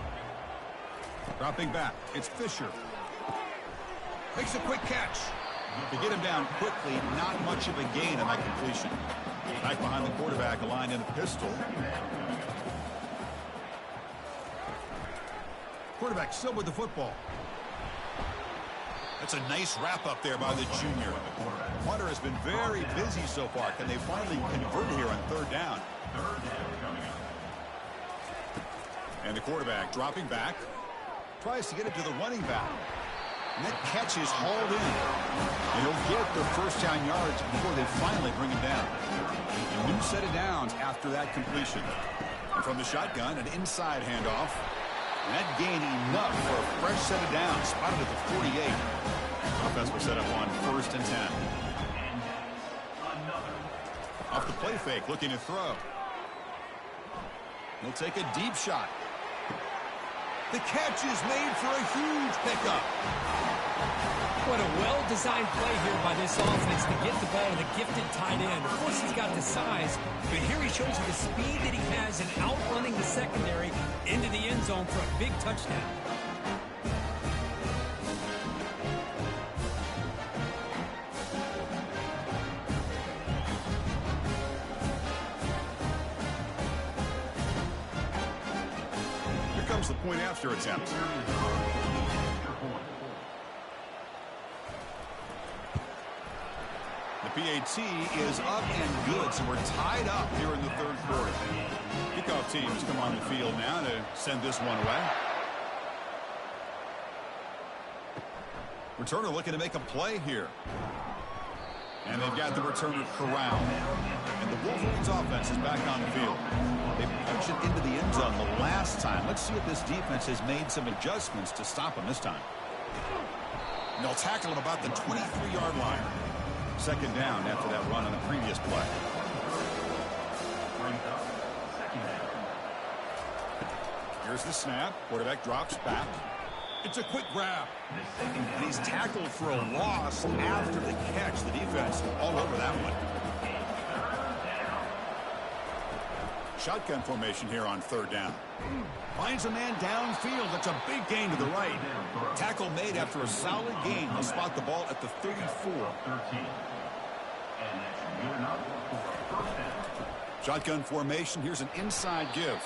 Dropping back, it's Fisher. Makes a quick catch. To get him down quickly, not much of a gain on that completion. Back behind the quarterback, aligned in a pistol. Quarterback still with the football. That's a nice wrap up there by the junior. Hunter has been very busy so far. Can they finally convert here on third down? And the quarterback dropping back. Tries to get it to the running back. And that catch is hauled in. And he'll get the first down yards before they finally bring him down. A new set of downs after that completion. And from the shotgun, an inside handoff. And that gained enough for a fresh set of downs. Spotted at the 48. Offense will set up on 1st and 10. Off the play fake, looking to throw. He'll take a deep shot. The catch is made for a huge pickup. What a well-designed play here by this offense to get the ball to the gifted tight end. Of course, he's got the size, but here he shows you the speed that he has in outrunning the secondary into the end zone for a big touchdown. Here comes the point after attempt. The PAT is up and good, so we're tied up here in the third quarter. Kickoff teams come on the field now to send this one away. Returner looking to make a play here. And they've got the returner corralled. And the Wolverines offense is back on the field. They punched it into the end zone the last time. Let's see if this defense has made some adjustments to stop them this time. And they'll tackle him about the 23-yard line. Second down after that run on the previous play. Here's the snap. Quarterback drops back. It's a quick grab. And he's tackled for a loss after the catch. The defense all over that one. Shotgun formation here on third down. Finds a man downfield. That's a big gain to the right. Tackle made after a solid gain. He'll spot the ball at the 34. Shotgun formation. Here's an inside give.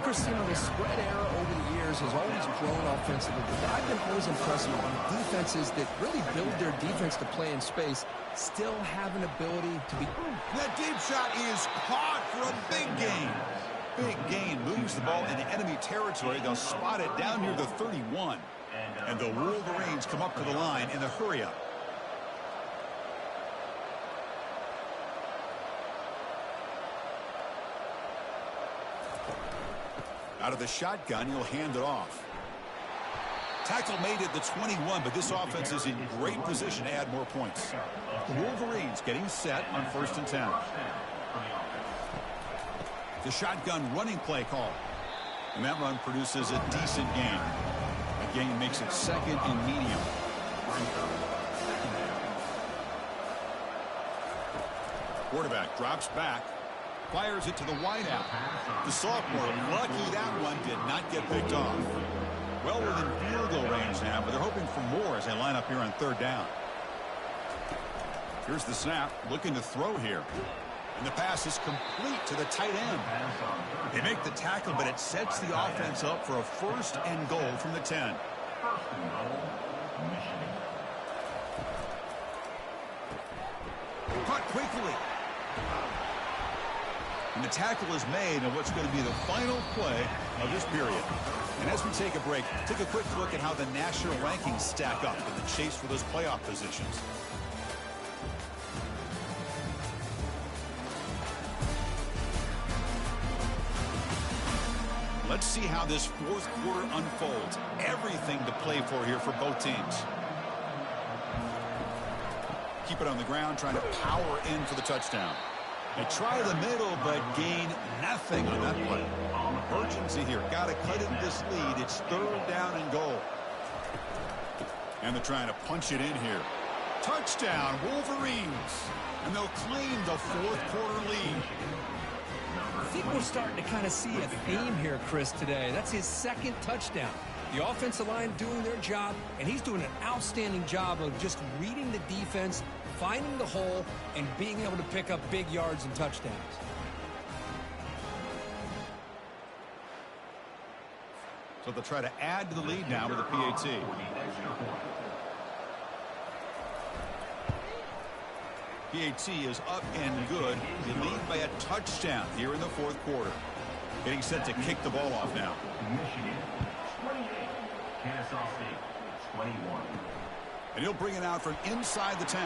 Chris, you know, the spread era over the years has always grown offensively, but I've been always impressed with defenses that really build their defense to play in space, still have an ability to be... That deep shot is caught for a big gain. Big gain moves the ball into enemy territory. They'll spot it down near the 31. And the Wolverines come up to the line in a hurry-up. Out of the shotgun, he'll hand it off. Tackle made at the 21, but this offense is in great position to add more points. The Wolverines getting set on 1st and 10. The shotgun running play call. And that run produces a decent gain. That gain makes it 2nd and medium. Quarterback drops back. Fires it to the wideout. The sophomore, lucky that one did not get picked off. Well within field goal range now, but they're hoping for more as they line up here on third down. Here's the snap, looking to throw here. And the pass is complete to the tight end. They make the tackle, but it sets the offense up for a 1st and goal from the 10. Caught quickly. And the tackle is made on what's going to be the final play of this period. And as we take a break, take a quick look at how the national rankings stack up in the chase for those playoff positions. Let's see how this 4th quarter unfolds. Everything to play for here for both teams. Keep it on the ground, trying to power in for the touchdown. They try the middle, but gain nothing on that play. Urgency here. Got to cut in this lead. It's 3rd down and goal. And they're trying to punch it in here. Touchdown, Wolverines. And they'll claim the 4th quarter lead. I think we're starting to kind of see a theme here, Chris, today. That's his 2nd touchdown. The offensive line doing their job, and he's doing an outstanding job of just reading the defense, finding the hole, and being able to pick up big yards and touchdowns. So they'll try to add to the lead now with a PAT. PAT is up and good. They lead by a touchdown here in the fourth quarter. Getting set to kick the ball off now. Michigan, 28. Kennesaw State, 21. And he'll bring it out from inside the 10.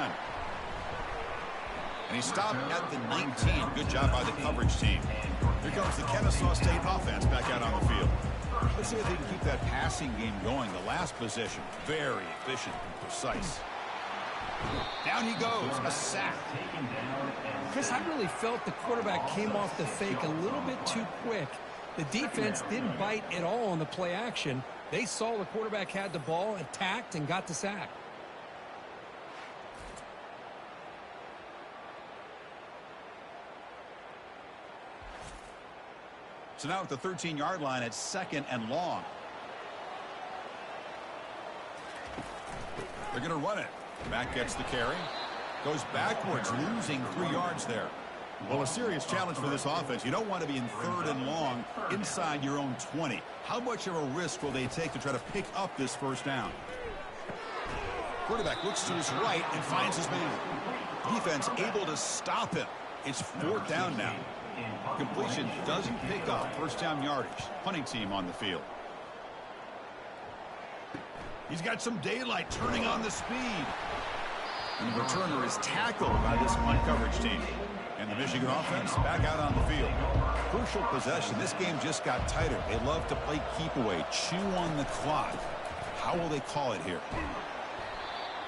And he stopped at the 19. Good job by the coverage team. Here comes the Kennesaw State offense back out on the field. Let's see if they can keep that passing game going. The last possession, very efficient and precise. Down he goes, a sack. Chris, I really felt the quarterback came off the fake a little bit too quick. The defense didn't bite at all on the play action. They saw the quarterback had the ball, attacked, and got the sack. So now at the 13-yard line, it's 2nd and long. They're going to run it. Back gets the carry. Goes backwards, losing 3 yards there. Well, a serious challenge for this offense. You don't want to be in 3rd and long inside your own 20. How much of a risk will they take to try to pick up this first down? Quarterback looks to his right and finds his man. Defense able to stop him. It's 4th down now. Completion doesn't pick up first down yardage. Punting team on the field. He's got some daylight, turning on the speed. And the returner is tackled by this punt coverage team. And the Michigan offense back out on the field. Crucial possession. This game just got tighter. They love to play keep away, chew on the clock. How will they call it here?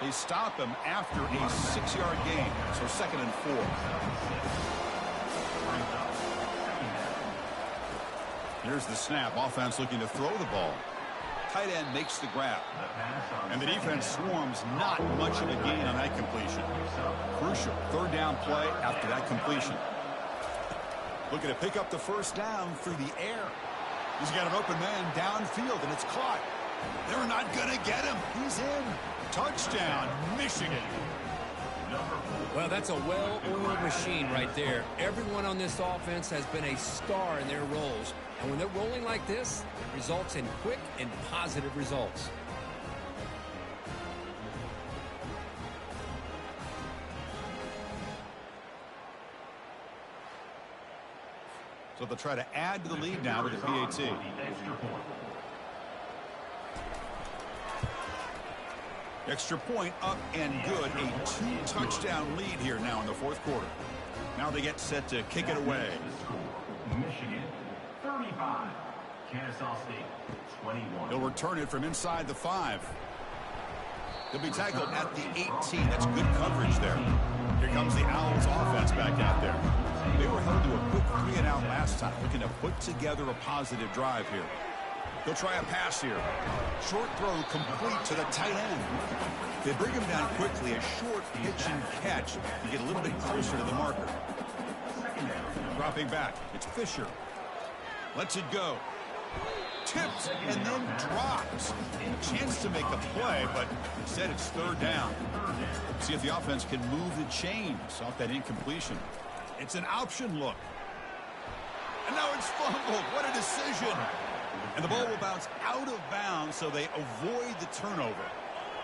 They stop him after a 6-yard gain. So 2nd and 4. Here's the snap. Offense looking to throw the ball. Tight end makes the grab. And the defense swarms. Not much of a gain on that completion. Crucial 3rd down play after that completion. Looking to pick up the first down through the air. He's got an open man downfield, and it's caught. They're not going to get him. He's in. Touchdown, Michigan. Well, that's a well-oiled machine right there. Everyone on this offense has been a star in their roles. And when they're rolling like this, it results in quick and positive results. So they'll try to add to the lead now with the PAT. Extra point up and good. A 2-touchdown lead here now in the fourth quarter. Now they get set to kick it away. Michigan, 35. Kennesaw State, 21. They'll return it from inside the 5. They'll be tackled at the 18. That's good coverage there. Here comes the Owls offense back out there. They were held to a quick 3-and-out last time, looking to put together a positive drive here. They'll try a pass here. Short throw complete to the tight end. They bring him down quickly. A short pitch and catch to get a little bit closer to the marker. Dropping back. It's Fisher. Lets it go. Tipped and then drops. Chance to make a play, but instead it's 3rd down. See if the offense can move the chains off that incompletion. It's an option look. And now it's fumbled. What a decision. And the ball will bounce out of bounds, so they avoid the turnover.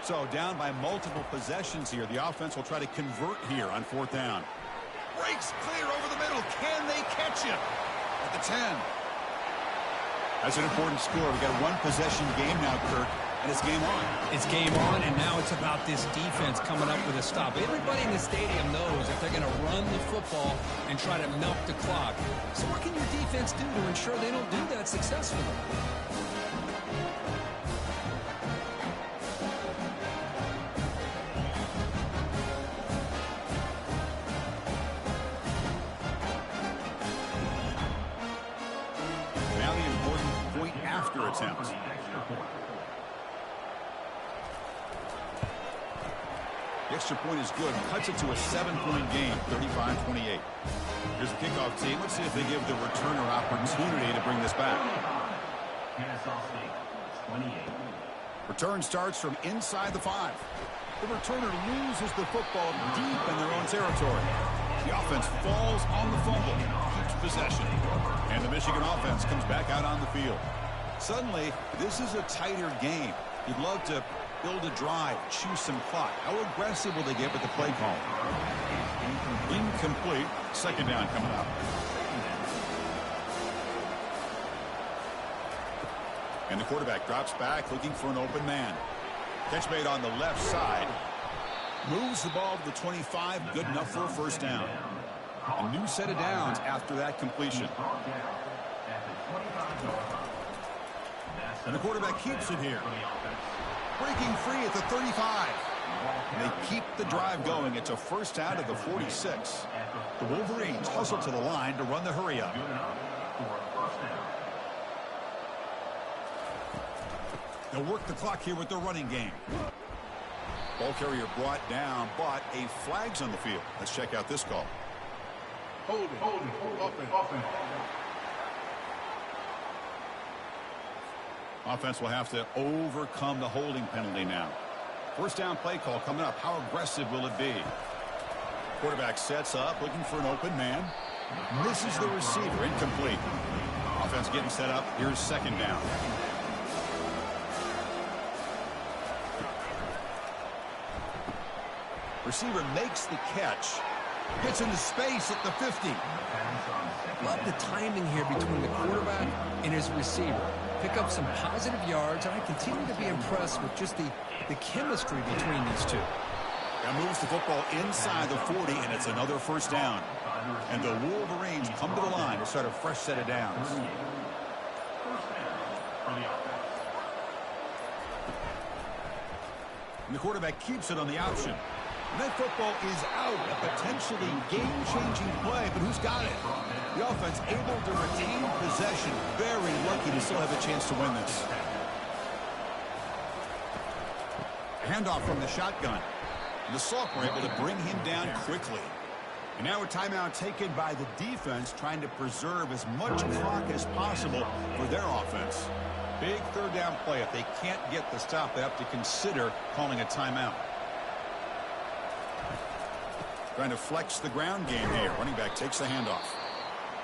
So down by multiple possessions here. The offense will try to convert here on 4th down. Breaks clear over the middle. Can they catch him? At the 10. That's an important score. We've got a 1-possession game now, Kirk, and it's game on. It's game on, and now it's about this defense coming up with a stop. Everybody in the stadium knows that they're going to run the football and try to milk the clock. So what can your defense do to ensure they don't do that successfully? Now the important point after attempt. The extra point is good. Cuts it to a 7-point game, 35-28. Here's the kickoff team. Let's see if they give the returner opportunity to bring this back. Kennesaw State, 28. Return starts from inside the 5. The returner loses the football deep in their own territory. The offense falls on the fumble, keeps possession. And the Michigan offense comes back out on the field. Suddenly, this is a tighter game. You'd love to build a drive, choose some clock. How aggressive will they get with the play call? Incomplete. Second down coming up. And the quarterback drops back looking for an open man. Catch made on the left side. Moves the ball to the 25. Good enough for a first down. A new set of downs after that completion. And the quarterback keeps it here. Breaking free at the 35. And they keep the drive going. It's a first down at the 46. The Wolverines hustle to the line to run the hurry up. They'll work the clock here with their running game. Ball carrier brought down, but a flag's on the field. Let's check out this call. Hold it. Offense will have to overcome the holding penalty now. First down play call coming up. How aggressive will it be? Quarterback sets up, looking for an open man. Misses the receiver. Incomplete. Offense getting set up. Here's second down. Receiver makes the catch. Gets into space at the 50. Love the timing here between the quarterback and his receiver. Pick up some positive yards, and I continue to be impressed with just the chemistry between these two. Now moves the football inside the 40, and it's another first down. And the Wolverines come to the line to start a fresh set of downs. And the quarterback keeps it on the option. And that football is out. A potentially game-changing play, but who's got it? The offense able to retain possession. Very lucky to still have a chance to win this. Handoff from the shotgun. And the sophomore able to bring him down quickly. And now a timeout taken by the defense, trying to preserve as much clock as possible for their offense. Big third down play. If they can't get the stop, they have to consider calling a timeout. Trying to flex the ground game here. Running back takes the handoff.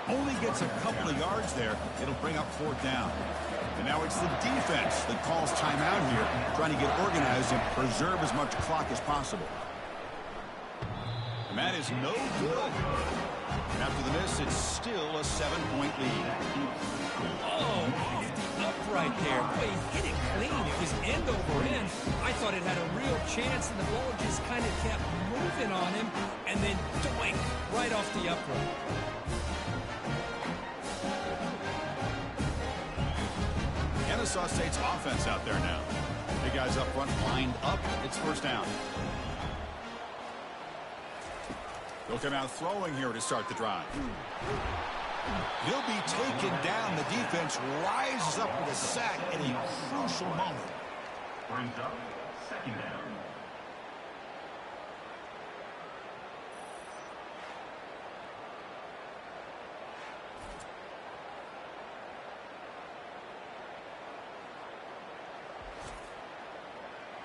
Only gets a couple of yards there. It'll bring up fourth down. And now it's the defense that calls timeout here, trying to get organized and preserve as much clock as possible. And that is no good. And after the miss, it's still a 7-point lead. Oh, off the upright there. Boy, he hit it clean. It was end over end. I thought it had a real chance, and the ball just kind of kept moving on him, and then doink, right off the upright. Kennesaw State's offense out there now. Big guys up front lined up. It's first down. They'll come out throwing here to start the drive. He'll be taken down. The defense rises up with a sack in a crucial moment. Brings up second down.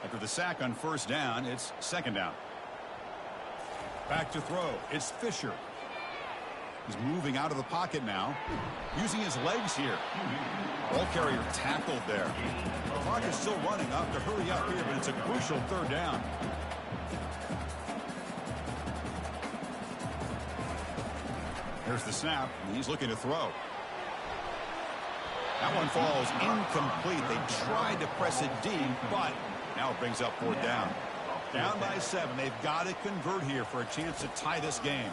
After the sack on first down, it's second down. Back to throw. It's Fisher. He's moving out of the pocket now, using his legs here. Ball carrier tackled there. The clock is still running. I'll have to hurry up here, but it's a crucial third down. Here's the snap, and he's looking to throw. That one falls incomplete. They tried to press it deep, but now it brings up fourth down. Down by 7. They've got to convert here for a chance to tie this game.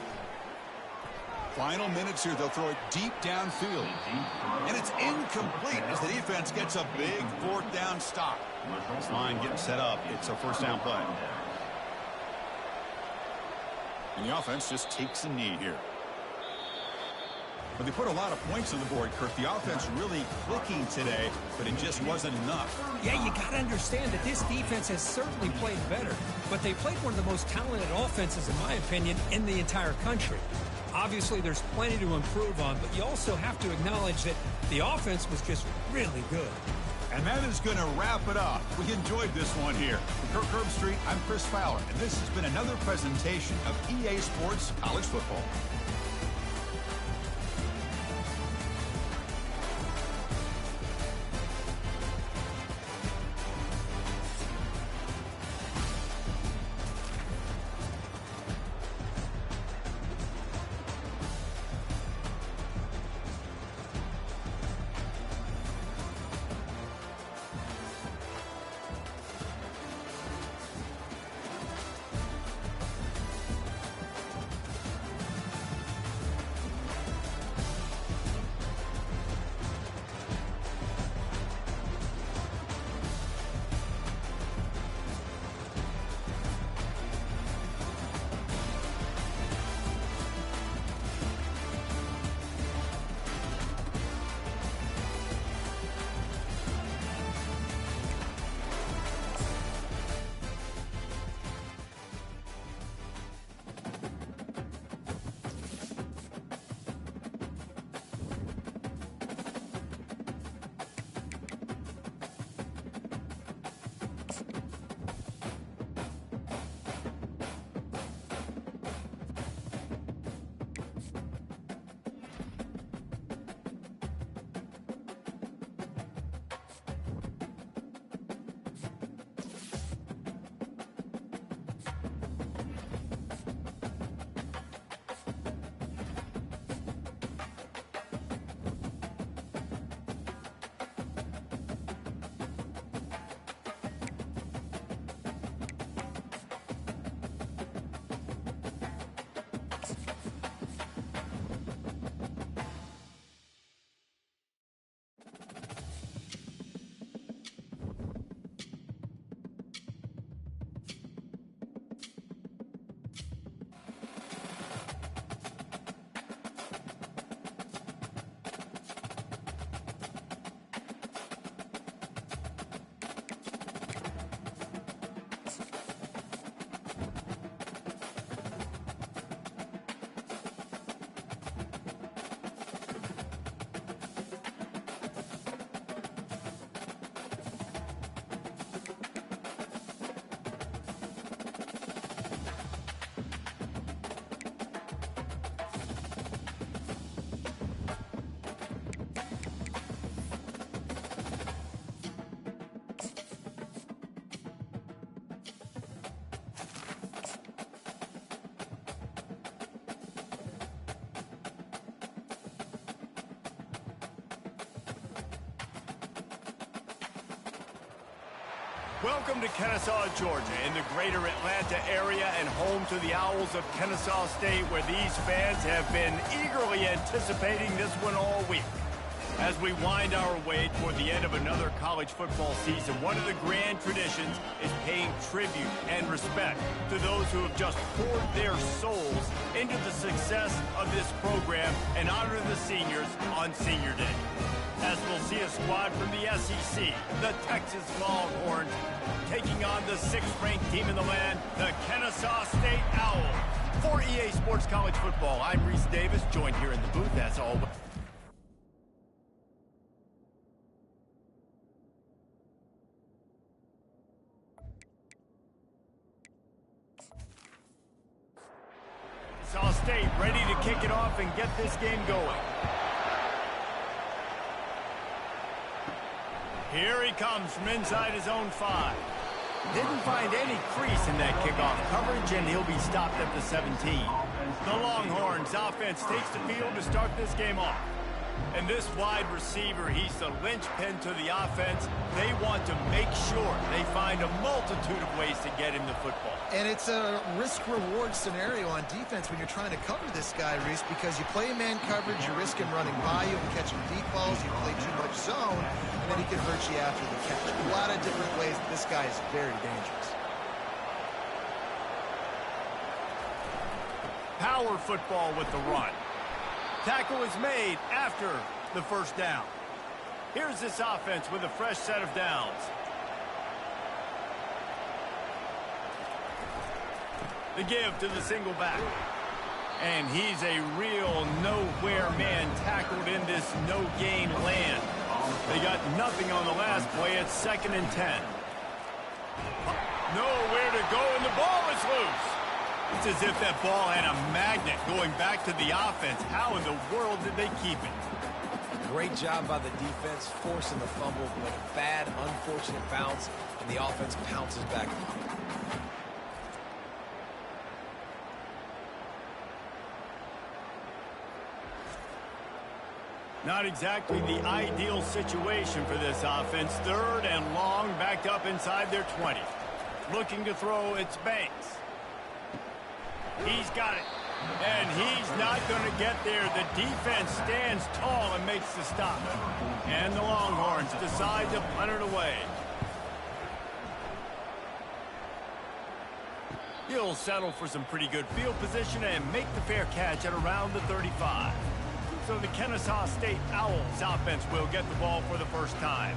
Final minutes here. They'll throw it deep downfield. And it's incomplete as the defense gets a big fourth down stop. This line getting set up. It's a first down play. And the offense just takes a knee here. But they put a lot of points on the board, Kirk. The offense really clicking today, but it just wasn't enough. Yeah, you got to understand that this defense has certainly played better, but they played one of the most talented offenses, in my opinion, in the entire country. Obviously, there's plenty to improve on, but you also have to acknowledge that the offense was just really good. And that is going to wrap it up. We enjoyed this one here. For Kirk Herbstreit, I'm Chris Fowler, and this has been another presentation of EA Sports College Football. Welcome to Kennesaw, Georgia, in the greater Atlanta area and home to the Owls of Kennesaw State, where these fans have been eagerly anticipating this one all week. As we wind our way toward the end of another college football season, one of the grand traditions is paying tribute and respect to those who have just poured their souls into the success of this program and honor the seniors on Senior Day. As we'll see a squad from the SEC, the Texas Longhorns, taking on the 6th-ranked team in the land, the Kennesaw State Owls. For EA Sports College Football, I'm Reese Davis, joined here in the booth as always. Kennesaw State ready to kick it off and get this game going. Here he comes from inside his own 5. Didn't find any crease in that kickoff coverage, and he'll be stopped at the 17. The Longhorns offense takes the field to start this game off. And this wide receiver, he's the linchpin to the offense. They want to make sure they find a multitude of ways to get him the football. And it's a risk-reward scenario on defense when you're trying to cover this guy, Reese, because you play man coverage, you risk him running by you and catching deep balls. You play too much zone, and then he can hurt you after the catch. A lot of different ways that this guy is very dangerous. Power football with the run. Tackle is made after the first down. Here's this offense with a fresh set of downs. The give to the single back. And he's a real nowhere man tackled in this no-gain land. They got nothing on the last play. It's 2nd and 10. Nowhere to go, and the ball is loose. It's as if that ball had a magnet going back to the offense. How in the world did they keep it? Great job by the defense, forcing the fumble, but a bad, unfortunate bounce, and the offense pounces back. Not exactly the ideal situation for this offense. 3rd and long, backed up inside their 20. Looking to throw, it's Banks. He's got it. And he's not going to get there. The defense stands tall and makes the stop. And the Longhorns decide to punt it away. He'll settle for some pretty good field position and make the fair catch at around the 35. So the Kennesaw State Owls offense will get the ball for the first time.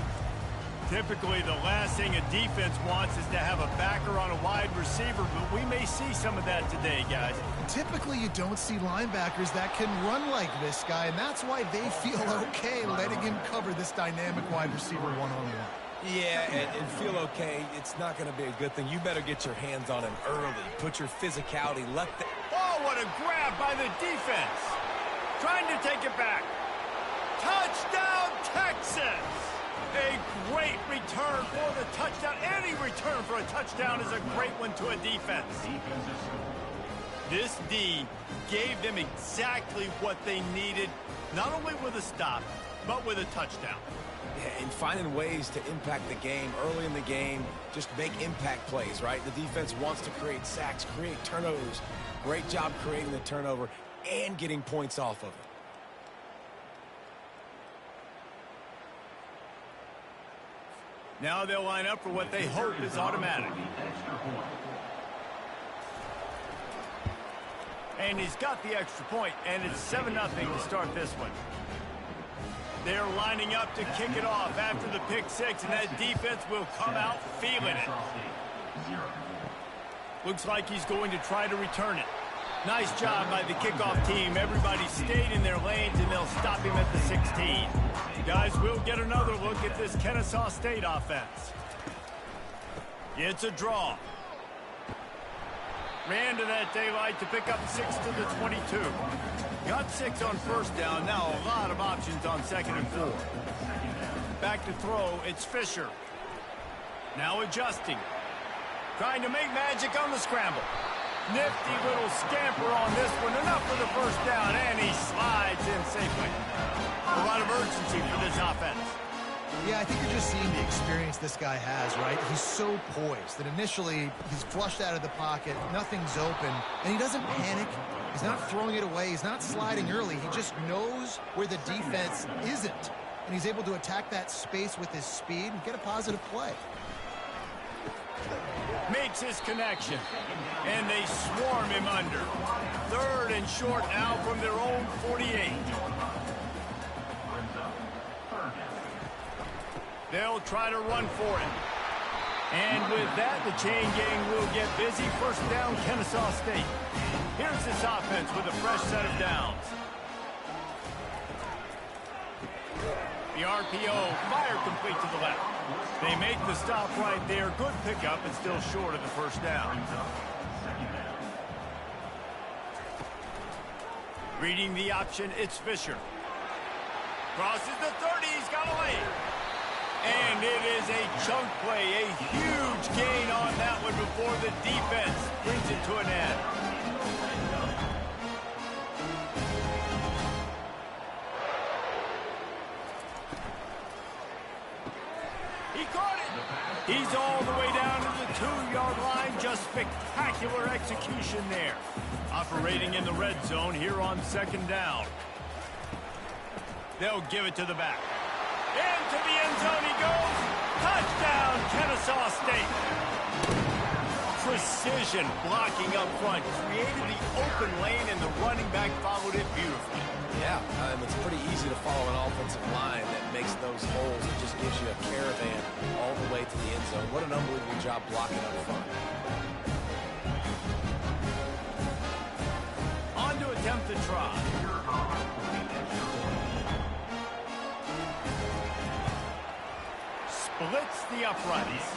Typically, the last thing a defense wants is to have a backer on a wide receiver, but we may see some of that today, guys. Typically, you don't see linebackers that can run like this guy, and that's why they feel okay letting him cover this dynamic wide receiver one-on-one. Yeah, and feel okay. It's not going to be a good thing. You better get your hands on him early. Put your physicality. Oh, what a grab by the defense. Trying to take it back. Touchdown, Texas! A great return for the touchdown. Any return for a touchdown is a great one to a defense. This D gave them exactly what they needed, not only with a stop, but with a touchdown. Yeah, and finding ways to impact the game early in the game, just make impact plays, right? The defense wants to create sacks, create turnovers. Great job creating the turnover and getting points off of it. Now they'll line up for what they hope is automatic. And he's got the extra point, and it's 7-0 to start this one. They're lining up to kick it off after the pick six, and that defense will come out feeling it. Looks like he's going to try to return it. Nice job by the kickoff team. Everybody stayed in their lanes, and they'll stop him at the 16. Guys, we'll get another look at this Kennesaw State offense. It's a draw. Ran to that daylight to pick up 6 to the 22. Got 6 on first down. Now a lot of options on 2nd and 4. Back to throw. It's Fisher. Now adjusting. Trying to make magic on the scramble. Nifty little scamper on this one. Enough for the first down, and he slides in safely. A lot of urgency for this offense. Yeah, I think you're just seeing the experience this guy has, right? He's so poised that initially he's flushed out of the pocket, nothing's open, and he doesn't panic. He's not throwing it away. He's not sliding early. He just knows where the defense isn't, and he's able to attack that space with his speed and get a positive play. Makes his connection, and they swarm him under. 3rd and short now from their own 48. They'll try to run for it. And with that, the chain gang will get busy. First down, Kennesaw State. Here's this offense with a fresh set of downs. The RPO, fire complete to the left. They make the stop right there. Good pickup and still short of the first down. Reading the option, it's Fisher. Crosses the 30, he's got a lane. And it is a chunk play, a huge gain on that one before the defense brings it to an end. He caught it. He's all the way down to the 2-yard line. Just spectacular execution there. Operating in the red zone here on 2nd down. They'll give it to the back. Into the end zone he goes. Touchdown, Kennesaw State. Precision blocking up front. Created the open lane, and the running back followed it beautifully. Yeah, it's pretty easy to follow an offensive line that makes those holes. It just gives you a caravan all the way to the end zone. What an unbelievable job blocking up front. On to attempt the try. blitz the uprights.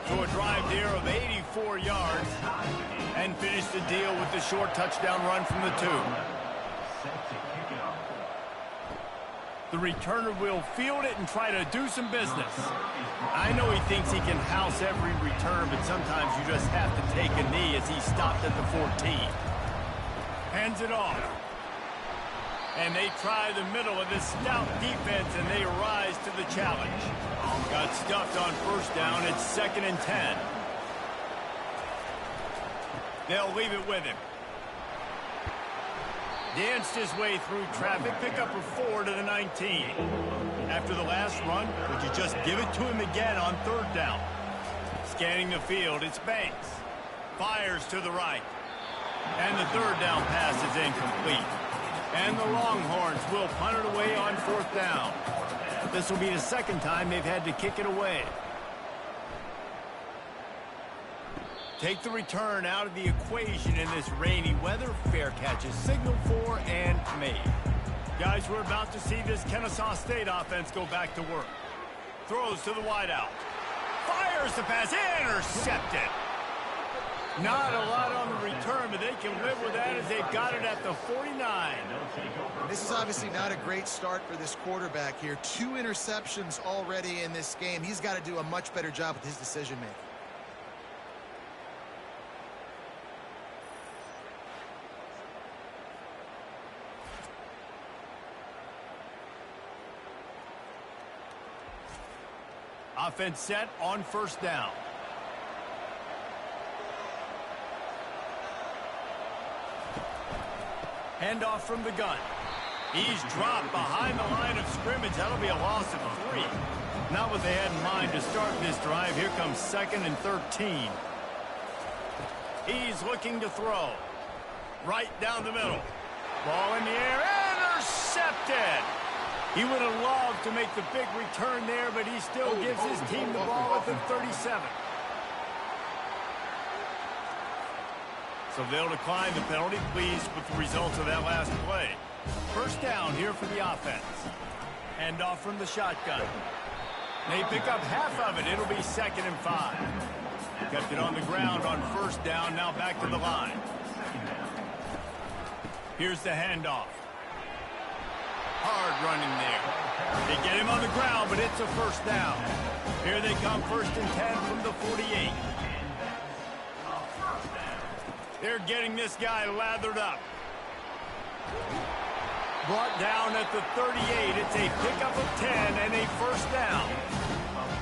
So a drive there of 84 yards and finish the deal with the short touchdown run from the 2. The returner will field it and try to do some business. I know he thinks he can house every return, but sometimes you just have to take a knee as he stopped at the 14. Hands it off. And they try the middle of this stout defense, and they rise to the challenge. Got stuffed on first down. It's 2nd and 10. They'll leave it with him. Danced his way through traffic. Pick up a 4 to the 19. After the last run, would you just give it to him again on 3rd down? Scanning the field, it's Banks. Fires to the right. And the 3rd down pass is incomplete. And the Longhorns will punt it away on 4th down. This will be the 2nd time they've had to kick it away. Take the return out of the equation in this rainy weather. Fair catch is signaled for and made. Guys, we're about to see this Kennesaw State offense go back to work. Throws to the wideout. Fires the pass. Intercepted. Not a lot on the return, but they can live with that as they've got it at the 49. This is obviously not a great start for this quarterback here. 2 interceptions already in this game. He's got to do a much better job with his decision-making. Offense set on 1st down. Handoff from the gun. He's dropped behind the line of scrimmage. That'll be a loss of 3. Not what they had in mind to start this drive. Here comes 2nd and 13. He's looking to throw. Right down the middle. Ball in the air. Intercepted. He would have loved to make the big return there, but he still gives his team the ball at the 37. So they'll decline the penalty, pleased with the results of that last play. 1st down here for the offense. Hand off from the shotgun. They pick up half of it. It'll be 2nd and 5. Kept it on the ground on 1st down, now back to the line. Here's the handoff. Hard running there. They get him on the ground, but it's a 1st down. Here they come, 1st and 10 from the 48. They're getting this guy lathered up. Brought down at the 38. It's a pickup of 10 and a 1st down.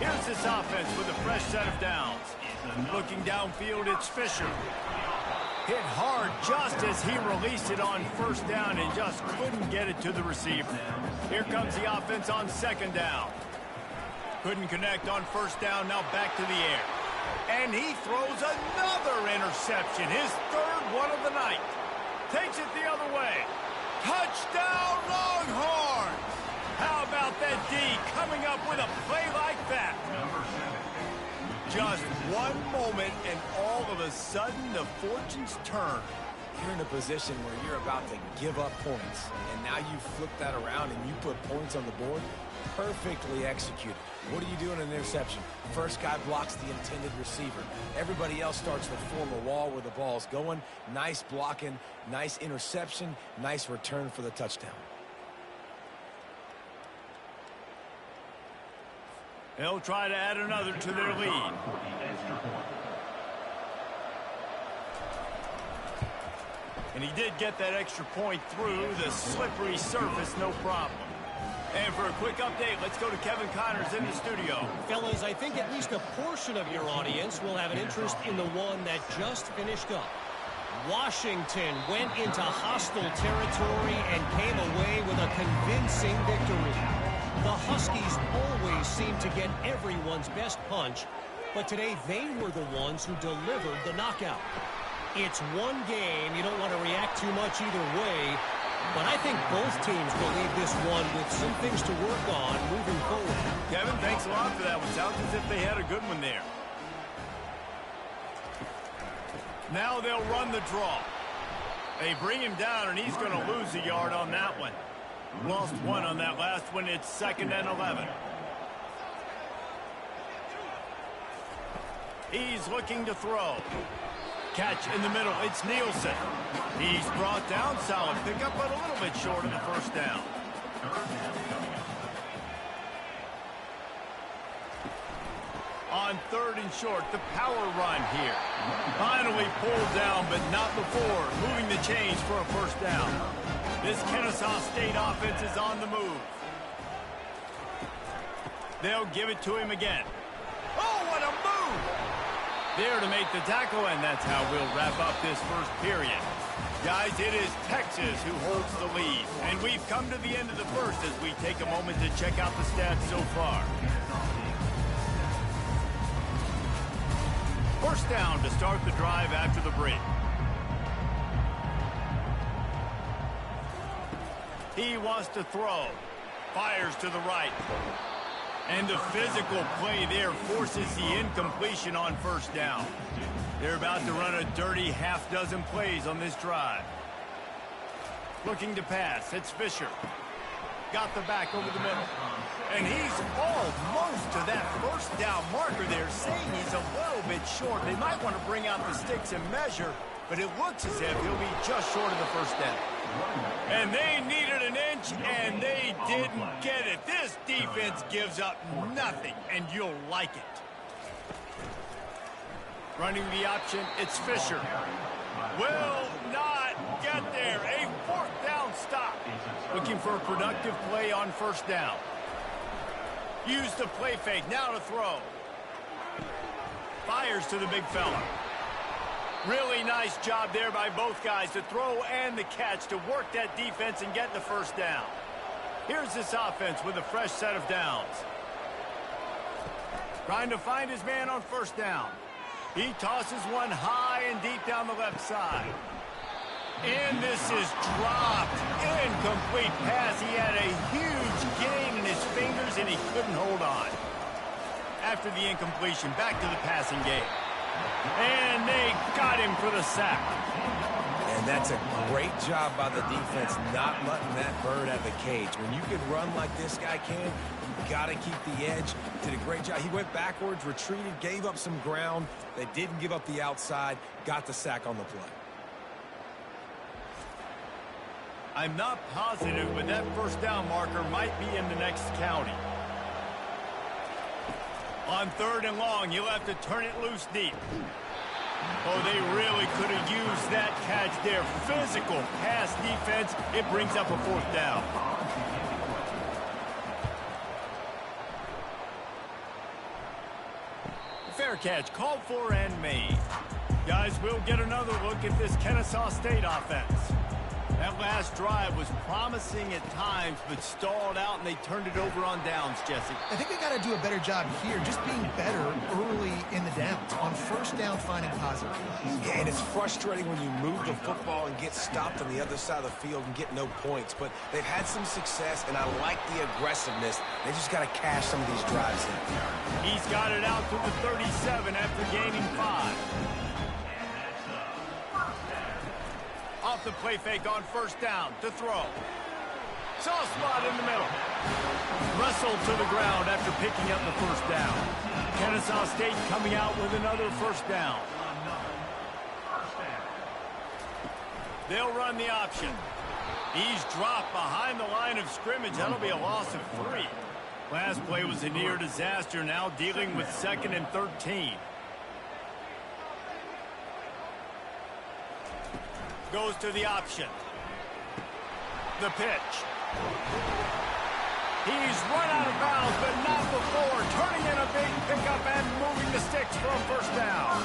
Here's this offense with a fresh set of downs. Looking downfield, it's Fisher. Hit hard just as he released it on 1st down and just couldn't get it to the receiver. Here comes the offense on 2nd down. Couldn't connect on 1st down, now back to the air. And he throws another interception, his 3rd one of the night. Takes it the other way. Touchdown, Longhorns! How about that D coming up with a play like that? Just one moment, and all of a sudden, the fortunes turn. You're in a position where you're about to give up points, and now you flip that around and you put points on the board. Perfectly executed. What do you do in an interception? First guy blocks the intended receiver. Everybody else starts to form a wall where the ball's going. Nice blocking, nice interception, nice return for the touchdown. They'll try to add another to their lead. And he did get that extra point through the slippery surface, no problem. And for a quick update, let's go to Kevin Connors in the studio. Fellas, I think at least a portion of your audience will have an interest in the one that just finished up. Washington went into hostile territory and came away with a convincing victory. The Huskies always seem to get everyone's best punch, but today they were the ones who delivered the knockout. It's one game. You don't want to react too much either way, but I think both teams will leave this one with some things to work on moving forward. Kevin, thanks a lot for that one. Sounds as if they had a good one there. Now they'll run the draw. They bring him down, and he's going to lose a yard on that one. Lost one on that last one. It's 2nd and 11. He's looking to throw. Catch in the middle. It's Nielsen. He's brought down. Solid pickup, but a little bit short of the first down. On 3rd and short, the power run here. Finally pulled down, but not before moving the chains for a first down. This Kennesaw State offense is on the move. They'll give it to him again. Oh, what a move! There to make the tackle, and that's how we'll wrap up this first period. Guys, it is Texas who holds the lead, and we've come to the end of the first as we take a moment to check out the stats so far. First down to start the drive after the break. He wants to throw. Fires to the right. And the physical play there forces the incompletion on first down. They're about to run a dirty half-dozen plays on this drive. Looking to pass. It's Fisher. Got the back over the middle. And he's almost to that first down marker there, saying he's a little bit short. They might want to bring out the sticks and measure, but it looks as if he'll be just short of the first down. And they needed an inch, and they didn't get it. This defense gives up nothing, and you'll like it. Running the option, it's Fisher. Will not get there. A 4th down stop. Looking for a productive play on first down. Use the play fake, now to throw. Fires to the big fella. Really nice job there by both guys to throw and the catch to work that defense and get the first down. Here's this offense with a fresh set of downs. Trying to find his man on first down. He tosses one high and deep down the left side. And this is dropped. Incomplete pass. He had a huge gain in his fingers, and he couldn't hold on. After the incompletion, back to the passing game. And they got him for the sack. And that's a great job by the defense not letting that bird out of the cage. When you can run like this guy can, you got to keep the edge. Did a great job. He went backwards, retreated, gave up some ground. They didn't give up the outside, got the sack on the play. I'm not positive, but that first down marker might be in the next county. On 3rd and long, he'll have to turn it loose deep. Oh, they really could have used that catch there. Physical pass defense. It brings up a 4th down. Fair catch called for and made. Guys, we'll get another look at this Kennesaw State offense. That last drive was promising at times, but stalled out, and they turned it over on downs, Jesse. I think they got to do a better job here, just being better early in the downs. On first down, finding positive. Yeah, and it's frustrating when you move the football and get stopped on the other side of the field and get no points. But they've had some success, and I like the aggressiveness. They just got to cash some of these drives in. He's got it out to the 37 after gaining 5. Off the play fake on first down to throw. Soft spot in the middle. Wrestled to the ground after picking up the first down. Kennesaw State coming out with another first down. They'll run the option. He's dropped behind the line of scrimmage. That'll be a loss of 3. Last play was a near disaster. Now dealing with 2nd and 13. Goes to the option. The pitch. He's run out of bounds, but not before. Turning in a big pickup and moving the sticks for a first down.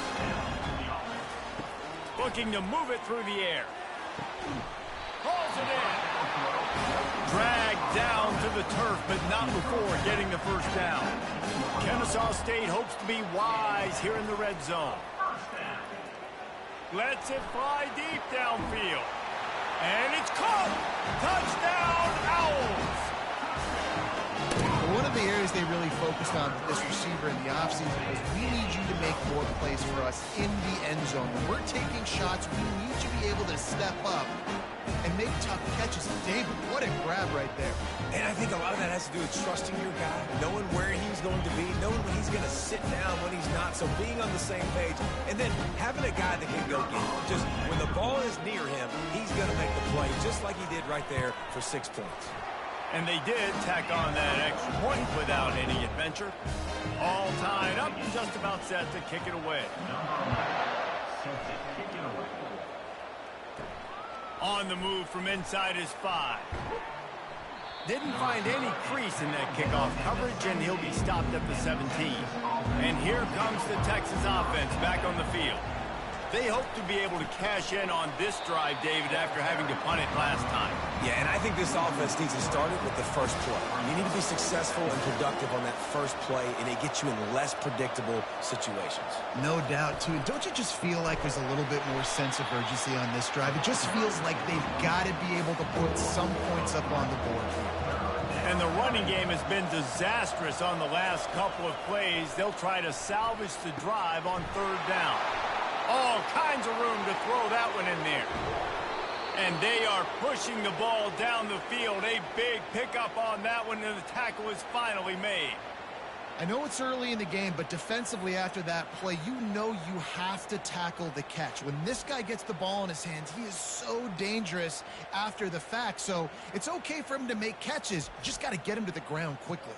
Looking to move it through the air. Pulls it in. Dragged down to the turf, but not before getting the first down. Kennesaw State hopes to be wise here in the red zone. Lets it fly deep downfield. And it's caught. Touchdown, Owls. One of the areas they really focused on with this receiver in the offseason was we need you to make more plays for us in the end zone. When we're taking shots, we need to be able to step up and make tough catches. David, what a grab right there. And I think a lot of that has to do with trusting your guy, knowing where he's going to be, knowing when he's going to sit down, when he's not, so being on the same page, and then having a guy that can go get it. Just when the ball is near him, he's going to make the play, just like he did right there for 6 points. And they did tack on that extra point without any adventure. All tied up, just about set to kick it away. On the move from inside his 5. Didn't find any crease in that kickoff coverage, and he'll be stopped at the 17. And here comes the Texas offense back on the field. They hope to be able to cash in on this drive, David, after having to punt it last time. Yeah, and I think this offense needs to start it with the first play. You need to be successful and productive on that first play, and it gets you in less predictable situations. No doubt, too. Don't you just feel like there's a little bit more sense of urgency on this drive? It just feels like they've got to be able to put some points up on the board. And the running game has been disastrous on the last couple of plays. They'll try to salvage the drive on 3rd down. All kinds of room to throw that one in there. And they are pushing the ball down the field. A big pickup on that one, and the tackle is finally made. I know it's early in the game, but defensively after that play, you know you have to tackle the catch. When this guy gets the ball in his hands, he is so dangerous after the fact. So it's okay for him to make catches. You just got to get him to the ground quickly.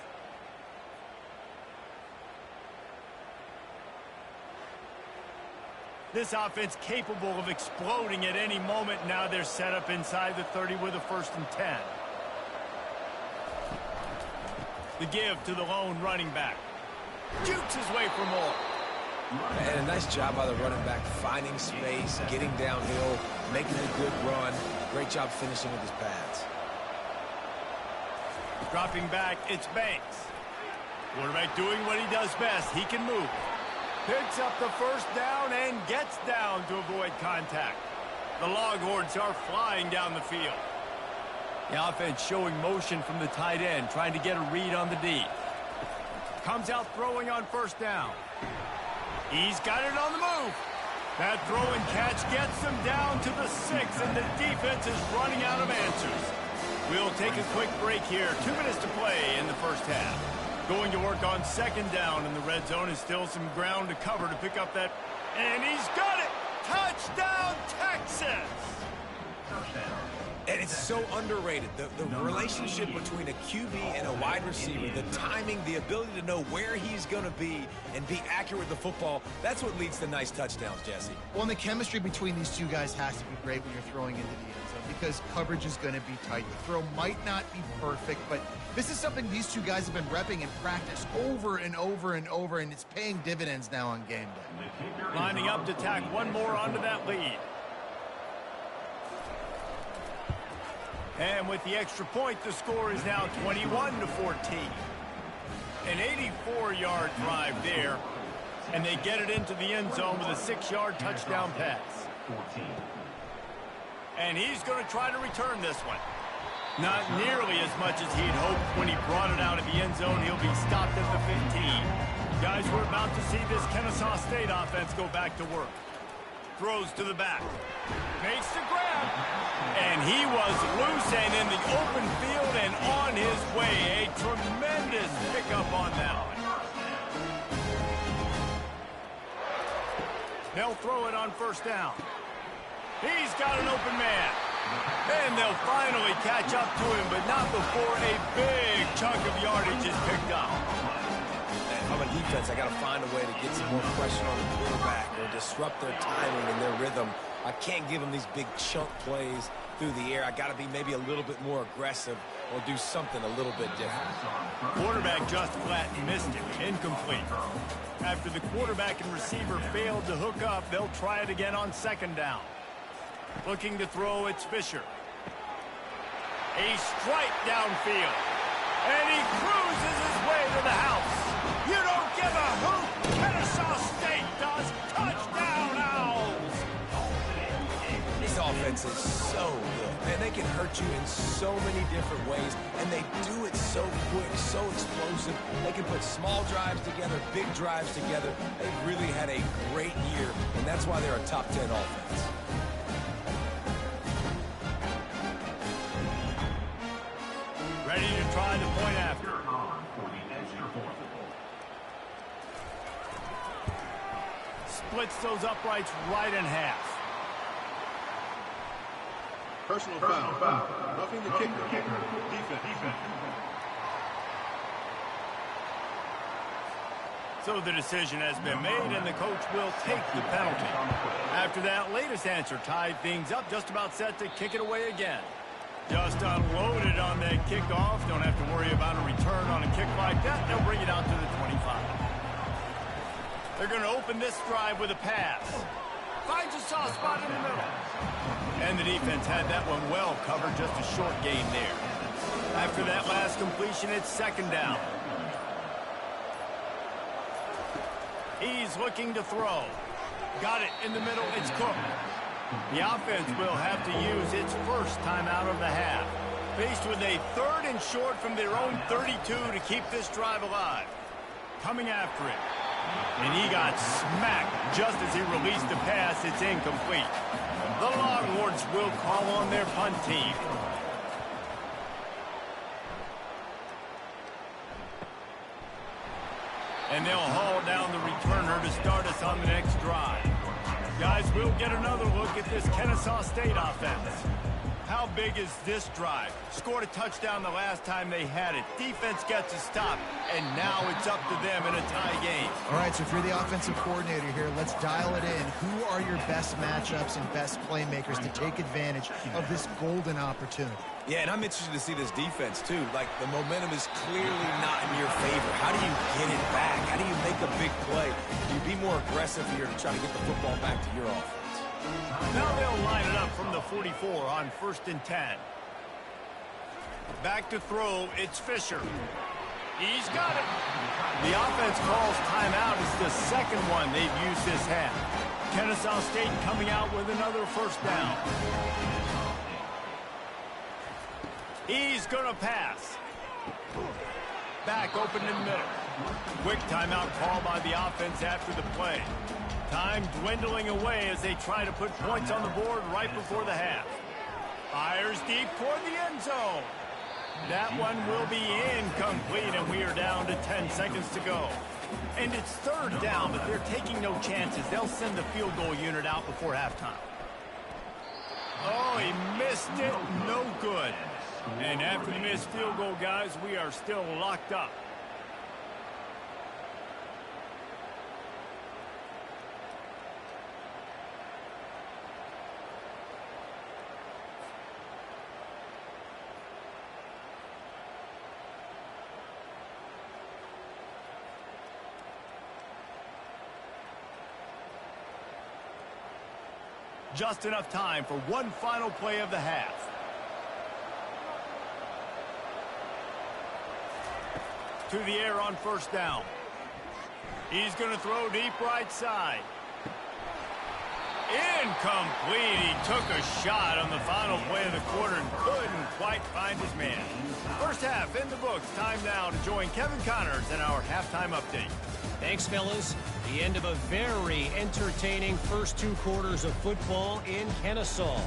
This offense capable of exploding at any moment. Now they're set up inside the 30 with a 1st and 10. The give to the lone running back. Jukes his way for more. And a nice job by the running back, finding space, getting downhill, making a good run. Great job finishing with his pads. Dropping back, it's Banks. Quarterback doing what he does best. He can move. Picks up the 1st down and gets down to avoid contact. The Longhorns are flying down the field. The offense showing motion from the tight end, trying to get a read on the D. Comes out throwing on 1st down. He's got it on the move. That throw and catch gets them down to the 6, and the defense is running out of answers. We'll take a quick break here. 2 minutes to play in the 1st half. Going to work on 2nd down in the red zone. Is still some ground to cover to pick up that. And he's got it! Touchdown, Texas! And it's so underrated. The relationship between a QB and a wide receiver, the timing, the ability to know where he's going to be and be accurate with the football, that's what leads to nice touchdowns, Jesse. Well, and the chemistry between these two guys has to be great when you're throwing into the end zone because coverage is going to be tight. The throw might not be perfect, but this is something these two guys have been repping in practice over and over and over, and it's paying dividends now on game day. Lining up to tack one more onto that lead. And with the extra point, the score is now 21-14. An 84-yard drive there, and they get it into the end zone with a 6-yard touchdown pass. And he's going to try to return this one. Not nearly as much as he'd hoped when he brought it out of the end zone. He'll be stopped at the 15. Guys, we're about to see this Kennesaw State offense go back to work. Throws to the back. Makes the grab. And he was loose and in the open field and on his way. A tremendous pickup on that one. They'll throw it on 1st down. He's got an open man. And they'll finally catch up to him, but not before a big chunk of yardage is picked up. If I'm a defense, I got to find a way to get some more pressure on the quarterback or disrupt their timing and their rhythm. I can't give them these big chunk plays through the air. I got to be maybe a little bit more aggressive or do something a little bit different. Quarterback just flat missed it. Incomplete. After the quarterback and receiver failed to hook up, they'll try it again on 2nd down. Looking to throw, it's Fisher. A strike downfield. And he cruises his way to the house. You don't give a hoot. Kennesaw State does. Touchdown, Owls. This offense defense is so good. Man, they can hurt you in so many different ways, and they do it so quick, so explosive. They can put small drives together, big drives together. They've really had a great year, and that's why they're a top 10 offense. Ready to try the point after. Splits those uprights right in half. Personal foul. Roughing the kicker. Defense. So the decision has been made, and the coach will take the penalty. After that latest answer tied things up, just about set to kick it away again. Just unloaded on that kickoff. Don't have to worry about a return on a kick like that. They'll bring it out to the 25. They're going to open this drive with a pass. Finds a soft spot in the middle. And the defense had that one well covered, just a short gain there. After that last completion, it's second down. He's looking to throw. Got it in the middle. It's Cook. The offense will have to use its first timeout of the half. Faced with a 3rd and short from their own 32 to keep this drive alive. Coming after it. And he got smacked just as he released the pass. It's incomplete. The Longhorns will call on their punt team. And they'll haul down the returner to start us on the next drive. Guys, we'll get another look at this Kennesaw State offense. How big is this drive? Scored a touchdown the last time they had it. Defense gets a stop, and now it's up to them in a tie game. All right, so if you're the offensive coordinator here, let's dial it in. Who are your best matchups and best playmakers to take advantage of this golden opportunity? Yeah, and I'm interested to see this defense, too. Like, the momentum is clearly not in your favor. How do you get it back? How do you make a big play? Do you be more aggressive here to try to get the football back to your offense? Now they'll line it up from the 44 on 1st and 10. Back to throw, it's Fisher. He's got it. The offense calls timeout. It's the second one they've used this half. Kennesaw State coming out with another first down. He's going to pass. Back open in the middle. Quick timeout call by the offense after the play. Time dwindling away as they try to put points on the board right before the half. Fires deep toward the end zone. That one will be incomplete, and we are down to 10 seconds to go. And it's 3rd down, but they're taking no chances. They'll send the field goal unit out before halftime. Oh, he missed it. No good. And after the missed field goal, guys, we are still locked up. Just enough time for one final play of the half. To the air on 1st down. He's going to throw deep right side. Incomplete. He took a shot on the final play of the quarter and couldn't quite find his man. First half in the books. Time now to join Kevin Connors in our halftime update. Thanks, fellas. The end of a very entertaining first 2 quarters of football in Kennesaw.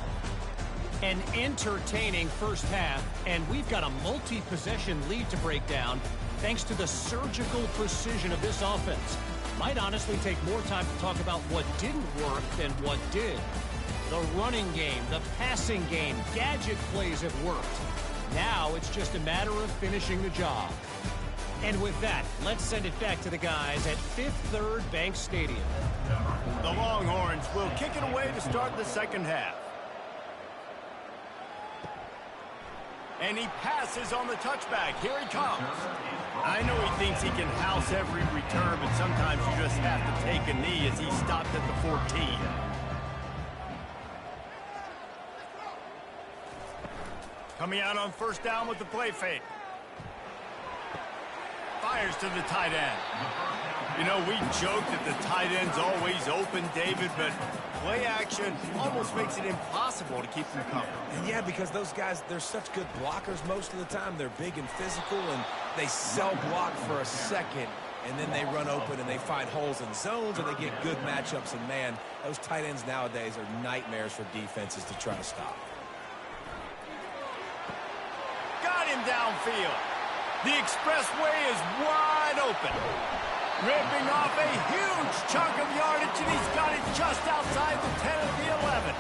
An entertaining first half, and we've got a multi-possession lead to break down thanks to the surgical precision of this offense. Might honestly take more time to talk about what didn't work than what did. The running game, the passing game, gadget plays have worked. Now it's just a matter of finishing the job. And with that, let's send it back to the guys at Fifth Third Bank Stadium. The Longhorns will kick it away to start the second half. And he passes on the touchback. Here he comes. I know he thinks he can house every return, but sometimes you just have to take a knee as he stopped at the 14. Coming out on 1st down with the play fake. Fires to the tight end. You know, we joked that the tight end's always open, David, but play action almost makes it impossible to keep them covered. And yeah, because those guys, they're such good blockers most of the time. They're big and physical, and they cell block for a second, and then they run open and they find holes in zones, and they get good matchups. And, man, those tight ends nowadays are nightmares for defenses to try to stop. Got him downfield. The expressway is wide open. Ripping off a huge chunk of yardage, and he's got it just outside the 10 of the 11.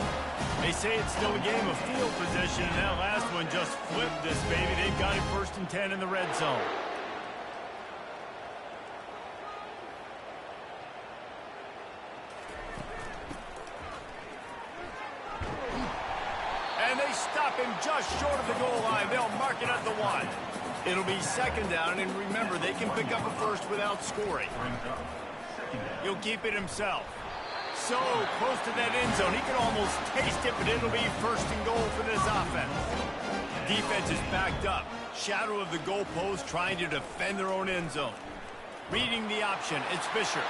They say it's still a game of field position, and that last one just flipped this baby. They've got it 1st and 10 in the red zone. And they stop him just short of the goal line. They'll mark it at the 1. It'll be 2nd down, and remember, they can pick up a first without scoring. He'll keep it himself. So close to that end zone, he can almost taste it, but it'll be 1st and goal for this offense. Defense is backed up. Shadow of the goalpost, trying to defend their own end zone. Reading the option, it's Fisher.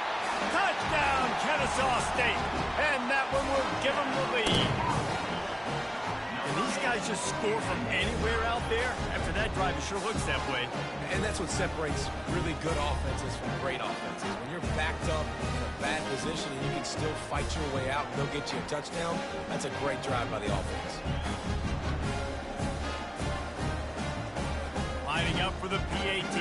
Touchdown, Kennesaw State. And that one will give them the lead. And these guys just score from anywhere out there. After that drive, it sure looks that way. And that's what separates really good offenses from great offenses. When you're backed up in a bad position and you can still fight your way out and they'll get you a touchdown, that's a great drive by the offense. Lining up for the PAT.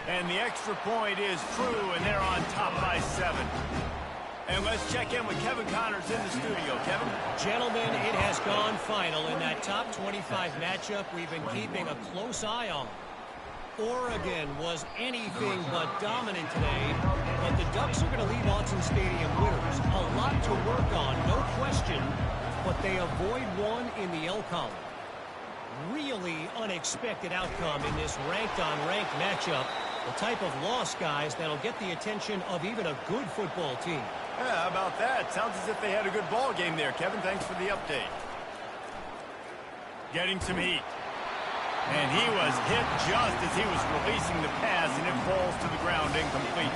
And the extra point is true, and they're on top by 7. And let's check in with Kevin Connors in the studio. Kevin? Gentlemen, it has gone final in that top 25 matchup we've been keeping a close eye on. Oregon was anything but dominant today, but the Ducks are going to leave Autzen Stadium winners. A lot to work on, no question, but they avoid one in the L column. Really unexpected outcome in this ranked-on-ranked matchup. The type of loss, guys, that'll get the attention of even a good football team. Yeah, how about that? Sounds as if they had a good ball game there, Kevin. Thanks for the update. Getting some heat. And he was hit just as he was releasing the pass, and it falls to the ground incomplete.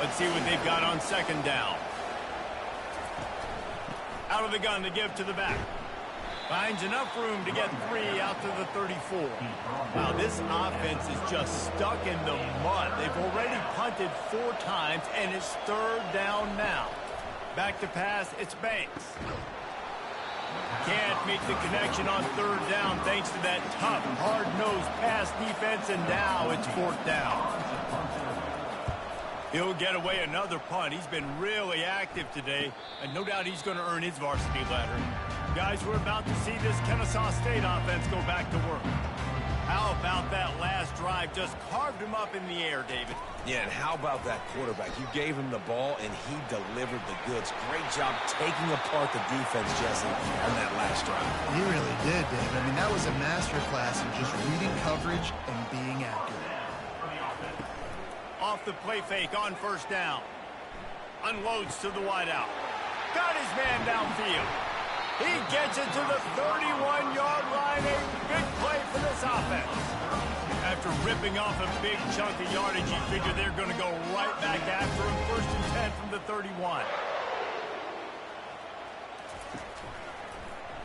Let's see what they've got on 2nd down. Out of the gun to give to the back. Finds enough room to get 3 out to the 34. Wow, this offense is just stuck in the mud. They've already punted 4 times, and it's 3rd down now. Back to pass, it's Banks. Can't make the connection on 3rd down thanks to that tough, hard-nosed pass defense, and now it's 4th down. He'll get away another punt. He's been really active today, and no doubt he's going to earn his varsity ladder. Guys, we're about to see this Kennesaw State offense go back to work. How about that last drive? Just carved him up in the air, David. Yeah, and how about that quarterback? You gave him the ball, and he delivered the goods. Great job taking apart the defense, Jesse, on that last drive. He really did, Dave. I mean, that was a masterclass in just reading coverage and being accurate. Off the play fake on 1st down. Unloads to the wideout. Got his man downfield. He gets it to the 31-yard line. A big play for this offense. After ripping off a big chunk of yardage, you figure they're going to go right back after him. 1st and 10 from the 31.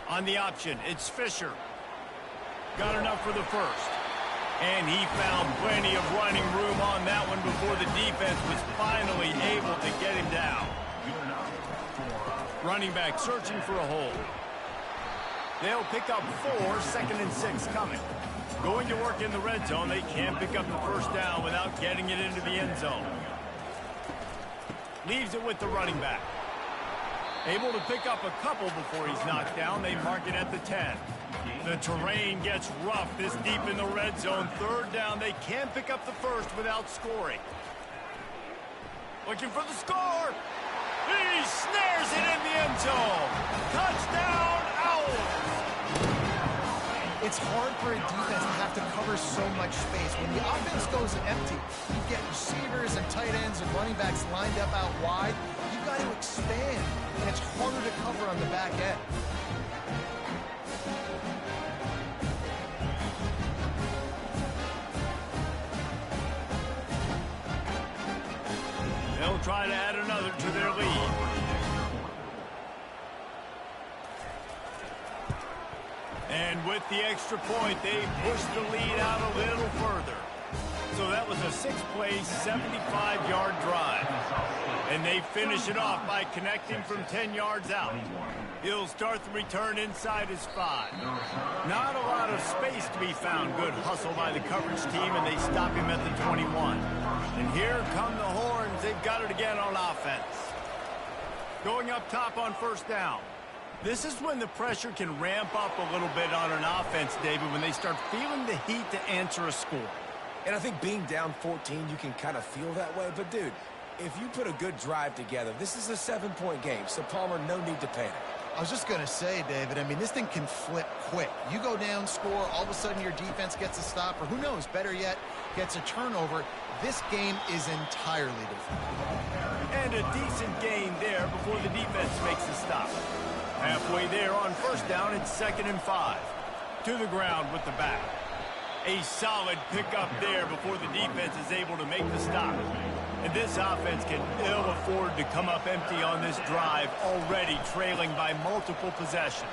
On the option, it's Fisher. Got enough for the 1st. And he found plenty of running room on that one before the defense was finally able to get him down. Running back searching for a hole. They'll pick up 4, 2nd and 6 coming. Going to work in the red zone. They can't pick up the 1st down without getting it into the end zone. Leaves it with the running back. Able to pick up a couple before he's knocked down. They mark it at the 10. The terrain gets rough this deep in the red zone. 3rd down. They can't pick up the 1st without scoring. Looking for the score. He snares it in the end zone. Touchdown, Owls. It's hard for a defense to have to cover so much space. When the offense goes empty, you get receivers and tight ends and running backs lined up out wide. You've got to expand, and it's harder to cover on the back end. They'll try to add another to their lead. And with the extra point, they push the lead out a little further. So that was a 6-play, 75-yard drive. And they finish it off by connecting from 10 yards out. He'll start the return inside his 5. Not a lot of space to be found. Good hustle by the coverage team, and they stop him at the 21. And here come the horns. They've got it again on offense. Going up top on first down. This is when the pressure can ramp up a little bit on an offense, David, when they start feeling the heat to answer a score. And I think being down 14, you can kind of feel that way. But, dude, if you put a good drive together, this is a 7-point game. So, Palmer, no need to panic. I was just going to say, David, I mean, this thing can flip quick. You go down, score, all of a sudden your defense gets a stop, or who knows, better yet, gets a turnover. This game is entirely different. And a decent gain there before the defense makes a stop. Halfway there on first down, it's 2nd and 5. To the ground with the back. A solid pickup there before the defense is able to make the stop. And this offense can ill afford to come up empty on this drive, already trailing by multiple possessions.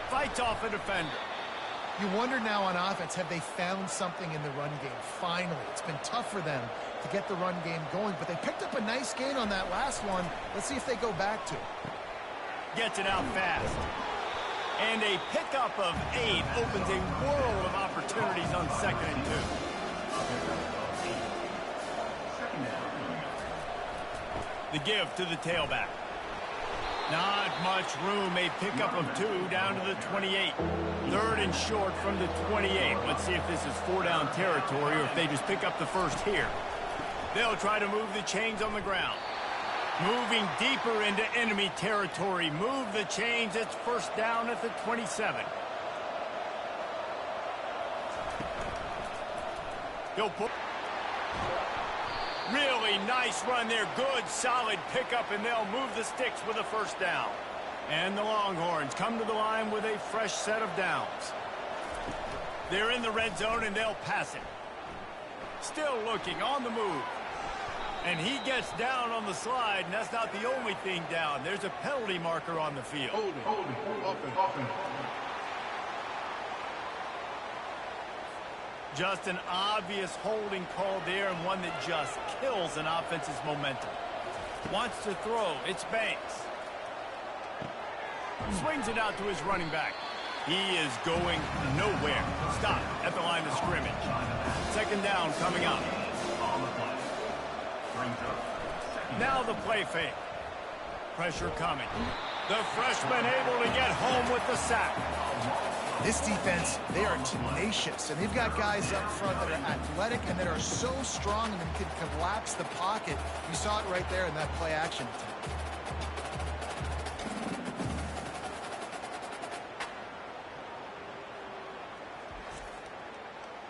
Fights off a defender. You wonder now on offense, have they found something in the run game? Finally, it's been tough for them to get the run game going, but they picked up a nice gain on that last one. Let's see if they go back to it. Gets it out fast. And a pickup of 8 opens a world of opportunities on 2nd and 2. The give to the tailback. Not much room. A pickup of 2 down to the 28. 3rd and short from the 28. Let's see if this is 4-down territory or if they just pick up the first here. They'll try to move the chains on the ground. Moving deeper into enemy territory. Move the chains. It's first down at the 27. He'll put. Really nice run there. Good, solid pickup, and they'll move the sticks with a first down. And the Longhorns come to the line with a fresh set of downs. They're in the red zone, and they'll pass it. Still looking on the move. And he gets down on the slide, and that's not the only thing down. There's a penalty marker on the field. Holding, offense. Just an obvious holding call there, and one that just kills an offense's momentum. Wants to throw. It's Banks. Swings it out to his running back. He is going nowhere. Stop at the line of scrimmage. 2nd down coming up. Now the play fake. Pressure coming. The freshman able to get home with the sack. This defense, they are tenacious, and they've got guys up front that are athletic and that are so strong and can collapse the pocket. You saw it right there in that play action attempt.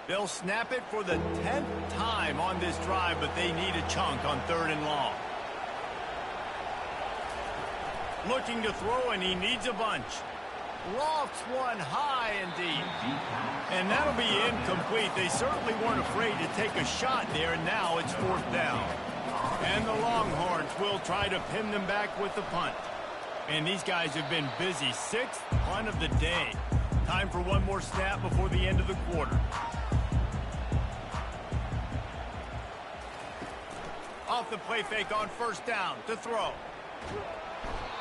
They'll snap it for the 10th time on this drive, but they need a chunk on 3rd and long. Looking to throw, and he needs a bunch. Lofts one high and deep. And that'll be incomplete. They certainly weren't afraid to take a shot there, and now it's 4th down. And the Longhorns will try to pin them back with the punt. And these guys have been busy. 6th punt of the day. Time for one more snap before the end of the quarter. Off the play fake on first down to throw.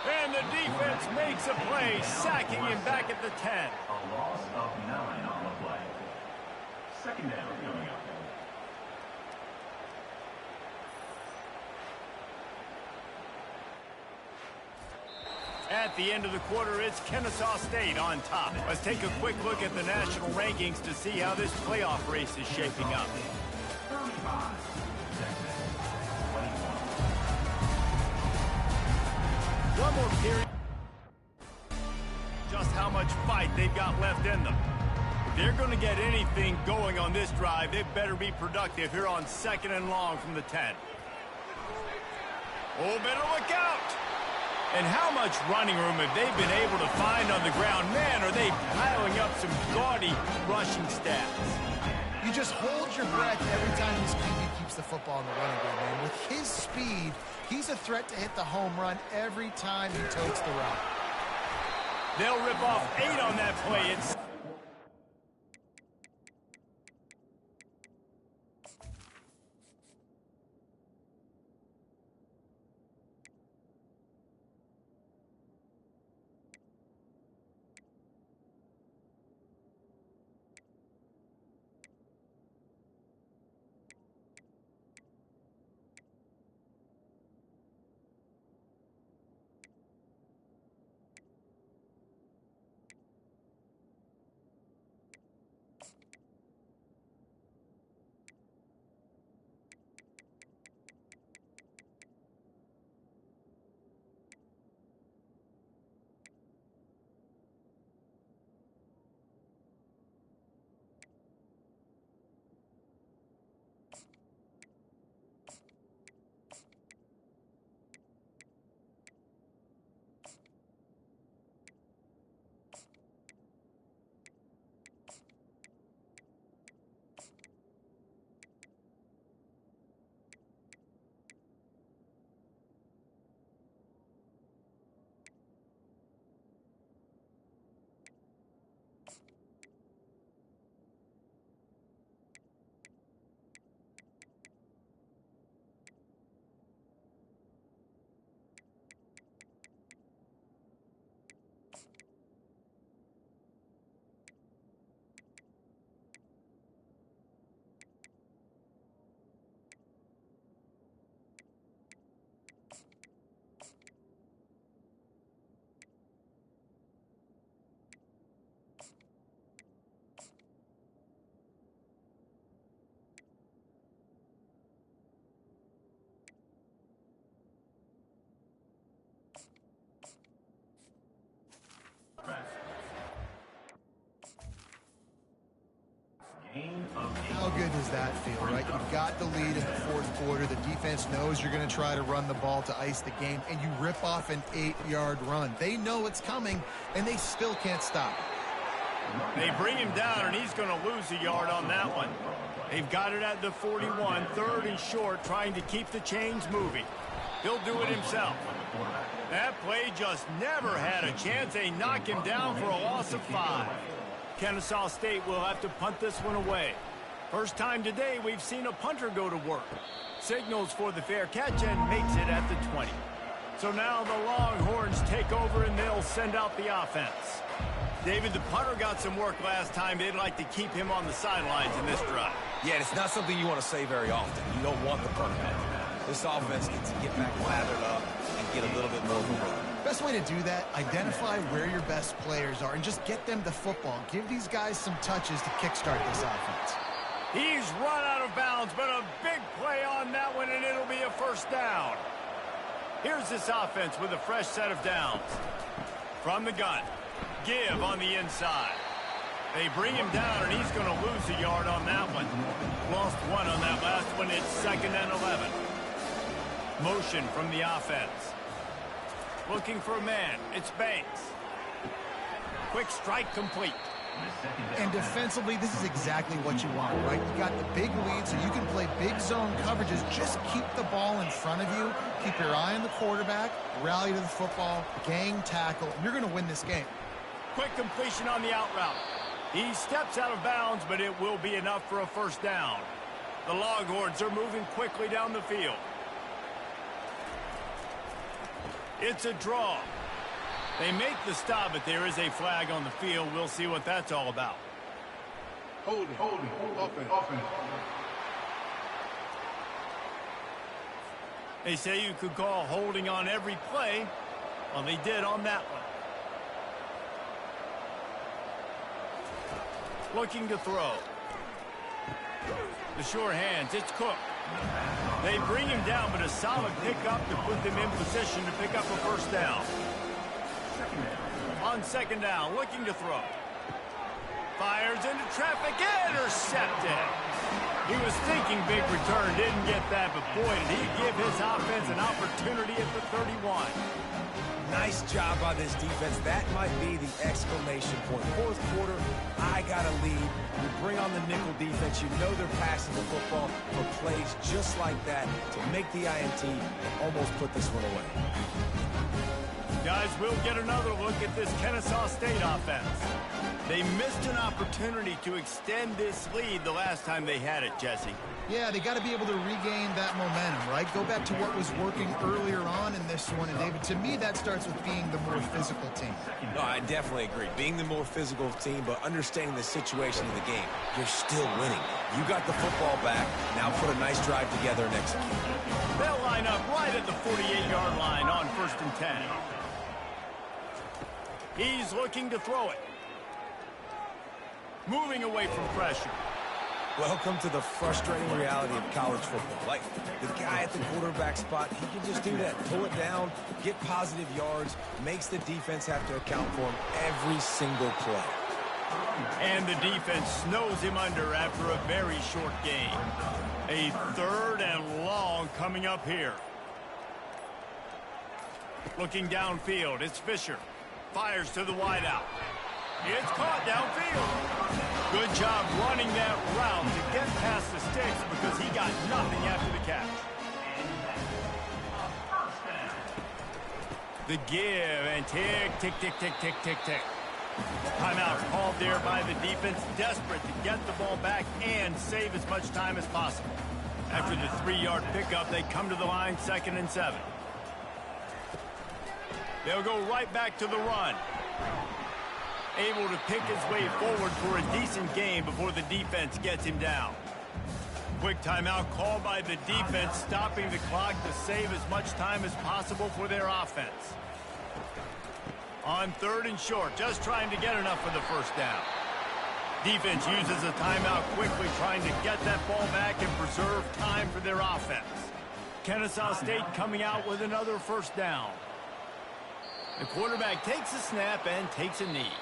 And the defense makes a play, sacking him back at the 10. A loss of 9 on the play. 2nd down coming up. At the end of the quarter, it's Kennesaw State on top. Let's take a quick look at the national rankings to see how this playoff race is shaping up. 35. One more period. Just how much fight they've got left in them. If they're going to get anything going on this drive, they better be productive here on 2nd and long from the 10. Oh, better look out. And how much running room have they been able to find on the ground? Man, are they piling up some gaudy rushing stats. You just hold your breath every time this QB keeps drops the football in the running game, man. With his speed, he's a threat to hit the home run every time he totes the rock. They'll rip off 8 on that play. It's How good does that feel, right? You've got the lead in the fourth quarter. The defense knows you're going to try to run the ball to ice the game, and you rip off an 8-yard run. They know it's coming, and they still can't stop it. They bring him down, and he's going to lose a yard on that one. They've got it at the 41, 3rd and short, trying to keep the chains moving. He'll do it himself. That play just never had a chance. They knock him down for a loss of 5. Kennesaw State will have to punt this one away. First time today we've seen a punter go to work. Signals for the fair catch and makes it at the 20. So now the Longhorns take over and they'll send out the offense. David, the punter got some work last time. They'd like to keep him on the sidelines in this drive. Yeah, it's not something you want to say very often. You don't want the punter back. This offense needs to get back lathered up and get a little bit more of a run. Best way to do that, identify where your best players are and just get them the football. Give these guys some touches to kickstart this offense. He's run out of bounds, but a big play on that one, and it'll be a first down. Here's this offense with a fresh set of downs. From the gun, give on the inside. They bring him down, and he's going to lose a yard on that one. Lost 1 on that last one. It's 2nd and 11. Motion from the offense. Looking for a man. It's Banks. Quick strike complete. And defensively, this is exactly what you want, right? You got the big lead, so you can play big zone coverages. Just keep the ball in front of you. Keep your eye on the quarterback. Rally to the football. Gang tackle. And you're going to win this game. Quick completion on the out route. He steps out of bounds, but it will be enough for a first down. The Longhorns are moving quickly down the field. It's a draw. They make the stop, but there is a flag on the field. We'll see what that's all about. Holding, offense. They say you could call holding on every play. Well, they did on that one. Looking to throw. The sure hands, it's Cook. They bring him down, but a solid pickup to put them in position to pick up a first down. On 2nd down, looking to throw. Fires into traffic, intercepted. He was thinking big return, didn't get that, but boy, did he give his offense an opportunity at the 31. Nice job by this defense. That might be the exclamation point. Fourth quarter, I got a lead. You bring on the nickel defense. You know they're passing the football. For plays just like that to make the INT and almost put this one away. Guys, we'll get another look at this Kennesaw State offense. They missed an opportunity to extend this lead the last time they had it, Jesse. Yeah, they got to be able to regain that momentum, right? Go back to what was working earlier on in this one. And, David, to me, that starts with being the more physical team. No, I definitely agree. Being the more physical team, but understanding the situation of the game. You're still winning. You got the football back. Now put a nice drive together and execute. They'll line up right at the 48-yard line on 1st and 10. He's looking to throw it. Moving away from pressure. Welcome to the frustrating reality of college football. Like, the guy at the quarterback spot, he can just do that. Pull it down, get positive yards, makes the defense have to account for him every single play. And the defense snows him under after a very short gain. A 3rd and long coming up here. Looking downfield, it's Fisher. Fires to the wideout. It's caught downfield. Good job running that route to get past the sticks because he got nothing after the catch. The give and tick, tick, tick, tick, tick, tick, tick. Timeout called there by the defense, desperate to get the ball back and save as much time as possible. After the 3-yard pickup, they come to the line, 2nd and 7. They'll go right back to the run. Able to pick his way forward for a decent gain before the defense gets him down. Quick timeout called by the defense, stopping the clock to save as much time as possible for their offense. On 3rd and short, just trying to get enough for the 1st down. Defense uses a timeout quickly, trying to get that ball back and preserve time for their offense. Kennesaw State coming out with another 1st down. The quarterback takes a snap and takes a knee.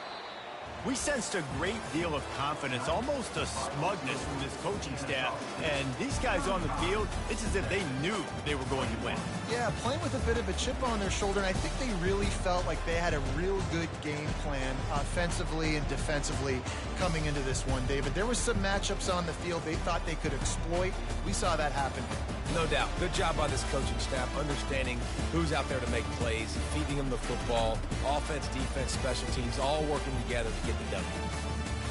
We sensed a great deal of confidence, almost a smugness from this coaching staff. And these guys on the field, it's as if they knew they were going to win. Yeah, playing with a bit of a chip on their shoulder, and I think they really felt like they had a real good game plan offensively and defensively coming into this one, David. There was some matchups on the field they thought they could exploit. We saw that happen. No doubt. Good job by this coaching staff, understanding who's out there to make plays, feeding them the football, offense, defense, special teams, all working together to get the W.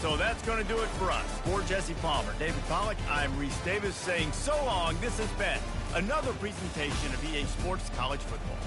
So that's going to do it for us. For Jesse Palmer, David Pollack, I'm Reese Davis saying so long. This has been another presentation of EA Sports College Football.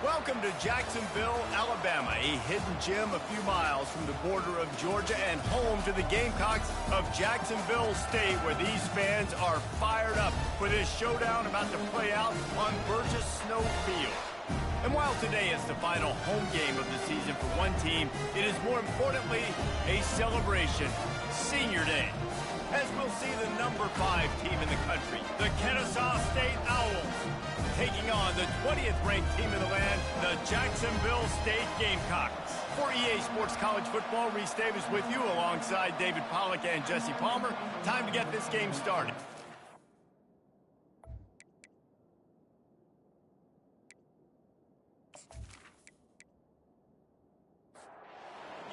Welcome to Jacksonville, Alabama, a hidden gem a few miles from the border of Georgia and home to the Gamecocks of Jacksonville State, where these fans are fired up for this showdown about to play out on Burgess Snow Field. And while today is the final home game of the season for one team, it is more importantly a celebration, Senior Day, as we'll see the number 5 team in the country, the Kennesaw State Owls, taking on the 20th ranked team in the land, the Jacksonville State Gamecocks. For EA Sports College Football, Reese Davis with you alongside David Pollack and Jesse Palmer. Time to get this game started.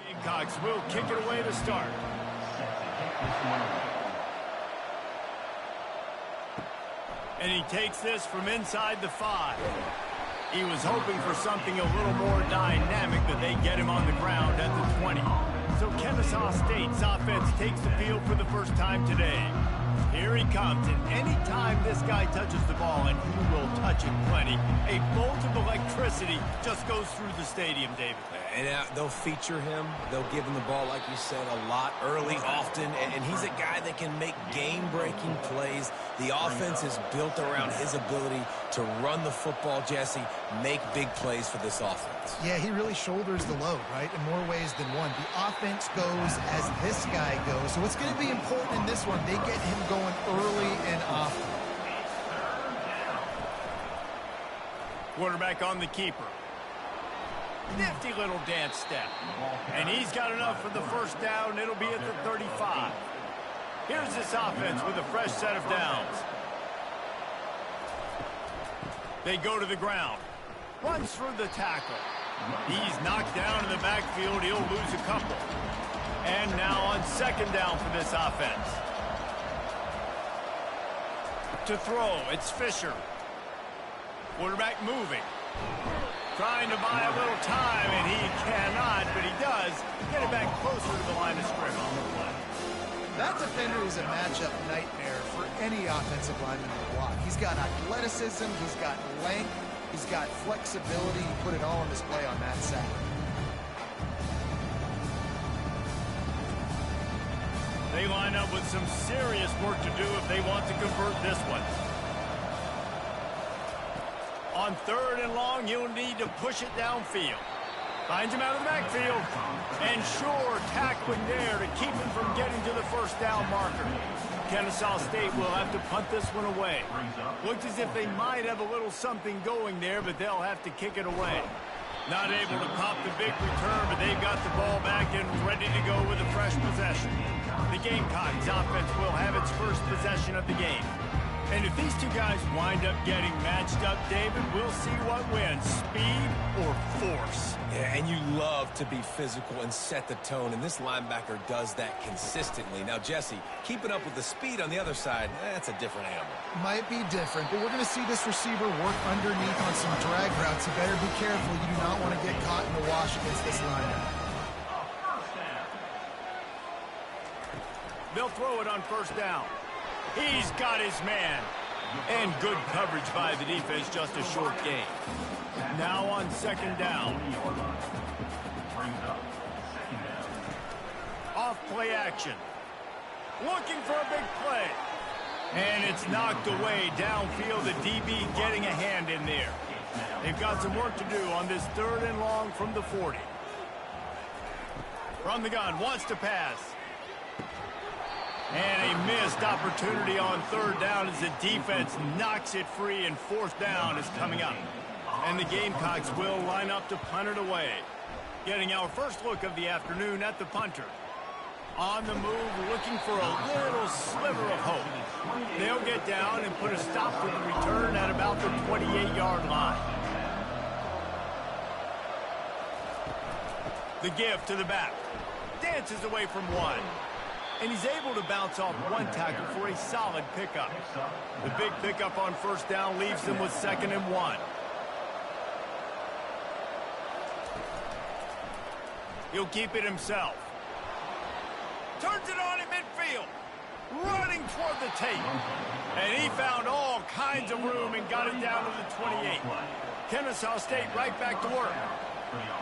Gamecocks will kick it away to start. And he takes this from inside the 5. He was hoping for something a little more dynamic, but they get him on the ground at the 20. So Kennesaw State's offense takes the field for the first time today. Here he comes, and any time this guy touches the ball, and he will touch it plenty, a bolt of electricity just goes through the stadium, David. And they'll feature him. They'll give him the ball, like you said, a lot, early, often. And he's a guy that can make game-breaking plays. The offense is built around his ability to run the football, Jesse, make big plays for this offense. Yeah, he really shoulders the load, right, in more ways than one. The offense goes as this guy goes. So it's going to be important in this one. They get him going early and often. Quarterback on the keeper. Nifty little dance step. And he's got enough for the first down. It'll be at the 35. Here's this offense with a fresh set of downs. They go to the ground. Runs through the tackle. He's knocked down in the backfield. He'll lose a couple. And now on second down for this offense. To throw, it's Fisher. Quarterback moving. Trying to buy a little time, and he cannot, but he does get it back closer to the line of scrimmage. That defender is a matchup nightmare for any offensive lineman to block. He's got athleticism, he's got length, he's got flexibility. He put it all on display on that side. They line up with some serious work to do if they want to convert this one. On third and long, you'll need to push it downfield. Finds him out of the backfield. And sure, tackling there to keep him from getting to the first down marker. Kennesaw State will have to punt this one away. Looks as if they might have a little something going there, but they'll have to kick it away. Not able to pop the big return, but they've got the ball back and ready to go with a fresh possession. The Gamecocks offense will have its first possession of the game. And if these two guys wind up getting matched up, David, we'll see what wins, speed or force. Yeah, and you love to be physical and set the tone, and this linebacker does that consistently. Now, Jesse, keeping up with the speed on the other side, that's a different animal. Might be different, but we're going to see this receiver work underneath on some drag routes. You better be careful. You do not want to get caught in the wash against this linebacker. They'll throw it on first down. He's got his man. And good coverage by the defense, just a short gain. Now on second down. Off play action. Looking for a big play. And it's knocked away downfield. The DB getting a hand in there. They've got some work to do on this third and long from the 40. From the gun, wants to pass. And a missed opportunity on third down as the defense knocks it free, and fourth down is coming up. And the Gamecocks will line up to punt it away. Getting our first look of the afternoon at the punter. On the move, looking for a little sliver of hope. They'll get down and put a stop to the return at about the 28-yard line. The give to the back. Dances away from one. And he's able to bounce off one tackle for a solid pickup. The big pickup on first down leaves them with 2nd and 1. He'll keep it himself. Turns it on in midfield. Running toward the tape. And he found all kinds of room and got it down to the 28. Kennesaw State right back to work.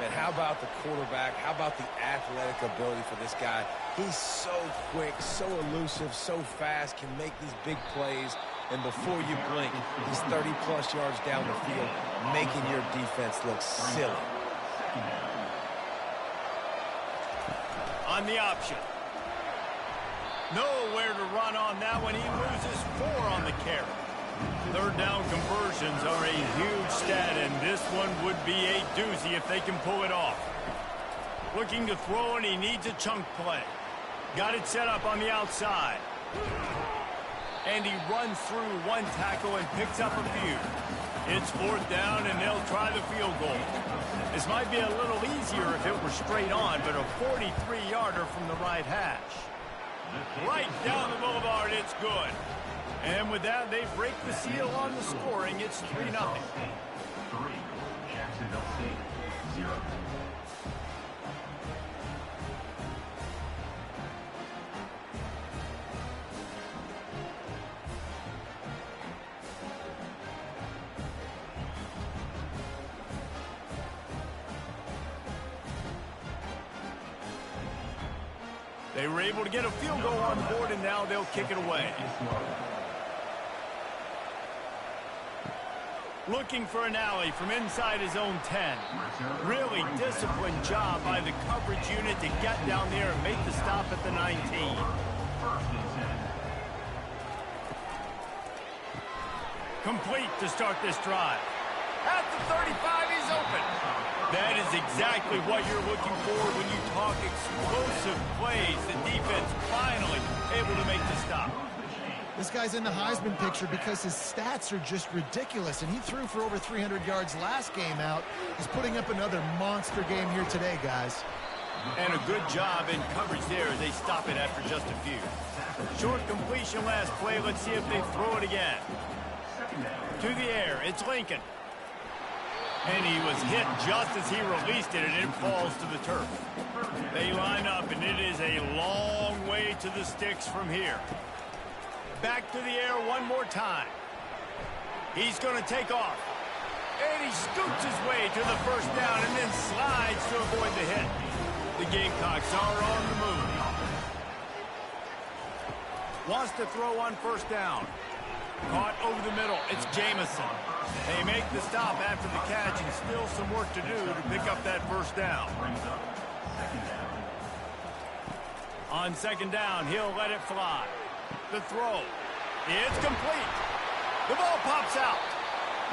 Man, how about the quarterback? How about the athletic ability for this guy? He's so quick, so elusive, so fast, can make these big plays. And before you blink, he's 30-plus yards down the field, making your defense look silly. On the option. Nowhere to run on that one. He loses 4 on the carry. Third down conversions are a huge stat, and this one would be a doozy if they can pull it off. Looking to throw, and he needs a chunk play. Got it set up on the outside. And he runs through one tackle and picks up a few. It's 4th down, and they'll try the field goal. This might be a little easier if it were straight on, but a 43-yarder from the right hash. Right down the boulevard, it's good. And with that, they break the seal on the scoring. It's 3-0. 3, Jacksonville State, 0. They were able to get a field goal on board, and now they'll kick it away. Looking for an alley from inside his own 10. Really disciplined job by the coverage unit to get down there and make the stop at the 19. Complete to start this drive. At the 35, he's open. That is exactly what you're looking for when you talk explosive plays. The defense finally able to make the stop. This guy's in the Heisman picture because his stats are just ridiculous, and he threw for over 300 yards last game out. He's putting up another monster game here today, guys. And a good job in coverage there as they stop it after just a few. Short completion last play. Let's see if they throw it again. To the air, it's Lincoln. And he was hit just as he released it, and it falls to the turf. They line up, and it is a long way to the sticks from here. Back to the air one more time. He's going to take off. And he scoots his way to the first down and then slides to avoid the hit. The Gamecocks are on the move. Wants to throw on first down. Caught over the middle. It's Jamison. They make the stop after the catch, and still some work to do to pick up that first down. On second down, he'll let it fly. The throw. It's complete. The ball pops out.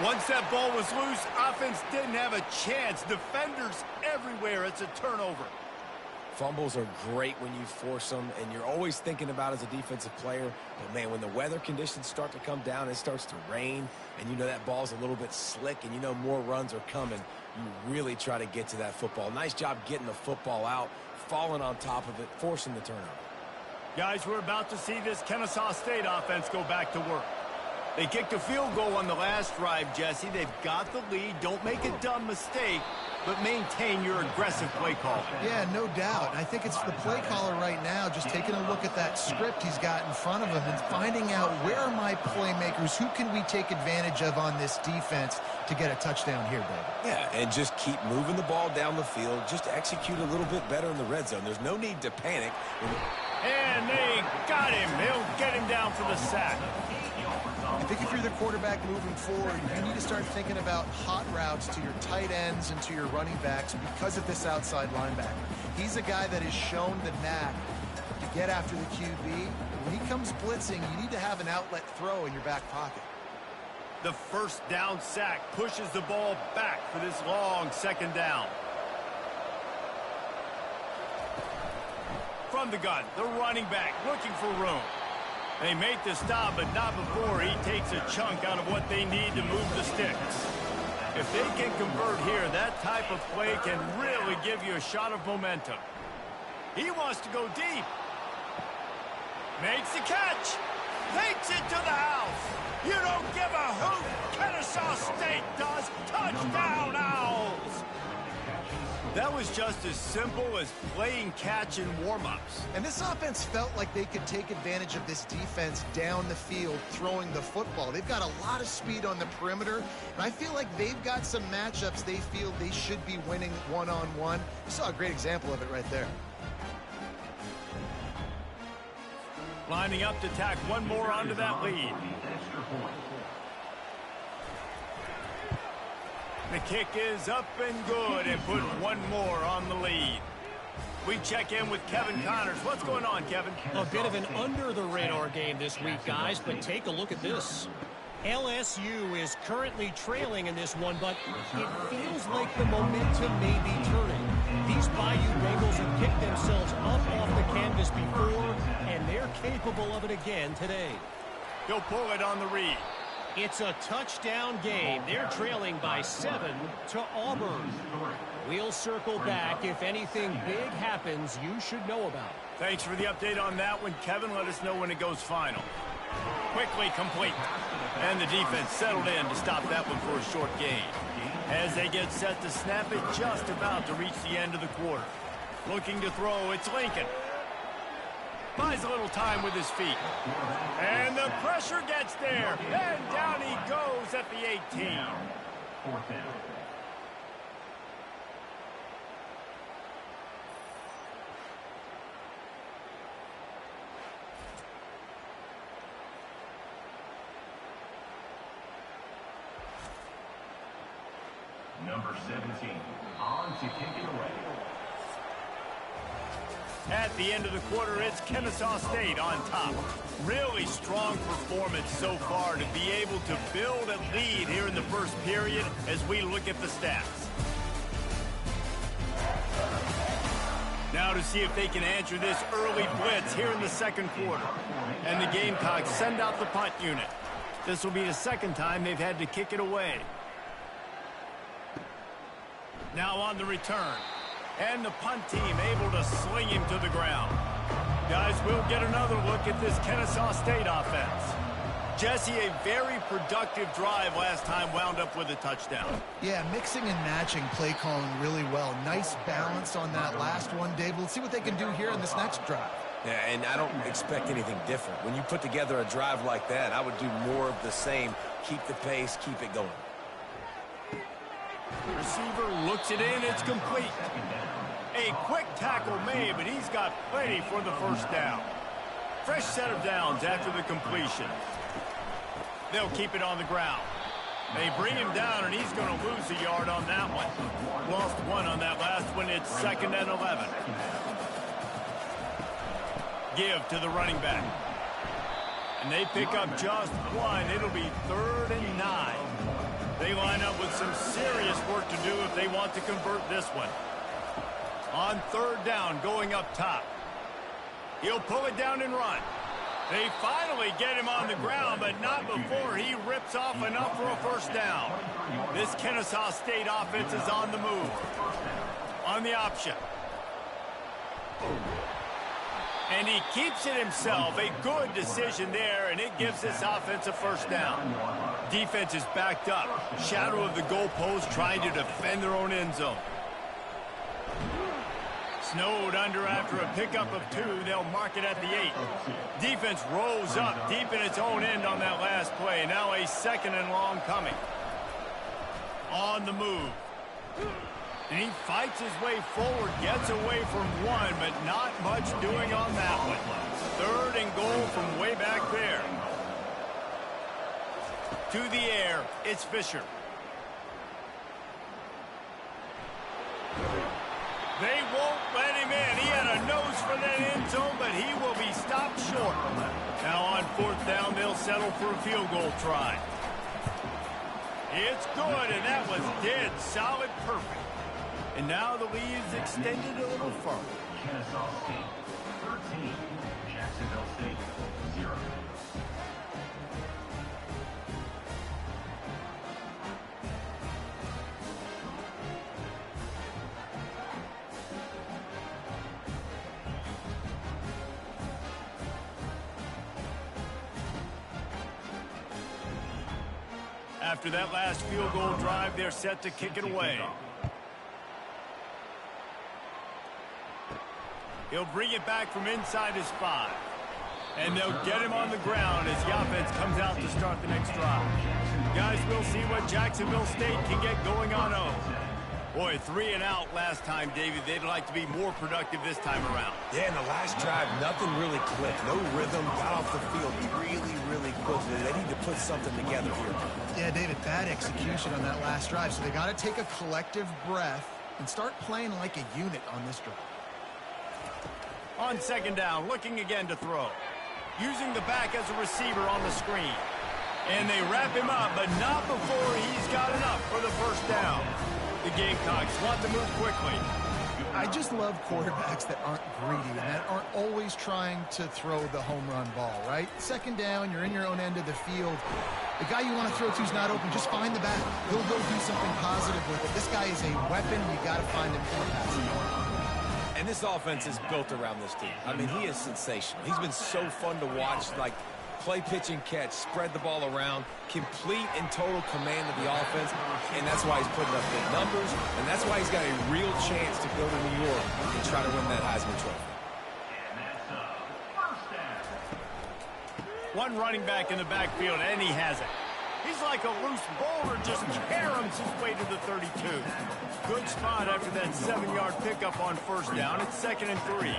Once that ball was loose, offense didn't have a chance. Defenders everywhere. It's a turnover. Fumbles are great when you force them, and you're always thinking about as a defensive player. But, man, when the weather conditions start to come down, it starts to rain, and you know that ball's a little bit slick, and you know more runs are coming, you really try to get to that football. Nice job getting the football out, falling on top of it, forcing the turnover. Guys, we're about to see this Kennesaw State offense go back to work. They kicked a field goal on the last drive, Jesse. They've got the lead. Don't make a dumb mistake, but maintain your aggressive play call. Yeah, no doubt. I think it's the play caller right now just taking a look at that script he's got in front of him and finding out where are my playmakers, who can we take advantage of on this defense to get a touchdown here, David. Yeah, and just keep moving the ball down the field. Just execute a little bit better in the red zone. There's no need to panic. And they got him. They'll get him down for the sack. I think if you're the quarterback moving forward, you need to start thinking about hot routes to your tight ends and to your running backs because of this outside linebacker. He's a guy that has shown the knack to get after the QB. When he comes blitzing, you need to have an outlet throw in your back pocket. The first down sack pushes the ball back for this long second down. From the gun, the running back looking for room. They make the stop, but not before he takes a chunk out of what they need to move the sticks. If they can convert here, that type of play can really give you a shot of momentum. He wants to go deep. Makes the catch. Takes it to the house. You don't give a hoot. Kennesaw State does. Touchdown, Owls. That was just as simple as playing catch in warm-ups. And this offense felt like they could take advantage of this defense down the field throwing the football. They've got a lot of speed on the perimeter, and I feel like they've got some matchups they feel they should be winning one-on-one. You saw a great example of it right there. Lining up to tack one more onto that lead. The kick is up and good and put one more on the lead. We check in with Kevin Connors. What's going on, Kevin? A bit of an under-the-radar game this week, guys, but take a look at this. LSU is currently trailing in this one, but it feels like the momentum may be turning. These Bayou Bengals have picked themselves up off the canvas before, and they're capable of it again today. He'll pull it on the read. It's a touchdown game. They're trailing by 7 to Auburn. We'll circle back. If anything big happens, you should know about it. Thanks for the update on that one, Kevin. Let us know when it goes final. Quickly complete. And the defense settled in to stop that one for a short gain. As they get set to snap it, just about to reach the end of the quarter. Looking to throw, it's Lincoln. Buys a little time with his feet. And the pressure gets there. And down he goes at the 18. Fourth down. Number 17, on to kick it away. At the end of the quarter, it's Kennesaw State on top. Really strong performance so far to be able to build a lead here in the first period as we look at the stats. Now to see if they can answer this early blitz here in the second quarter. And the Gamecocks send out the punt unit. This will be the second time they've had to kick it away. Now on the return. And the punt team able to sling him to the ground. Guys, we'll get another look at this Kennesaw State offense. Jesse, a very productive drive last time wound up with a touchdown. Yeah, mixing and matching play calling really well. Nice balance on that last one, Dave. Let's see what they can do here in this next drive. Yeah, and I don't expect anything different. When you put together a drive like that, I would do more of the same. Keep the pace, keep it going. Receiver looks it in, it's complete. A quick tackle made, but he's got plenty for the first down. Fresh set of downs after the completion. They'll keep it on the ground. They bring him down, and he's going to lose a yard on that one. Lost one on that last one. It's 2nd and 11. Give to the running back. And they pick up just one. It'll be 3rd and 9. They line up with some serious work to do if they want to convert this one. On 3rd down, going up top. He'll pull it down and run. They finally get him on the ground, but not before he rips off enough for a first down. This Kennesaw State offense is on the move. On the option. And he keeps it himself. A good decision there, and it gives this offense a first down. Defense is backed up. Shadow of the goalpost trying to defend their own end zone. Snowed under after a pickup of 2. They'll mark it at the 8. Defense rolls up deep in its own end on that last play. Now a 2nd and long coming. On the move. And he fights his way forward, gets away from one, but not much doing on that one. 3rd and goal from way back there. To the air, it's Fisher. They won't let him in. He had a nose for that end zone, but he will be stopped short. Now on 4th down, they'll settle for a field goal try. It's good, and that was dead solid perfect. And now the lead is extended a little further. Kennesaw State, 13. Jacksonville State, 0. After that last field goal drive, they're set to kick it away. He'll bring it back from inside his 5. And they'll get him on the ground as the offense comes out to start the next drive. Guys, we'll see what Jacksonville State can get going on 0. Boy, 3 and out last time, David. They'd like to be more productive this time around. Yeah, in the last drive, nothing really clicked. No rhythm, got off the field really quickly. They need to put something together here. Yeah, David, bad execution on that last drive. So they got to take a collective breath and start playing like a unit on this drive. On second down, looking again to throw. Using the back as a receiver on the screen. And they wrap him up, but not before he's got enough for the first down. The Gamecocks want to move quickly. I just love quarterbacks that aren't greedy and that aren't always trying to throw the home run ball, right? Second down, you're in your own end of the field. The guy you want to throw to is not open. Just find the back. He'll go do something positive with it. This guy is a weapon. You got to find him in the passing game. And this offense is built around this team. I mean, he is sensational. He's been so fun to watch, like play, pitch, and catch, spread the ball around, complete and total command of the offense, and that's why he's putting up big numbers, and that's why he's got a real chance to go to New York and try to win that Heisman Trophy. One running back in the backfield, and he has it. He's like a loose boulder, just caroms his way to the 32. Good spot after that 7-yard pickup on first down. It's 2nd and 3.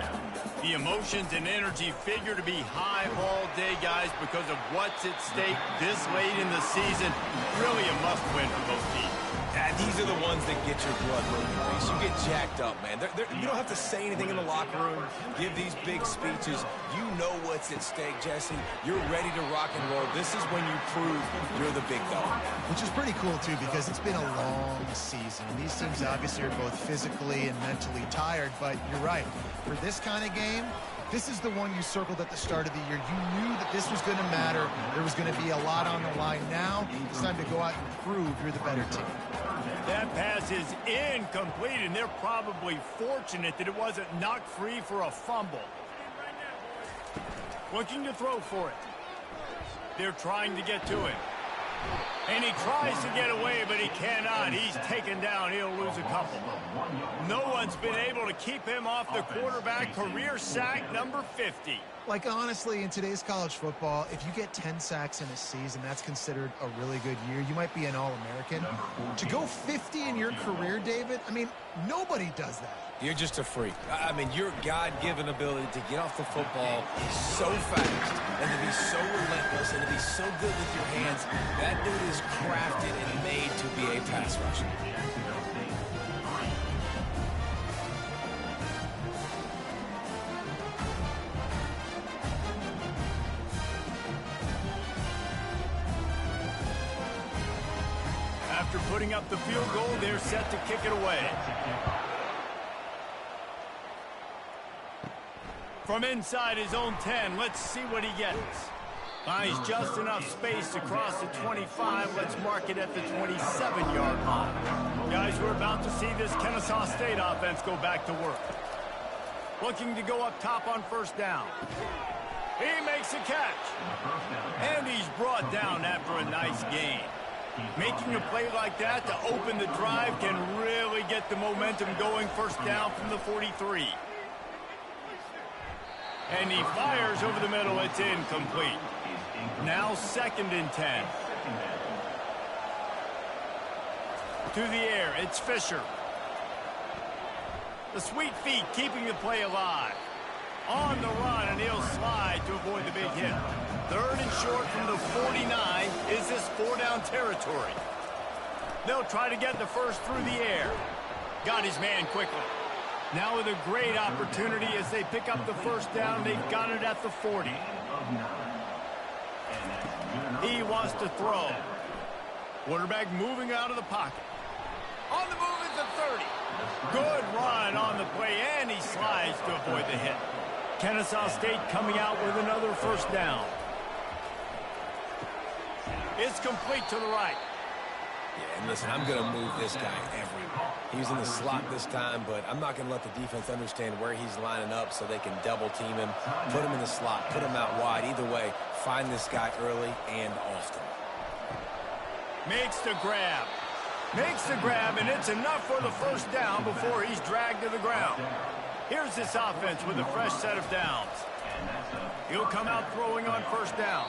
The emotions and energy figure to be high all day, guys, because of what's at stake this late in the season. Really a must-win for both teams. Yeah, these are the ones that get your blood moving, Reese. You get jacked up, man. You don't have to say anything in the locker room, give these big speeches. You know what's at stake, Jesse. You're ready to rock and roll. This is when you prove you're the big dog. Which is pretty cool, too, because it's been a long season. These teams obviously are both physically and mentally tired, but you're right. For this kind of game, this is the one you circled at the start of the year. You knew that this was going to matter. There was going to be a lot on the line. Now it's time to go out and prove you're the better team. That pass is incomplete, and they're probably fortunate that it wasn't knocked free for a fumble. Looking to throw for it. They're trying to get to it. And he tries to get away, but he cannot. He's taken down. He'll lose a couple. No one's been able to keep him off the quarterback. Career sack number 50. Like, honestly, in today's college football, if you get 10 sacks in a season, that's considered a really good year. You might be an All-American. To go 50 in your career, David, I mean, nobody does that. You're just a freak. I mean, your God-given ability to get off the football so fast and to be so relentless and to be so good with your hands, that dude is crafted and made to be a pass rusher. After putting up the field goal, they're set to kick it away. From inside his own 10, let's see what he gets. Finds just enough space to cross the 25. Let's mark it at the 27-yard line. Guys, we're about to see this Kennesaw State offense go back to work. Looking to go up top on first down. He makes a catch. And he's brought down after a nice gain. Making a play like that to open the drive can really get the momentum going. First down from the 43. And he fires over the middle. It's incomplete. Now 2nd and 10. To the air. It's Fisher. The sweet feet keeping the play alive. On the run, and he'll slide to avoid the big hit. 3rd and short from the 49. Is this 4-down territory? They'll try to get the first through the air. Got his man quickly. Now with a great opportunity as they pick up the first down. They've got it at the 40. He wants to throw. Quarterback moving out of the pocket. On the move at the 30. Good run on the play, and he slides to avoid the hit. Kennesaw State coming out with another first down. It's complete to the right. Yeah, and listen, I'm going to move this guy everywhere. He's in the slot this time, but I'm not going to let the defense understand where he's lining up so they can double team him, put him in the slot, put him out wide. Either way, find this guy early and often. Makes the grab. Makes the grab, and it's enough for the first down before he's dragged to the ground. Here's this offense with a fresh set of downs. He'll come out throwing on first down.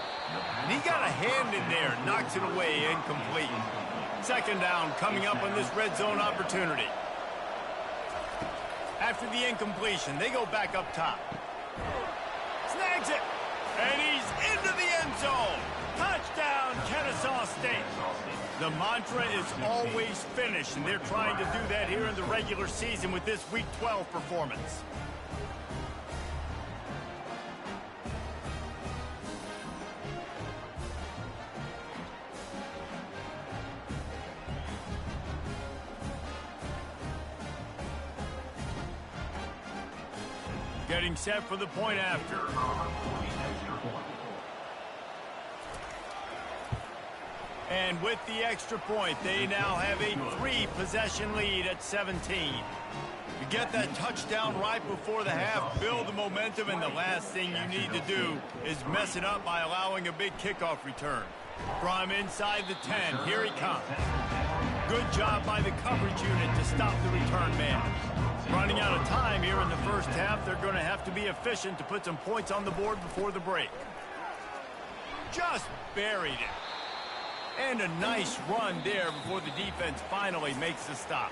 And he got a hand in there, knocks it away, incomplete. Second down coming up on this red zone opportunity. After the incompletion, they go back up top. Snags it. And he's into the end zone. Touchdown, Kennesaw State. The mantra is always finish, and they're trying to do that here in the regular season with this Week 12 performance. Getting set for the point after. And with the extra point, they now have a 3-possession lead at 17. You get that touchdown right before the half, build the momentum, and the last thing you need to do is mess it up by allowing a big kickoff return. Draw him inside the 10. Here he comes. Good job by the coverage unit to stop the return man. Running out of time here in the first half, they're going to have to be efficient to put some points on the board before the break. Just buried it. And a nice run there before the defense finally makes the stop.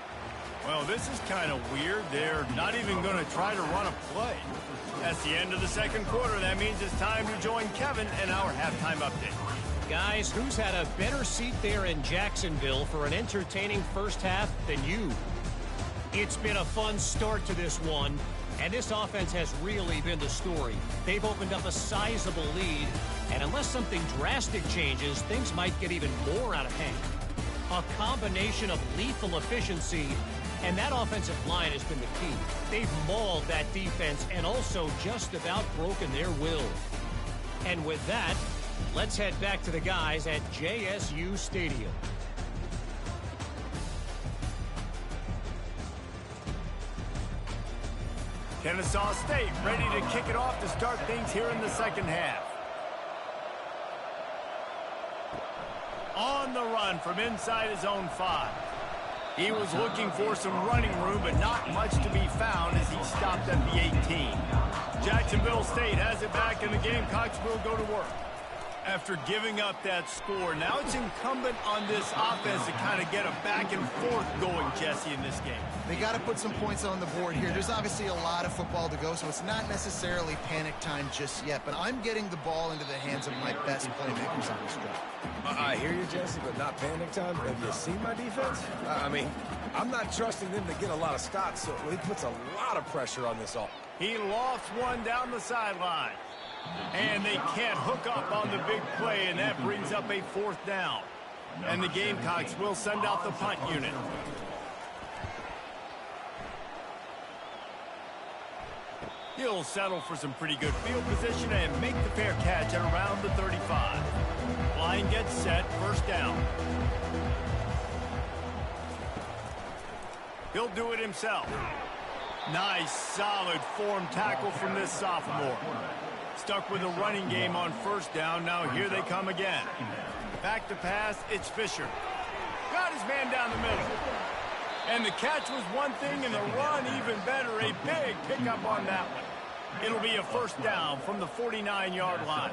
Well, this is kind of weird. They're not even going to try to run a play. That's the end of the second quarter. That means it's time to join Kevin in our halftime update. Guys, who's had a better seat there in Jacksonville for an entertaining first half than you? It's been a fun start to this one, and this offense has really been the story. They've opened up a sizable lead, and unless something drastic changes, things might get even more out of hand. A combination of lethal efficiency, and that offensive line has been the key. They've mauled that defense and also just about broken their will. And with that, let's head back to the guys at JSU Stadium. Kennesaw State ready to kick it off to start things here in the second half. On the run from inside his own 5. He was looking for some running room, but not much to be found as he stopped at the 18. Jacksonville State has it back, and the Gamecocks will go to work. After giving up that score, now it's incumbent on this offense to kind of get a back and forth going, Jesse, in this game. They got to put some points on the board here. There's obviously a lot of football to go, so it's not necessarily panic time just yet, but I'm getting the ball into the hands of my best playmakers on this drive. I hear you, Jesse, but not panic time. Have you seen my defense? I mean, I'm not trusting them to get a lot of stops, so it puts a lot of pressure on this offense. He lofts one down the sideline. And they can't hook up on the big play, and that brings up a 4th down. And the Gamecocks will send out the punt unit. He'll settle for some pretty good field position and make the fair catch at around the 35. Line gets set, first down. He'll do it himself. Nice, solid form tackle from this sophomore. Stuck with a running game on first down. Now here they come again. Back to pass, it's Fisher. Got his man down the middle. And the catch was one thing, and the run even better. A big pickup on that one. It'll be a first down from the 49-yard line.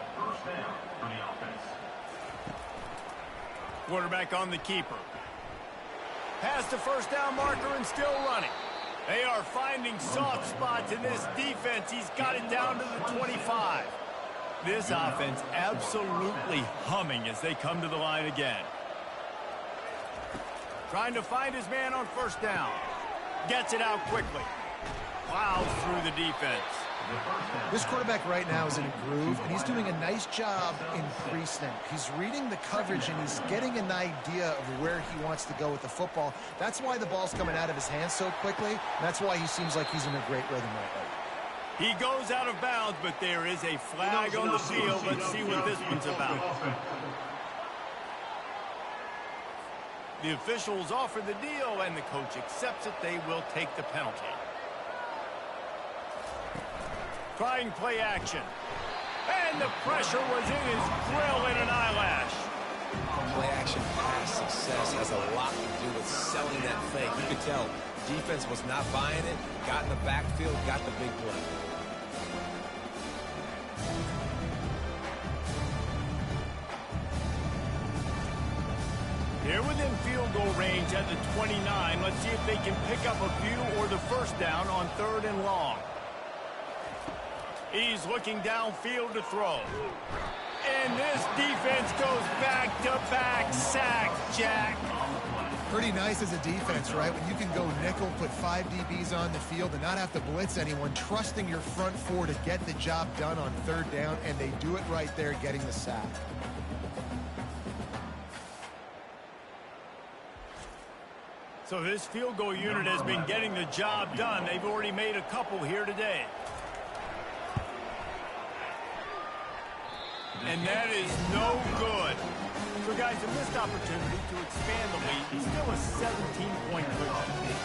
Quarterback on the keeper. Past the first down marker and still running. They are finding soft spots in this defense. He's got it down to the 25. This offense absolutely humming as they come to the line again. Trying to find his man on first down. Gets it out quickly. Plows through the defense. This quarterback right now is in a groove, and he's doing a nice job in pre-snap. He's reading the coverage, and he's getting an idea of where he wants to go with the football. That's why the ball's coming out of his hands so quickly. That's why he seems like he's in a great rhythm right now. He goes out of bounds, but there is a flag on the field. Let's see what this one's about. The officials offer the deal, and the coach accepts it. They will take the penalty. Trying play action. And the pressure was in his grill in an eyelash. Play action pass success has a lot to do with selling that fake. You could tell Defense was not buying it, got in the backfield, got the big play. They're within field goal range at the 29. Let's see if they can pick up a few or the first down on 3rd and long. He's looking downfield to throw. And this defense goes back-to-back sacks, Jack. Pretty nice as a defense, right? When you can go nickel, put 5 DBs on the field and not have to blitz anyone, trusting your front four to get the job done on 3rd down, and they do it right there, getting the sack. So this field goal unit has been getting the job done. They've already made a couple here today. And that is no good. So, guys, a missed opportunity to expand the lead. It's still a 17-point lead.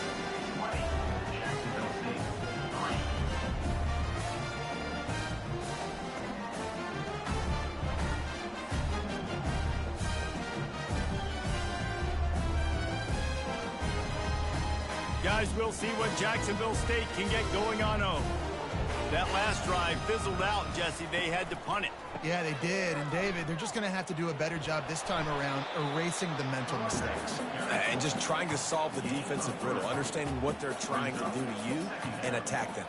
Guys, we'll see what Jacksonville State can get going on home. That last drive fizzled out, Jesse. They had to punt it. Yeah, they did. And, David, they're just going to have to do a better job this time around erasing the mental mistakes. And just trying to solve the defensive riddle, understanding what they're trying to do to you and attack them.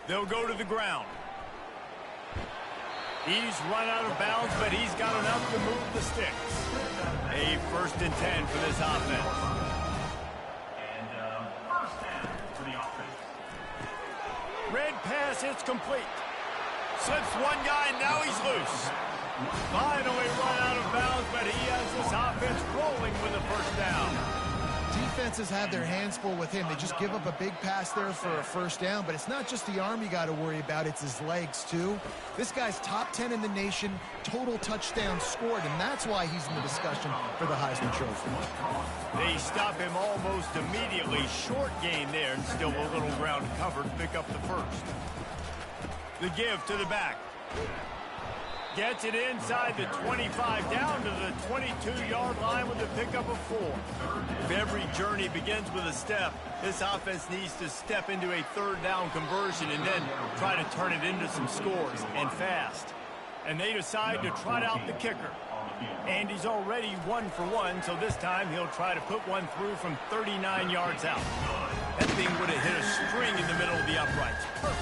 They'll go to the ground. He's run out of bounds, but he's got enough to move the sticks. A 1st and 10 for this offense. Red pass, it's complete. Slips one guy, and now he's loose. Finally run out of bounds, but he has this offense rolling with a 1st down. Defenses have their hands full with him. They just give up a big pass there for a 1st down, but it's not just the arm you got to worry about, it's his legs too. This guy's top 10 in the nation, total touchdowns scored, and that's why he's in the discussion for the Heisman Trophy. They stop him almost immediately. Short gain there, and still a little ground covered. Pick up the 1st. The give to the back. Gets it inside the 25, down to the 22-yard line with a pickup of 4. If every journey begins with a step, this offense needs to step into a 3rd down conversion and then try to turn it into some scores, and fast. And they decide to trot out the kicker. And he's already 1 for 1, so this time he'll try to put one through from 39 yards out. That thing would have hit a string in the middle of the uprights. Perfect.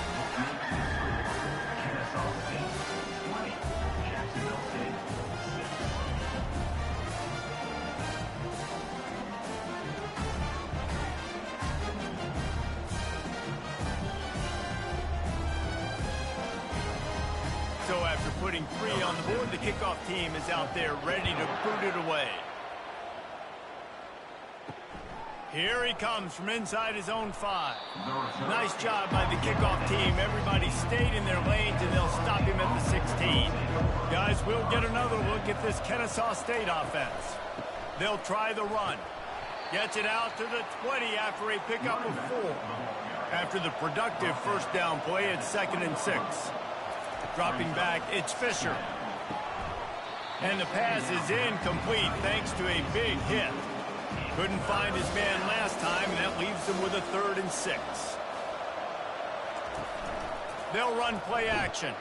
So after putting 3 on the board, the kickoff team is out there ready to boot it away. Here he comes from inside his own 5. Nice job by the kickoff team. Everybody stayed in their lanes, and they'll stop him at the 16. Guys, we'll get another look at this Kennesaw State offense. They'll try the run. Gets it out to the 20 after a pickup of 4. After the productive 1st down play, it's 2nd and 6. Dropping back, it's Fisher. And the pass is incomplete thanks to a big hit. Couldn't find his man last time, and that leaves them with a 3rd and 6. They'll run play action.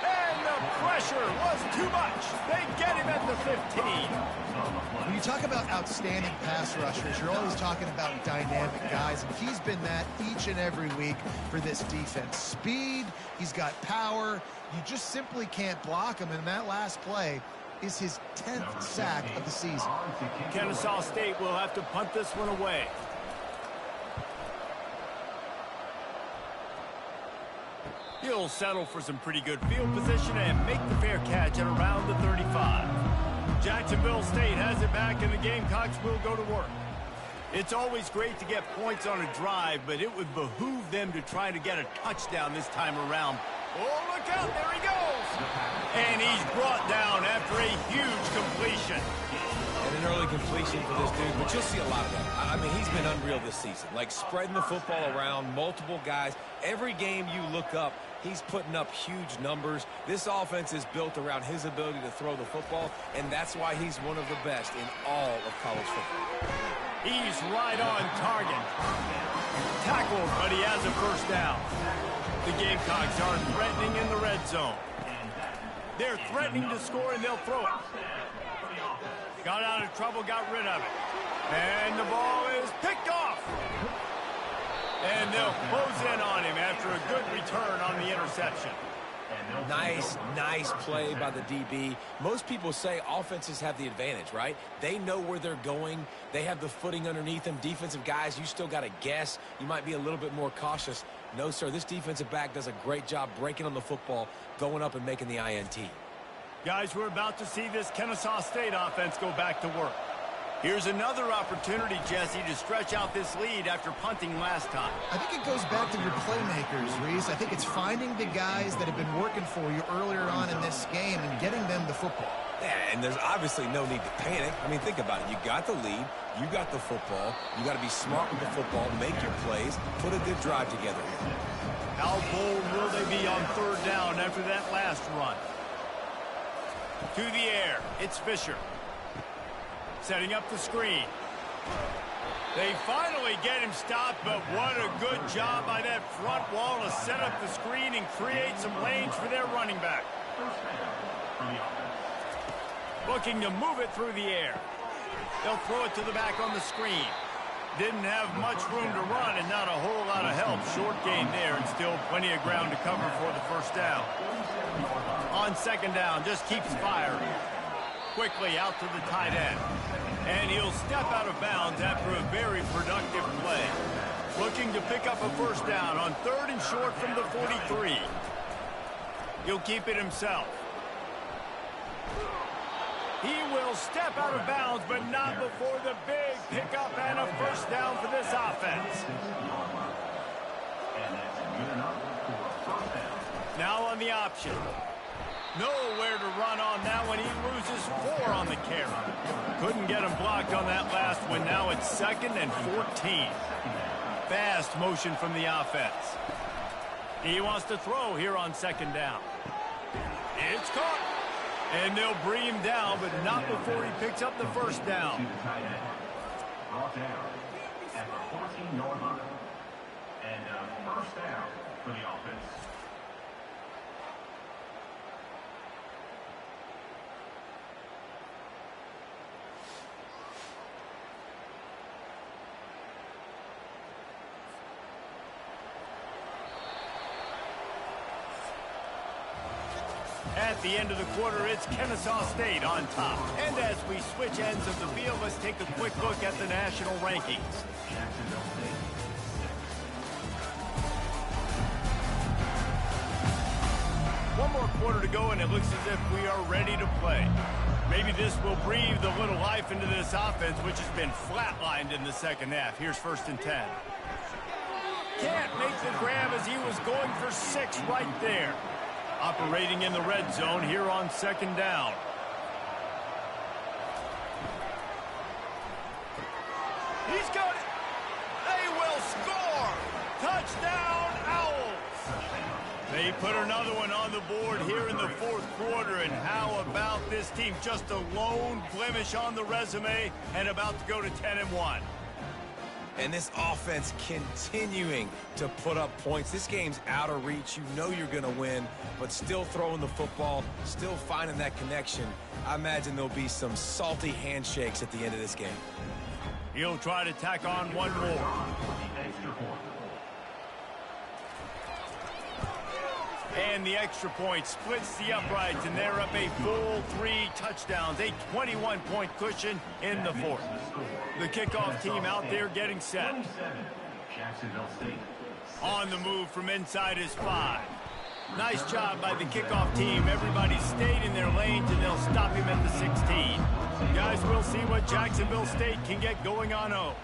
And the pressure was too much. They get him at the 15. When you talk about outstanding pass rushers, you're always talking about dynamic guys, and he's been that each and every week for this defense. Speed, he's got power. You just simply can't block him, and that last play is his 10th sack of the season. Kennesaw State will have to punt this one away. He'll settle for some pretty good field position and make the fair catch at around the 35. Jacksonville State has it back, and the Gamecocks will go to work. It's always great to get points on a drive, but it would behoove them to try to get a touchdown this time around. Oh, look out, there he goes! And he's brought down after a huge completion. And an early completion for this dude, but you'll see a lot of that. I mean, he's been unreal this season. Like, spreading the football around, multiple guys. Every game you look up, he's putting up huge numbers. This offense is built around his ability to throw the football, and that's why he's one of the best in all of college football. He's right on target. Tackled, but he has a first down. The Gamecocks are threatening in the red zone. They're threatening to score, and they'll throw it. Got out of trouble, got rid of it. And the ball is picked off. And they'll close in on him after a good return on the interception. Nice play by the DB. Most people say offenses have the advantage, right? They know where they're going. They have the footing underneath them. Defensive guys, you still got to guess. You might be a little bit more cautious. No, sir, this defensive back does a great job breaking on the football, going up and making the INT. Guys, we're about to see this Kennesaw State offense go back to work. Here's another opportunity, Jesse, to stretch out this lead after punting last time. I think it goes back to your playmakers, Reese. I think it's finding the guys that have been working for you earlier on in this game and getting them the football. Yeah, and there's obviously no need to panic. I mean, think about it. You got the lead. You got the football. You got to be smart with the football, make your plays, put a good drive together here. How bold will they be on third down after that last run? To the air. It's Fisher. Setting up the screen. They finally get him stopped, but what a good job by that front wall to set up the screen and create some lanes for their running back. Looking to move it through the air. They'll throw it to the back on the screen. Didn't have much room to run and not a whole lot of help. Short gain there and still plenty of ground to cover for the first down. On second down, just keeps firing. Quickly out to the tight end. And he'll step out of bounds after a very productive play. Looking to pick up a first down on third and short from the 43. He'll keep it himself. He will step out of bounds, but not before the big pickup and a first down for this offense. Now on the option. Nowhere to run on that one. He loses 4 on the carry. Couldn't get him blocked on that last one. Now it's 2nd and 14. Fast motion from the offense. He wants to throw here on second down. It's caught. And they'll bring him down, but not before he picks up the first down. Brought down at the 14-yard line. And first down for the offense. At the end of the quarter, it's Kennesaw State on top. And as we switch ends of the field, let's take a quick look at the national rankings. One more quarter to go, and it looks as if we are ready to play. Maybe this will breathe a little life into this offense, which has been flatlined in the second half. Here's 1st and 10. Can't make the grab as he was going for 6 right there. Operating in the red zone here on second down. He's got it. They will score. Touchdown, Owls. They put another one on the board here in the 4th quarter. And how about this team? Just a lone blemish on the resume and about to go to 10-1. And this offense continuing to put up points. This game's out of reach. You know you're going to win, but still throwing the football, still finding that connection. I imagine there'll be some salty handshakes at the end of this game. He'll try to tack on one more. And the extra point splits the uprights, and they're up a full 3 touchdowns, a 21-point cushion in the 4th. The kickoff team out there getting set. On the move from inside his 5. Nice job by the kickoff team. Everybody stayed in their lanes, and they'll stop him at the 16. Guys, we'll see what Jacksonville State can get going on 0.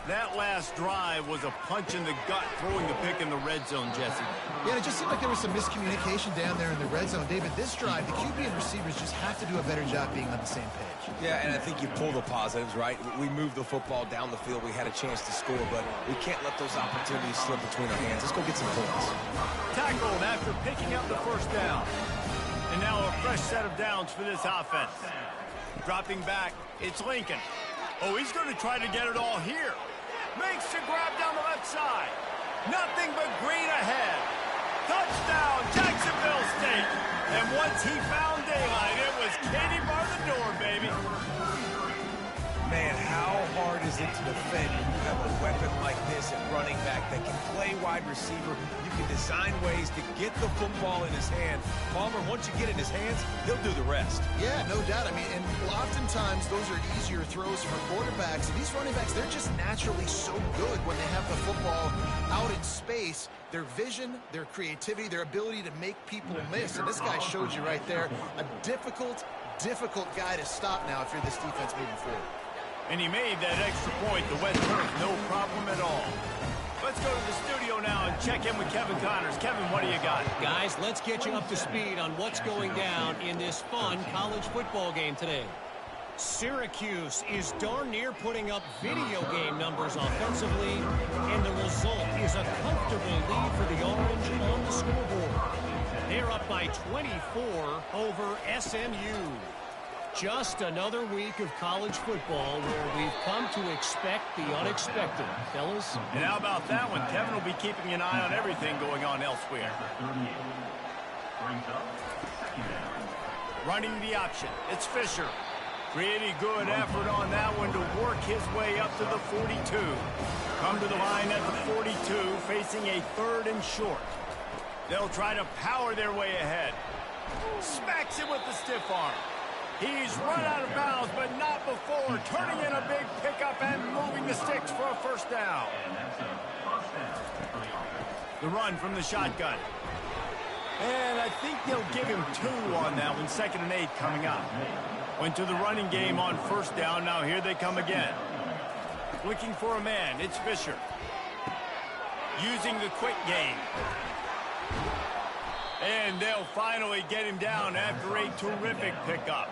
That last drive was a punch in the gut, throwing the pick in the red zone, Jesse. Yeah, it just seemed like there was some miscommunication down there in the red zone. David, this drive, the QB and receivers just have to do a better job being on the same page. Yeah, and I think you pull the positives, right? We moved the football down the field. We had a chance to score, but we can't let those opportunities slip between our hands. Let's go get some points. Tackled after picking up the first down. And now a fresh set of downs for this offense. Dropping back, it's Lincoln. Oh, he's going to try to get it all here. Makes the grab down the left side. Nothing but green ahead. Touchdown, Jacksonville State. And once he found daylight, it was Katie bar the door, baby. Man, how hard is it to defend when you have a weapon like this at running back that can play wide receiver? You can design ways to get the football in his hand. Palmer, once you get it in his hands, he'll do the rest. Yeah, no doubt. I mean, and oftentimes those are easier throws for quarterbacks. And these running backs, they're just naturally so good when they have the football out in space. Their vision, their creativity, their ability to make people miss. And this guy showed you right there a difficult guy to stop now if you're this defense moving forward. And he made that extra point, the wet turf, no problem at all. Let's go to the studio now and check in with Kevin Connors. Kevin, what do you got? Guys, let's get you up to speed on what's going down in this fun college football game today. Syracuse is darn near putting up video game numbers offensively, and the result is a comfortable lead for the Orange on the scoreboard. They're up by 24 over SMU. Just another week of college football where we've come to expect the unexpected, fellas. And how about that one? Kevin will be keeping an eye on everything going on elsewhere. Running the option. It's Fisher. Pretty good effort on that one to work his way up to the 42. Come to the line at the 42, facing a 3rd and short. They'll try to power their way ahead. Smacks it with the stiff arm. He's run out of bounds, but not before turning in a big pickup and moving the sticks for a first down. The run from the shotgun. And I think they'll give him 2 on that one. 2nd and 8 coming up. Went to the running game on first down. Now here they come again. Looking for a man. It's Fisher. Using the quick game. And they'll finally get him down after a terrific pickup.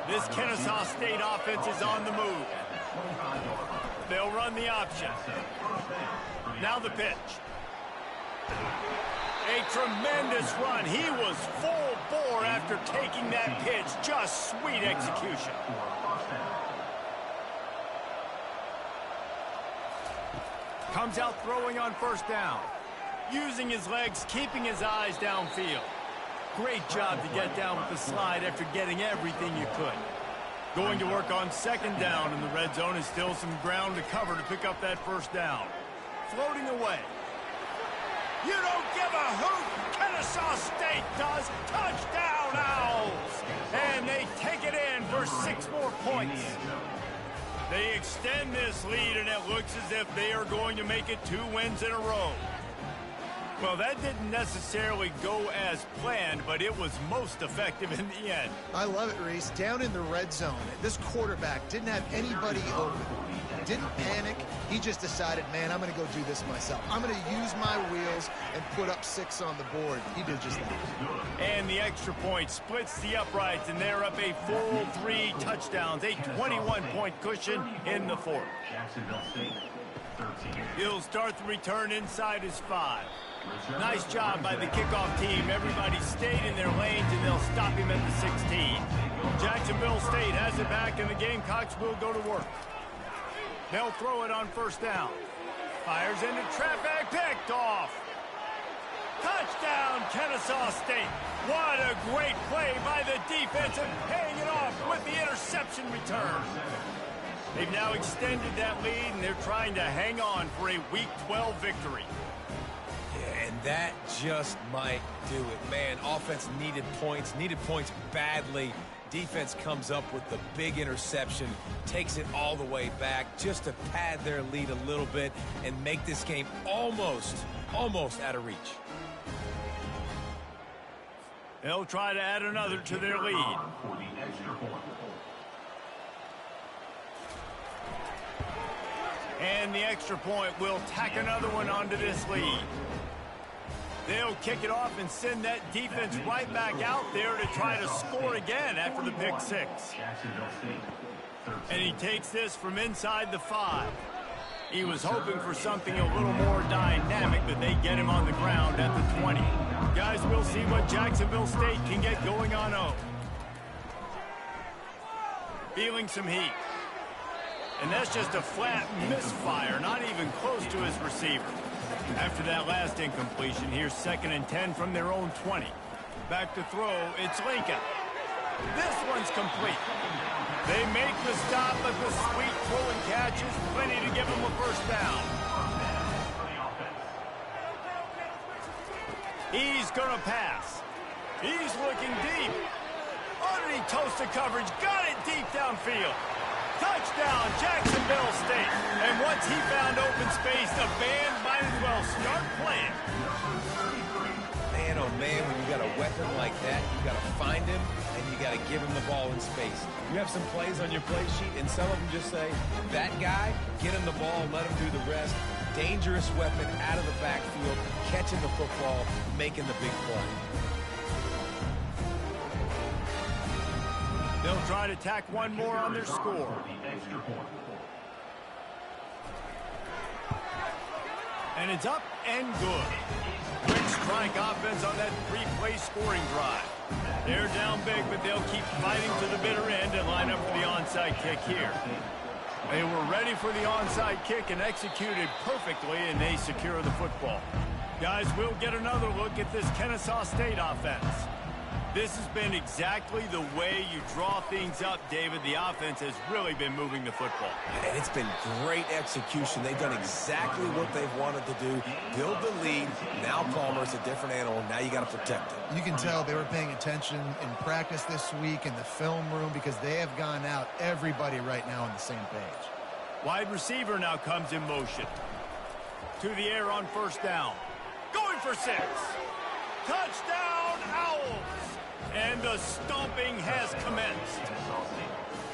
This Kennesaw State offense is on the move. They'll run the option. Now the pitch. A tremendous run. He was full bore after taking that pitch. Just sweet execution. Comes out throwing on first down. Using his legs, keeping his eyes downfield. Great job to get down with the slide after getting everything you could. Going to work on 2nd down in the red zone is still some ground to cover to pick up that first down. Floating away. You don't give a hoot. Kennesaw State does. Touchdown, Owls. And they take it in for 6 more points. They extend this lead, and it looks as if they are going to make it 2 wins in a row. Well, that didn't necessarily go as planned, but it was most effective in the end. I love it, Reese. Down in the red zone, this quarterback didn't have anybody open. Didn't panic. He just decided, man, I'm going to go do this myself. I'm going to use my wheels and put up 6 on the board. He did just that. And the extra point splits the uprights, and they're up a full 3 touchdowns, a 21-point cushion in the 4th. He'll start the return inside his 5. Nice job by the kickoff team. Everybody stayed in their lanes, and they'll stop him at the 16. Jacksonville State has it back, and the Gamecocks will go to work. They'll throw it on first down. Fires into traffic, picked off. Touchdown, Kennesaw State. What a great play by the defense and paying it off with the interception return. They've now extended that lead, and they're trying to hang on for a Week 12 victory. Yeah, and that just might do it. Man, offense needed points badly. Defense comes up with the big interception, takes it all the way back just to pad their lead a little bit and make this game almost out of reach. They'll try to add another to their lead. And the extra point will tack another one onto this lead. They'll kick it off and send that defense right back out there to try to score again after the pick 6. And he takes this from inside the 5. He was hoping for something a little more dynamic, but they get him on the ground at the 20. Guys, we'll see what Jacksonville State can get going on 0. Feeling some heat. And that's just a flat misfire, not even close to his receiver. After that last incompletion, here's 2nd and 10 from their own 20. Back to throw, it's Lincoln. This one's complete. They make the stop, but the sweet throw and catch is plenty to give them a first down. He's going to pass. He's looking deep. Underneath toasted coverage, got it deep downfield. Touchdown, Jacksonville State. And once he found open space, the band might as well start playing. Man, oh man, when you got a weapon like that, you got to find him and you got to give him the ball in space. You have some plays on your play sheet, and some of them just say, that guy, get him the ball, let him do the rest. Dangerous weapon out of the backfield, catching the football, making the big play. They'll try to tack one more on their score. And it's up and good. Quick strike offense on that 3-play scoring drive. They're down big, but they'll keep fighting to the bitter end and line up for the onside kick here. They were ready for the onside kick and executed perfectly, and they secure the football. Guys, we'll get another look at this Kennesaw State offense. This has been exactly the way you draw things up, David. The offense has really been moving the football. And it's been great execution. They've done exactly what they've wanted to do. Build the lead. Now Palmer's a different animal. Now you got to protect it. You can tell they were paying attention in practice this week in the film room because they have gone out everybody right now on the same page. Wide receiver now comes in motion. To the air on first down. Going for 6. Touchdown, Owls! And the stomping has commenced.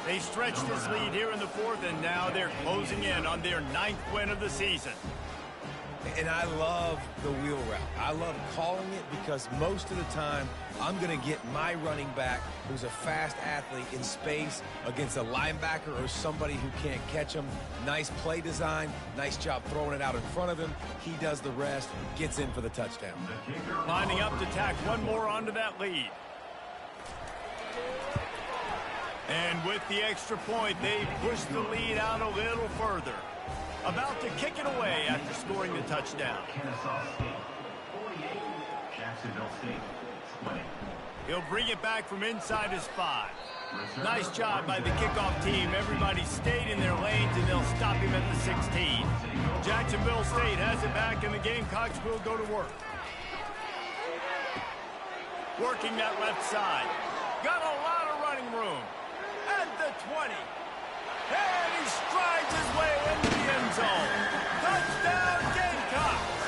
They stretched this lead here in the 4th, and now they're closing in on their 9th win of the season. And I love the wheel route. I love calling it because most of the time I'm going to get my running back, who's a fast athlete, in space against a linebacker or somebody who can't catch him. Nice play design. Nice job throwing it out in front of him. He does the rest, gets in for the touchdown. Lining up to tack one more onto that lead. And with the extra point, they push the lead out a little further. About to kick it away after scoring the touchdown. Kennesaw State 48, Jacksonville State 20. He'll bring it back from inside his 5. Nice job by the kickoff team. Everybody stayed in their lanes, and they'll stop him at the 16. Jacksonville State has it back, and the Gamecocks will go to work. Working that left side. Got a lot of running room. At the 20. And he strides his way into the end zone. Touchdown, Gamecocks!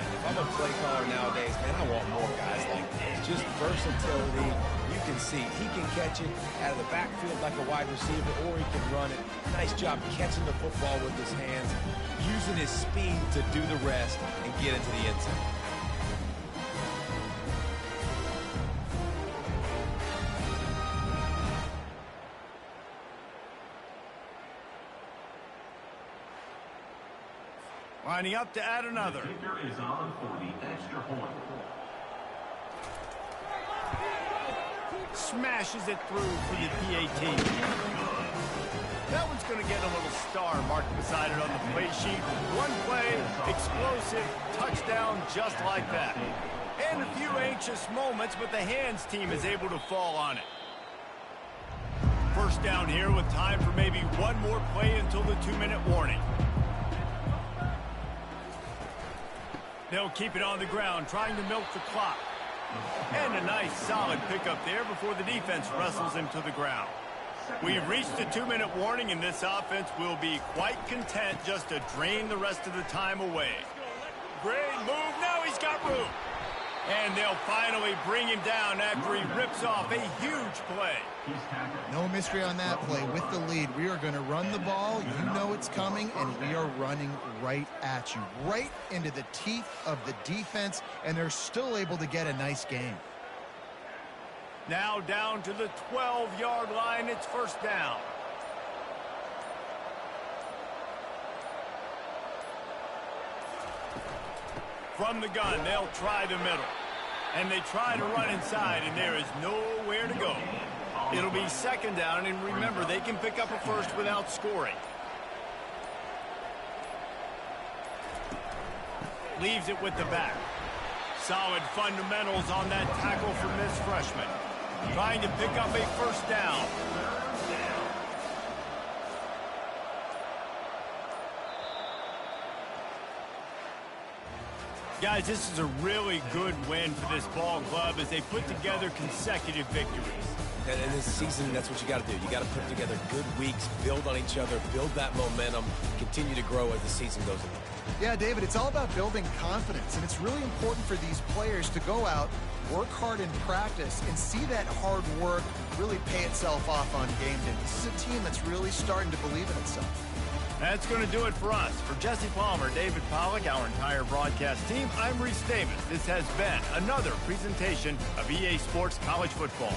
If I'm a play caller nowadays, man, I want more guys like this. Just versatility. You can see he can catch it out of the backfield like a wide receiver, or he can run it. Nice job catching the football with his hands, using his speed to do the rest and get into the end zone. Lining up to add another. The kicker is on for the extra point. Smashes it through for the PAT. That one's going to get a little star marked beside it on the play sheet. One play, explosive, touchdown just like that. And a few anxious moments, but the hands team is able to fall on it. First down here with time for maybe one more play until the 2-minute warning. They'll keep it on the ground, trying to milk the clock. And a nice solid pickup there before the defense wrestles him to the ground. We've reached the 2-minute warning, and this offense will be quite content just to drain the rest of the time away. Great move. Now he's got room. And they'll finally bring him down after he rips off a huge play. No mystery on that play. With the lead, we are going to run the ball. You know it's coming, and we are running right at you, right into the teeth of the defense, and they're still able to get a nice gain. Now down to the 12-yard line. It's first down. From the gun, they'll try the middle. And they try to run inside, and there is nowhere to go. It'll be second down, and remember, they can pick up a first without scoring. Leaves it with the back. Solid fundamentals on that tackle from this freshman. Trying to pick up a first down. Guys, this is a really good win for this ball club as they put together consecutive victories. And in this season, that's what you got to do. You got to put together good weeks, build on each other, build that momentum, continue to grow as the season goes along. Yeah, David, it's all about building confidence, and it's really important for these players to go out, work hard in practice, and see that hard work really pay itself off on game day. This is a team that's really starting to believe in itself. That's going to do it for us. For Jesse Palmer, David Pollack, our entire broadcast team, I'm Reese Davis. This has been another presentation of EA Sports College Football.